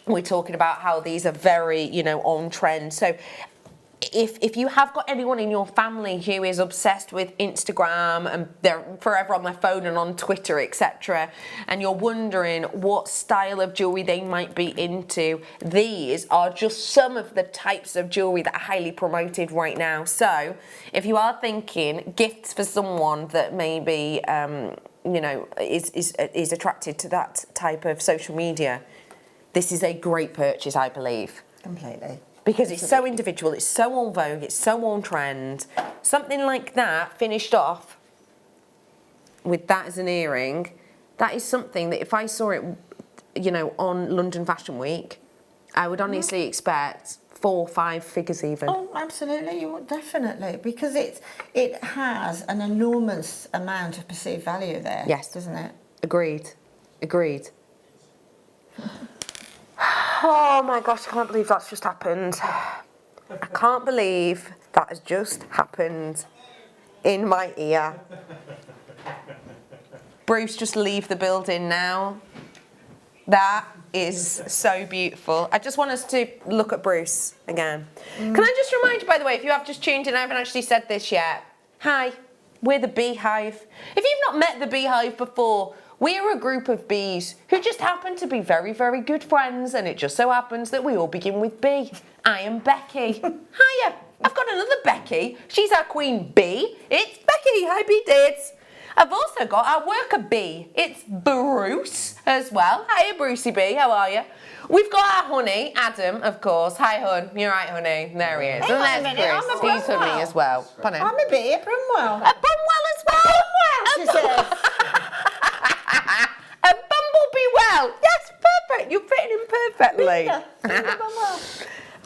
we're talking about how these are very, you know, on trend. So if you have got anyone in your family who is obsessed with Instagram and they're forever on their phone and on Twitter, etc., and you're wondering what style of jewellery they might be into, these are just some of the types of jewellery that are highly promoted right now. So if you are thinking gifts for someone that maybe you know, is attracted to that type of social media, this is a great purchase, I believe. Completely. Because it's so individual, it's so on vogue, it's so on trend. Something like that finished off with that as an earring, that is something that if I saw it, you know, on London Fashion Week, I would honestly expect 4 or 5 figures even. Oh, absolutely, you would definitely, because it has an enormous amount of perceived value there. Yes. Doesn't it? Agreed. Agreed. Oh my gosh, I can't believe that's just happened. I can't believe that has just happened in my ear. Bruce, just leave the building now. That is so beautiful. I just want us to look at Bruce again. Can I just remind you, by the way, if you have just tuned in, I haven't actually said this yet. Hi, we're the Beehive. If you've not met the Beehive before, we are a group of bees who just happen to be very, very good friends, and it just so happens that we all begin with B. I am Becky. Hiya, I've got another Becky. She's our queen bee. It's Becky. Hi, bee dates. I've also got our worker bee. It's Bruce as well. Hiya, Brucey bee. How are you? We've got our honey, Adam, of course. Hi, hun. You're right, honey. There he is. Hang on a and minute, there's I'm a Bruce. He's Brunwell. honey as well. Pardon? I'm a bee, a Brunwell. A Brunwell as well. She says. A bumblebee well. Yes, perfect. You're fitting in perfectly.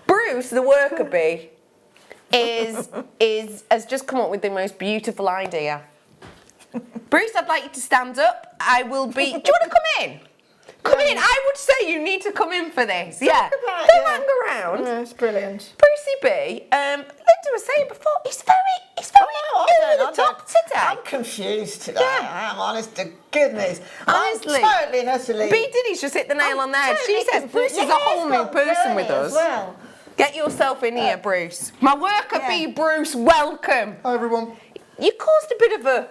Bruce, the worker bee, has just come up with the most beautiful idea. Bruce, I'd like you to stand up. I will be. Do you want to come in? Come in. I would say you need to come in for this. Yeah. Don't hang around. Yeah, it's brilliant. Brucey B, Linda was saying before, he's very over the top today. I'm confused today. Yeah. I am, honest to goodness. Honestly. I'm totally and utterly. B Diddy's just hit the nail on the head. She totally says Bruce is a confused. whole new person with us. As well. Get yourself in here, Bruce. My worker bee, Bruce, welcome. Hi everyone. You caused a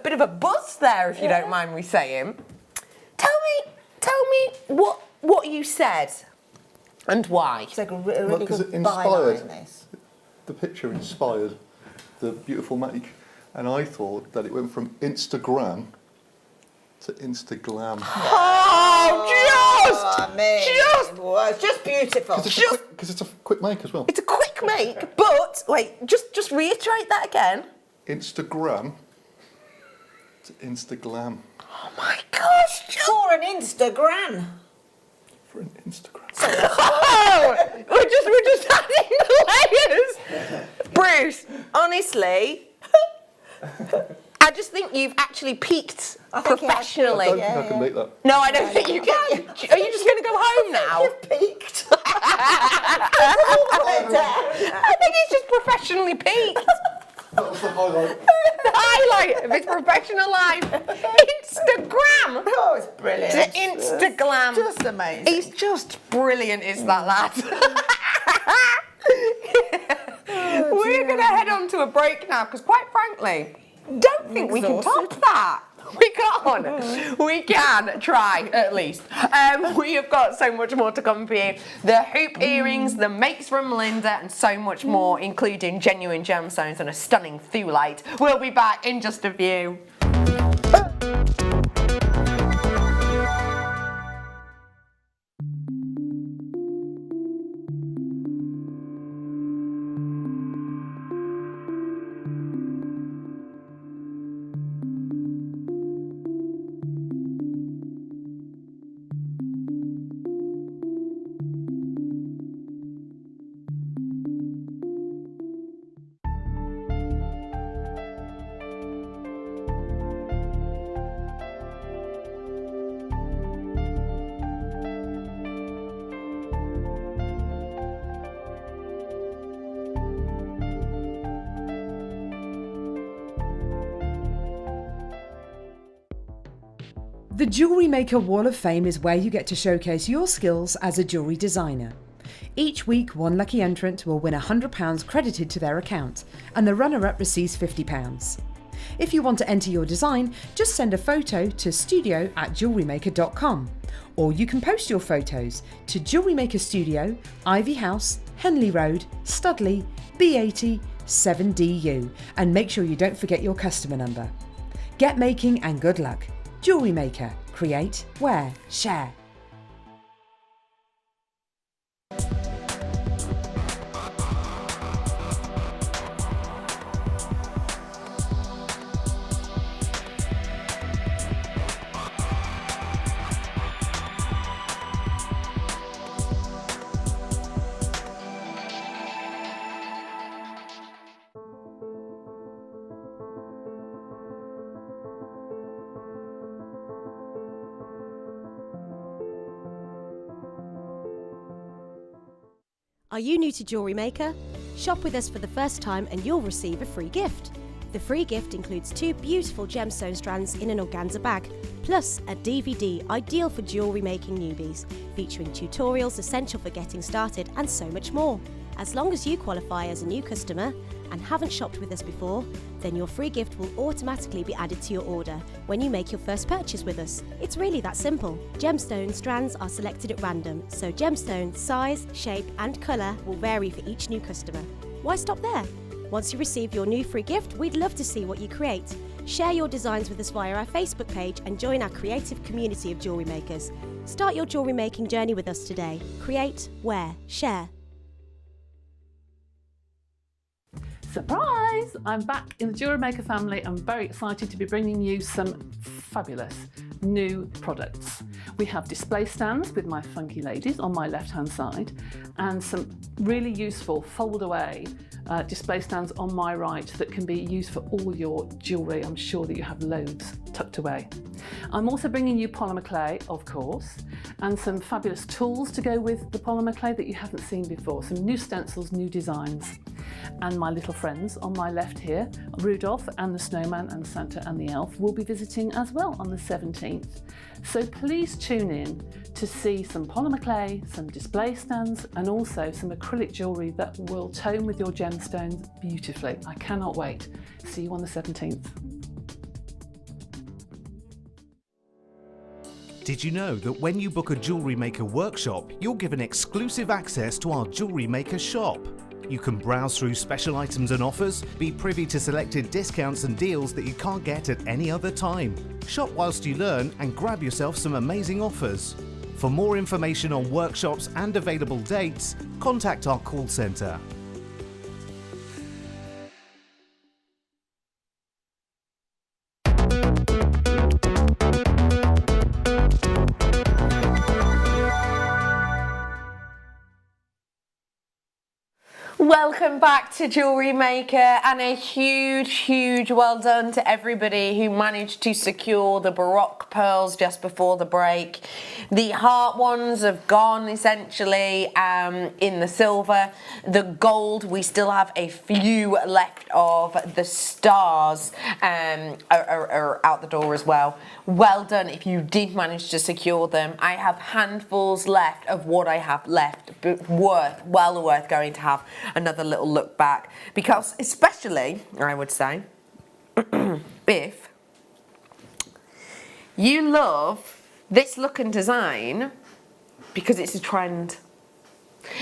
bit of a buzz there, if you don't mind me saying. Tell me what you said and why. It's like a really Well, 'cause good it inspired. byline, this. The picture inspired the beautiful make, and I thought that it went from Instagram to Instaglam. Oh, just beautiful. Because it's a quick make as well. It's a quick make, but wait, just reiterate that again. Instagram to Instaglam. Oh my gosh! For an Instagram. For an Instagram. Oh, we're just adding the layers. Bruce, honestly, I just think you've actually peaked professionally. I don't think I can make that. No, I don't think you can. Are you just going to go home now? You've peaked. I think he's just professionally peaked. That was the highlight. The highlight of his professional life. Instagram. Oh, it's brilliant. To Instagram. Just amazing. He's just brilliant, is that lad? We're going to head on to a break now, because quite frankly, don't think we can top that. We can't. We can try, at least. We have got so much more to come for you. The hoop earrings, the makes from Linda, and so much more, including genuine gemstones and a stunning thulite. We'll be back in just a few. The Jewellery Maker Wall of Fame is where you get to showcase your skills as a jewellery designer. Each week, one lucky entrant will win £100 credited to their account, and the runner-up receives £50. If you want to enter your design, just send a photo to studio@jewellerymaker.com, or you can post your photos to Jewellery Maker Studio, Ivy House, Henley Road, Studley, B80 7DU, and make sure you don't forget your customer number. Get making and good luck. Jewellery Maker. Create, wear, share. Are you new to Jewellery Maker? Shop with us for the first time and you'll receive a free gift. The free gift includes 2 beautiful gemstone strands in an organza bag, plus a DVD ideal for jewellery making newbies, featuring tutorials essential for getting started and so much more. As long as you qualify as a new customer and haven't shopped with us before, then your free gift will automatically be added to your order when you make your first purchase with us. It's really that simple. Gemstone strands are selected at random, so gemstone size, shape and colour will vary for each new customer. Why stop there? Once you receive your new free gift, we'd love to see what you create. Share your designs with us via our Facebook page and join our creative community of jewellery makers. Start your jewellery making journey with us today. Create, wear, share. Surprise! I'm back in the Jewellery Maker family. I'm very excited to be bringing you some fabulous new products. We have display stands with my funky ladies on my left hand side, and some really useful fold away display stands on my right that can be used for all your jewellery. I'm sure that you have loads tucked away. I'm also bringing you polymer clay, of course, and some fabulous tools to go with the polymer clay that you haven't seen before, some new stencils, new designs. And my little friends on my left here, Rudolph and the Snowman and Santa and the Elf, will be visiting as well on the 17th. So please tune in to see some polymer clay, some display stands, and also some acrylic jewellery that will tone with your gemstones beautifully. I cannot wait. See you on the 17th. Did you know that when you book a Jewellery Maker workshop, you're given exclusive access to our Jewellery Maker shop? You can browse through special items and offers, be privy to selected discounts and deals that you can't get at any other time. Shop whilst you learn and grab yourself some amazing offers. For more information on workshops and available dates, contact our call centre. Welcome back to Jewellery Maker, and a huge well done to everybody who managed to secure the Baroque pearls just before the break. The heart ones have gone essentially in the silver. The gold, we still have a few left of. The stars are out the door as well. Well done if you did manage to secure them. I have handfuls left of what I have left, but well worth going to have another little look back, because especially, I would say, if you love this look and design because it's a trend,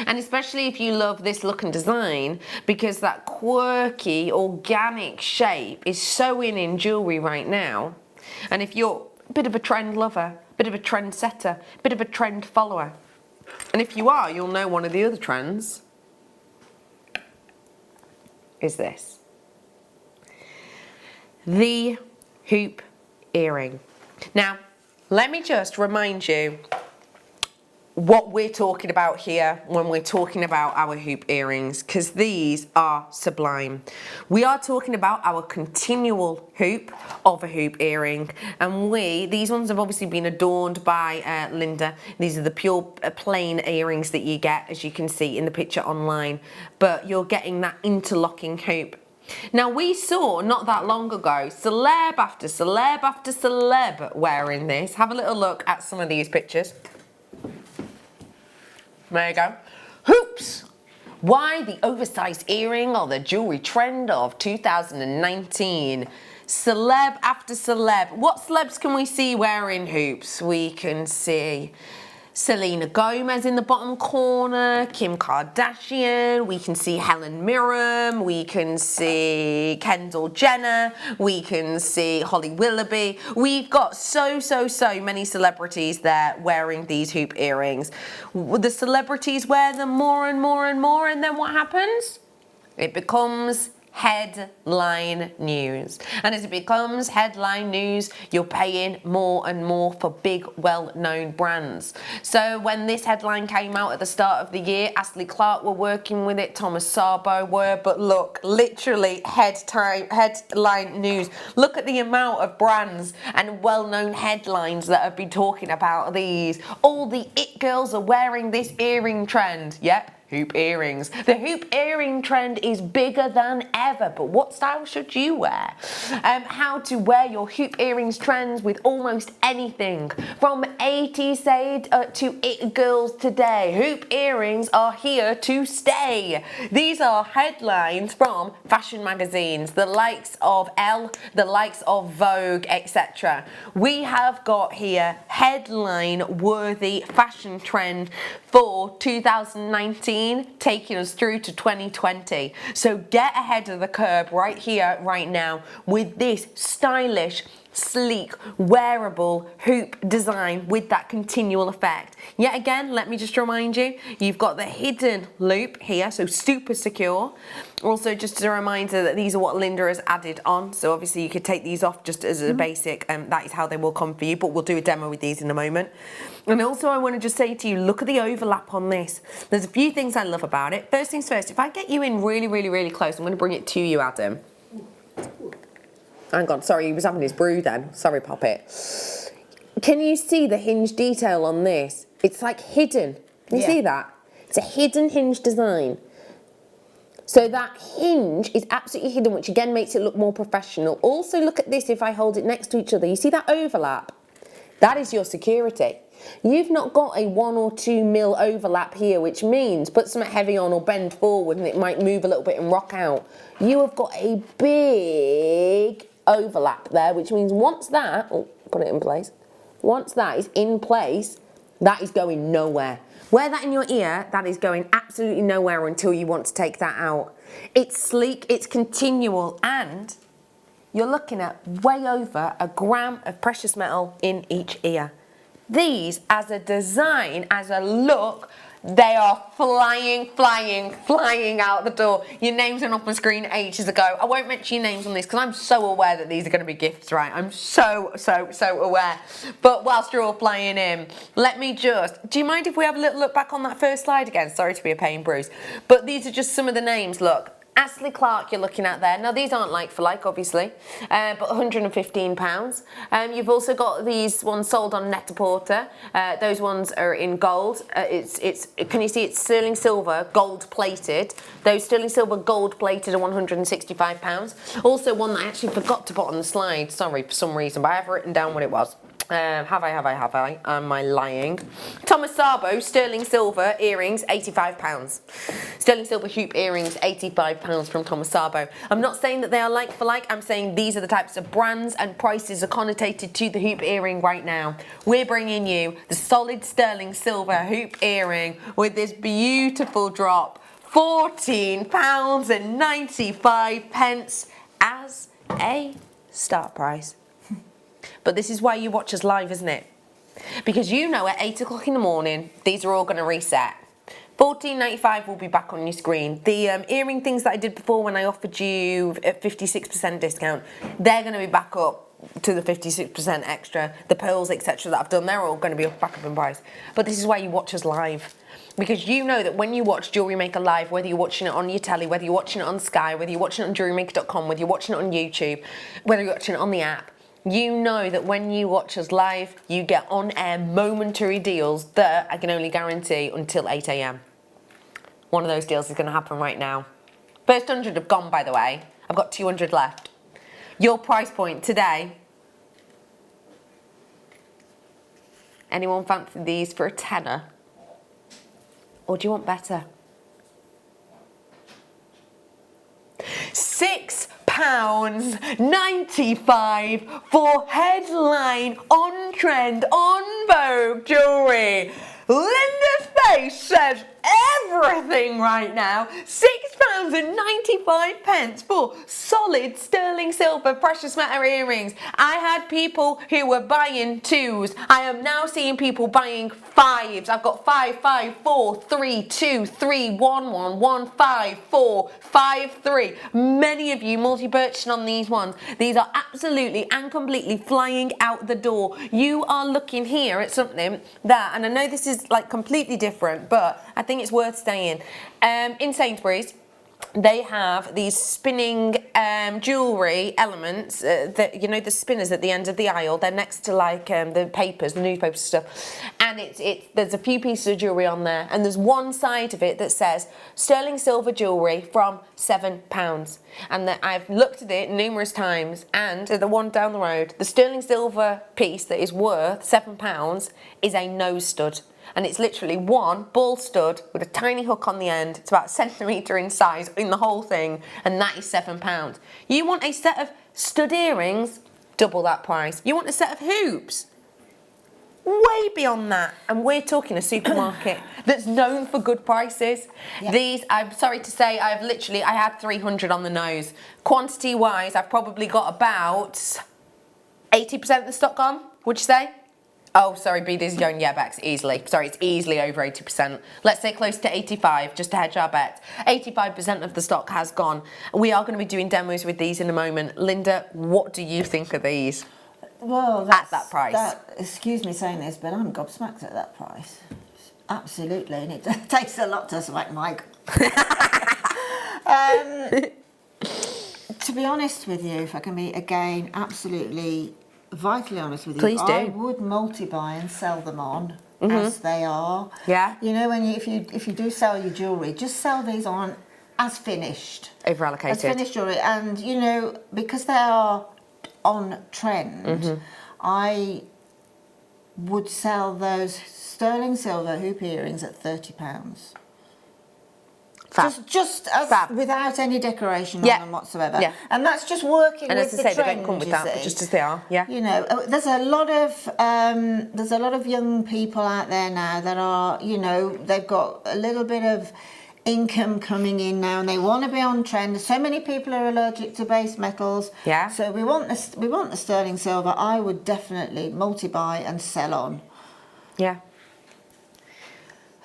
and especially if you love this look and design because that quirky, organic shape is so in jewellery right now, and if you're a bit of a trend lover, a bit of a trend setter, a bit of a trend follower, and if you are, you'll know one of the other trends is this. The hoop earring. Now, let me just remind you what we're talking about here when we're talking about our hoop earrings, because these are sublime. We are talking about our continual hoop of a hoop earring, and these ones have obviously been adorned by Linda. These are the pure plain earrings that you get, as you can see in the picture online, but you're getting that interlocking hoop. Now, we saw not that long ago celeb after celeb after celeb wearing this. Have a little look at some of these pictures. There you go. Hoops! Why the oversized earring or the jewellery trend of 2019? Celeb after celeb. What celebs can we see wearing hoops? We can see Selena Gomez in the bottom corner, Kim Kardashian, we can see Helen Mirren, we can see Kendall Jenner, we can see Holly Willoughby. We've got so many celebrities there wearing these hoop earrings. The celebrities wear them more and more and more, and then what happens? It becomes headline news, and as it becomes headline news, you're paying more and more for big, well-known brands. So when this headline came out at the start of the year, Ashley Clark were working with it, Thomas Sabo were, but look, literally headline news. Look at the amount of brands and well-known headlines that have been talking about these. All the it girls are wearing this earring trend. Yep. Hoop earrings. The hoop earring trend is bigger than ever, but what style should you wear? How to wear your hoop earrings trends with almost anything, from 80s to it girls today. Hoop earrings are here to stay. These are headlines from fashion magazines, the likes of Elle, the likes of Vogue, etc. We have got here headline-worthy fashion trend for 2019, taking us through to 2020. So get ahead of the curve right here, right now, with this stylish, sleek, wearable hoop design with that continual effect. Yet again, let me just remind you, you've got the hidden loop here, so super secure. Also, just a reminder that these are what Linda has added on, so obviously you could take these off just as a basic, that is how they will come for you, but we'll do a demo with these in a moment. And also I want to just say to you, look at the overlap on this. There's a few things I love about it. First things first, if I get you in really close, I'm going to bring it to you, Adam. Hang on, sorry, he was having his brew then. Sorry, Poppet. Can you see the hinge detail on this? It's like hidden. Can you see that? It's a hidden hinge design. So that hinge is absolutely hidden, which again makes it look more professional. Also, look at this if I hold it next to each other. You see that overlap? That is your security. You've not got a 1 or 2 mil overlap here, which means put something heavy on or bend forward and it might move a little bit and rock out. You have got a big overlap there, which means once that, put it in place, once that is in place, that is going nowhere. Wear that in your ear, that is going absolutely nowhere until you want to take that out. It's sleek, it's continual, and you're looking at way over a gram of precious metal in each ear. These, as a design, as a look, They are flying out the door. Your names went off my screen ages ago. I won't mention your names on this because I'm so aware that these are going to be gifts, right? I'm so aware. But whilst you're all flying in, let me just... Do you mind if we have a little look back on that first slide again? Sorry to be a pain, Bruce. But these are just some of the names, look. Astley Clark you're looking at there. Now these aren't like for like obviously, but £115. You've also got these ones sold on Net-a-Porter. Those ones are in gold. Can you see it's sterling silver, gold plated. Those sterling silver gold plated are £165. Also one that I actually forgot to put on the slide, sorry for some reason, but I have written down what it was. Have I? Am I lying? Thomas Sabo, sterling silver earrings, £85. Sterling silver hoop earrings, £85 from Thomas Sabo. I'm not saying that they are like for like, I'm saying these are the types of brands and prices are connotated to the hoop earring right now. We're bringing you the solid sterling silver hoop earring with this beautiful drop, £14.95 as a start price. But this is why you watch us live, isn't it? Because you know at 8 o'clock in the morning, these are all going to reset. $14.95 will be back on your screen. The earring things that I did before when I offered you a 56% discount, they're going to be back up to the 56% extra. The pearls, etc. that I've done, they're all going to be back up in price. But this is why you watch us live. Because you know that when you watch Jewellery Maker live, whether you're watching it on your telly, whether you're watching it on Sky, whether you're watching it on JewelleryMaker.com, whether you're watching it on YouTube, whether you're watching it on the app, you know that when you watch us live, you get on-air momentary deals that I can only guarantee until 8 AM. One of those deals is going to happen right now. First 100 have gone, by the way. I've got 200 left. Your price point today. Anyone fancy these for a tenner? Or do you want better? £6.95 for headline, on trend, on Vogue jewellery. Linda's face says everything right now. £6.95 for solid sterling silver precious metal earrings. I had people who were buying 2s. I am now seeing people buying 5s. I've got 5, 5, 4, 3, 2, 3, 1, 1, 1, 5, 4, 5, 3. Many of you multi-purchasing on these ones. These are absolutely and completely flying out the door. You are looking here at something that, and I know this is like completely different, but I think it's worth saying. In Sainsbury's, they have these spinning jewellery elements that, you know, the spinners at the end of the aisle. They're next to like the papers, the newspapers stuff, and there's a few pieces of jewellery on there, and there's one side of it that says sterling silver jewellery from £7, and that I've looked at it numerous times, and the one down the road, the sterling silver piece that is worth £7 is a nose stud. And it's literally one ball stud with a tiny hook on the end. It's about a centimetre in size in the whole thing, and that is £7. You want a set of stud earrings, double that price. You want a set of hoops, way beyond that. And we're talking a supermarket that's known for good prices. Yep. These, I'm sorry to say, I had 300 on the nose. Quantity wise, I've probably got about 80% of the stock on, would you say? Oh, sorry, B, this is going, yeah, Bex, easily. Sorry, it's easily over 80%. Let's say close to 85, just to hedge our bet. 85% of the stock has gone. We are going to be doing demos with these in a moment. Linda, what do you think of these? Well, at that price? Excuse me saying this, but I'm gobsmacked at that price. Absolutely, and it takes a lot to smack Mike. To be honest with you, if I can be, again, absolutely vitally honest with you, please do. I would multi-buy and sell them on as they are. Yeah. You know, if you do sell your jewellery, just sell these on as finished. Over allocated. As finished jewellery, and you know, because they are on trend, I would sell those sterling silver hoop earrings at £30. Fab. Just as Fab. Without any decoration on them whatsoever. Yeah. And that's just working and with as the I say, trend, they don't come with that, but just as they are. Yeah. You know, there's a lot of young people out there now that are, you know, they've got a little bit of income coming in now, and they want to be on trend. So many people are allergic to base metals. Yeah. So we want the sterling silver. I would definitely multi-buy and sell on. Yeah.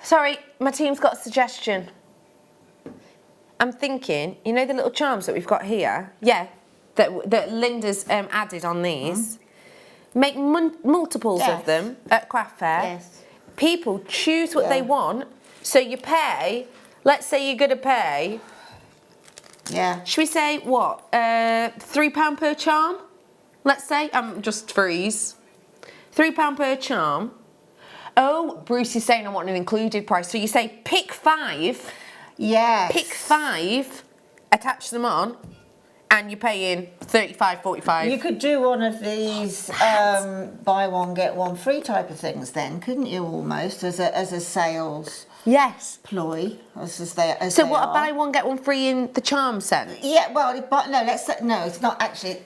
Sorry, my team's got a suggestion. I'm thinking, you know the little charms that we've got here? Yeah, that Linda's added on these. Make multiples of them at craft fair. Yes. People choose what they want. So you pay, let's say you're going to pay, should we say what, £3 per charm? Let's say, just for ease. £3 per charm. Oh, Bruce is saying I want an included price. So you say pick 5. Yes. Pick 5, attach them on, and you're paying 35, 45. You could do one of these buy one get one free type of things then, couldn't you? Almost as a sales ploy, So what? A buy one get one free in the charm sense? Yeah. Well, but no. No, it's not actually.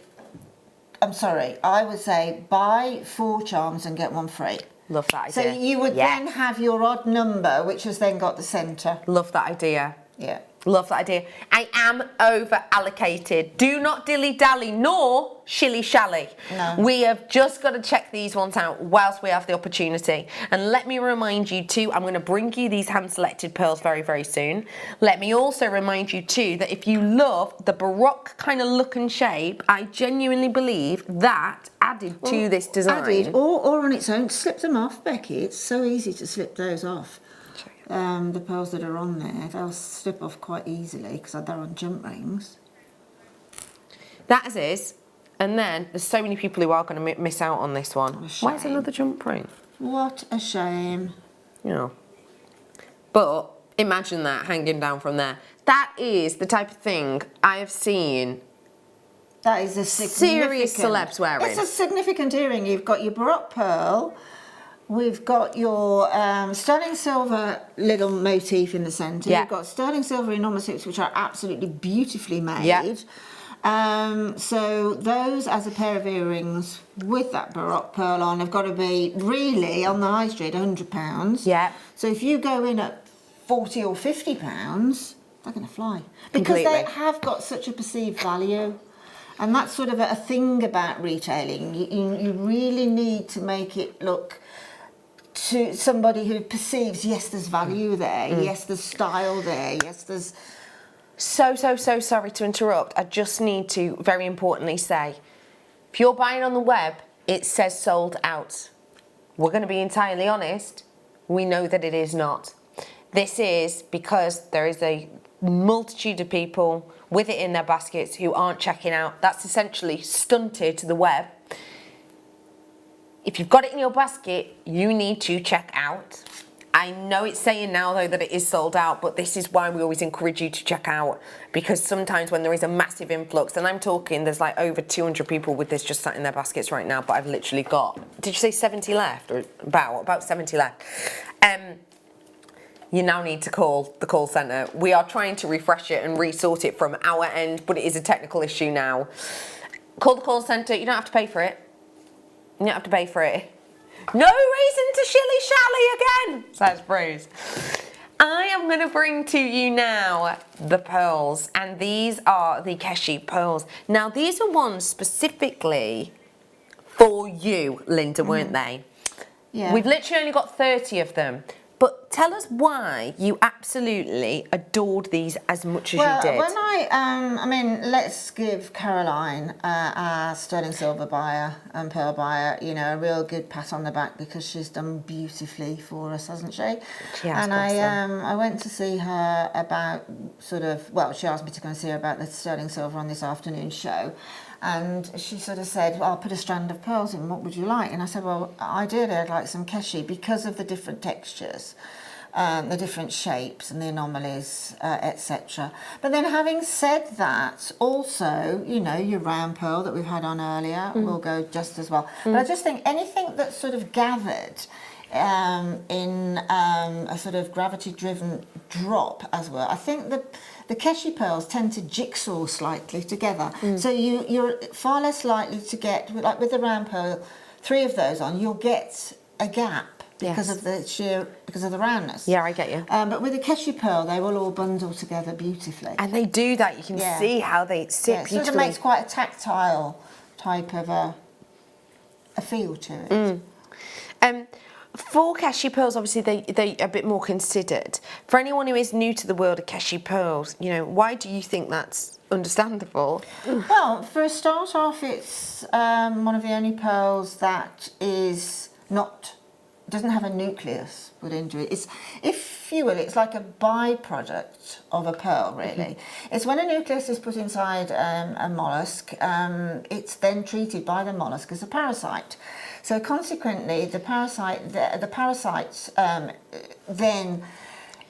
I'm sorry. I would say buy 4 charms and get one free. Love that idea. So you would then have your odd number, which has then got the centre. Love that idea. Yeah. Love that idea. I am over allocated. Do not dilly dally nor shilly shally. No. We have just got to check these ones out whilst we have the opportunity. And let me remind you too, I'm going to bring you these hand selected pearls very, very soon. Let me also remind you too that if you love the Baroque kind of look and shape, I genuinely believe that added to this design. Added or on its own, slip them off, Becky. It's so easy to slip those off. The pearls that are on there, they'll slip off quite easily because they're on jump rings. That as is, and then there's so many people who are going to miss out on this one. Where's another jump ring? What a shame. Yeah. But imagine that hanging down from there. That is the type of thing I have seen. That is a serious celebs wearing. It's a significant earring. You've got your Baroque pearl. We've got your sterling silver little motif in the centre. Yeah. You've got sterling silver enormous hoops, which are absolutely beautifully made. Yeah. So those as a pair of earrings with that Baroque pearl on have got to be really on the high street £100. Yeah. So if you go in at £40 or £50, they're going to fly because they have got such a perceived value. And that's sort of a thing about retailing. You really need to make it look to somebody who perceives, yes, there's value there, yes, there's style there, yes, there's... So sorry to interrupt. I just need to very importantly say, if you're buying on the web, it says sold out. We're going to be entirely honest, we know that it is not. This is because there is a multitude of people with it in their baskets who aren't checking out. That's essentially stunted to the web. If you've got it in your basket, you need to check out. I know it's saying now though that it is sold out, but this is why we always encourage you to check out, because sometimes when there is a massive influx, and I'm talking there's like over 200 people with this just sat in their baskets right now, but I've literally got, did you say 70 left? Or about 70 left. You now need to call the call centre. We are trying to refresh it and resort it from our end, but it is a technical issue now. Call the call centre. You don't have to pay for it. You don't have to pay for it. No reason to shilly-shally again, says Bruce. I am going to bring to you now the pearls, and these are the Keshi pearls. Now, these are ones specifically for you, Linda, weren't they? Yeah. We've literally only got 30 of them. But tell us why you absolutely adored these as much as you did. When I mean, let's give Caroline, our sterling silver buyer and pearl buyer, you know, a real good pat on the back because she's done beautifully for us, hasn't she? She has, and I went to see her about she asked me to go and see her about the sterling silver on this afternoon show. And she sort of said, well, I'll put a strand of pearls in, what would you like? And I said, well, ideally I'd like some Keshi because of the different textures, the different shapes and the anomalies, etc. But then having said that, also, you know, your round pearl that we've had on earlier will go just as well. But I just think anything that's sort of gathered in a sort of gravity-driven drop, as well, I think the Keshi pearls tend to jigsaw slightly together. So you're far less likely to get, like with the round pearl, 3 of those on, you'll get a gap because of the roundness. Yeah, I get you. But with the Keshi pearl, they will all bundle together beautifully. And they do that. You can see how they sit beautifully. It sort of makes quite a tactile type of a feel to it. For Keshi pearls, obviously they a bit more considered. For anyone who is new to the world of Keshi pearls, you know, why do you think that's understandable? Well, for a start off, it's one of the only pearls that doesn't have a nucleus put into it. It's, if you will, it's like a byproduct of a pearl, really. It's when a nucleus is put inside a mollusk, it's then treated by the mollusk as a parasite. So consequently, the parasite then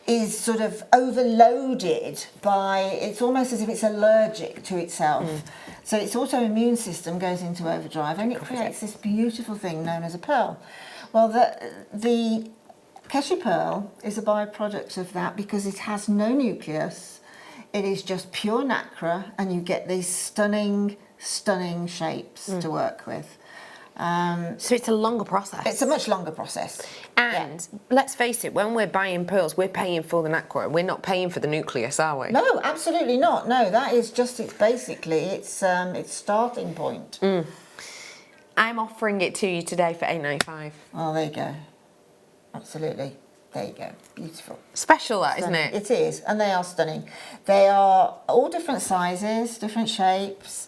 is sort of overloaded by, it's almost as if it's allergic to itself. So its autoimmune system goes into overdrive and it creates this beautiful thing known as a pearl. Well, the Keshi pearl is a byproduct of that because it has no nucleus. It is just pure nacre and you get these stunning, stunning shapes to work with. So it's a longer process. It's a much longer process. And let's face it, when we're buying pearls, we're paying for the nacre. We're not paying for the nucleus, are we? No, absolutely not. No, that is just, it's starting point. I'm offering it to you today for $8.95. Oh, there you go. Absolutely. There you go. Beautiful. Special, that, isn't it? It is, and they are stunning. They are all different sizes, different shapes.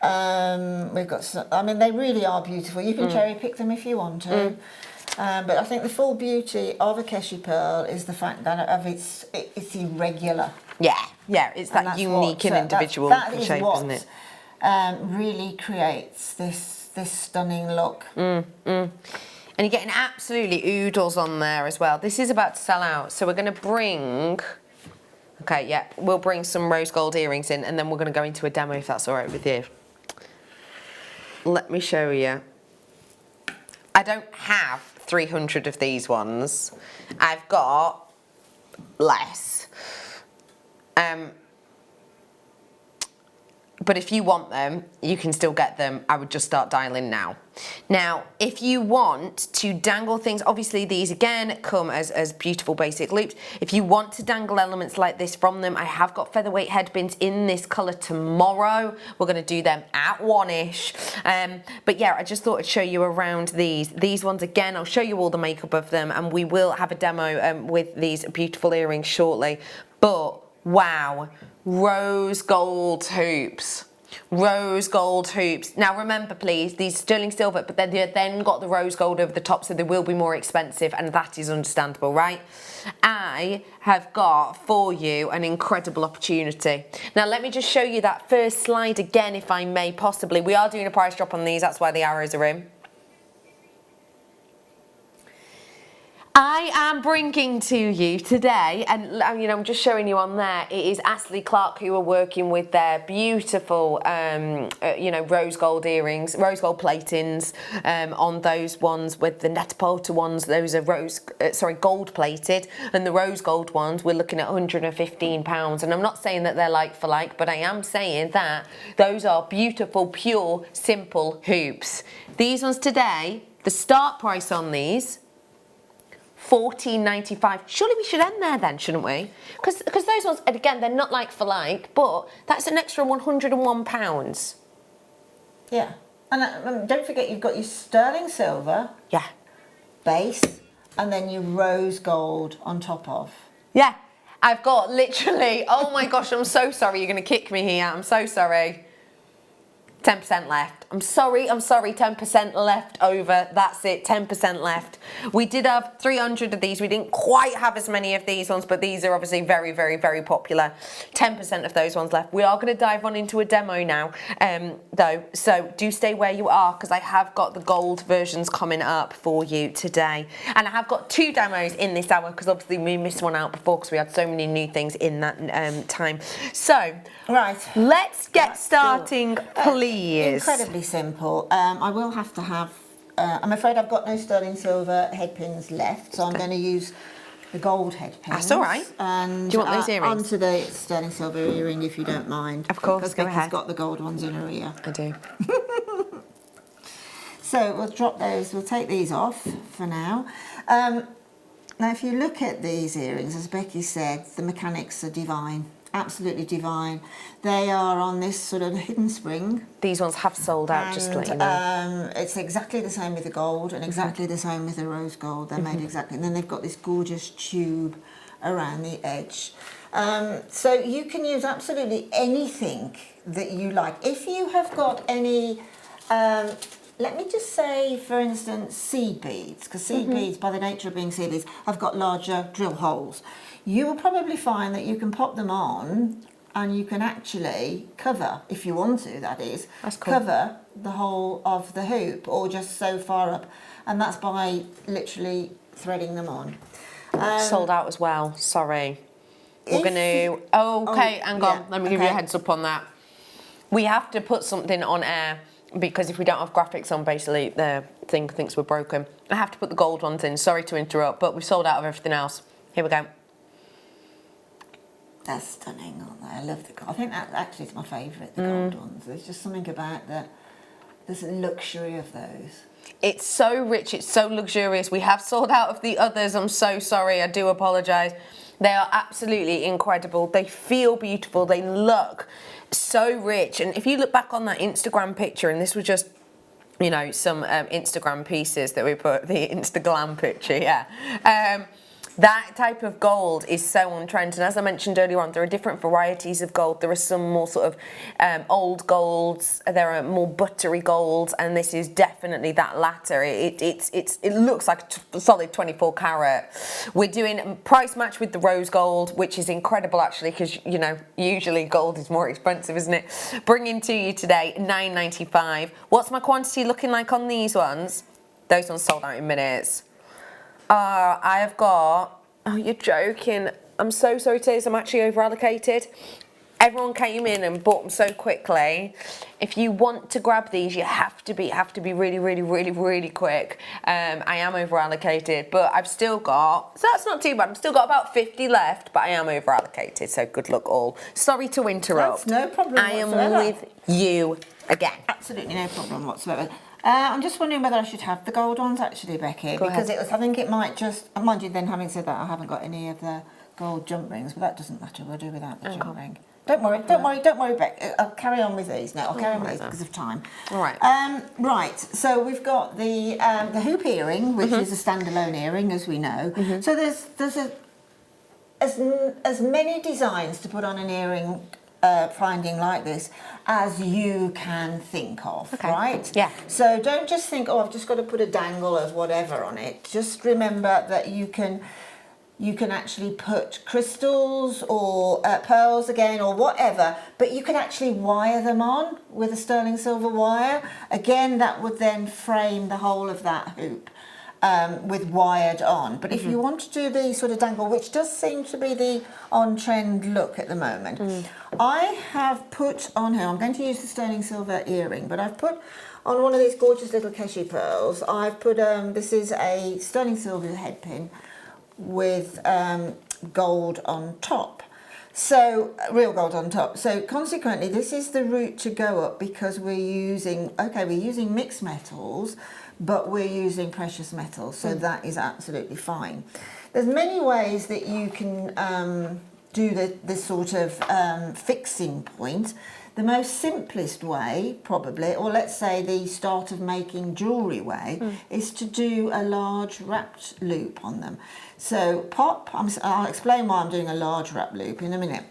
We've got some, I mean, they really are beautiful. You can cherry pick them if you want to. But I think the full beauty of a Keshi pearl is the fact that it's irregular. Yeah, it's that unique and individual shape, isn't it? Really creates this stunning look. And you're getting absolutely oodles on there as well. This is about to sell out, so we're going to bring... Okay, yeah, we'll bring some rose gold earrings in and then we're going to go into a demo if that's all right with you. Let me show you. I don't have 300 of these ones. I've got less. But if you want them, you can still get them. I would just start dialing now. Now, if you want to dangle things, obviously these again come as beautiful basic loops. If you want to dangle elements like this from them, I have got featherweight headpins in this colour tomorrow. We're going to do them at 1-ish. But yeah, I just thought I'd show you around these. These ones again, I'll show you all the makeup of them and we will have a demo with these beautiful earrings shortly. But wow, rose gold hoops. Rose gold hoops. Now remember please, these sterling silver, but they've then got the rose gold over the top, so they will be more expensive, and that is understandable, right? I have got for you an incredible opportunity. Now let me just show you that first slide again, if I may possibly. We are doing a price drop on these, that's why the arrows are in. I am bringing to you today, and you know, I'm just showing you on there, it is Astley Clark who are working with their beautiful, you know, rose gold earrings, rose gold platings on those ones with the Net-a-Porter ones. Those are gold plated, and the rose gold ones we're looking at £115. And I'm not saying that they're like for like, but I am saying that those are beautiful, pure, simple hoops. These ones today, the start price on these, $14.95. Surely we should end there then, shouldn't we? Because those ones, and again, they're not like for like, but that's an extra £101. Yeah, and don't forget you've got your sterling silver. Yeah. Base, and then your rose gold on top of. Yeah, I've got literally, oh my gosh, I'm so sorry, you're going to kick me here, I'm so sorry. 10% left. I'm sorry, 10% left over. That's it, 10% left. We did have 300 of these. We didn't quite have as many of these ones, but these are obviously very, very, very popular. 10% of those ones left. We are going to dive on into a demo now, though, so do stay where you are because I have got the gold versions coming up for you today. And I have got 2 demos in this hour because obviously we missed one out before because we had so many new things in that time. So, right, let's get starting, please. Incredibly simple. I will have to have, I'm afraid I've got no sterling silver headpins left, so I'm going to use the gold headpins. That's all right. And do you want those earrings? Onto the sterling silver earring, if you don't mind. Of course, because go Becky's ahead. got the gold ones in her ear. I do. So we'll drop those, we'll take these off for now. Now if you look at these earrings, as Becky said, the mechanics are divine. Absolutely divine. They are on this sort of hidden spring. These ones have sold out, just to let you know. It's exactly the same with the gold and exactly the same with the rose gold. They're made exactly. And then they've got this gorgeous tube around the edge. So you can use absolutely anything that you like. If you have got any, let me just say, for instance, seed beads, because seed beads, by the nature of being seed beads, have got larger drill holes. You will probably find that you can pop them on and you can actually cover, if you want to, that is, cover the whole of the hoop or just so far up. And that's by literally threading them on. Sold out as well, sorry. We're going to... hang on. Let me give you a heads up on that. We have to put something on air because if we don't have graphics on, basically, the thing thinks we're broken. I have to put the gold ones in. Sorry to interrupt, but we've sold out of everything else. Here we go. That's stunning, aren't they? I love the gold. I think that actually is my favourite, the gold ones. There's just something about the luxury of those. It's so rich, it's so luxurious. We have sold out of the others. I'm so sorry, I do apologise. They are absolutely incredible. They feel beautiful. They look so rich. And if you look back on that Instagram picture, and this was just, you know, some Instagram pieces that we put, the Instagram picture, yeah. That type of gold is so on trend, and as I mentioned earlier on, there are different varieties of gold. There are some more sort of old golds, there are more buttery golds, and this is definitely that latter. It looks like a solid 24 carat. We're doing price match with the rose gold, which is incredible actually, because you know usually gold is more expensive, isn't it? Bringing to you today £9.95. What's my quantity looking like on these ones? Those ones sold out in minutes. I have got, oh, you're joking. I'm so sorry to say this, I'm actually over allocated. Everyone came in and bought them so quickly. If you want to grab these, you have to be really quick. I am over allocated, but I've still got, so that's not too bad. I've still got about 50 left, but I am over allocated, so good luck all. Sorry to interrupt. That's no problem whatsoever. I am with you again. Absolutely no problem whatsoever. I'm just wondering whether I should have the gold ones actually, Becky, because I think it might just, mind you, then having said that, I haven't got any of the gold jump rings, but that doesn't matter, we'll do without the jump ring. Don't worry, Becky, I'll carry on with these now, I'll carry on with these because of time. All right. Right, so we've got the hoop earring, which is a standalone earring, as we know. So there's as many designs to put on an earring finding like this as you can think of, right? Yeah. So don't just think, oh, I've just got to put a dangle of whatever on it. Just remember that you can actually put crystals or pearls again or whatever, but you can actually wire them on with a sterling silver wire. Again, that would then frame the whole of that hoop. With wired on. But if you want to do the sort of dangle, which does seem to be the on-trend look at the moment, I have put on here, I'm going to use the sterling silver earring, but I've put on one of these gorgeous little Keshi pearls, I've put, this is a sterling silver head pin with gold on top. So, real gold on top. So, consequently, this is the route to go up because we're using mixed metals, but we're using precious metals, so that is absolutely fine. There's many ways that you can do this sort of fixing point. The most simplest way, probably, or let's say the start of making jewellery way, is to do a large wrapped loop on them. So pop, I'll explain why I'm doing a large wrap loop in a minute.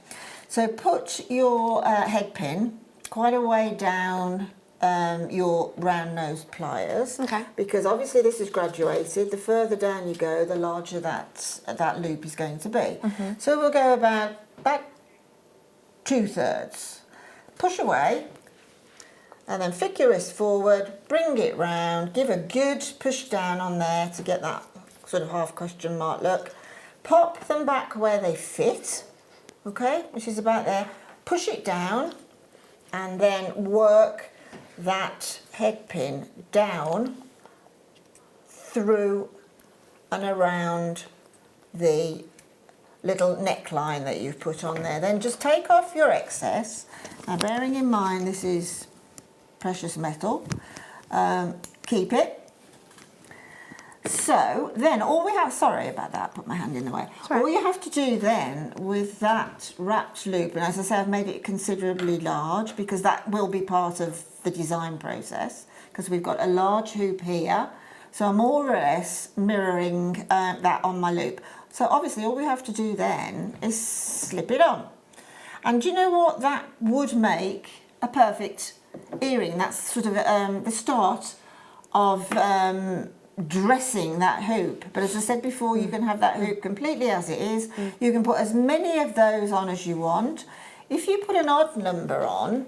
So put your head pin quite a way down your round nose pliers, because obviously this is graduated. The further down you go, the larger that loop is going to be. So we'll go about 2/3. Push away, and then flick your wrist forward, bring it round, give a good push down on there to get that sort of half question mark look. Pop them back where they fit, okay, which is about there. Push it down, and then work that head pin down through and around the little neckline that you've put on there. Then just take off your excess. Now, bearing in mind this is precious metal, keep it. So then all we have, sorry about that, put my hand in the way. Right. All you have to do then with that wrapped loop, and as I say, I've made it considerably large because that will be part of the design process, because we've got a large hoop here. So I'm more or less mirroring that on my loop. So obviously all we have to do then is slip it on. And do you know what? That would make a perfect earring. That's sort of the start of dressing that hoop. But as I said before, you can have that hoop completely as it is. You can put as many of those on as you want. If you put an odd number on,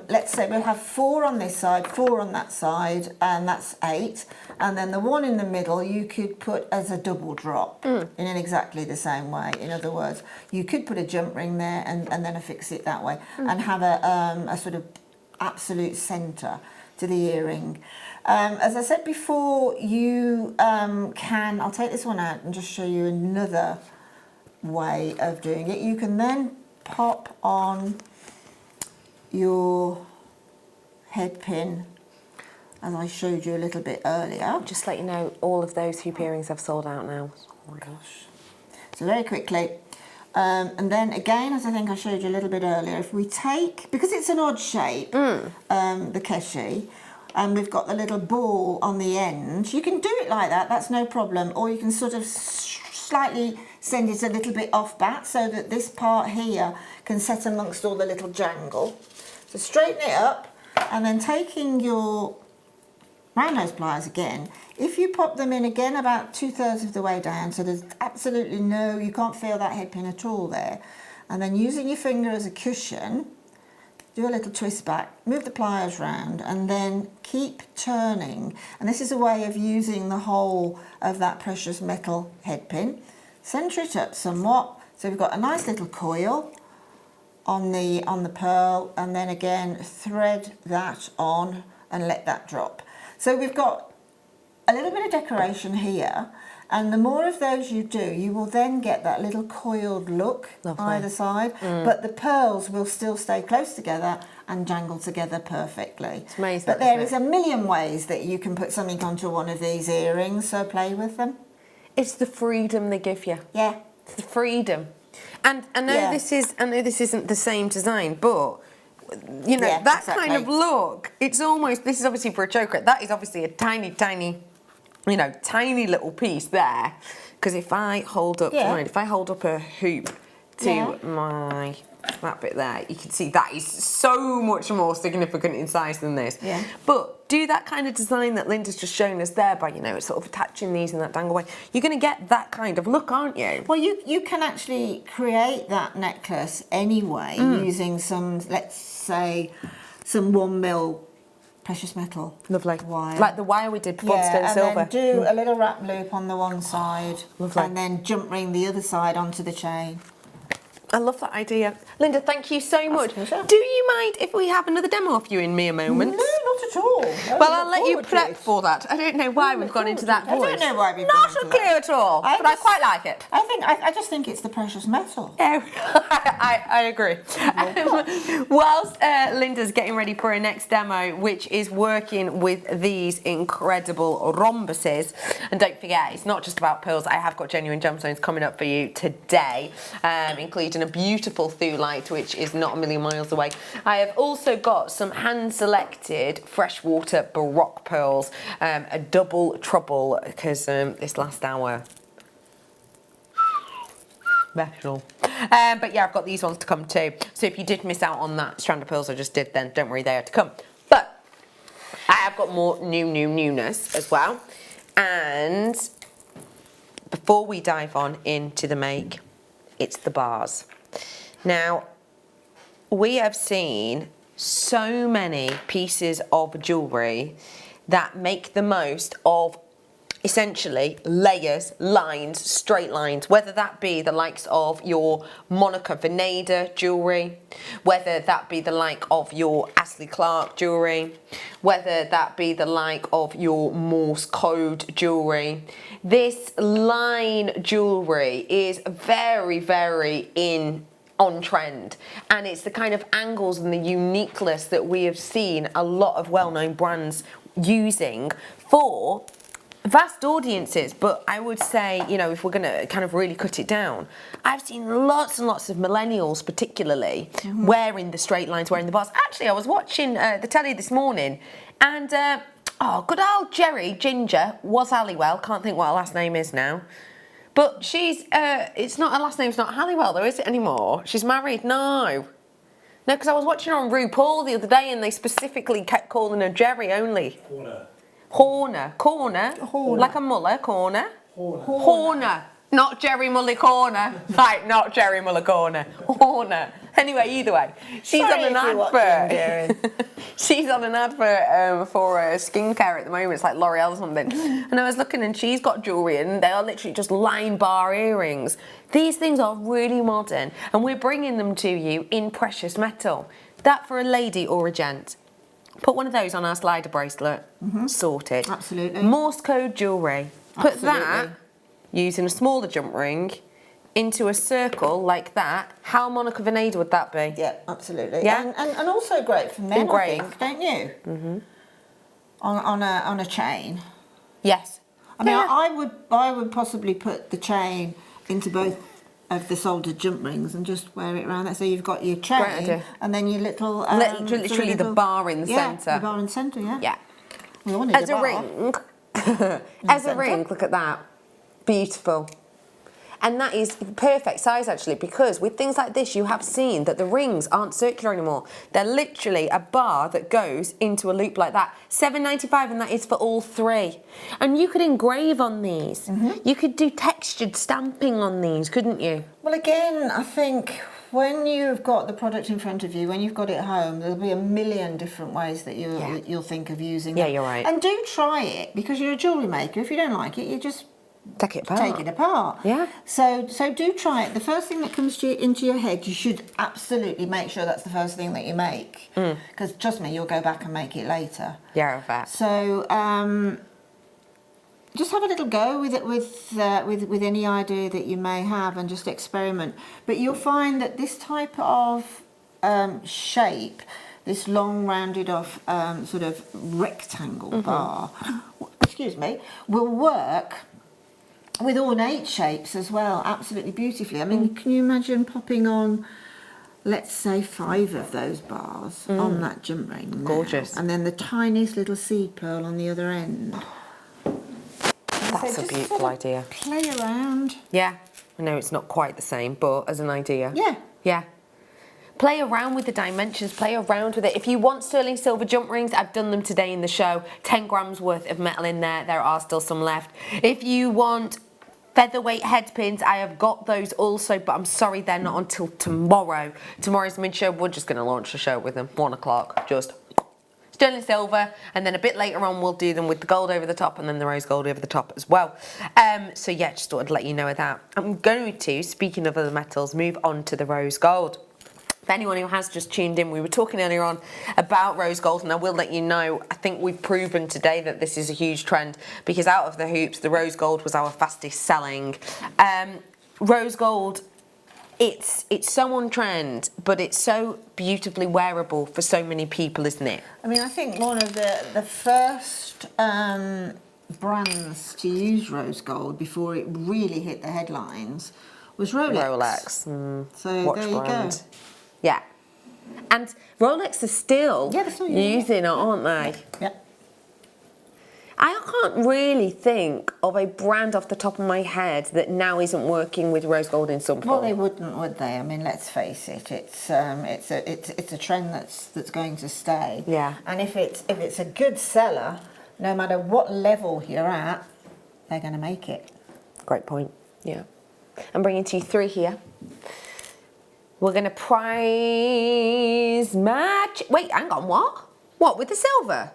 let's say we'll have 4 on this side, 4 on that side, and that's 8. And then the one in the middle you could put as a double drop in exactly the same way. In other words, you could put a jump ring there and then affix it that way and have a sort of absolute centre to the earring. As I said before, you can, I'll take this one out and just show you another way of doing it. You can then pop on your head pin, as I showed you a little bit earlier. Just let you know, all of those hoop earrings have sold out now. Oh my gosh. So very quickly, and then again, as I think I showed you a little bit earlier, if we take, because it's an odd shape, the keshi, and we've got the little ball on the end, you can do it like that, that's no problem, or you can sort of slightly send it a little bit off back so that this part here can set amongst all the little jangle. So straighten it up, and then taking your round nose pliers again, if you pop them in again about 2/3 of the way down, so there's absolutely no, you can't feel that head pin at all there, and then using your finger as a cushion, do a little twist back, move the pliers round, and then keep turning. And this is a way of using the whole of that precious metal head pin. Centre it up somewhat, so we've got a nice little coil on the pearl, and then again thread that on and let that drop. So we've got a little bit of decoration here, and the more of those you do, you will then get that little coiled look either side, but the pearls will still stay close together and jangle together perfectly. It's amazing. But there is a million ways that you can put something onto one of these earrings, so play with them. It's the freedom they give you. Yeah. It's the freedom. And I know this isn't the same design, but you know, that kind of look, it's almost, this is obviously for a choker, that is obviously a tiny, you know, tiny little piece there. Because if I hold up, if I hold up a hoop to my, that bit there, you can see that is so much more significant in size than this. Yeah. But do that kind of design that Linda's just shown us there by, you know, sort of attaching these in that dangle way. You're going to get that kind of look, aren't you? Well, you can actually create that necklace anyway using some, let's say, some 1mm precious metal. Lovely. Wire. Like the wire we did before stone silver. And then do a little wrap loop on the one side. Lovely. And then jump ring the other side onto the chain. I love that idea. Linda, thank you so much. Do you mind if we have another demo of you in mere moments? No, not at all. Well, I'll let you prep for that. I don't know why we've gone into that voice. I don't know why we've Not a clue at all, but I quite like it. I just think it's the precious metal. Oh, I agree. Whilst Linda's getting ready for her next demo, which is working with these incredible rhombuses, and don't forget, it's not just about pearls. I have got genuine gemstones coming up for you today, including a beautiful thulite, which is not a million miles away. I have also got some hand-selected freshwater baroque pearls, a double trouble, because this last hour, special. But yeah, I've got these ones to come too. So if you did miss out on that strand of pearls I just did, then don't worry, they are to come. But I have got more newness as well. And before we dive on into the make, it's the bars. Now, we have seen so many pieces of jewellery that make the most of essentially layers, lines, straight lines, whether that be the likes of your Monica Vinader jewellery, whether that be the like of your Ashley Clark jewellery, whether that be the like of your Morse code jewellery. This line jewellery is very on trend, and it's the kind of angles and the uniqueness that we have seen a lot of well-known brands using for vast audiences, but I would say, you know, if we're going to kind of really cut it down, I've seen lots and lots of millennials particularly wearing the straight lines, wearing the bars. Actually, I was watching the telly this morning and, good old Jerry Ginger was Halliwell, can't think what her last name is now. But she's, it's not, her last name's not Halliwell though, is it anymore? She's married? No. No, because I was watching her on RuPaul the other day and they specifically kept calling her Jerry only. Corner. Like a muller, corner. Horner. Not Jerry Muller Corner. Like, not Jerry Muller Corner. Horner. Anyway, either way. She's on an advert. She's on an advert for skincare at the moment. It's like L'Oreal or something. And I was looking and she's got jewellery and they are literally just line bar earrings. These things are really modern and we're bringing them to you in precious metal. That for a lady or a gent. Put one of those on our slider bracelet. Sorted. Absolutely. Morse code jewellery. Put that, using a smaller jump ring, into a circle like that. How Monica Vinade would that be? Yeah, absolutely. Yeah? And also great for men, Engraved. I think, don't you? On a chain. Yes. I mean, I would possibly put the chain into both of the soldered jump rings and just wear it around that. So you've got your chain and then your little... literally the bar in the centre. The bar in the centre, yeah. Yeah. We all need As a ring. As a ring, look at that. Beautiful. And that is perfect size actually, because with things like this you have seen that the rings aren't circular anymore. They're literally a bar that goes into a loop like that. $7.95 and that is for all three. And you could engrave on these. You could do textured stamping on these, couldn't you? Well, again, I think when you've got the product in front of you, when you've got it home, there'll be a million different ways that you'll think of using it. Yeah, you're right. And do try it, because you're a jewellery maker. If you don't like it, you just take it apart. Take it apart. Yeah. So do try it. The first thing that comes into your head, you should absolutely make sure that's the first thing that you make. Because trust me, you'll go back and make it later. Yeah, I bet. So just have a little go with it, with any idea that you may have, and just experiment. But you'll find that this type of shape, this long rounded off sort of rectangle bar, excuse me, will work with ornate shapes as well, absolutely beautifully. I mean, can you imagine popping on, let's say, 5 of those bars on that jump ring now? Gorgeous. And then the tiniest little seed pearl on the other end. That's a beautiful idea. Play around. Yeah, I know it's not quite the same, but as an idea. Yeah. Yeah. Play around with the dimensions, play around with it. If you want sterling silver jump rings, I've done them today in the show. 10 grams worth of metal in there. There are still some left. If you want featherweight head pins, I have got those also, but I'm sorry they're not until tomorrow. Tomorrow's mid-show, we're just going to launch the show with them. 1 o'clock, just sterling silver, and then a bit later on we'll do them with the gold over the top and then the rose gold over the top as well. So yeah, just thought I'd let you know of that. I'm going to, speaking of other metals, move on to the rose gold. For anyone who has just tuned in, we were talking earlier on about rose gold, and I will let you know, I think we've proven today that this is a huge trend, because out of the hoops, the rose gold was our fastest selling. Rose gold, it's so on trend, but it's so beautifully wearable for so many people, isn't it? I mean, I think one of the first brands to use rose gold before it really hit the headlines was Rolex. So Watch there you brand. go. Yeah. And Rolex are still using it, aren't they? Yeah. I can't really think of a brand off the top of my head that now isn't working with rose gold in some form. Well, they wouldn't, would they? I mean, let's face it. It's a trend that's going to stay. Yeah. And if it's a good seller, no matter what level you're at, they're going to make it. Great point. Yeah. I'm bringing to you 3 here. We're going to prize match. Wait, hang on, what? What, with the silver?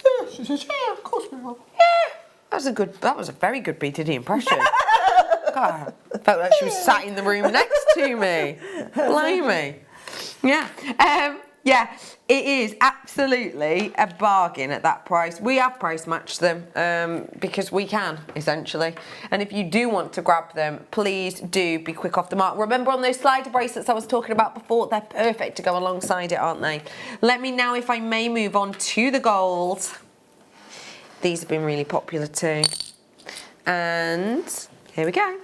Yeah, she says, yeah, of course we will. Yeah. That was a very good BTD impression. God, I felt like she was sat in the room next to me. Blimey. Yeah. Yeah, it is absolutely a bargain at that price. We have price matched them because we can, essentially. And if you do want to grab them, please do be quick off the mark. Remember on those slider bracelets I was talking about before, they're perfect to go alongside it, aren't they? Let me now, if I may, move on to the gold. These have been really popular too. And here we go.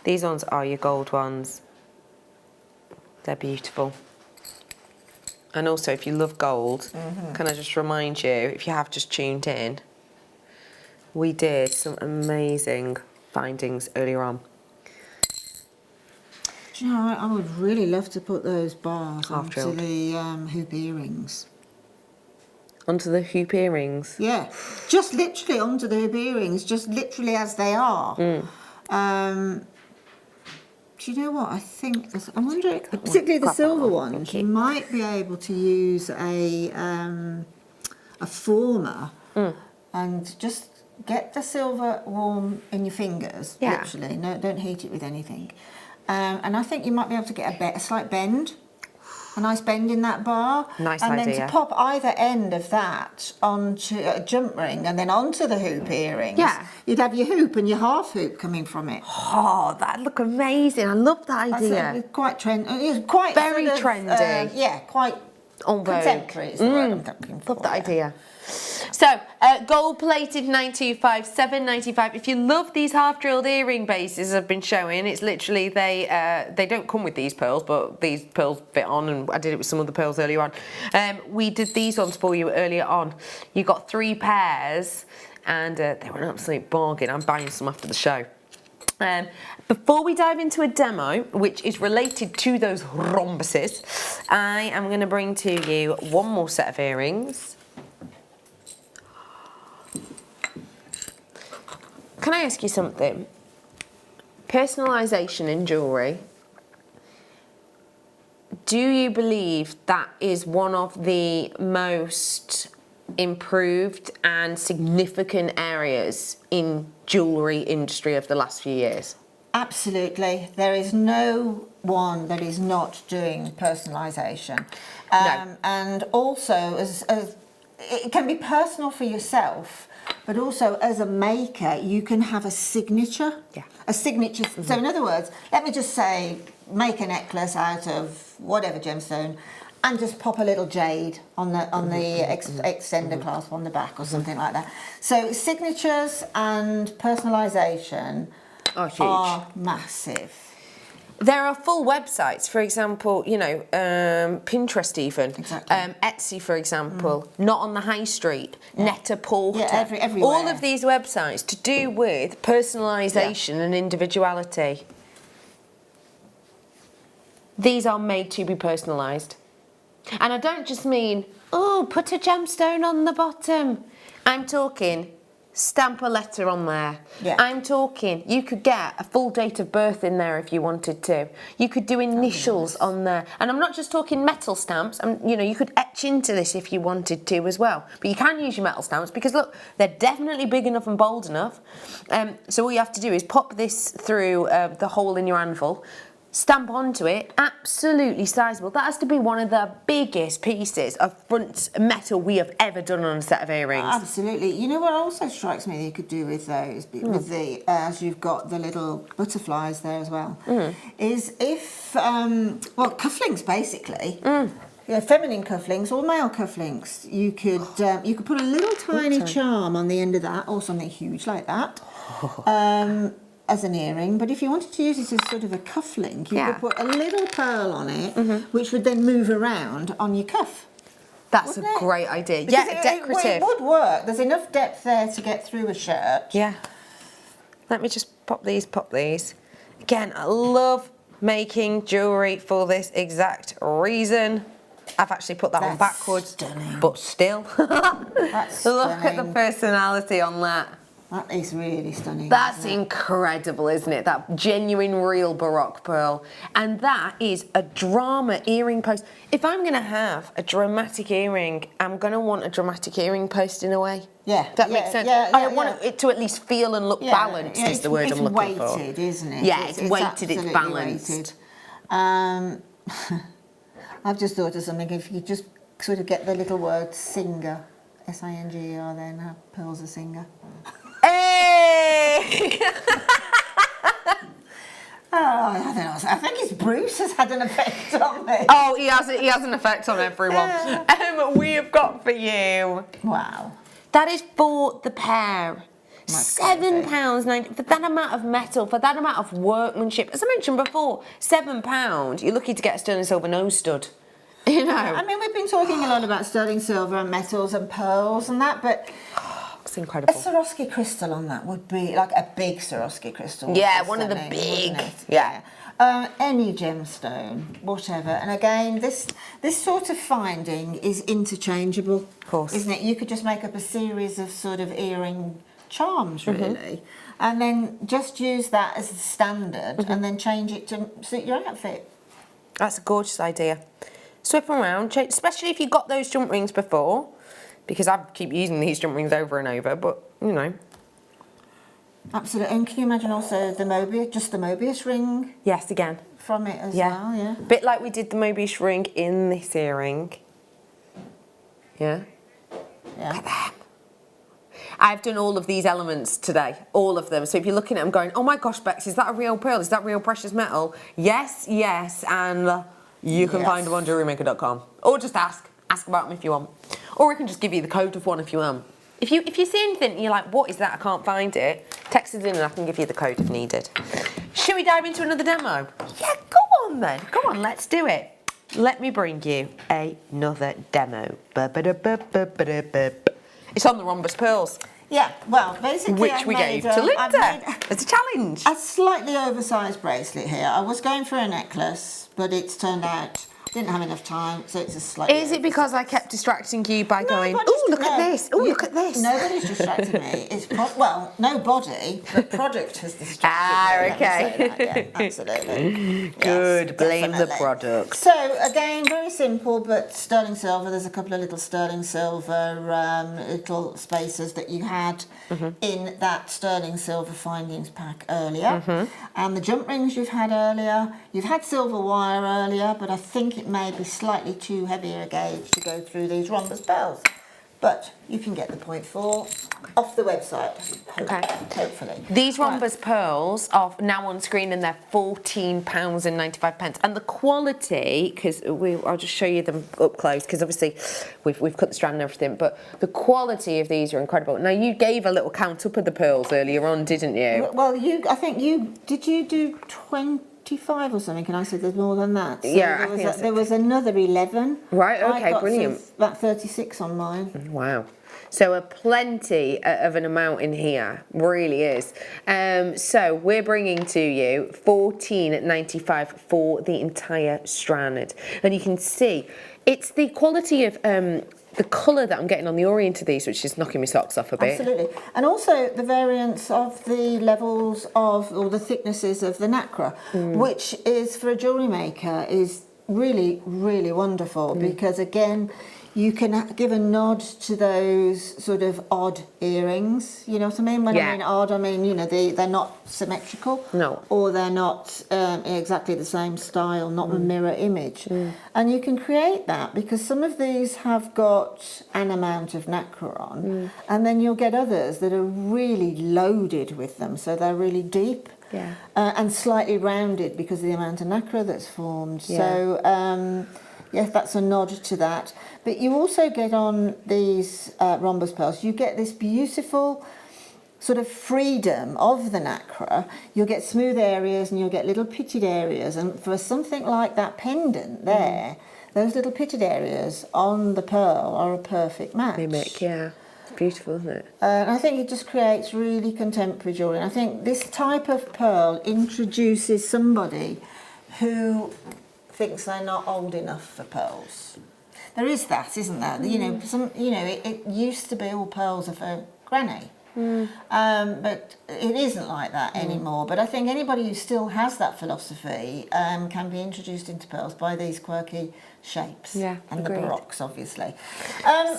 These ones are your gold ones. They're beautiful. And also, if you love gold, can I just remind you, if you have just tuned in, we did some amazing findings earlier on. Do you know, I would really love to put those bars Half onto drilled. the hoop earrings. Onto the hoop earrings? Yeah, just literally onto the hoop earrings, just literally as they are. Do you know what? I think, I wonder, particularly the silver ones, you might be able to use a former and just get the silver warm in your fingers, literally. No, don't heat it with anything. And I think you might be able to get a slight bend, a nice bend in that bar. Nice and idea. then to pop either end of that onto a jump ring and then onto the hoop earrings. Yeah. You'd have your hoop and your half hoop coming from it. Oh, that'd look amazing. I love that idea. That's quite trendy. Quite Very sort of, trendy. Yeah, quite On vogue. contemporary is the word I'm looking for. Love that idea. So, gold plated 925, 795. If you love these half drilled earring bases I've been showing, it's literally they don't come with these pearls, but these pearls fit on, and I did it with some of the pearls earlier on. We did these ones for you earlier on. You got 3 pairs, and they were an absolute bargain. I'm buying some after the show. Before we dive into a demo, which is related to those rhombuses, I am going to bring to you one more set of earrings. Can I ask you something? Personalisation in jewellery, do you believe that is one of the most improved and significant areas in jewellery industry of the last few years? Absolutely. There is no one that is not doing personalisation. No. And also, as it can be personal for yourself, but also as a maker, you can have a signature. Yeah. A signature. So in other words, let me just say, make a necklace out of whatever gemstone, and just pop a little jade on the extender clasp on the back or something like that. So signatures and personalisation are huge. Are massive. There are full websites, for example, you know, Pinterest even, Exactly. Etsy, for example, not on the high street, Net-a-Porter, everywhere. all of these websites to do with personalisation and individuality. These are made to be personalised. And I don't just mean, oh, put a gemstone on the bottom. I'm talking stamp a letter on there. Yeah. I'm talking, you could get a full date of birth in there if you wanted to. You could do initials on there. And I'm not just talking metal stamps. You know, you could etch into this if you wanted to as well. But you can use your metal stamps because, look, they're definitely big enough and bold enough. So all you have to do is pop this through the hole in your anvil, stamp onto it, absolutely sizable. That has to be one of the biggest pieces of front metal we have ever done on a set of earrings. Absolutely. You know what also strikes me that you could do with those, with the, as you've got the little butterflies there as well, is if, well, cufflinks basically. Yeah, feminine cufflinks or male cufflinks. You could put a little tiny charm on the end of that, or something huge like that. As an earring, but if you wanted to use it as sort of a cufflink, you could put a little pearl on it, which would then move around on your cuff. That's a great idea. Because yeah, decorative. It would work. There's enough depth there to get through a shirt. Yeah. Let me just pop these. Again, I love making jewellery for this exact reason. I've actually put that on backwards, but still. That's Look at the stunning. personality on that. That is really stunning. That's incredible, isn't it? That genuine, real Baroque pearl. And that is a drama earring post. If I'm going to have a dramatic earring, I'm going to want a dramatic earring post in a way. Yeah. Does that make sense? I want it to at least feel and look balanced is the word I'm looking for. It's weighted, isn't it? Yeah, it's weighted, it's absolutely balanced. Weighted. I've just thought of something. If you just sort of get the little word singer, S-I-N-G-E-R, then have pearls a singer. Hey! Oh, I don't know. I think it's Bruce has had an effect on me. Oh, he has an effect on everyone. We have got for you. Wow. That is for the pair. £7.90 for that amount of metal, for that amount of workmanship. As I mentioned before, £7. You're lucky to get a sterling silver nose stud. You know. I mean, we've been talking a lot about sterling silver and metals and pearls and that, but it's incredible. A Swarovski crystal on that would be like a big Swarovski crystal. Yeah, one of the big. Yeah. Any gemstone, whatever. And again, this sort of finding is interchangeable, of course, isn't it? You could just make up a series of sort of earring charms, really, and then just use that as the standard, and then change it to suit your outfit. That's a gorgeous idea. Swip them around, especially if you've got those jump rings before, because I keep using these jump rings over and over, but, you know. Absolutely. And can you imagine also the Mobius ring? Yes, again. From it as well, yeah. A bit like we did the Mobius ring in this earring. Yeah. Yeah. Look at them. I've done all of these elements today, all of them. So if you're looking at them going, oh my gosh, Bex, is that a real pearl? Is that real precious metal? Yes, yes, and you can find them on JewelleryMaker.com. Or just ask about them if you want. Or I can just give you the code of one if you want. If you see anything and you're like, what is that? I can't find it. Text us in and I can give you the code if needed. Should we dive into another demo? Yeah, go on then. Go on, let's do it. Let me bring you another demo. It's on the rhombus pearls. Yeah, well, basically which we gave to Linda as a challenge. A slightly oversized bracelet here. I was going for a necklace, but it's turned out I didn't have enough time, so it's a slightly... Is it because I kept distracting you by going, oh, look at this, oh, look at this? Nobody's distracted me. It's well, nobody. The product has distracted me. Okay. Yeah, absolutely. Good, yes, blame definitely. The product. So, again, very simple, but sterling silver. There's a couple of little sterling silver little spaces that you had in that sterling silver findings pack earlier. And the jump rings you've had earlier. You've had silver wire earlier, but I think it may be slightly too heavy a gauge to go through these rhombus pearls. But you can get the 0.4 off the website, hopefully. These rhombus pearls are now on screen and they're £14.95. And the quality, because I'll just show you them up close, because obviously we've cut the strand and everything, but the quality of these are incredible. Now, you gave a little count up of the pearls earlier on, didn't you? Well, I think did you do 25 or something? And I said there's more than that. So yeah, there was another 11. Right, okay, I got brilliant. About 36 on mine. Wow. So a plenty of an amount in here, really is. So we're bringing to you £14.95 for the entire strand. And you can see it's the quality of the colour that I'm getting on the orient of these, which is knocking my socks off a bit. Absolutely. And also the variance of the levels of, or the thicknesses of the nacre, which is, for a jewellery maker, is really, really wonderful because, again, you can give a nod to those sort of odd earrings. You know what I mean? When I mean odd, I mean, you know, they're not symmetrical. No. Or they're not exactly the same style, not a mirror image. And you can create that because some of these have got an amount of nacre on, and then you'll get others that are really loaded with them, so they're really deep. Yeah. And slightly rounded because of the amount of nacre that's formed. Yeah. So, yes, that's a nod to that. But you also get on these rhombus pearls, you get this beautiful sort of freedom of the nacre. You'll get smooth areas and you'll get little pitted areas. And for something like that pendant there, those little pitted areas on the pearl are a perfect match. Mimic, yeah. It's beautiful, isn't it? And I think it just creates really contemporary jewellery. And I think this type of pearl introduces somebody who thinks they're not old enough for pearls. There is that, isn't there? You know, it used to be all pearls are for granny. But it isn't like that anymore. But I think anybody who still has that philosophy can be introduced into pearls by these quirky shapes. Yeah, and agreed. the baroques, obviously.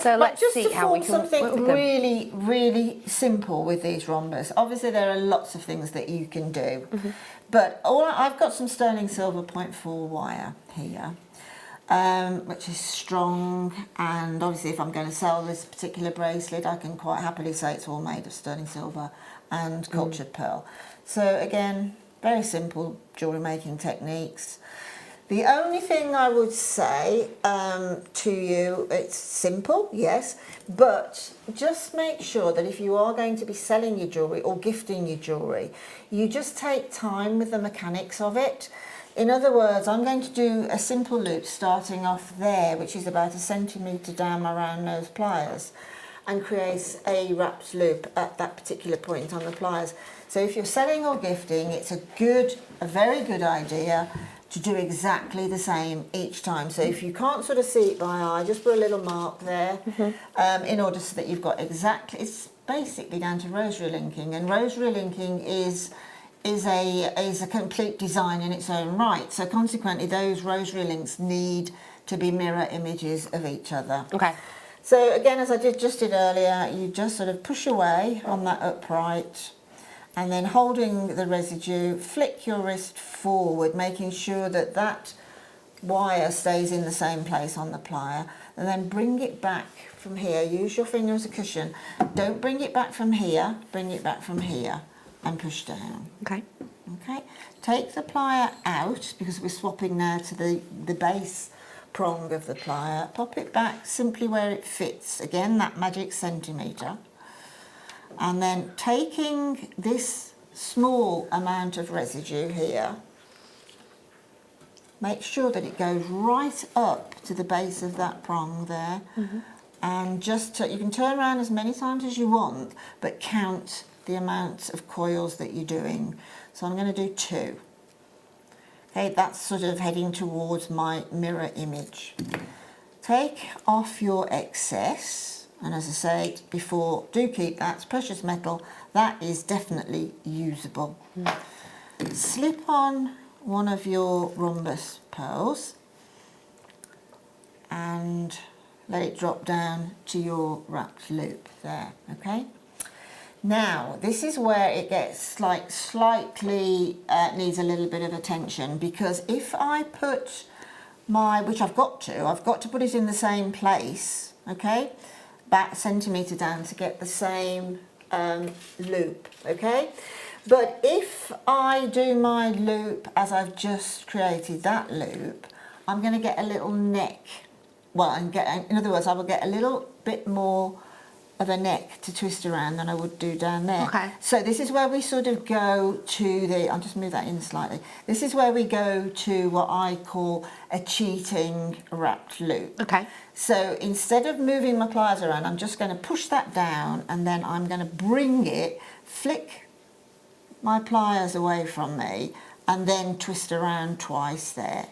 So let's just see to how we form can work something with them. really, really simple with these rhombus. Obviously, there are lots of things that you can do. But I've got some sterling silver 0.4 wire here. Which is strong, and obviously if I'm going to sell this particular bracelet, I can quite happily say it's all made of sterling silver and cultured pearl. So again, very simple jewellery making techniques. The only thing I would say to you, it's simple, yes, but just make sure that if you are going to be selling your jewellery or gifting your jewellery, you just take time with the mechanics of it. In other words, I'm going to do a simple loop starting off there, which is about 1 centimetre down my round nose pliers, and create a wrapped loop at that particular point on the pliers. So if you're selling or gifting, it's a very good idea to do exactly the same each time. So if you can't sort of see it by eye, just put a little mark there in order so that you've got exactly, it's basically down to rosary linking, and rosary linking is a complete design in its own right. So consequently, those rosary links need to be mirror images of each other. Okay. So again, as I just did earlier, you just sort of push away on that upright, and then holding the residue, flick your wrist forward, making sure that that wire stays in the same place on the plier, and then bring it back from here. Use your finger as a cushion. Don't bring it back from here, bring it back from here and push down. Okay. Okay. Take the plier out, because we're swapping now to the base prong of the plier. Pop it back simply where it fits. Again, that magic centimetre. And then taking this small amount of residue here, make sure that it goes right up to the base of that prong there. And just you can turn around as many times as you want, but count the amount of coils that you're doing. So I'm going to do 2. Okay, that's sort of heading towards my mirror image. Take off your excess. And as I said before, do keep that. It's precious metal. That is definitely usable. Slip on one of your rhombus pearls and let it drop down to your wrapped loop there, okay? Now, this is where it gets like slightly, needs a little bit of attention, because if I put which I've got to put it in the same place, okay? Back centimetre down to get the same loop, okay? But if I do my loop as I've just created that loop, I'm going to get a little neck. Well, in other words, I will get a little bit more of a neck to twist around than I would do down there. Okay. So this is where we sort of go to I'll just move that in slightly. This is where we go to what I call a cheating wrapped loop. Okay. So instead of moving my pliers around, I'm just going to push that down, and then I'm going to flick my pliers away from me, and then twist around twice there.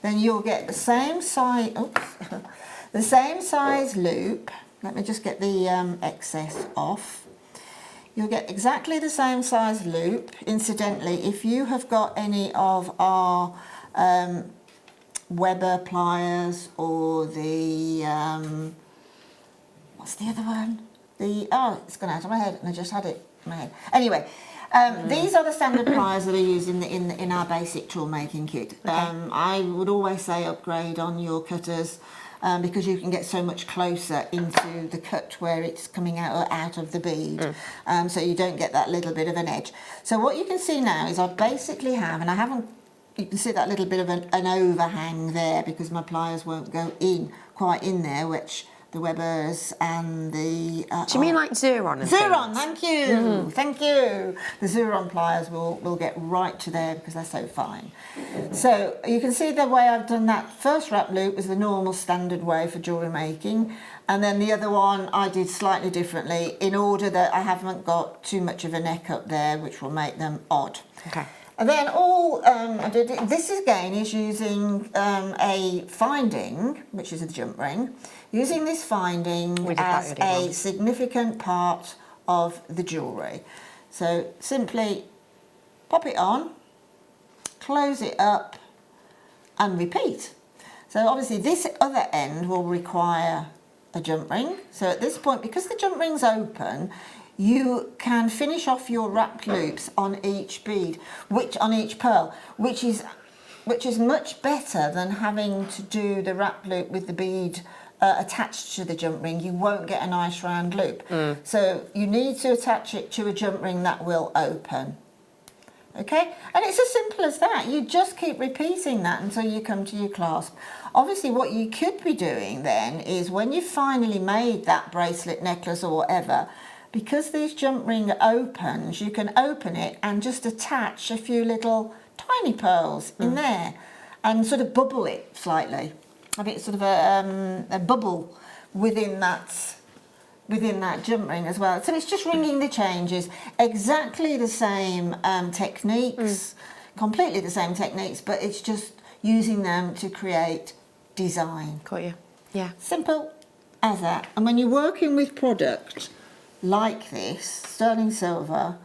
Then you'll get the same size, the same size loop. Let me just get the excess off. You'll get exactly the same size loop. Incidentally, if you have got any of our Weber pliers or the, what's the other one? It's gone out of my head, and I just had it in my head. Anyway, these are the standard pliers that are used in our basic tool making kit. Okay. I would always say upgrade on your cutters, because you can get so much closer into the cut where it's coming out of the bead, so you don't get that little bit of an edge. So what you can see now is I basically have, and I haven't, you can see that little bit of an overhang there because my pliers won't go quite in there, which the Webers and the... Do you mean like Xuron? Xuron, thank you, thank you. The Xuron pliers will get right to there because they're so fine. So you can see the way I've done that first wrap loop was the normal standard way for jewellery making, and then the other one I did slightly differently in order that I haven't got too much of a neck up there, which will make them odd. Okay. And then this again is using a finding, which is a jump ring, using this finding as a significant part of the jewellery. So simply pop it on, close it up and repeat. So obviously this other end will require a jump ring. So at this point, because the jump ring's open, you can finish off your wrapped loops on each bead, on each pearl, which is much better than having to do the wrap loop with the bead attached to the jump ring. You won't get a nice round loop. So you need to attach it to a jump ring that will open. Okay, and it's as simple as that. You just keep repeating that until you come to your clasp. Obviously, what you could be doing then is when you've finally made that bracelet, necklace or whatever, because this jump ring opens, you can open it and just attach a few little tiny pearls in there and sort of bubble it slightly. Have it sort of a bubble within that jump ring as well. So it's just ringing the changes, exactly the same techniques, completely the same techniques, but it's just using them to create design. Got you. Yeah. Simple as that. And when you're working with product like this, sterling silver,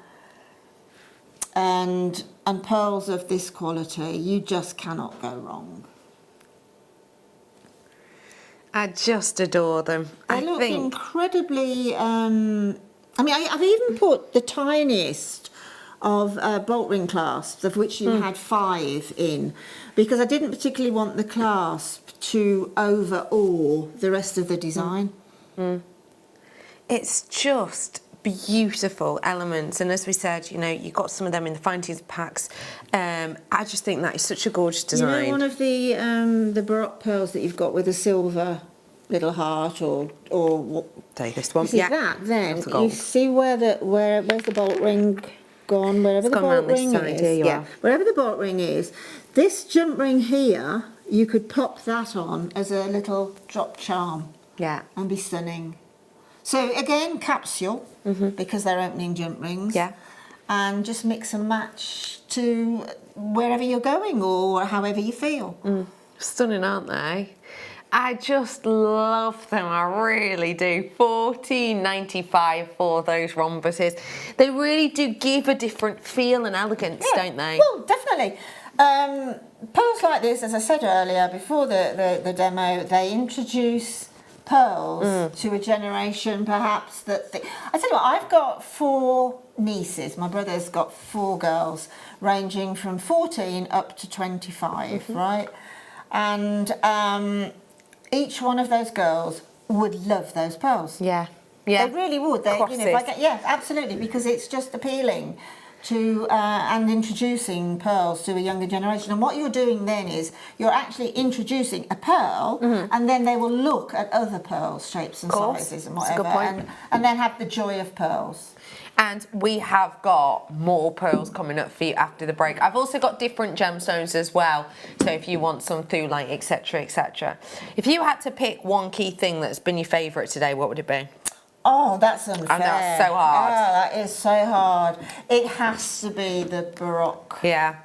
and pearls of this quality, you just cannot go wrong. I just adore them. They look incredibly. I mean, I've even put the tiniest of bolt ring clasps, of which you had 5 in, because I didn't particularly want the clasp to overawe the rest of the design. It's just beautiful elements, and as we said, you know, you got some of them in the fine tooth packs. I just think that is such a gorgeous design. You know, one of the baroque pearls that you've got with a silver little heart, or take this one. You see that? Then you see where's the bolt ring gone? Wherever the bolt ring is, wherever the bolt ring is. This jump ring here, you could pop that on as a little drop charm. Yeah, and be stunning. So again, capsule, because they're opening jump rings. Yeah. And just mix and match to wherever you're going or however you feel. Stunning, aren't they? I just love them, I really do. $14.95 for those rhombuses. They really do give a different feel and elegance, don't they? Well, definitely. Pearls like this, as I said earlier, before the demo, they introduce pearls to a generation perhaps that I tell you what, I've got 4 nieces. My brother's got 4 girls ranging from 14 up to 25, right? And each one of those girls would love those pearls. Yeah. Yeah. They really would. They, you know, yeah, absolutely, because it's just appealing to and introducing pearls to a younger generation. And what you're doing then is you're actually introducing a pearl, and then they will look at other pearls, shapes and sizes and whatever, and then have the joy of pearls. And we have got more pearls coming up for you after the break. I've also got different gemstones as well. So if you want some thulite, etc., etc. If you had to pick one key thing that's been your favourite today, what would it be? Oh, that's unfair. I know, it's so hard. Oh, that is so hard. It has to be the Baroque. Yeah.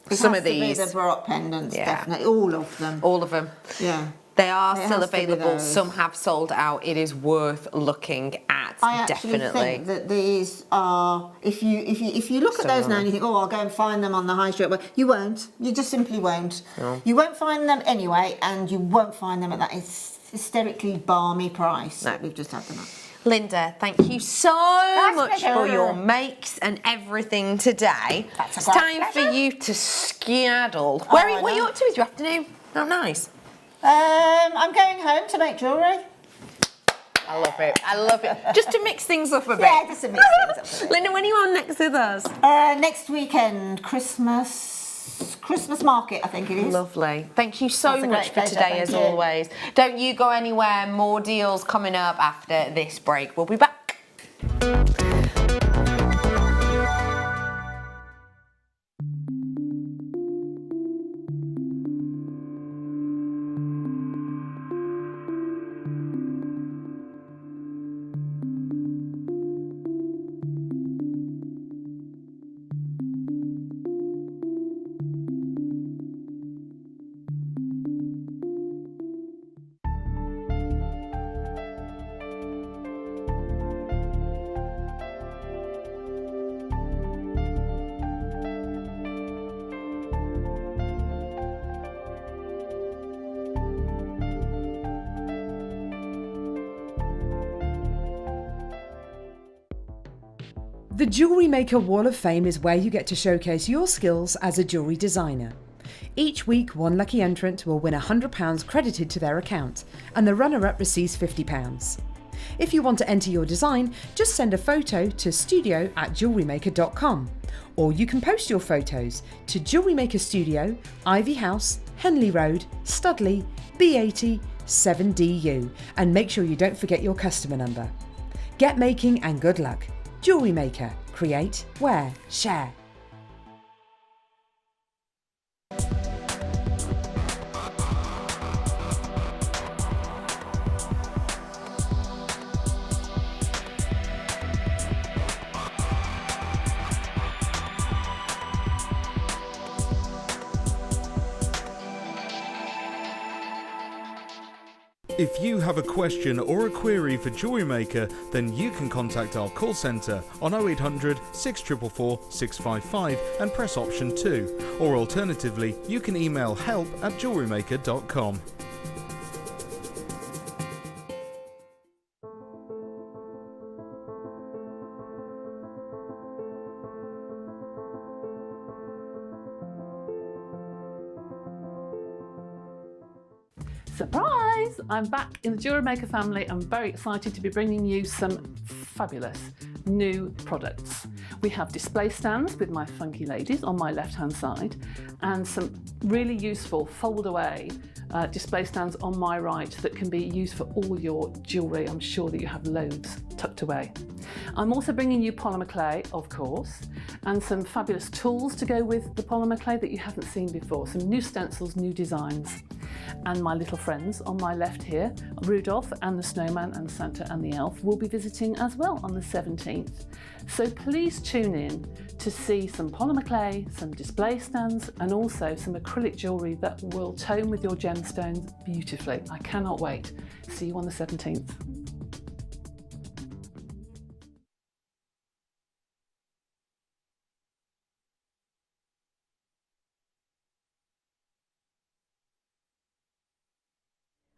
Some of these. The Baroque pendants, definitely. All of them. All of them. Yeah. They are still available. Some have sold out. It is worth looking at. I actually think that these are. If you look at those now and you think, oh, I'll go and find them on the high street. Well, you won't. You just simply won't. No. You won't find them anyway, and you won't find them at that hysterically balmy price that we've just had them at. Linda, thank you so much for your makes and everything today. It's time for you to skedaddle. What are you up to with your afternoon? Oh, nice. I'm going home to make jewellery. I love it. I love it. Just to mix things up a bit. Yeah, just to mix things up. Linda, when are you on next with us? Next weekend, Christmas market, I think it is. Lovely. Thank you so much for today, as always. Don't you go anywhere. More deals coming up after this break. We'll be back. The Jewellery Maker Wall of Fame is where you get to showcase your skills as a jewellery designer. Each week, one lucky entrant will win £100 credited to their account, and the runner-up receives £50. If you want to enter your design, just send a photo to studio@jewellerymaker.com, or you can post your photos to Jewellery Maker Studio, Ivy House, Henley Road, Studley, B80 7DU, and make sure you don't forget your customer number. Get making and good luck. Jewellery Maker. Create, wear, share. If you have a question or a query for Jewellery Maker, then you can contact our call centre on 0800 644 655 and press option 2, or alternatively you can email help@jewellerymaker.com. Surprise! I'm back in the Jewellery Maker family. I'm very excited to be bringing you some fabulous new products. We have display stands with my funky ladies on my left hand side, and some really useful fold away display stands on my right that can be used for all your jewellery. I'm sure that you have loads tucked away. I'm also bringing you polymer clay, of course, and some fabulous tools to go with the polymer clay that you haven't seen before. Some new stencils, new designs. And my little friends on my left here, Rudolph and the Snowman and Santa and the Elf, will be visiting as well on the 17th. So please tune in to see some polymer clay, some display stands, and also some acrylic jewellery that will tone with your gemstones beautifully. I cannot wait. See you on the 17th.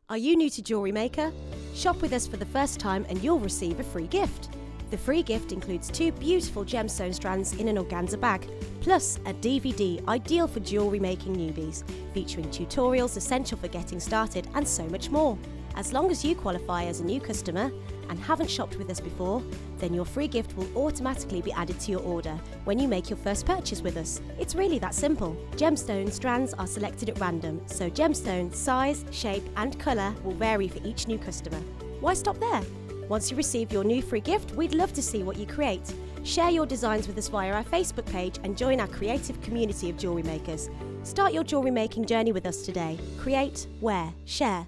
Are you new to Jewellery Maker? Shop with us for the first time and you'll receive a free gift. The free gift includes 2 beautiful gemstone strands in an organza bag, plus a DVD ideal for jewellery making newbies, featuring tutorials essential for getting started and so much more. As long as you qualify as a new customer and haven't shopped with us before, then your free gift will automatically be added to your order when you make your first purchase with us. It's really that simple. Gemstone strands are selected at random, so gemstone size, shape and colour will vary for each new customer. Why stop there? Once you receive your new free gift, we'd love to see what you create. Share your designs with us via our Facebook page and join our creative community of jewellery makers. Start your jewellery making journey with us today. Create, wear, share.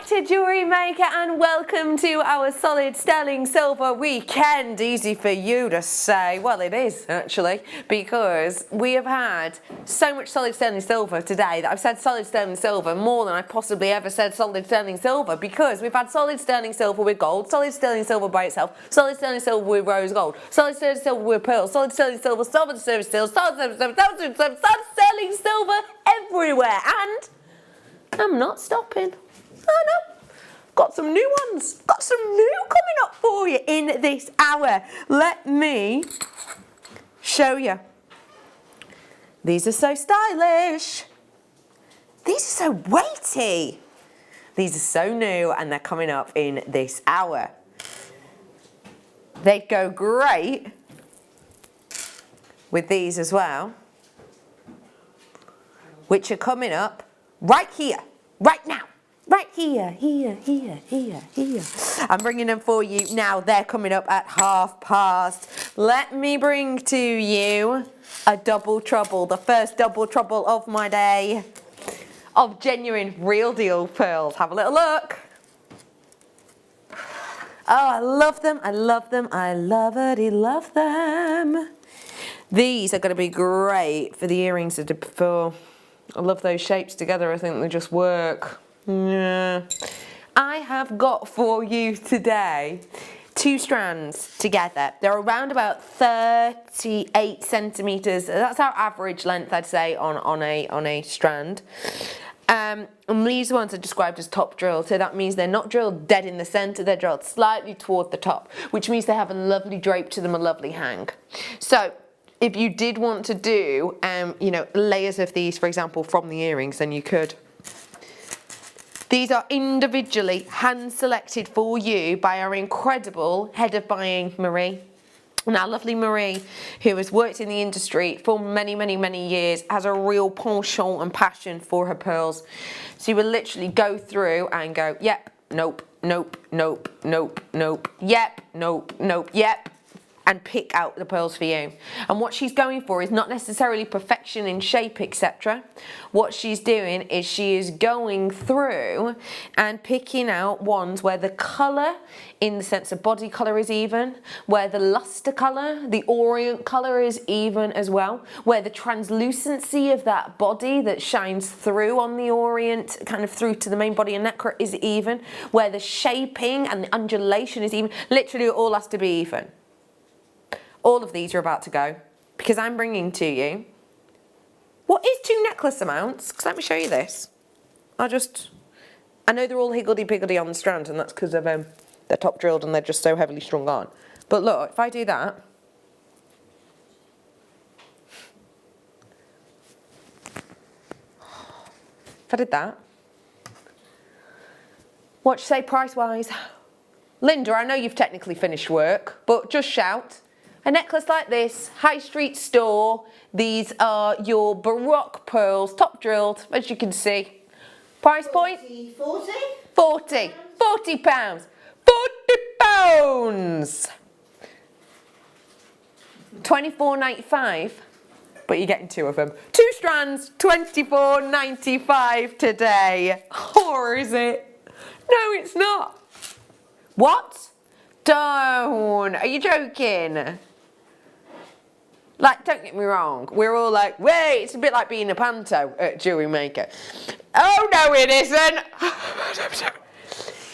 To Jewellery Maker, and welcome to our solid sterling silver weekend. Easy for you to say. Well, it is actually, because we have had so much solid sterling silver today that I've said solid sterling silver more than I possibly ever said solid sterling silver, because we've had solid sterling silver with gold, solid sterling silver by itself, solid sterling silver with rose gold, solid sterling silver with pearl, solid sterling silver, solid sterling silver, solid sterling silver everywhere, and I'm not stopping. Oh no, got some new ones, got some new coming up for you in this hour. Let me show you. These are so stylish. These are so weighty. These are so new and they're coming up in this hour. They'd go great with these as well, which are coming up right here, right now. Right here. I'm bringing them for you now. They're coming up at past. Let me bring to you a double trouble, the first double trouble of my day, of genuine, real deal pearls. Have a little look. Oh, I love them. I love them. I love them. These are going to be great for the earrings. I love those shapes together. I think they just work. Yeah. I have got for you today 2 strands together. They're around about 38 centimetres. That's our average length, I'd say, on a strand. And these ones are described as top drilled, so that means they're not drilled dead in the centre, they're drilled slightly toward the top, which means they have a lovely drape to them, a lovely hang. So if you did want to do, you know, layers of these, for example, from the earrings, then you could. These are individually hand selected for you by our incredible head of buying, Marie. Now, lovely Marie, who has worked in the industry for many, many, many years, has a real penchant and passion for her pearls. She will literally go through and go, yep, nope, nope, nope, nope, nope, yep, nope, nope, yep, and pick out the pearls for you. And what she's going for is not necessarily perfection in shape, etc. What she's doing is she is going through and picking out ones where the colour, in the sense of body colour, is even, where the luster colour, the orient colour is even as well, where the translucency of that body that shines through on the orient, kind of through to the main body and neck is even, where the shaping and the undulation is even. Literally, it all has to be even. All of these are about to go, because I'm bringing to you what is 2 necklace amounts, because let me show you this. I know they're all higgledy-piggledy on the strand, and that's because of they're top drilled and they're just so heavily strung on. But look, if I do that, what do you say price-wise? Linda, I know you've technically finished work, but just shout. A necklace like this, high street store. These are your Baroque pearls, top drilled, as you can see. Price point? 40? 40. 40 pounds. 40 pounds. £24.95, but you're getting 2 of them. 2 strands, £24.95 today. Or is it? No, it's not. What? Don't. Are you joking? Like, don't get me wrong, we're all like, wait, it's a bit like being a panto at Jewellery Maker. Oh, no, it isn't.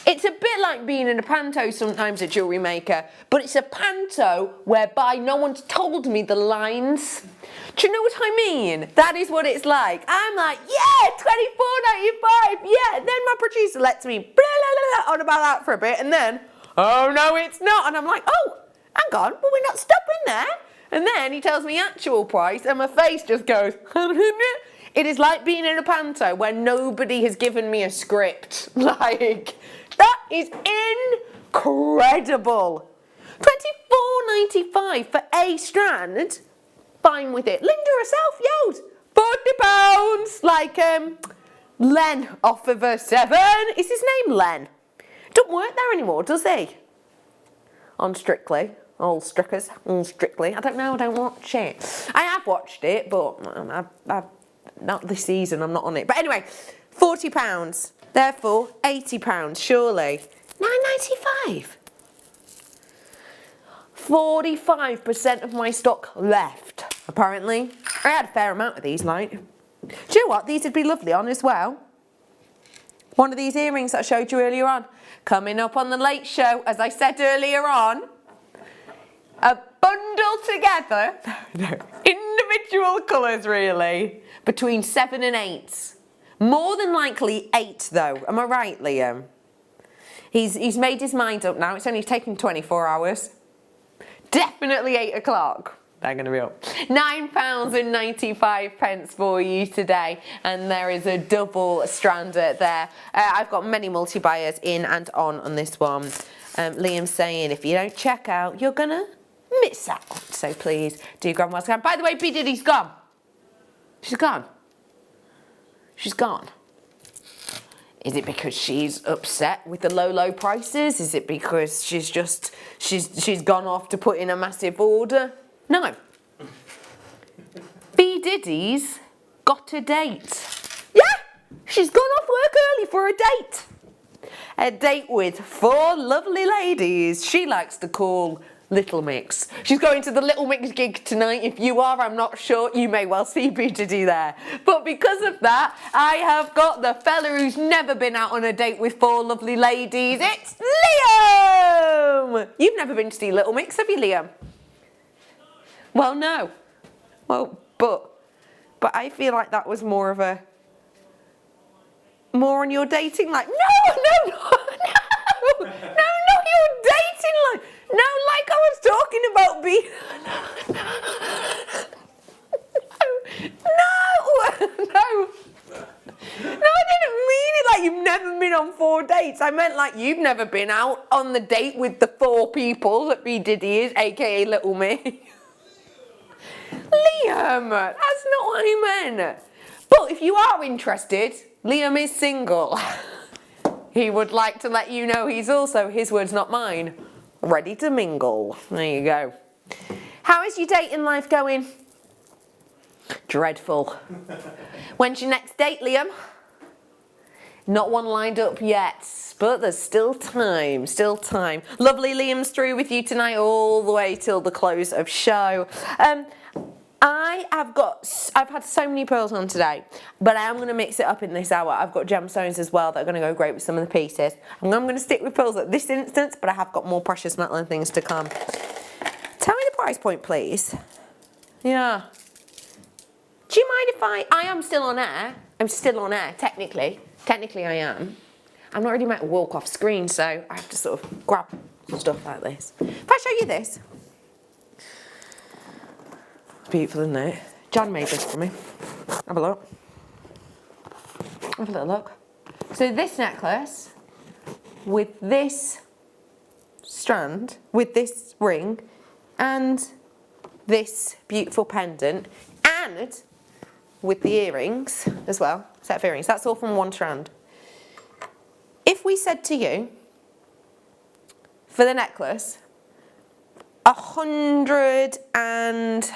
It's a bit like being in a panto sometimes at Jewellery Maker, but it's a panto whereby no one's told me the lines. Do you know what I mean? That is what it's like. I'm like, yeah, £24.95, yeah. And then my producer lets me blah, blah, blah, on about that for a bit, and then, oh, no, it's not. And I'm like, oh, hang on, but we're not stopping there. And then he tells me actual price, and my face just goes, it is like being in a panto where nobody has given me a script. Like, that is incredible. £24.95 for a strand. Fine with it. Linda herself yelled, £40. Like, Len off of a 7. Is his name Len? Don't work there anymore, does he? On Strictly. All Strickers, all Strictly. I don't know, I don't watch it. I have watched it, but I've not this season, I'm not on it. But anyway, £40. Therefore, £80, surely. £9.95. 45% of my stock left, apparently. I had a fair amount of these, like. Do you know what? These would be lovely on as well. One of these earrings that I showed you earlier on. Coming up on the late show, as I said earlier on. A bundle together, individual colours really, between 7 and 8. More than likely 8 though, am I right, Liam? He's made his mind up now, it's only taken 24 hours. Definitely 8 o'clock. They're going to be up. £9.95 for you today, and there is a double strander there. I've got many multi-buyers in and on this one. Liam's saying if you don't check out, you're going to miss out. So please do grab one. By the way, B Diddy's gone. She's gone. She's gone. Is it because she's upset with the low prices? Is it because she's gone off to put in a massive order? No. B Diddy's got a date. Yeah, she's gone off work early for a date. A date with 4 lovely ladies she likes to call Little Mix. She's going to the Little Mix gig tonight. If you are, I'm not sure, you may well see Booty there. But because of that, I have got the fella who's never been out on a date with 4 lovely ladies. It's Liam! You've never been to see Little Mix, have you, Liam? Well, no. Well, but I feel like that was more of a, more on your dating life. No, not your dating life. No, like I was talking about being... No, I didn't mean it like you've never been on 4 dates. I meant like you've never been out on the date with the 4 people that B Diddy is, aka Little Me. Liam, that's not what I meant. But if you are interested, Liam is single. He would like to let you know he's also, his words not mine, ready to mingle. There you go. How is your dating life going? Dreadful. When's your next date, Liam? Not one lined up yet, but there's still time, Lovely Liam's through with you tonight all the way till the close of show. I've had so many pearls on today, but I am going to mix it up in this hour. I've got gemstones as well that are going to go great with some of the pieces. I'm going to stick with pearls at this instance, but I have got more precious metal and things to come. Tell me the price point, please. Yeah. Do you mind if I am still on air? I'm still on air, technically. Technically I am. I'm not really meant to walk off screen, so I have to sort of grab stuff like this. If I show you this. Beautiful, isn't it? John made this for me. Have a look. Have a little look. So this necklace, with this strand, with this ring, and this beautiful pendant, and with the earrings as well, set of earrings, that's all from one strand. If we said to you, for the necklace, 100 and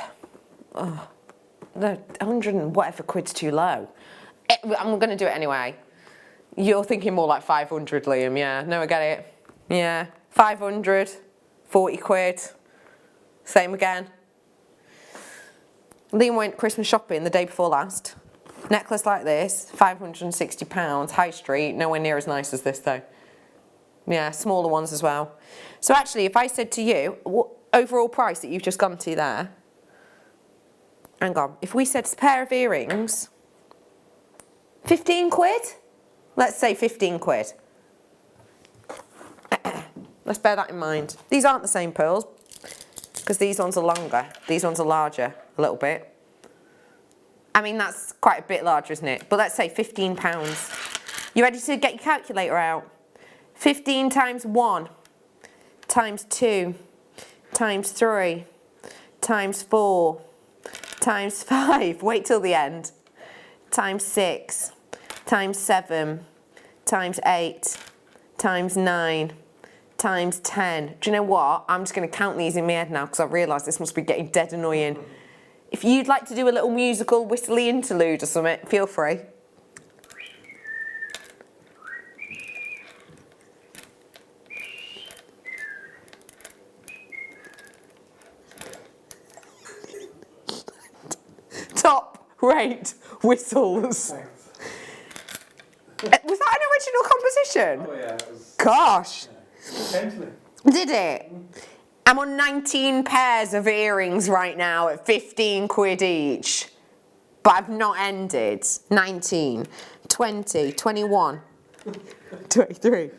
whatever quid's too low. I'm going to do it anyway. You're thinking more like 500, Liam, yeah. No, I get it. Yeah, 500, 40 quid. Same again. Liam went Christmas shopping the day before last. Necklace like this, £560, high street, nowhere near as nice as this though. Yeah, smaller ones as well. So actually, if I said to you, what overall price that you've just gone to there, hang on, if we said a pair of earrings, 15 quid? Let's say 15 quid. Let's bear that in mind. These aren't the same pearls, because these ones are longer, these ones are larger a little bit. I mean, that's quite a bit larger, isn't it? But let's say £15. You ready to get your calculator out? 15 times 1, times 2, times 3, times 4, times 5, wait till the end, times 6, times 7, times 8, times 9, times 10. Do you know what? I'm just going to count these in my head now because I realise this must be getting dead annoying. If you'd like to do a little musical whistly interlude or something, feel free. Top rate whistles. Was that an original composition? Oh yeah, it was. Gosh. Potentially. Did it? I'm on 19 pairs of earrings right now at 15 quid each. But I've not ended. 19, 20, 21, 23.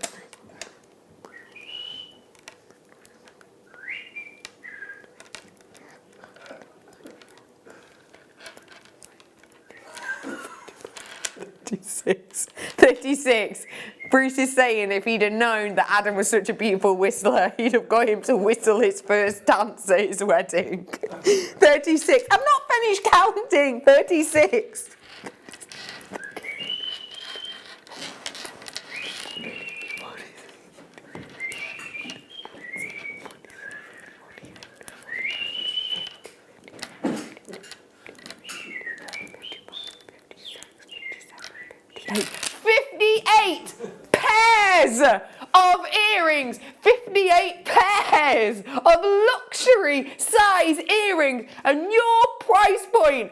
$36. Bruce is saying if he'd have known that Adam was such a beautiful whistler, he'd have got him to whistle his first dance at his wedding. 36. I'm not finished counting. 36. £58 pairs of earrings, 58 pairs of luxury size earrings, and your price point.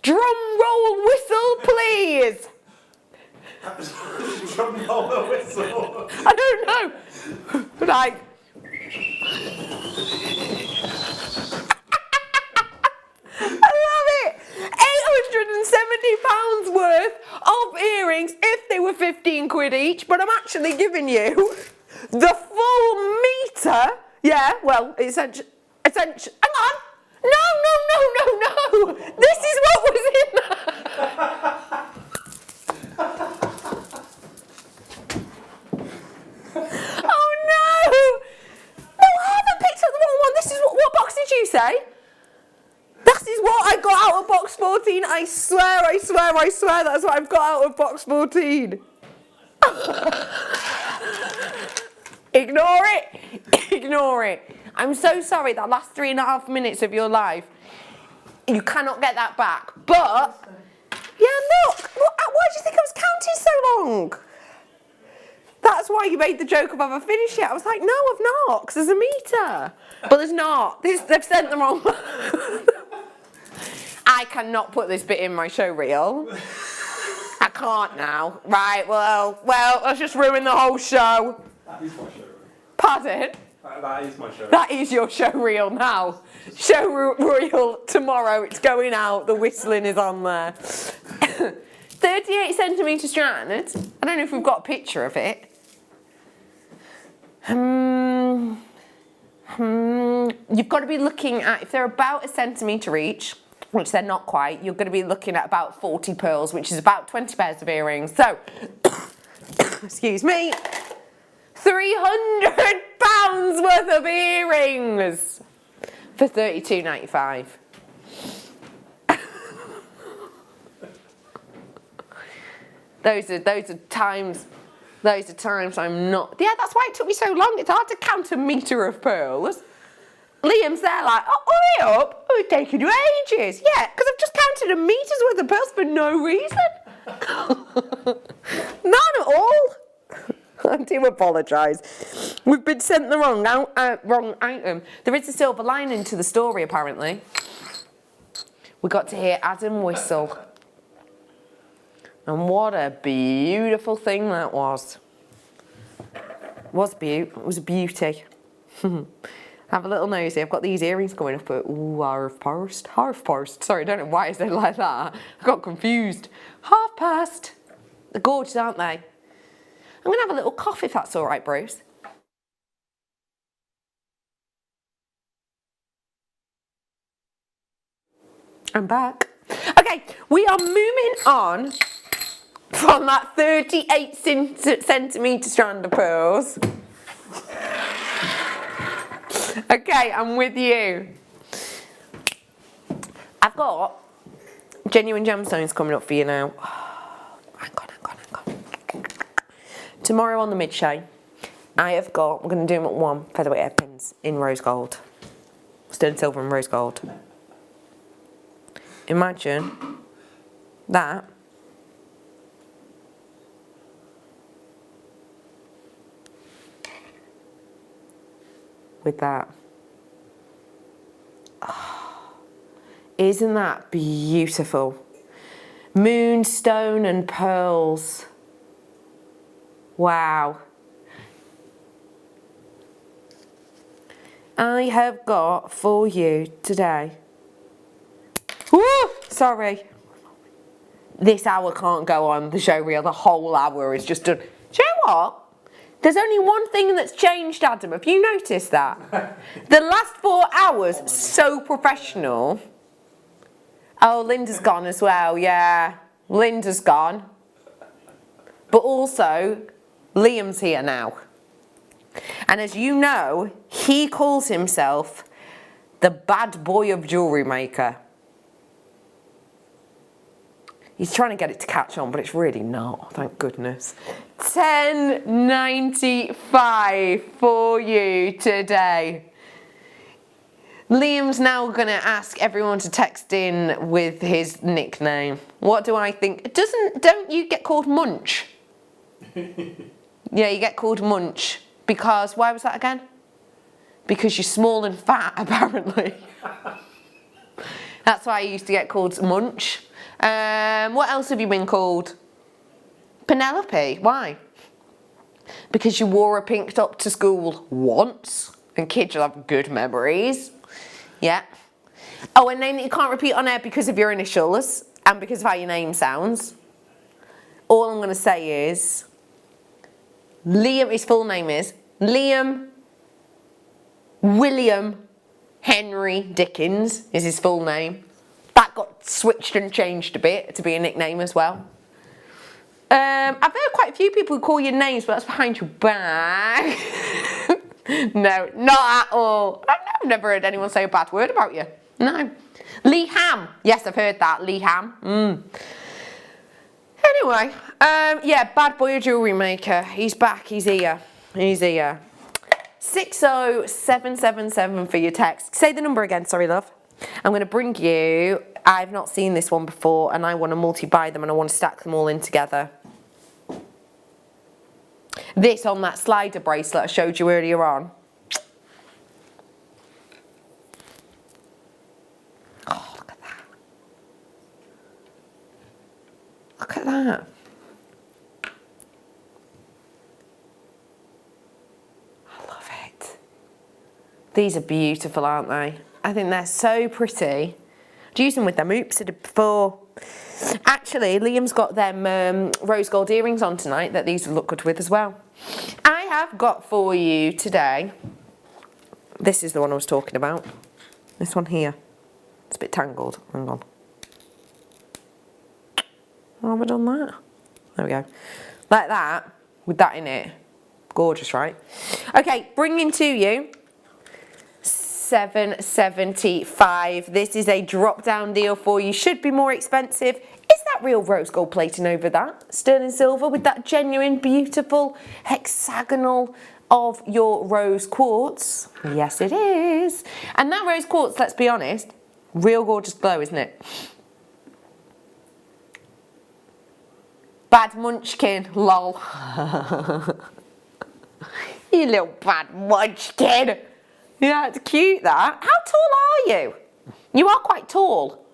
Drum roll whistle, please. Drum roll whistle. I don't know. Like. I love it. £870 worth of earrings if they were 15 quid each, but I'm actually giving you the full metre. Yeah, well, essentially, hang on. No. This is what was in there. Oh no. No, I haven't picked up the wrong one. This is what box did you say? That is what I got out of box 14. I swear, that's what I've got out of box 14. Ignore it. I'm so sorry, that last 3.5 minutes of your life, you cannot get that back. But, yeah, look, why do you think I was counting so long? That's why you made the joke of have I finished yet? I was like, no, I've not, because there's a metre. But there's not. They've sent the wrong one. I cannot put this bit in my show reel. I can't now. Right, well, let's just ruin the whole show. That is my show reel. Pardon? That is my show reel. That is your show reel now. Show reel tomorrow, it's going out. The whistling is on there. 38 centimetre strand. I don't know if we've got a picture of it. You've got to be looking at, if they're about 1 centimetre each, which they're not quite, you're going to be looking at about 40 pearls, which is about 20 pairs of earrings. So, excuse me, £300 worth of earrings for £32.95. Those are times I'm not. Yeah, that's why it took me so long. It's hard to count a metre of pearls. Liam's there like, oh, hurry up. Oh, it's taking you ages. Yeah, because I've just counted a metre's worth of pearls for no reason. None at all. I do apologise. We've been sent the wrong item. There is a silver lining to the story, apparently. We got to hear Adam whistle. And what a beautiful thing that was. It was a beauty. Have a little nosy. I've got these earrings going up at half past. Sorry, I don't know why I said like that. I got confused. Half past. They're gorgeous, aren't they? I'm going to have a little cough if that's all right, Bruce. I'm back. Okay, we are moving on from that 38 centimetre strand of pearls. Okay, I'm with you. I've got genuine gemstones coming up for you now. Hang on. Tomorrow on the mid-show, we're going to do them at 1 featherweight hairpins in rose gold. Sterling silver and rose gold. Imagine that. With that. Oh, isn't that beautiful? Moonstone and pearls. Wow. I have got for you today. Woo! Sorry. This hour can't go on the show reel. The whole hour is just done. Do you know what? There's only one thing that's changed, Adam. Have you noticed that? The last 4 hours, so professional. Oh, Linda's gone as well, yeah. Linda's gone. But also, Liam's here now. And as you know, he calls himself the bad boy of Jewellery Maker. He's trying to get it to catch on, but it's really not, thank goodness. £10.95 for you today. Liam's now going to ask everyone to text in with his nickname. What do I think? Don't you get called Munch? Yeah, you get called Munch. Because, why was that again? Because you're small and fat, apparently. That's why I used to get called Munch. What else have you been called? Penelope. Why? Because you wore a pink top to school once. And kids will have good memories. Yeah. Oh, a name that you can't repeat on air because of your initials and because of how your name sounds. All I'm going to say is Liam, his full name is Liam William Henry Dickens is his full name. That got switched and changed a bit to be a nickname as well. I've heard quite a few people call you names, but that's behind your back. No, not at all. I've never heard anyone say a bad word about you. No. Lee Ham. Yes, I've heard that. Lee Ham. Anyway, yeah, bad boy of Jewellery Maker. He's back. He's here. He's here. 60777 for your text. Say the number again. Sorry, love. I'm going to bring you. I've not seen this one before, and I want to multi-buy them, and I want to stack them all in together. This on that slider bracelet I showed you earlier on. Oh, look at that. Look at that. I love it. These are beautiful, aren't they? I think they're so pretty. I'd use them with them oops I did before. Actually, Liam's got them rose gold earrings on tonight that these will look good with as well. I have got for you today, this is the one I was talking about. This one here. It's a bit tangled. Hang on. Have I done that? There we go. Like that, with that in it. Gorgeous, right? Okay, bringing to you $7.75. This is a drop down deal for you. Should be more expensive. Is that real rose gold plating over that? Sterling silver with that genuine, beautiful hexagonal of your rose quartz. Yes, it is. And that rose quartz, let's be honest, real gorgeous glow, isn't it? Bad munchkin, lol. You little bad munchkin. Yeah, it's cute that. How tall are you? You are quite tall.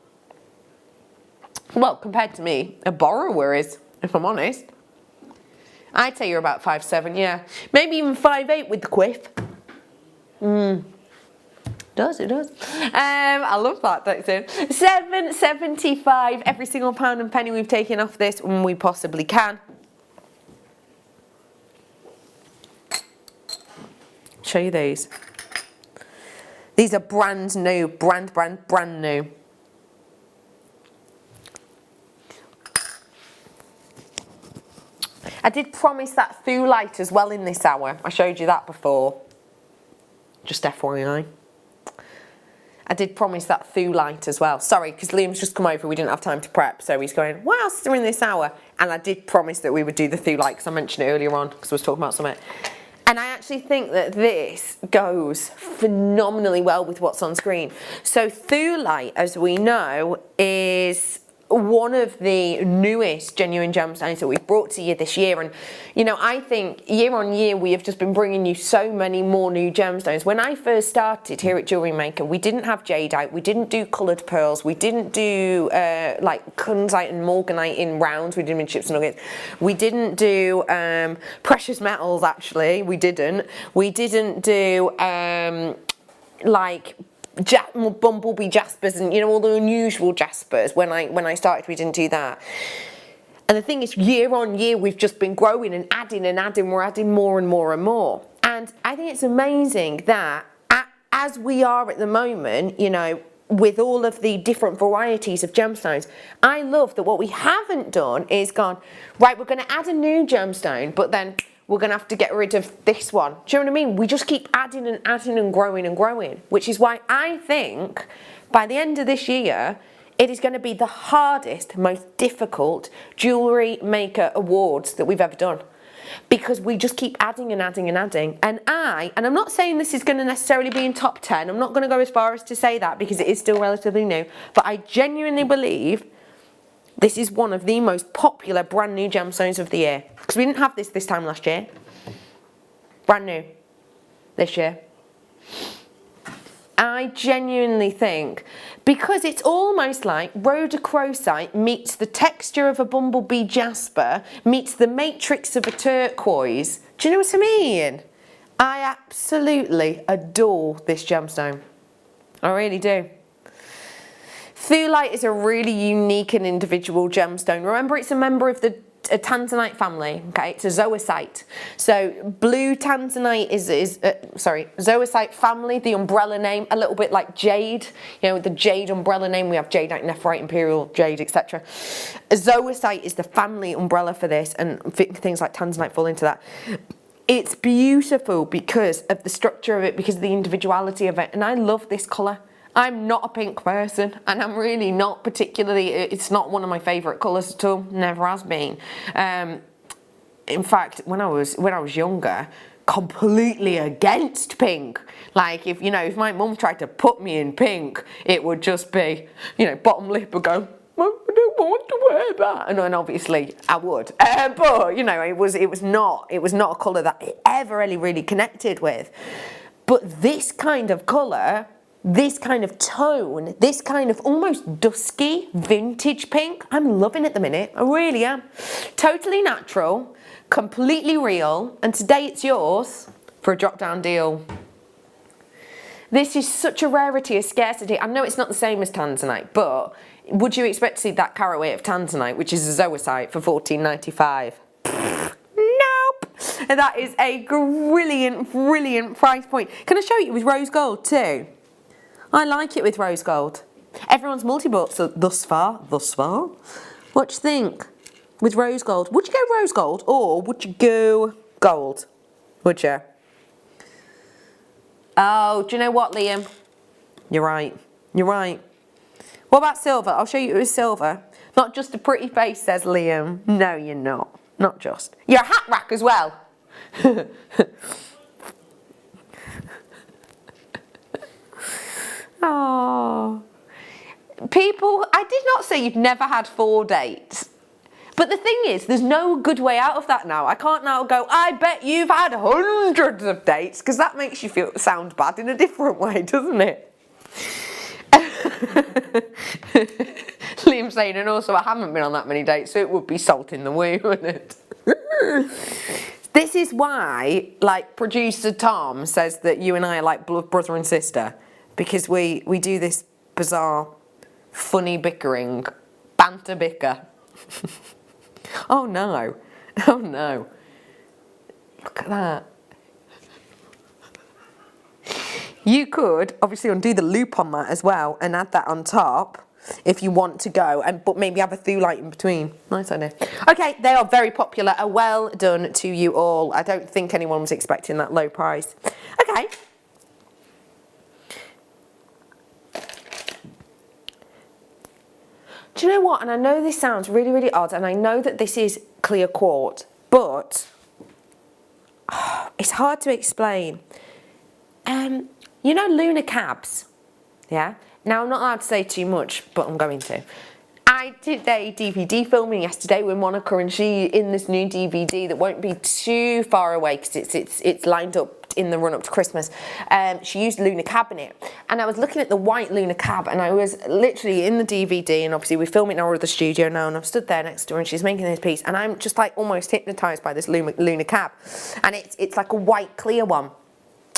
Well, compared to me, a borrower is, if I'm honest. I'd say you're about 5'7", yeah. Maybe even 5'8" with the quiff. It does. I love that, Dixon. $7.75 every single pound and penny we've taken off this when we possibly can. Show you these. These are brand new, brand new. I did promise that Thulite as well in this hour. I showed you that before. Just FYI. I did promise that Thulite as well. Sorry, because Liam's just come over. We didn't have time to prep. So he's going, what else is there in this hour? And I did promise that we would do the Thulite because I mentioned it earlier on because I was talking about something. And I actually think that this goes phenomenally well with what's on screen. So Thulite, as we know, is one of the newest genuine gemstones that we've brought to you this year. And, you know, I think year on year we have just been bringing you so many more new gemstones. When I first started here at Jewellery Maker, we didn't have jadeite, we didn't do coloured pearls, we didn't do like kunzite and morganite in rounds, we did them in chips and nuggets. We didn't do precious metals, actually, we didn't. We didn't do like bumblebee jaspers and, you know, all the unusual jaspers. When I started, we didn't do that. And the thing is, year on year we've just been growing and adding, we're adding more and more and more. And I think it's amazing that as we are at the moment, you know, with all of the different varieties of gemstones, I love that what we haven't done is gone, right, we're going to add a new gemstone, but then we're going to have to get rid of this one. Do you know what I mean? We just keep adding and growing, which is why I think by the end of this year, it is going to be the hardest, most difficult Jewellery Maker Awards that we've ever done. Because we just keep adding and adding. And I'm not saying this is going to necessarily be in top 10. I'm not going to go as far as to say that because it is still relatively new. But I genuinely believe This is one of the most popular brand new gemstones of the year. Because we didn't have this time last year. Brand new. This year. I genuinely think, because it's almost like rhodochrosite meets the texture of a bumblebee jasper, meets the matrix of a turquoise. Do you know what I mean? I absolutely adore this gemstone. I really do. Thulite is a really unique and individual gemstone. Remember, it's a member of the tanzanite family, okay? It's a zoisite. So blue tanzanite is zoisite family, the umbrella name, a little bit like jade. You know, the jade umbrella name, we have jadeite, nephrite, imperial jade, etc. Zoisite is the family umbrella for this, and things like tanzanite fall into that. It's beautiful because of the structure of it, because of the individuality of it, and I love this colour. I'm not a pink person, and I'm really not particularly, it's not one of my favourite colours at all, never has been. In fact, when I was younger, completely against pink. Like, if my mum tried to put me in pink, it would just be, bottom lip would go, well, I don't want to wear that. And obviously I would. But, it was not a colour that I ever really connected with. But this kind of colour, this kind of tone, this kind of almost dusky vintage pink, I'm loving it at the minute. I really am. Totally natural, completely real, and today it's yours for a drop-down deal. This is such a rarity, a scarcity. I know it's not the same as tanzanite, but would you expect to see that carat weight of tanzanite, which is a zoisite, for $14.95? Nope. And that is a brilliant price point. Can I show you with rose gold too? I like it with rose gold. Everyone's multi-bought thus far. What do you think with rose gold? Would you go rose gold or would you go gold? Would you? Oh, do you know what, Liam? You're right. What about silver? I'll show you it with silver. Not just a pretty face, says Liam. No, you're not. Not just. You're a hat rack as well. Oh, people, I did not say you've never had 4 dates. But the thing is, there's no good way out of that now. I can't now go, I bet you've had hundreds of dates, because that makes you sound bad in a different way, doesn't it? Liam's saying, and also I haven't been on that many dates, so it would be salt in the wound, wouldn't it? This is why, like, producer Tom says that you and I are like brother and sister. Because we do this bizarre, funny bickering, banter bicker. Oh no. Look at that. You could obviously undo the loop on that as well and add that on top if you want to go, but maybe have a thulite in between. Nice idea. Okay, they are very popular. Well done to you all. I don't think anyone was expecting that low price. Okay. Do you know what? And I know this sounds really odd, and I know that this is clear quartz, but it's hard to explain. You know lunar cabs? Yeah? Now, I'm not allowed to say too much, but I'm going to. I did a DVD filming yesterday with Monica, and she, in this new DVD that won't be too far away because it's lined up in the run-up to Christmas, she used lunar cab in it. And I was looking at the white lunar cab, and I was literally in the DVD, and obviously we film it in our other studio now, and I've stood there next to her, and she's making this piece, and I'm just like almost hypnotised by this lunar cab. And it's like a white clear one.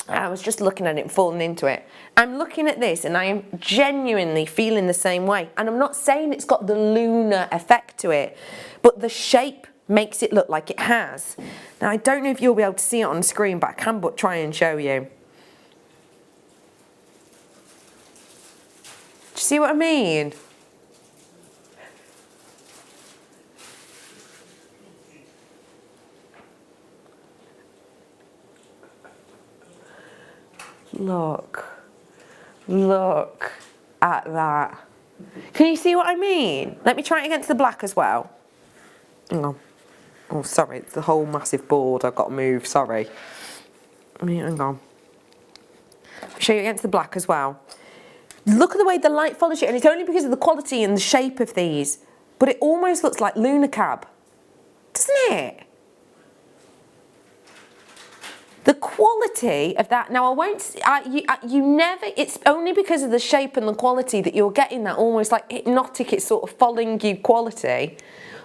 I was just looking at it and falling into it. I'm looking at this and I am genuinely feeling the same way. And I'm not saying it's got the lunar effect to it, but the shape makes it look like it has. Now, I don't know if you'll be able to see it on the screen, but I can but try and show you. Do you see what I mean? Look at that. Can you see what I mean? Let me try it against the black as well. Hang on. Oh, sorry, it's the whole massive board I've got to move, sorry. Hang on. I'll show you against the black as well. Look at the way the light follows you, and it's only because of the quality and the shape of these. but it almost looks like Lunar Cab, doesn't it? The quality of that, now I won't, you never, it's only because of the shape and the quality that you're getting that almost like hypnotic, it's sort of following you quality.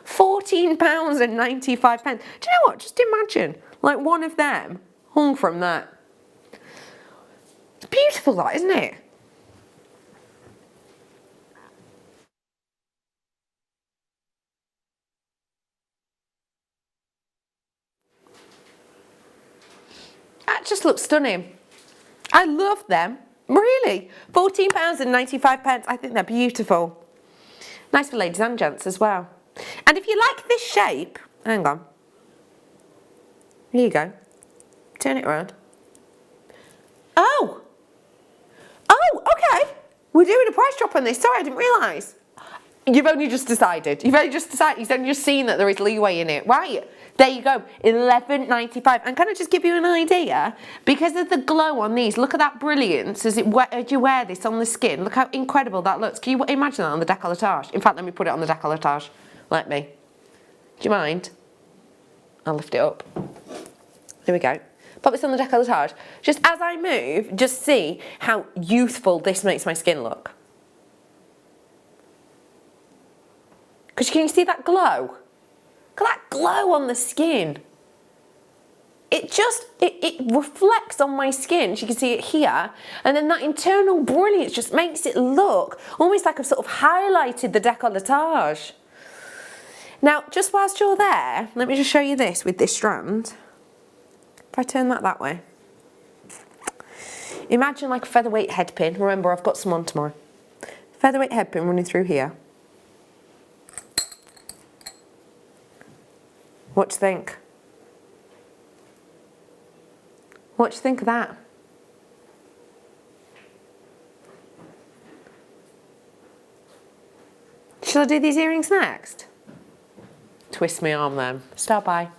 £14.95. Do you know what, just imagine, like one of them hung from that. It's beautiful that, isn't it? That just looks stunning. I love them, really. £14.95, I think they're beautiful. Nice for ladies and gents as well. And if you like this shape, hang on. Here you go. Turn it around. Oh! Oh, okay. We're doing a price drop on this. Sorry, I didn't realise. You've only just decided. You've only just seen that there is leeway in it. Right. There you go, £11.95. And can I just give you an idea? Because of the glow on these, look at that brilliance as you wear this on the skin. Look how incredible that looks. Can you imagine that on the décolletage? In fact, let me put it on the décolletage. Let me. Do you mind? I'll lift it up. There we go. Pop this on the décolletage. Just as I move, just see how youthful this makes my skin look. Because can you see that glow? Look at that glow on the skin. It reflects on my skin. You can see it here. And then that internal brilliance just makes it look almost like I've sort of highlighted the décolletage. Now, just whilst you're there, let me just show you this with this strand. If I turn that way. Imagine like a featherweight head pin. Remember, I've got some on tomorrow. Featherweight head pin running through here. What do you think? What do you think of that? Shall I do these earrings next? Twist my arm then. Start by.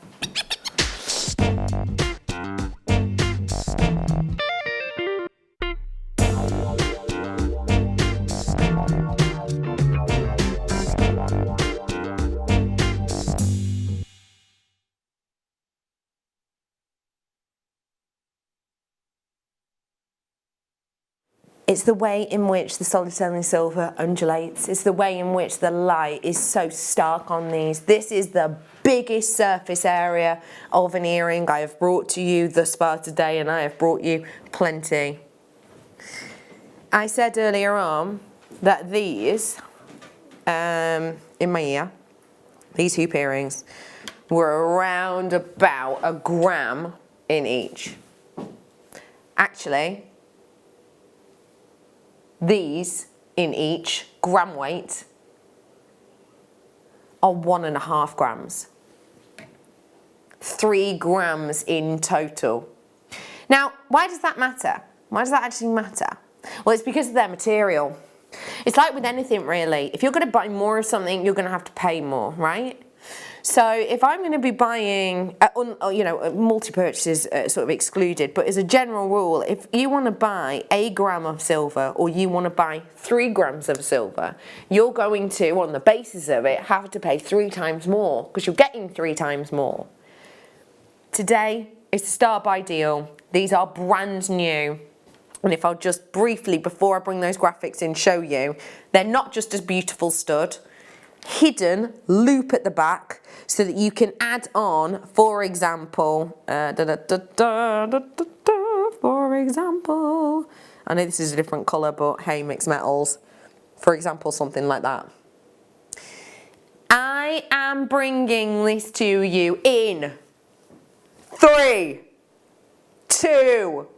It's the way in which the solid sterling silver undulates. It's the way in which the light is so stark on these. This is the biggest surface area of an earring I have brought to you thus far today, and I have brought you plenty. I said earlier on that these, in my ear, these hoop earrings, were around about a gram in each. Actually, these in each gram weight are 1.5 grams. 3 grams in total. Now, why does that matter? Why does that actually matter? Well, it's because of their material. It's like with anything really. If you're going to buy more of something, you're going to have to pay more, right? So if I'm going to be buying, multi-purchases sort of excluded, but as a general rule, if you want to buy a gram of silver or you want to buy 3 grams of silver, you're going to, on the basis of it, have to pay 3 times more because you're getting 3 times more. Today, it's a start-buy deal. These are brand new. And if I'll just briefly, before I bring those graphics in, show you, they're not just a beautiful stud. Hidden loop at the back so that you can add on, for example, for example, I know this is a different colour, but hey, mixed metals, for example, something like that. I am bringing this to you in 3, 2,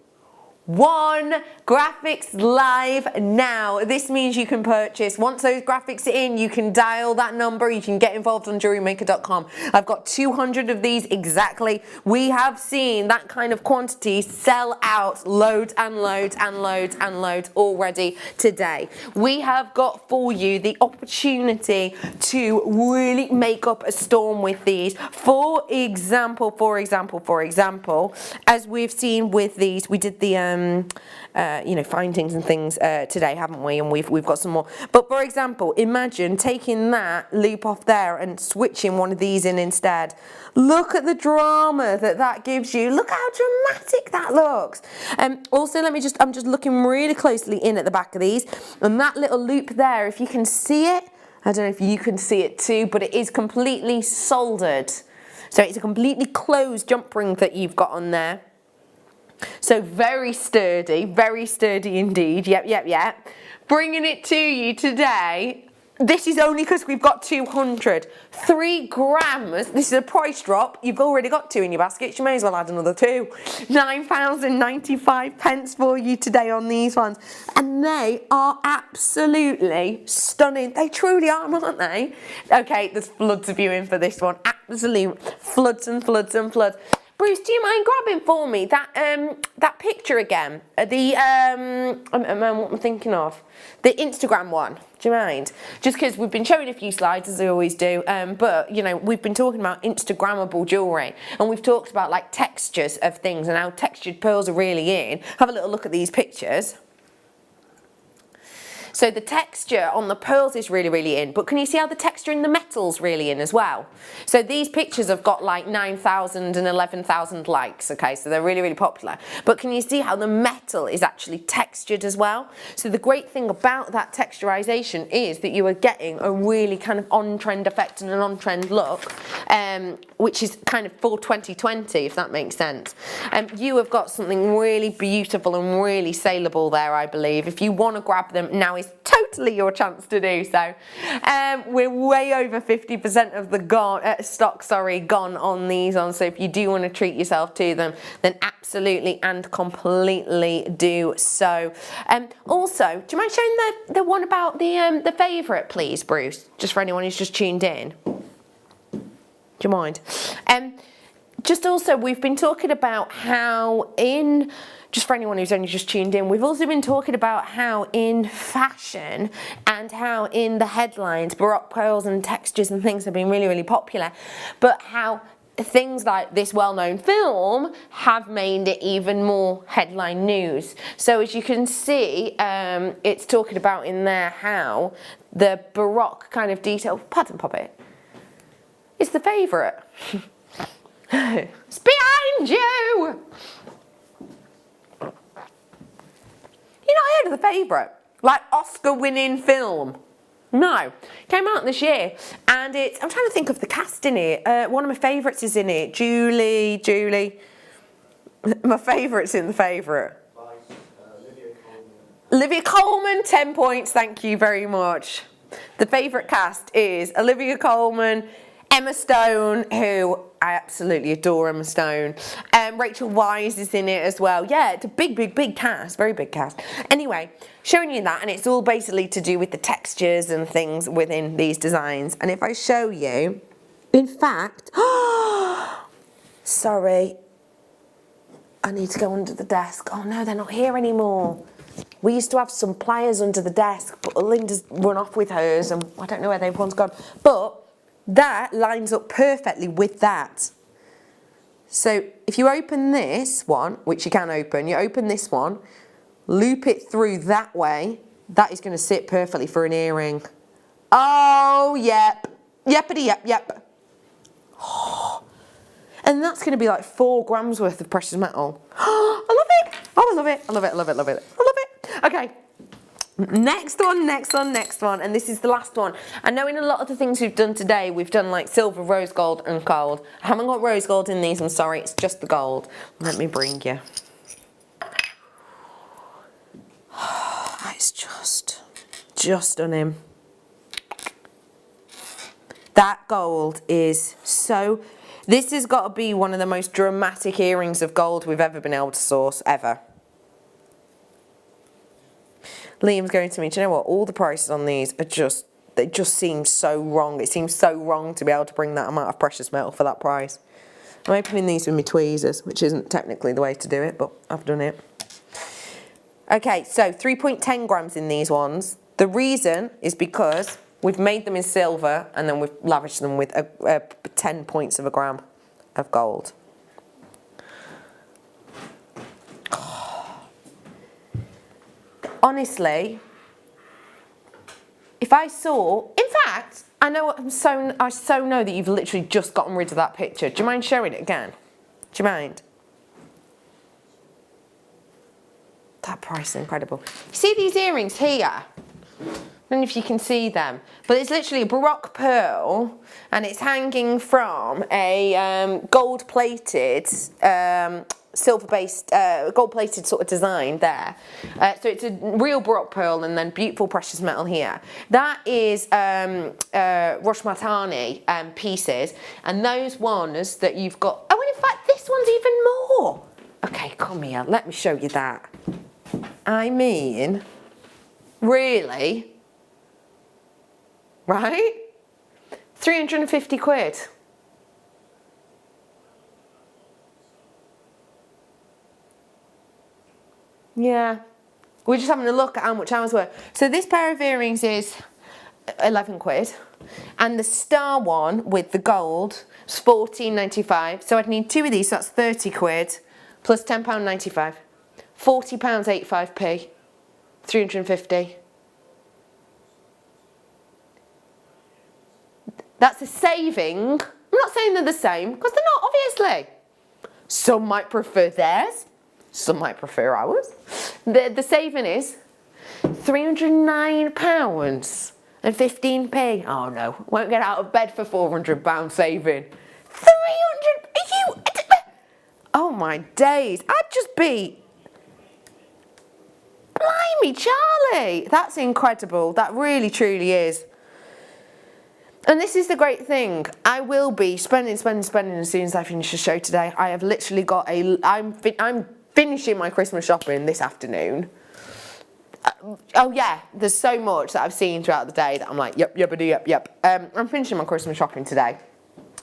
1, graphics live now. This means you can purchase. Once those graphics are in, you can dial that number. You can get involved on JewelleryMaker.com. I've got 200 of these exactly. We have seen that kind of quantity sell out loads and loads and loads and loads already today. We have got for you the opportunity to really make up a storm with these. For example, as we've seen with these, we did the you know, findings and things today, haven't we? And we've got some more. But for example, imagine taking that loop off there and switching one of these in instead. Look at the drama that gives you. Look how dramatic that looks. Also, I'm just looking really closely in at the back of these, and that little loop there, if you can see it, I don't know if you can see it too, but it is completely soldered. So it's a completely closed jump ring that you've got on there. So very sturdy indeed. Yep. Bringing it to you today. This is only because we've got 200. 3 grams. This is a price drop. You've already got 2 in your basket. You may as well add another 2. £9.95 for you today on these ones. And they are absolutely stunning. They truly are, aren't they? Okay, there's floods of you in for this one. Absolute floods and floods and floods. Bruce, do you mind grabbing for me that picture again? What am I thinking of? The Instagram one. Do you mind? Just because we've been showing a few slides, as I always do, but you know, we've been talking about Instagrammable jewellery, and we've talked about like textures of things and how textured pearls are really in. Have a little look at these pictures. So the texture on the pearls is really in, but can you see how the texture in the metal's really in as well? So these pictures have got like 9,000 and 11,000 likes, okay, so they're really popular. But can you see how the metal is actually textured as well? So the great thing about that texturization is that you are getting a really kind of on-trend effect and an on-trend look, which is kind of for 2020, if that makes sense. You have got something really beautiful and really saleable there, I believe. If you want to grab them, now is totally your chance to do so. We're way over 50% of the stock gone on these ones, so if you do want to treat yourself to them, then absolutely and completely do so. Also, do you mind showing the one about the favourite, please, Bruce? Just for anyone who's just tuned in. Do you mind? Just also, we've been talking about how just for anyone who's only just tuned in, we've also been talking about how in fashion and how in the headlines, Baroque pearls and textures and things have been really popular, but how things like this well-known film have made it even more headline news. So as you can see, it's talking about in there how the Baroque kind of detail, pardon Poppet, is the favourite. It's behind you! You not heard of The Favourite? Like Oscar-winning film? No. Came out this year, and I'm trying to think of the cast in it. One of my favourites is in it. Julie. My favourite's in The Favourite. Olivia Colman, 10 points, thank you very much. The favourite cast is Olivia Colman, Emma Stone, who I absolutely adore Emma Stone. Rachel Weisz is in it as well. Yeah, it's a big cast, very big cast. Anyway, showing you that, and it's all basically to do with the textures and things within these designs. And if I show you, in fact, sorry, I need to go under the desk. Oh no, they're not here anymore. We used to have some pliers under the desk, but Linda's run off with hers, and I don't know where everyone's gone. But that lines up perfectly with that. So if you open this one, which you can open, you open this one, loop it through that way, that is going to sit perfectly for an earring. Oh, yep. Yep. Oh. And that's going to be like 4 grams worth of precious metal. Oh, I love it. Oh, I love it. I love it. I love it. I love it. I love it. Okay. Next one, and this is the last one. I know in a lot of the things we've done today, we've done like silver, rose gold and gold. I haven't got rose gold in these, I'm sorry, it's just the gold. Let me bring you. It's just stunning. That gold is so, this has got to be one of the most dramatic earrings of gold we've ever been able to source, ever. Liam's going to me, do you know what, all the prices on these are they just seem so wrong. It seems so wrong to be able to bring that amount of precious metal for that price. I'm opening these with my tweezers, which isn't technically the way to do it, but I've done it. Okay, so 3.10 grams in these ones. The reason is because we've made them in silver and then we've lavished them with 10 points of a gram of gold. honestly, if I saw, in fact, I so know that you've literally just gotten rid of that picture. Do you mind showing it again? Do you mind? That price is incredible. You see these earrings here? I don't know if you can see them, but it's literally a Baroque pearl, and it's hanging from a gold-plated, silver-based, gold-plated sort of design there. So it's a real Baroque pearl and then beautiful precious metal here. That is Rochemartani pieces, and those ones that you've got. Oh, and in fact, this one's even more. Okay, come here. Let me show you that. I mean, really? Right? 350 quid. Yeah. We're just having a look at how much ours were. So this pair of earrings is 11 quid. And the star one with the gold is £14.95. So I'd need two of these, so that's 30 quid plus £10.95. £40.85p. 350. That's a saving. I'm not saying they're the same, because they're not, obviously. Some might prefer theirs. Some might prefer ours. The saving is £309.15p. Oh no, won't get out of bed for £400 saving. 300, are you? Oh my days, I'd just be, blimey Charlie. That's incredible, that really truly is. And this is the great thing, I will be spending as soon as I finish the show today. I have literally got I'm finishing my Christmas shopping this afternoon. Oh yeah, there's so much that I've seen throughout the day that I'm like, yep. I'm finishing my Christmas shopping today.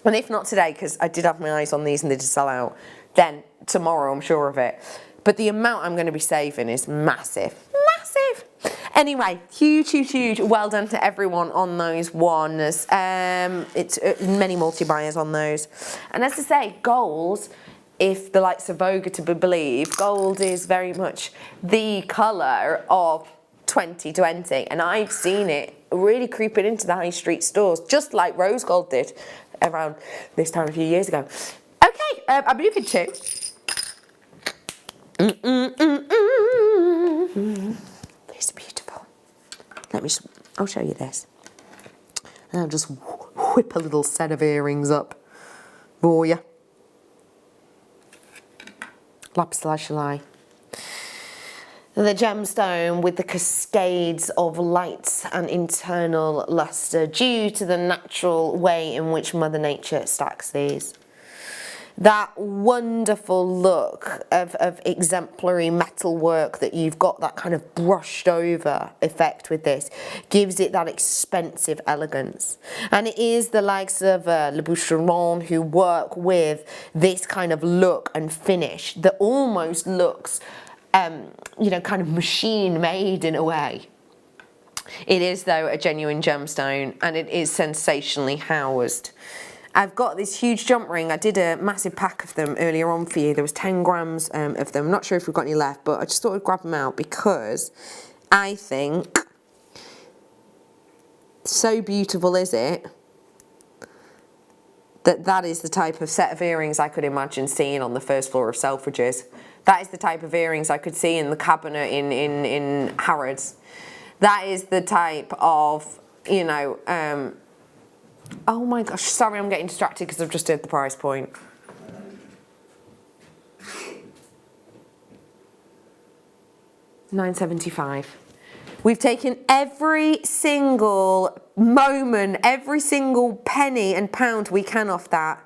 And if not today, because I did have my eyes on these and they did sell out, then tomorrow I'm sure of it. But the amount I'm going to be saving is massive. Massive! Anyway, huge well done to everyone on those ones. It's many multi-buyers on those. And as I say, gold, if the likes of Vogue are to be believed, gold is very much the colour of 2020. And I've seen it really creeping into the high street stores, just like rose gold did around this time a few years ago. Okay, I'm moving to... It's beautiful. I'll show you this. And I'll just whip a little set of earrings up for you. Lapis lazuli. The gemstone with the cascades of light and internal luster due to the natural way in which Mother Nature stacks these. That wonderful look of exemplary metal work that you've got, that kind of brushed over effect with this, gives it that expensive elegance. And it is the likes of Le Boucheron who work with this kind of look and finish that almost looks, you know, kind of machine made in a way. It is, though, a genuine gemstone, and it is sensationally housed. I've got this huge jump ring. I did a massive pack of them earlier on for you. There was 10 grams of them. I'm not sure if we've got any left, but I just thought I'd grab them out because I think, so beautiful is it, that is the type of set of earrings I could imagine seeing on the first floor of Selfridges. That is the type of earrings I could see in the cabinet in Harrods. That is the type of, you know, oh my gosh, sorry I'm getting distracted because I've just heard the price point. £9.75. We've taken every single moment, every single penny and pound we can off that.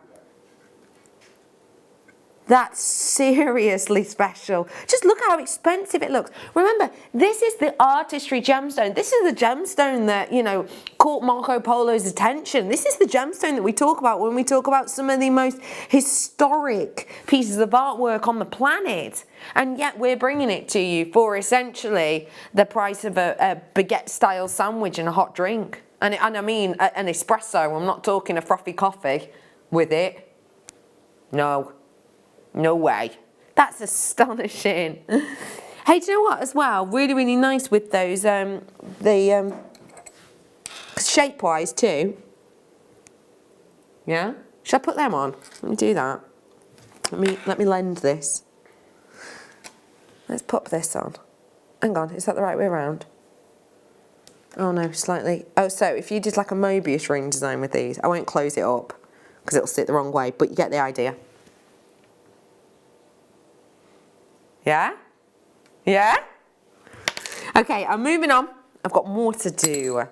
That's seriously special. Just look how expensive it looks. Remember, this is the artistry gemstone. This is the gemstone that, you know, caught Marco Polo's attention. This is the gemstone that we talk about when we talk about some of the most historic pieces of artwork on the planet. And yet we're bringing it to you for essentially the price of a baguette-style sandwich and a hot drink. And I mean an espresso. I'm not talking a frothy coffee with it. No. No way. That's astonishing. Hey, do you know what as well? Really, really nice with those, shape-wise too. Yeah? Should I put them on? Let me do that. Let me lend this. Let's pop this on. Hang on, is that the right way around? Oh no, slightly. Oh, so if you did like a Mobius ring design with these, I won't close it up because it'll sit the wrong way, but you get the idea. Yeah? Yeah? Okay, I'm moving on. I've got more to do.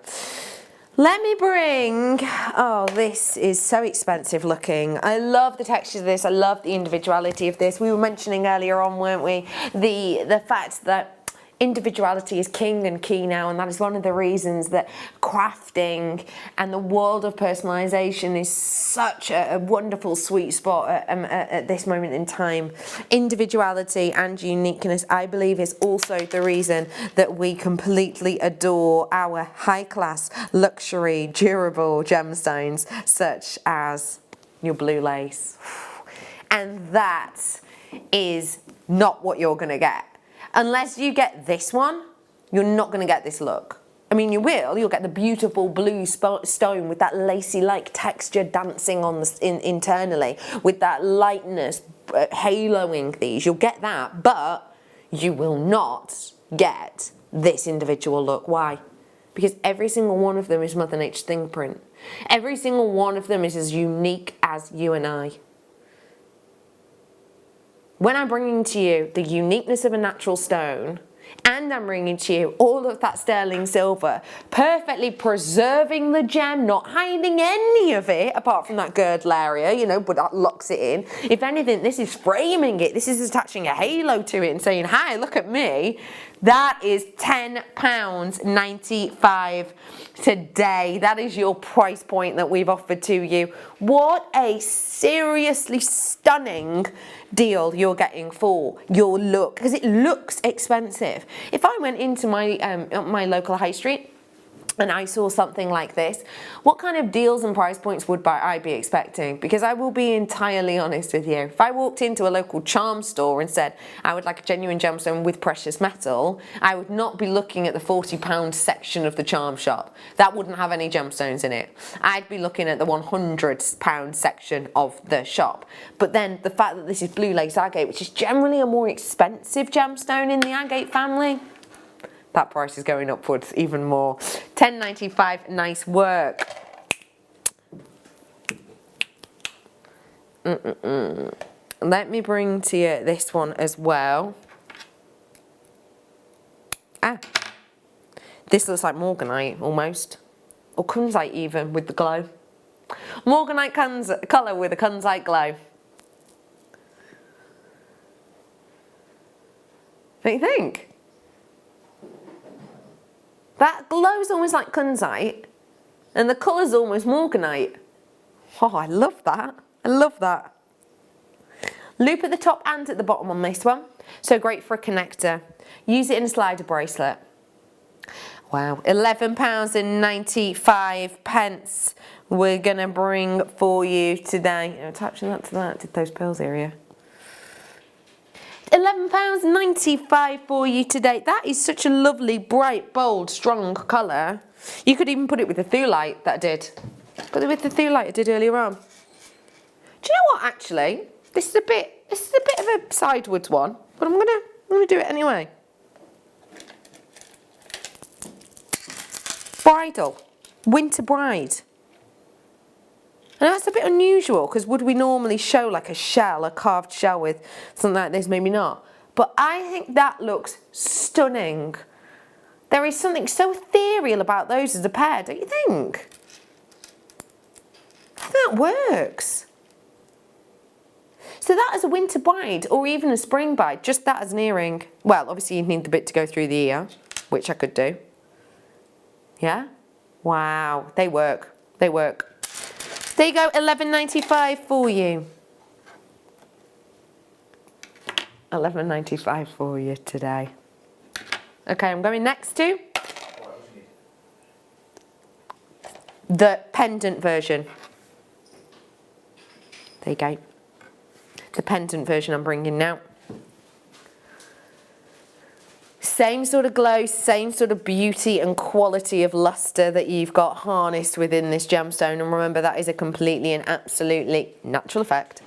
Let me bring, oh, this is so expensive looking. I love the texture of this. I love the individuality of this. We were mentioning earlier on, weren't we, the fact that individuality is king and key now, and that is one of the reasons that crafting and the world of personalization is such a wonderful sweet spot at this moment in time. Individuality and uniqueness, I believe, is also the reason that we completely adore our high-class, luxury, durable gemstones such as your blue lace. And that is not what you're going to get. Unless you get this one, you're not going to get this look. I mean, you'll get the beautiful blue stone with that lacy-like texture dancing on internally, with that lightness haloing these. You'll get that, but you will not get this individual look. Why? Because every single one of them is Mother Nature's fingerprint. Every single one of them is as unique as you and I. When I'm bringing to you the uniqueness of a natural stone, and I'm bringing to you all of that sterling silver, perfectly preserving the gem, not hiding any of it, apart from that girdle area, you know, but that locks it in. If anything, this is framing it. This is attaching a halo to it and saying, hi, look at me. That is £10.95 today. That is your price point that we've offered to you. What a seriously stunning deal you're getting for your look, because it looks expensive. If I went into my my local high street and I saw something like this, what kind of deals and price points would I be expecting? Because I will be entirely honest with you. If I walked into a local charm store and said, I would like a genuine gemstone with precious metal, I would not be looking at the £40 section of the charm shop. That wouldn't have any gemstones in it. I'd be looking at the £100 section of the shop. But then the fact that this is blue lace agate, which is generally a more expensive gemstone in the agate family, that price is going upwards even more. £10.95, nice work. Let me bring to you this one as well. This looks like morganite almost, or kunzite even with the glow. Morganite colour with a kunzite glow. What do you think? That glow's almost like kunzite, and the colour's almost morganite. Oh, I love that. I love that. Loop at the top and at the bottom on this one. So great for a connector. Use it in a slider bracelet. Wow, £11.95 we're going to bring for you today. Attaching that to that, did those pearls area. £11.95 for you today. That is such a lovely, bright, bold, strong colour. You could even put it with the thulite that I did. Put it with the thulite I did earlier on. Do you know what, actually? This is a bit of a sidewards one, but I'm gonna do it anyway. Bridal, winter bride. And that's a bit unusual, because would we normally show like a shell, a carved shell with something like this? Maybe not. But I think that looks stunning. There is something so ethereal about those as a pair, don't you think? I think that works. So that as a winter bride, or even a spring bride, just that as an earring. Well, obviously you'd need the bit to go through the ear, which I could do. Yeah? Wow, they work. They work. There you go, £11.95 for you. £11.95 for you today. Okay, I'm going next to the pendant version. There you go. The pendant version I'm bringing now. Same sort of glow, same sort of beauty and quality of luster that you've got harnessed within this gemstone. And remember, that is a completely and absolutely natural effect.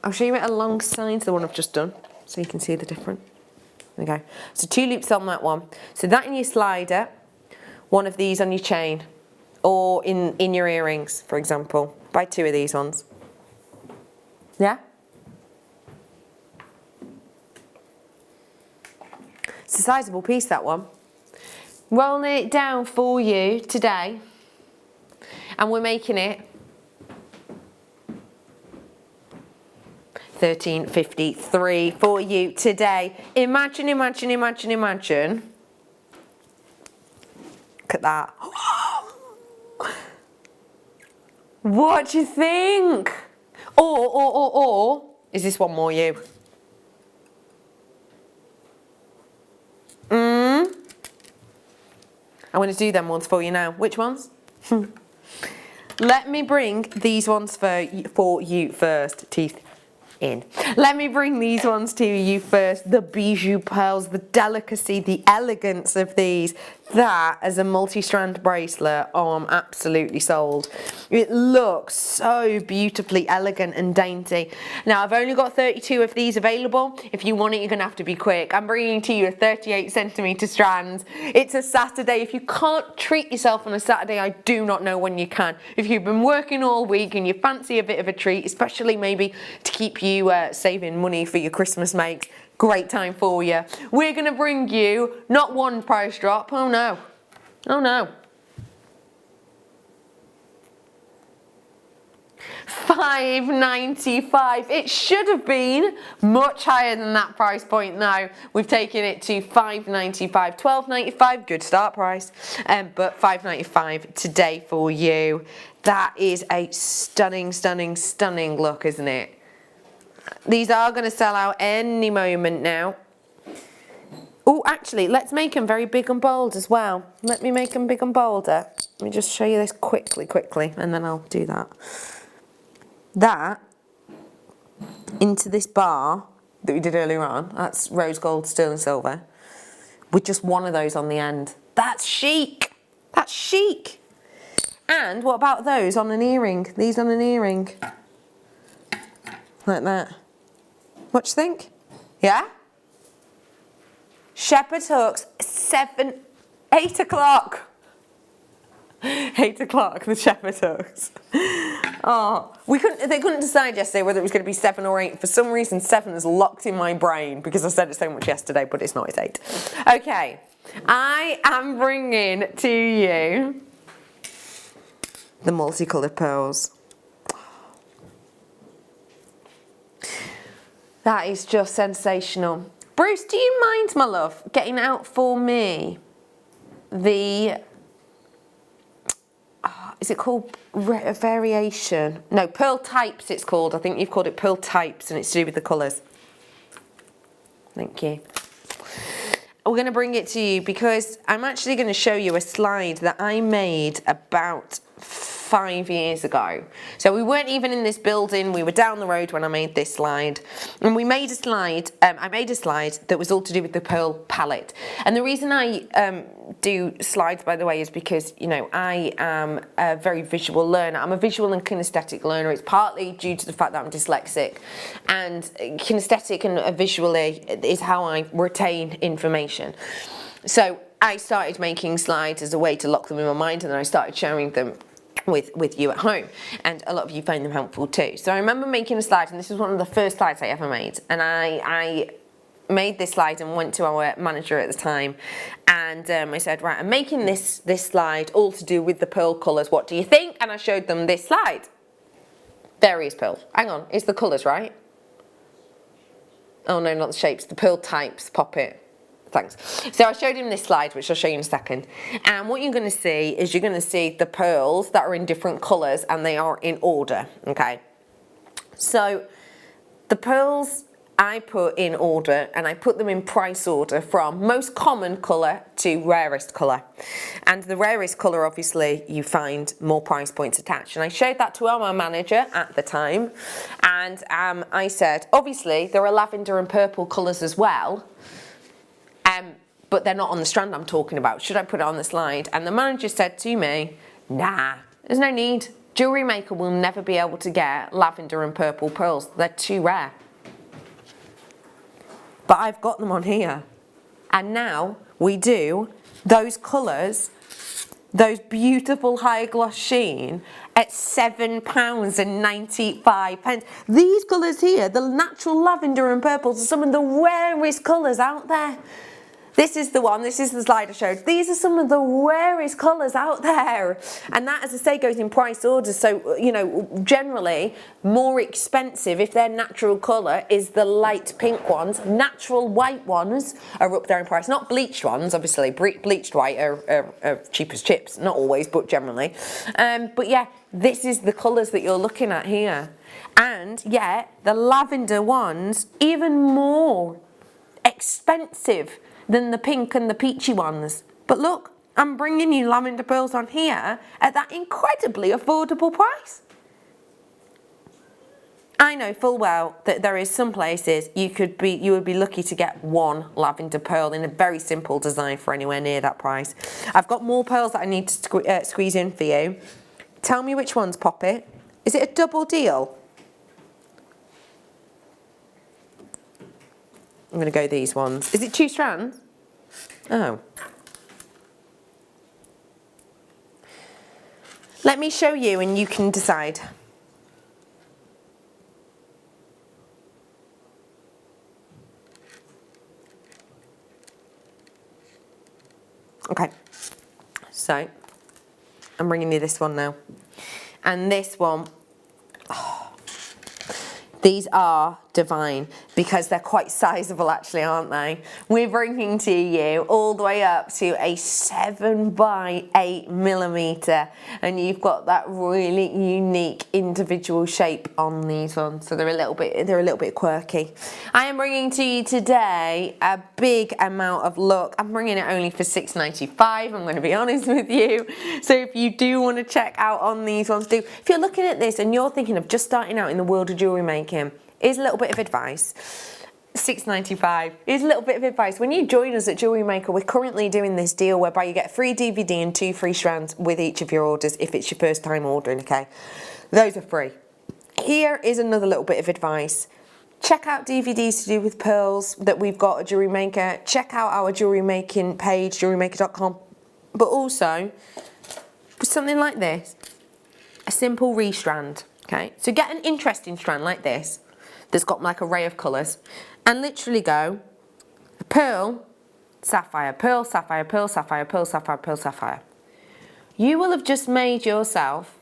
I'll show you it alongside the one I've just done, so you can see the difference. There we go. So 2 loops on that one. So that in your slider, one of these on your chain, or in your earrings, for example. Buy 2 of these ones. Yeah? It's a sizable piece, that one. Rolling it down for you today, and we're making it $13.53 for you today. Imagine, imagine, imagine, imagine. Look at that. What do you think? Or, is this one more you? I'm going to do them ones for you now. Which ones? Let me bring these ones for you first. Teeth in. Let me bring these ones to you first. The bijou pearls, the delicacy, the elegance of these. That as a multi-strand bracelet, oh, I'm absolutely sold. It looks so beautifully elegant and dainty. Now, I've only got 32 of these available. If you want it, you're gonna have to be quick. I'm bringing to you a 38cm strand. It's a Saturday. If you can't treat yourself on a Saturday, I do not know when you can. If you've been working all week and you fancy a bit of a treat, especially maybe to keep you saving money for your Christmas makes, great time for you. We're going to bring you not one price drop, oh no, oh no. $5.95. It should have been much higher than that price point now. We've taken it to $5.95, $12.95, good start price, but $5.95 today for you. That is a stunning, stunning, stunning look, isn't it? These are going to sell out any moment now. Oh, actually, let's make them very big and bold as well. Let me make them big and bolder. Let me just show you this quickly, and then I'll do that. That into this bar that we did earlier on, that's rose gold, sterling silver, with just one of those on the end. That's chic. That's chic. And what about those on an earring? These on an earring. Like that. What do you think? Yeah? Shepherd's hooks, 8 o'clock. 8 o'clock, the shepherd's hooks. Oh, they couldn't decide yesterday whether it was going to be 7 or 8. For some reason, 7 is locked in my brain because I said it so much yesterday, but it's not, it's 8. Okay, I am bringing to you the multicoloured pearls. That is just sensational. Bruce, do you mind, my love, getting out for me the, is it called variation? No, pearl types it's called. I think you've called it pearl types and it's to do with the colours. Thank you. We're going to bring it to you because I'm actually going to show you a slide that I made about 5 years ago. So we weren't even in this building, we were down the road when I made this slide. And we made a slide, I made a slide that was all to do with the pearl palette. And the reason I do slides, by the way, is because, you know, I am a very visual learner. I'm a visual and kinesthetic learner. It's partly due to the fact that I'm dyslexic. And kinesthetic and visually is how I retain information. So I started making slides as a way to lock them in my mind, and then I started sharing them with you at home, and a lot of you found them helpful too. So I remember making a slide, and this was one of the first slides I ever made, and I made this slide and went to our manager at the time, and I said, right, I'm making this slide all to do with the pearl colours, what do you think? And I showed them this slide. Various pearls. Hang on, it's the colours, right? Oh no, not the shapes, the pearl types, pop it. Thanks. So I showed him this slide, which I'll show you in a second. And what you're going to see is you're going to see the pearls that are in different colours and they are in order, okay? So the pearls I put in order, and I put them in price order from most common colour to rarest colour. And the rarest colour, obviously, you find more price points attached. And I showed that to our manager at the time. And I said, obviously, there are lavender and purple colours as well. But they're not on the strand I'm talking about. Should I put it on the slide? And the manager said to me, nah, there's no need. Jewellery Maker will never be able to get lavender and purple pearls. They're too rare. But I've got them on here. And now we do those colours, those beautiful high gloss sheen at £7.95. These colours here, the natural lavender and purples, are some of the rarest colours out there. This is the one, this is the slide I showed. These are some of the rarest colours out there. And that, as I say, goes in price orders. So, you know, generally more expensive, if they're natural colour, is the light pink ones. Natural white ones are up there in price. Not bleached ones, obviously. Bleached white are cheap as chips. Not always, but generally. But yeah, this is the colours that you're looking at here. And yet, the lavender ones, even more expensive than the pink and the peachy ones. But look, I'm bringing you lavender pearls on here at that incredibly affordable price. I know full well that there is some places you would be lucky to get one lavender pearl in a very simple design for anywhere near that price. I've got more pearls that I need to squeeze in for you. Tell me which ones, pop it. Is it a double deal? I'm going to go these ones. Is it 2 strands? Oh. Let me show you and you can decide. Okay. So, I'm bringing you this one now. And this one, these are divine because they're quite sizable actually, aren't they? We're bringing to you all the way up to a 7x8mm, and you've got that really unique individual shape on these ones, so they're a little bit quirky. I am bringing to you today a big amount of look. I'm bringing it only for £6.95. I'm going to be honest with you. So if you do want to check out on these ones, do. If you're looking at this and you're thinking of just starting out in the world of jewellery making, here's a little bit of advice. £6.95. Here's a little bit of advice. When you join us at Jewellery Maker, we're currently doing this deal whereby you get a free DVD and 2 free strands with each of your orders if it's your first time ordering, okay? Those are free. Here is another little bit of advice. Check out DVDs to do with pearls that we've got at Jewellery Maker. Check out our jewellery making page, jewellerymaker.com. But also, with something like this, a simple restrand, okay? So get an interesting strand like this that's got like an array of colours and literally go pearl, sapphire, pearl, sapphire, pearl, sapphire, pearl, sapphire, pearl, sapphire. You will have just made yourself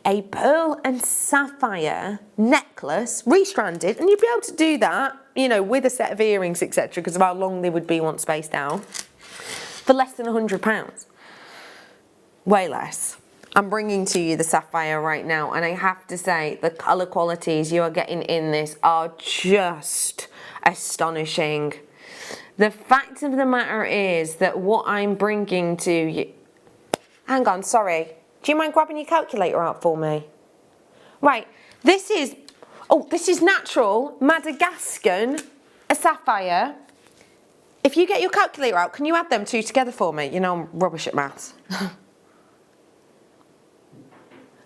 a pearl and sapphire necklace, restranded, and you'd be able to do that, you know, with a set of earrings, etc., because of how long they would be once spaced out, for less than £100. Way less. I'm bringing to you the sapphire right now, and I have to say the colour qualities you are getting in this are just astonishing. The fact of the matter is that what I'm bringing to you... Hang on, sorry. Do you mind grabbing your calculator out for me? Right, this is... Oh, this is natural Madagascan, a sapphire. If you get your calculator out, can you add them two together for me? You know, I'm rubbish at maths.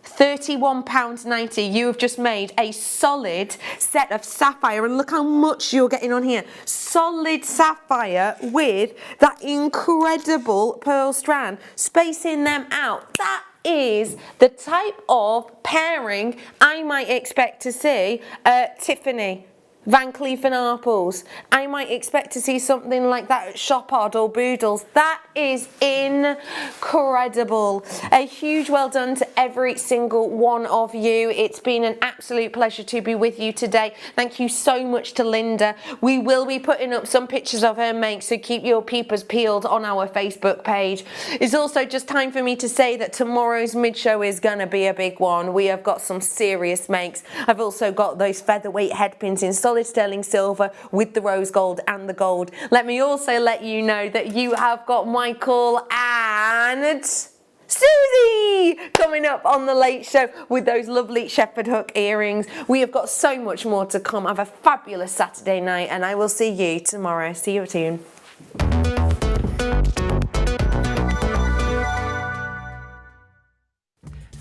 £31.90. You have just made a solid set of sapphire, and look how much you're getting on here. Solid sapphire with that incredible pearl strand, spacing them out. That is the type of pairing I might expect to see at Tiffany, Van Cleef & Arpels. I might expect to see something like that at Chopard or Boodles. That is incredible. A huge well done to every single one of you. It's been an absolute pleasure to be with you today. Thank you so much to Linda. We will be putting up some pictures of her make, so keep your peepers peeled on our Facebook page. It's also just time for me to say that tomorrow's mid-show is going to be a big one. We have got some serious makes. I've also got those featherweight head pins in solid solid sterling silver with the rose gold and the gold. Let me also let you know that you have got Michael and Susie coming up on the Late Show with those lovely shepherd hook earrings. We have got so much more to come. Have a fabulous Saturday night, and I will see you tomorrow. See you soon.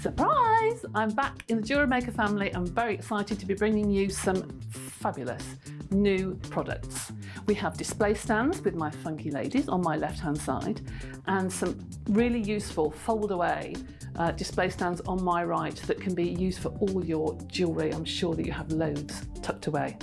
Surprise! I'm back in the Jewellery Maker family. I'm very excited to be bringing you some fabulous new products. We have display stands with my funky ladies on my left hand side, and some really useful fold away display stands on my right that can be used for all your jewellery. I'm sure that you have loads tucked away.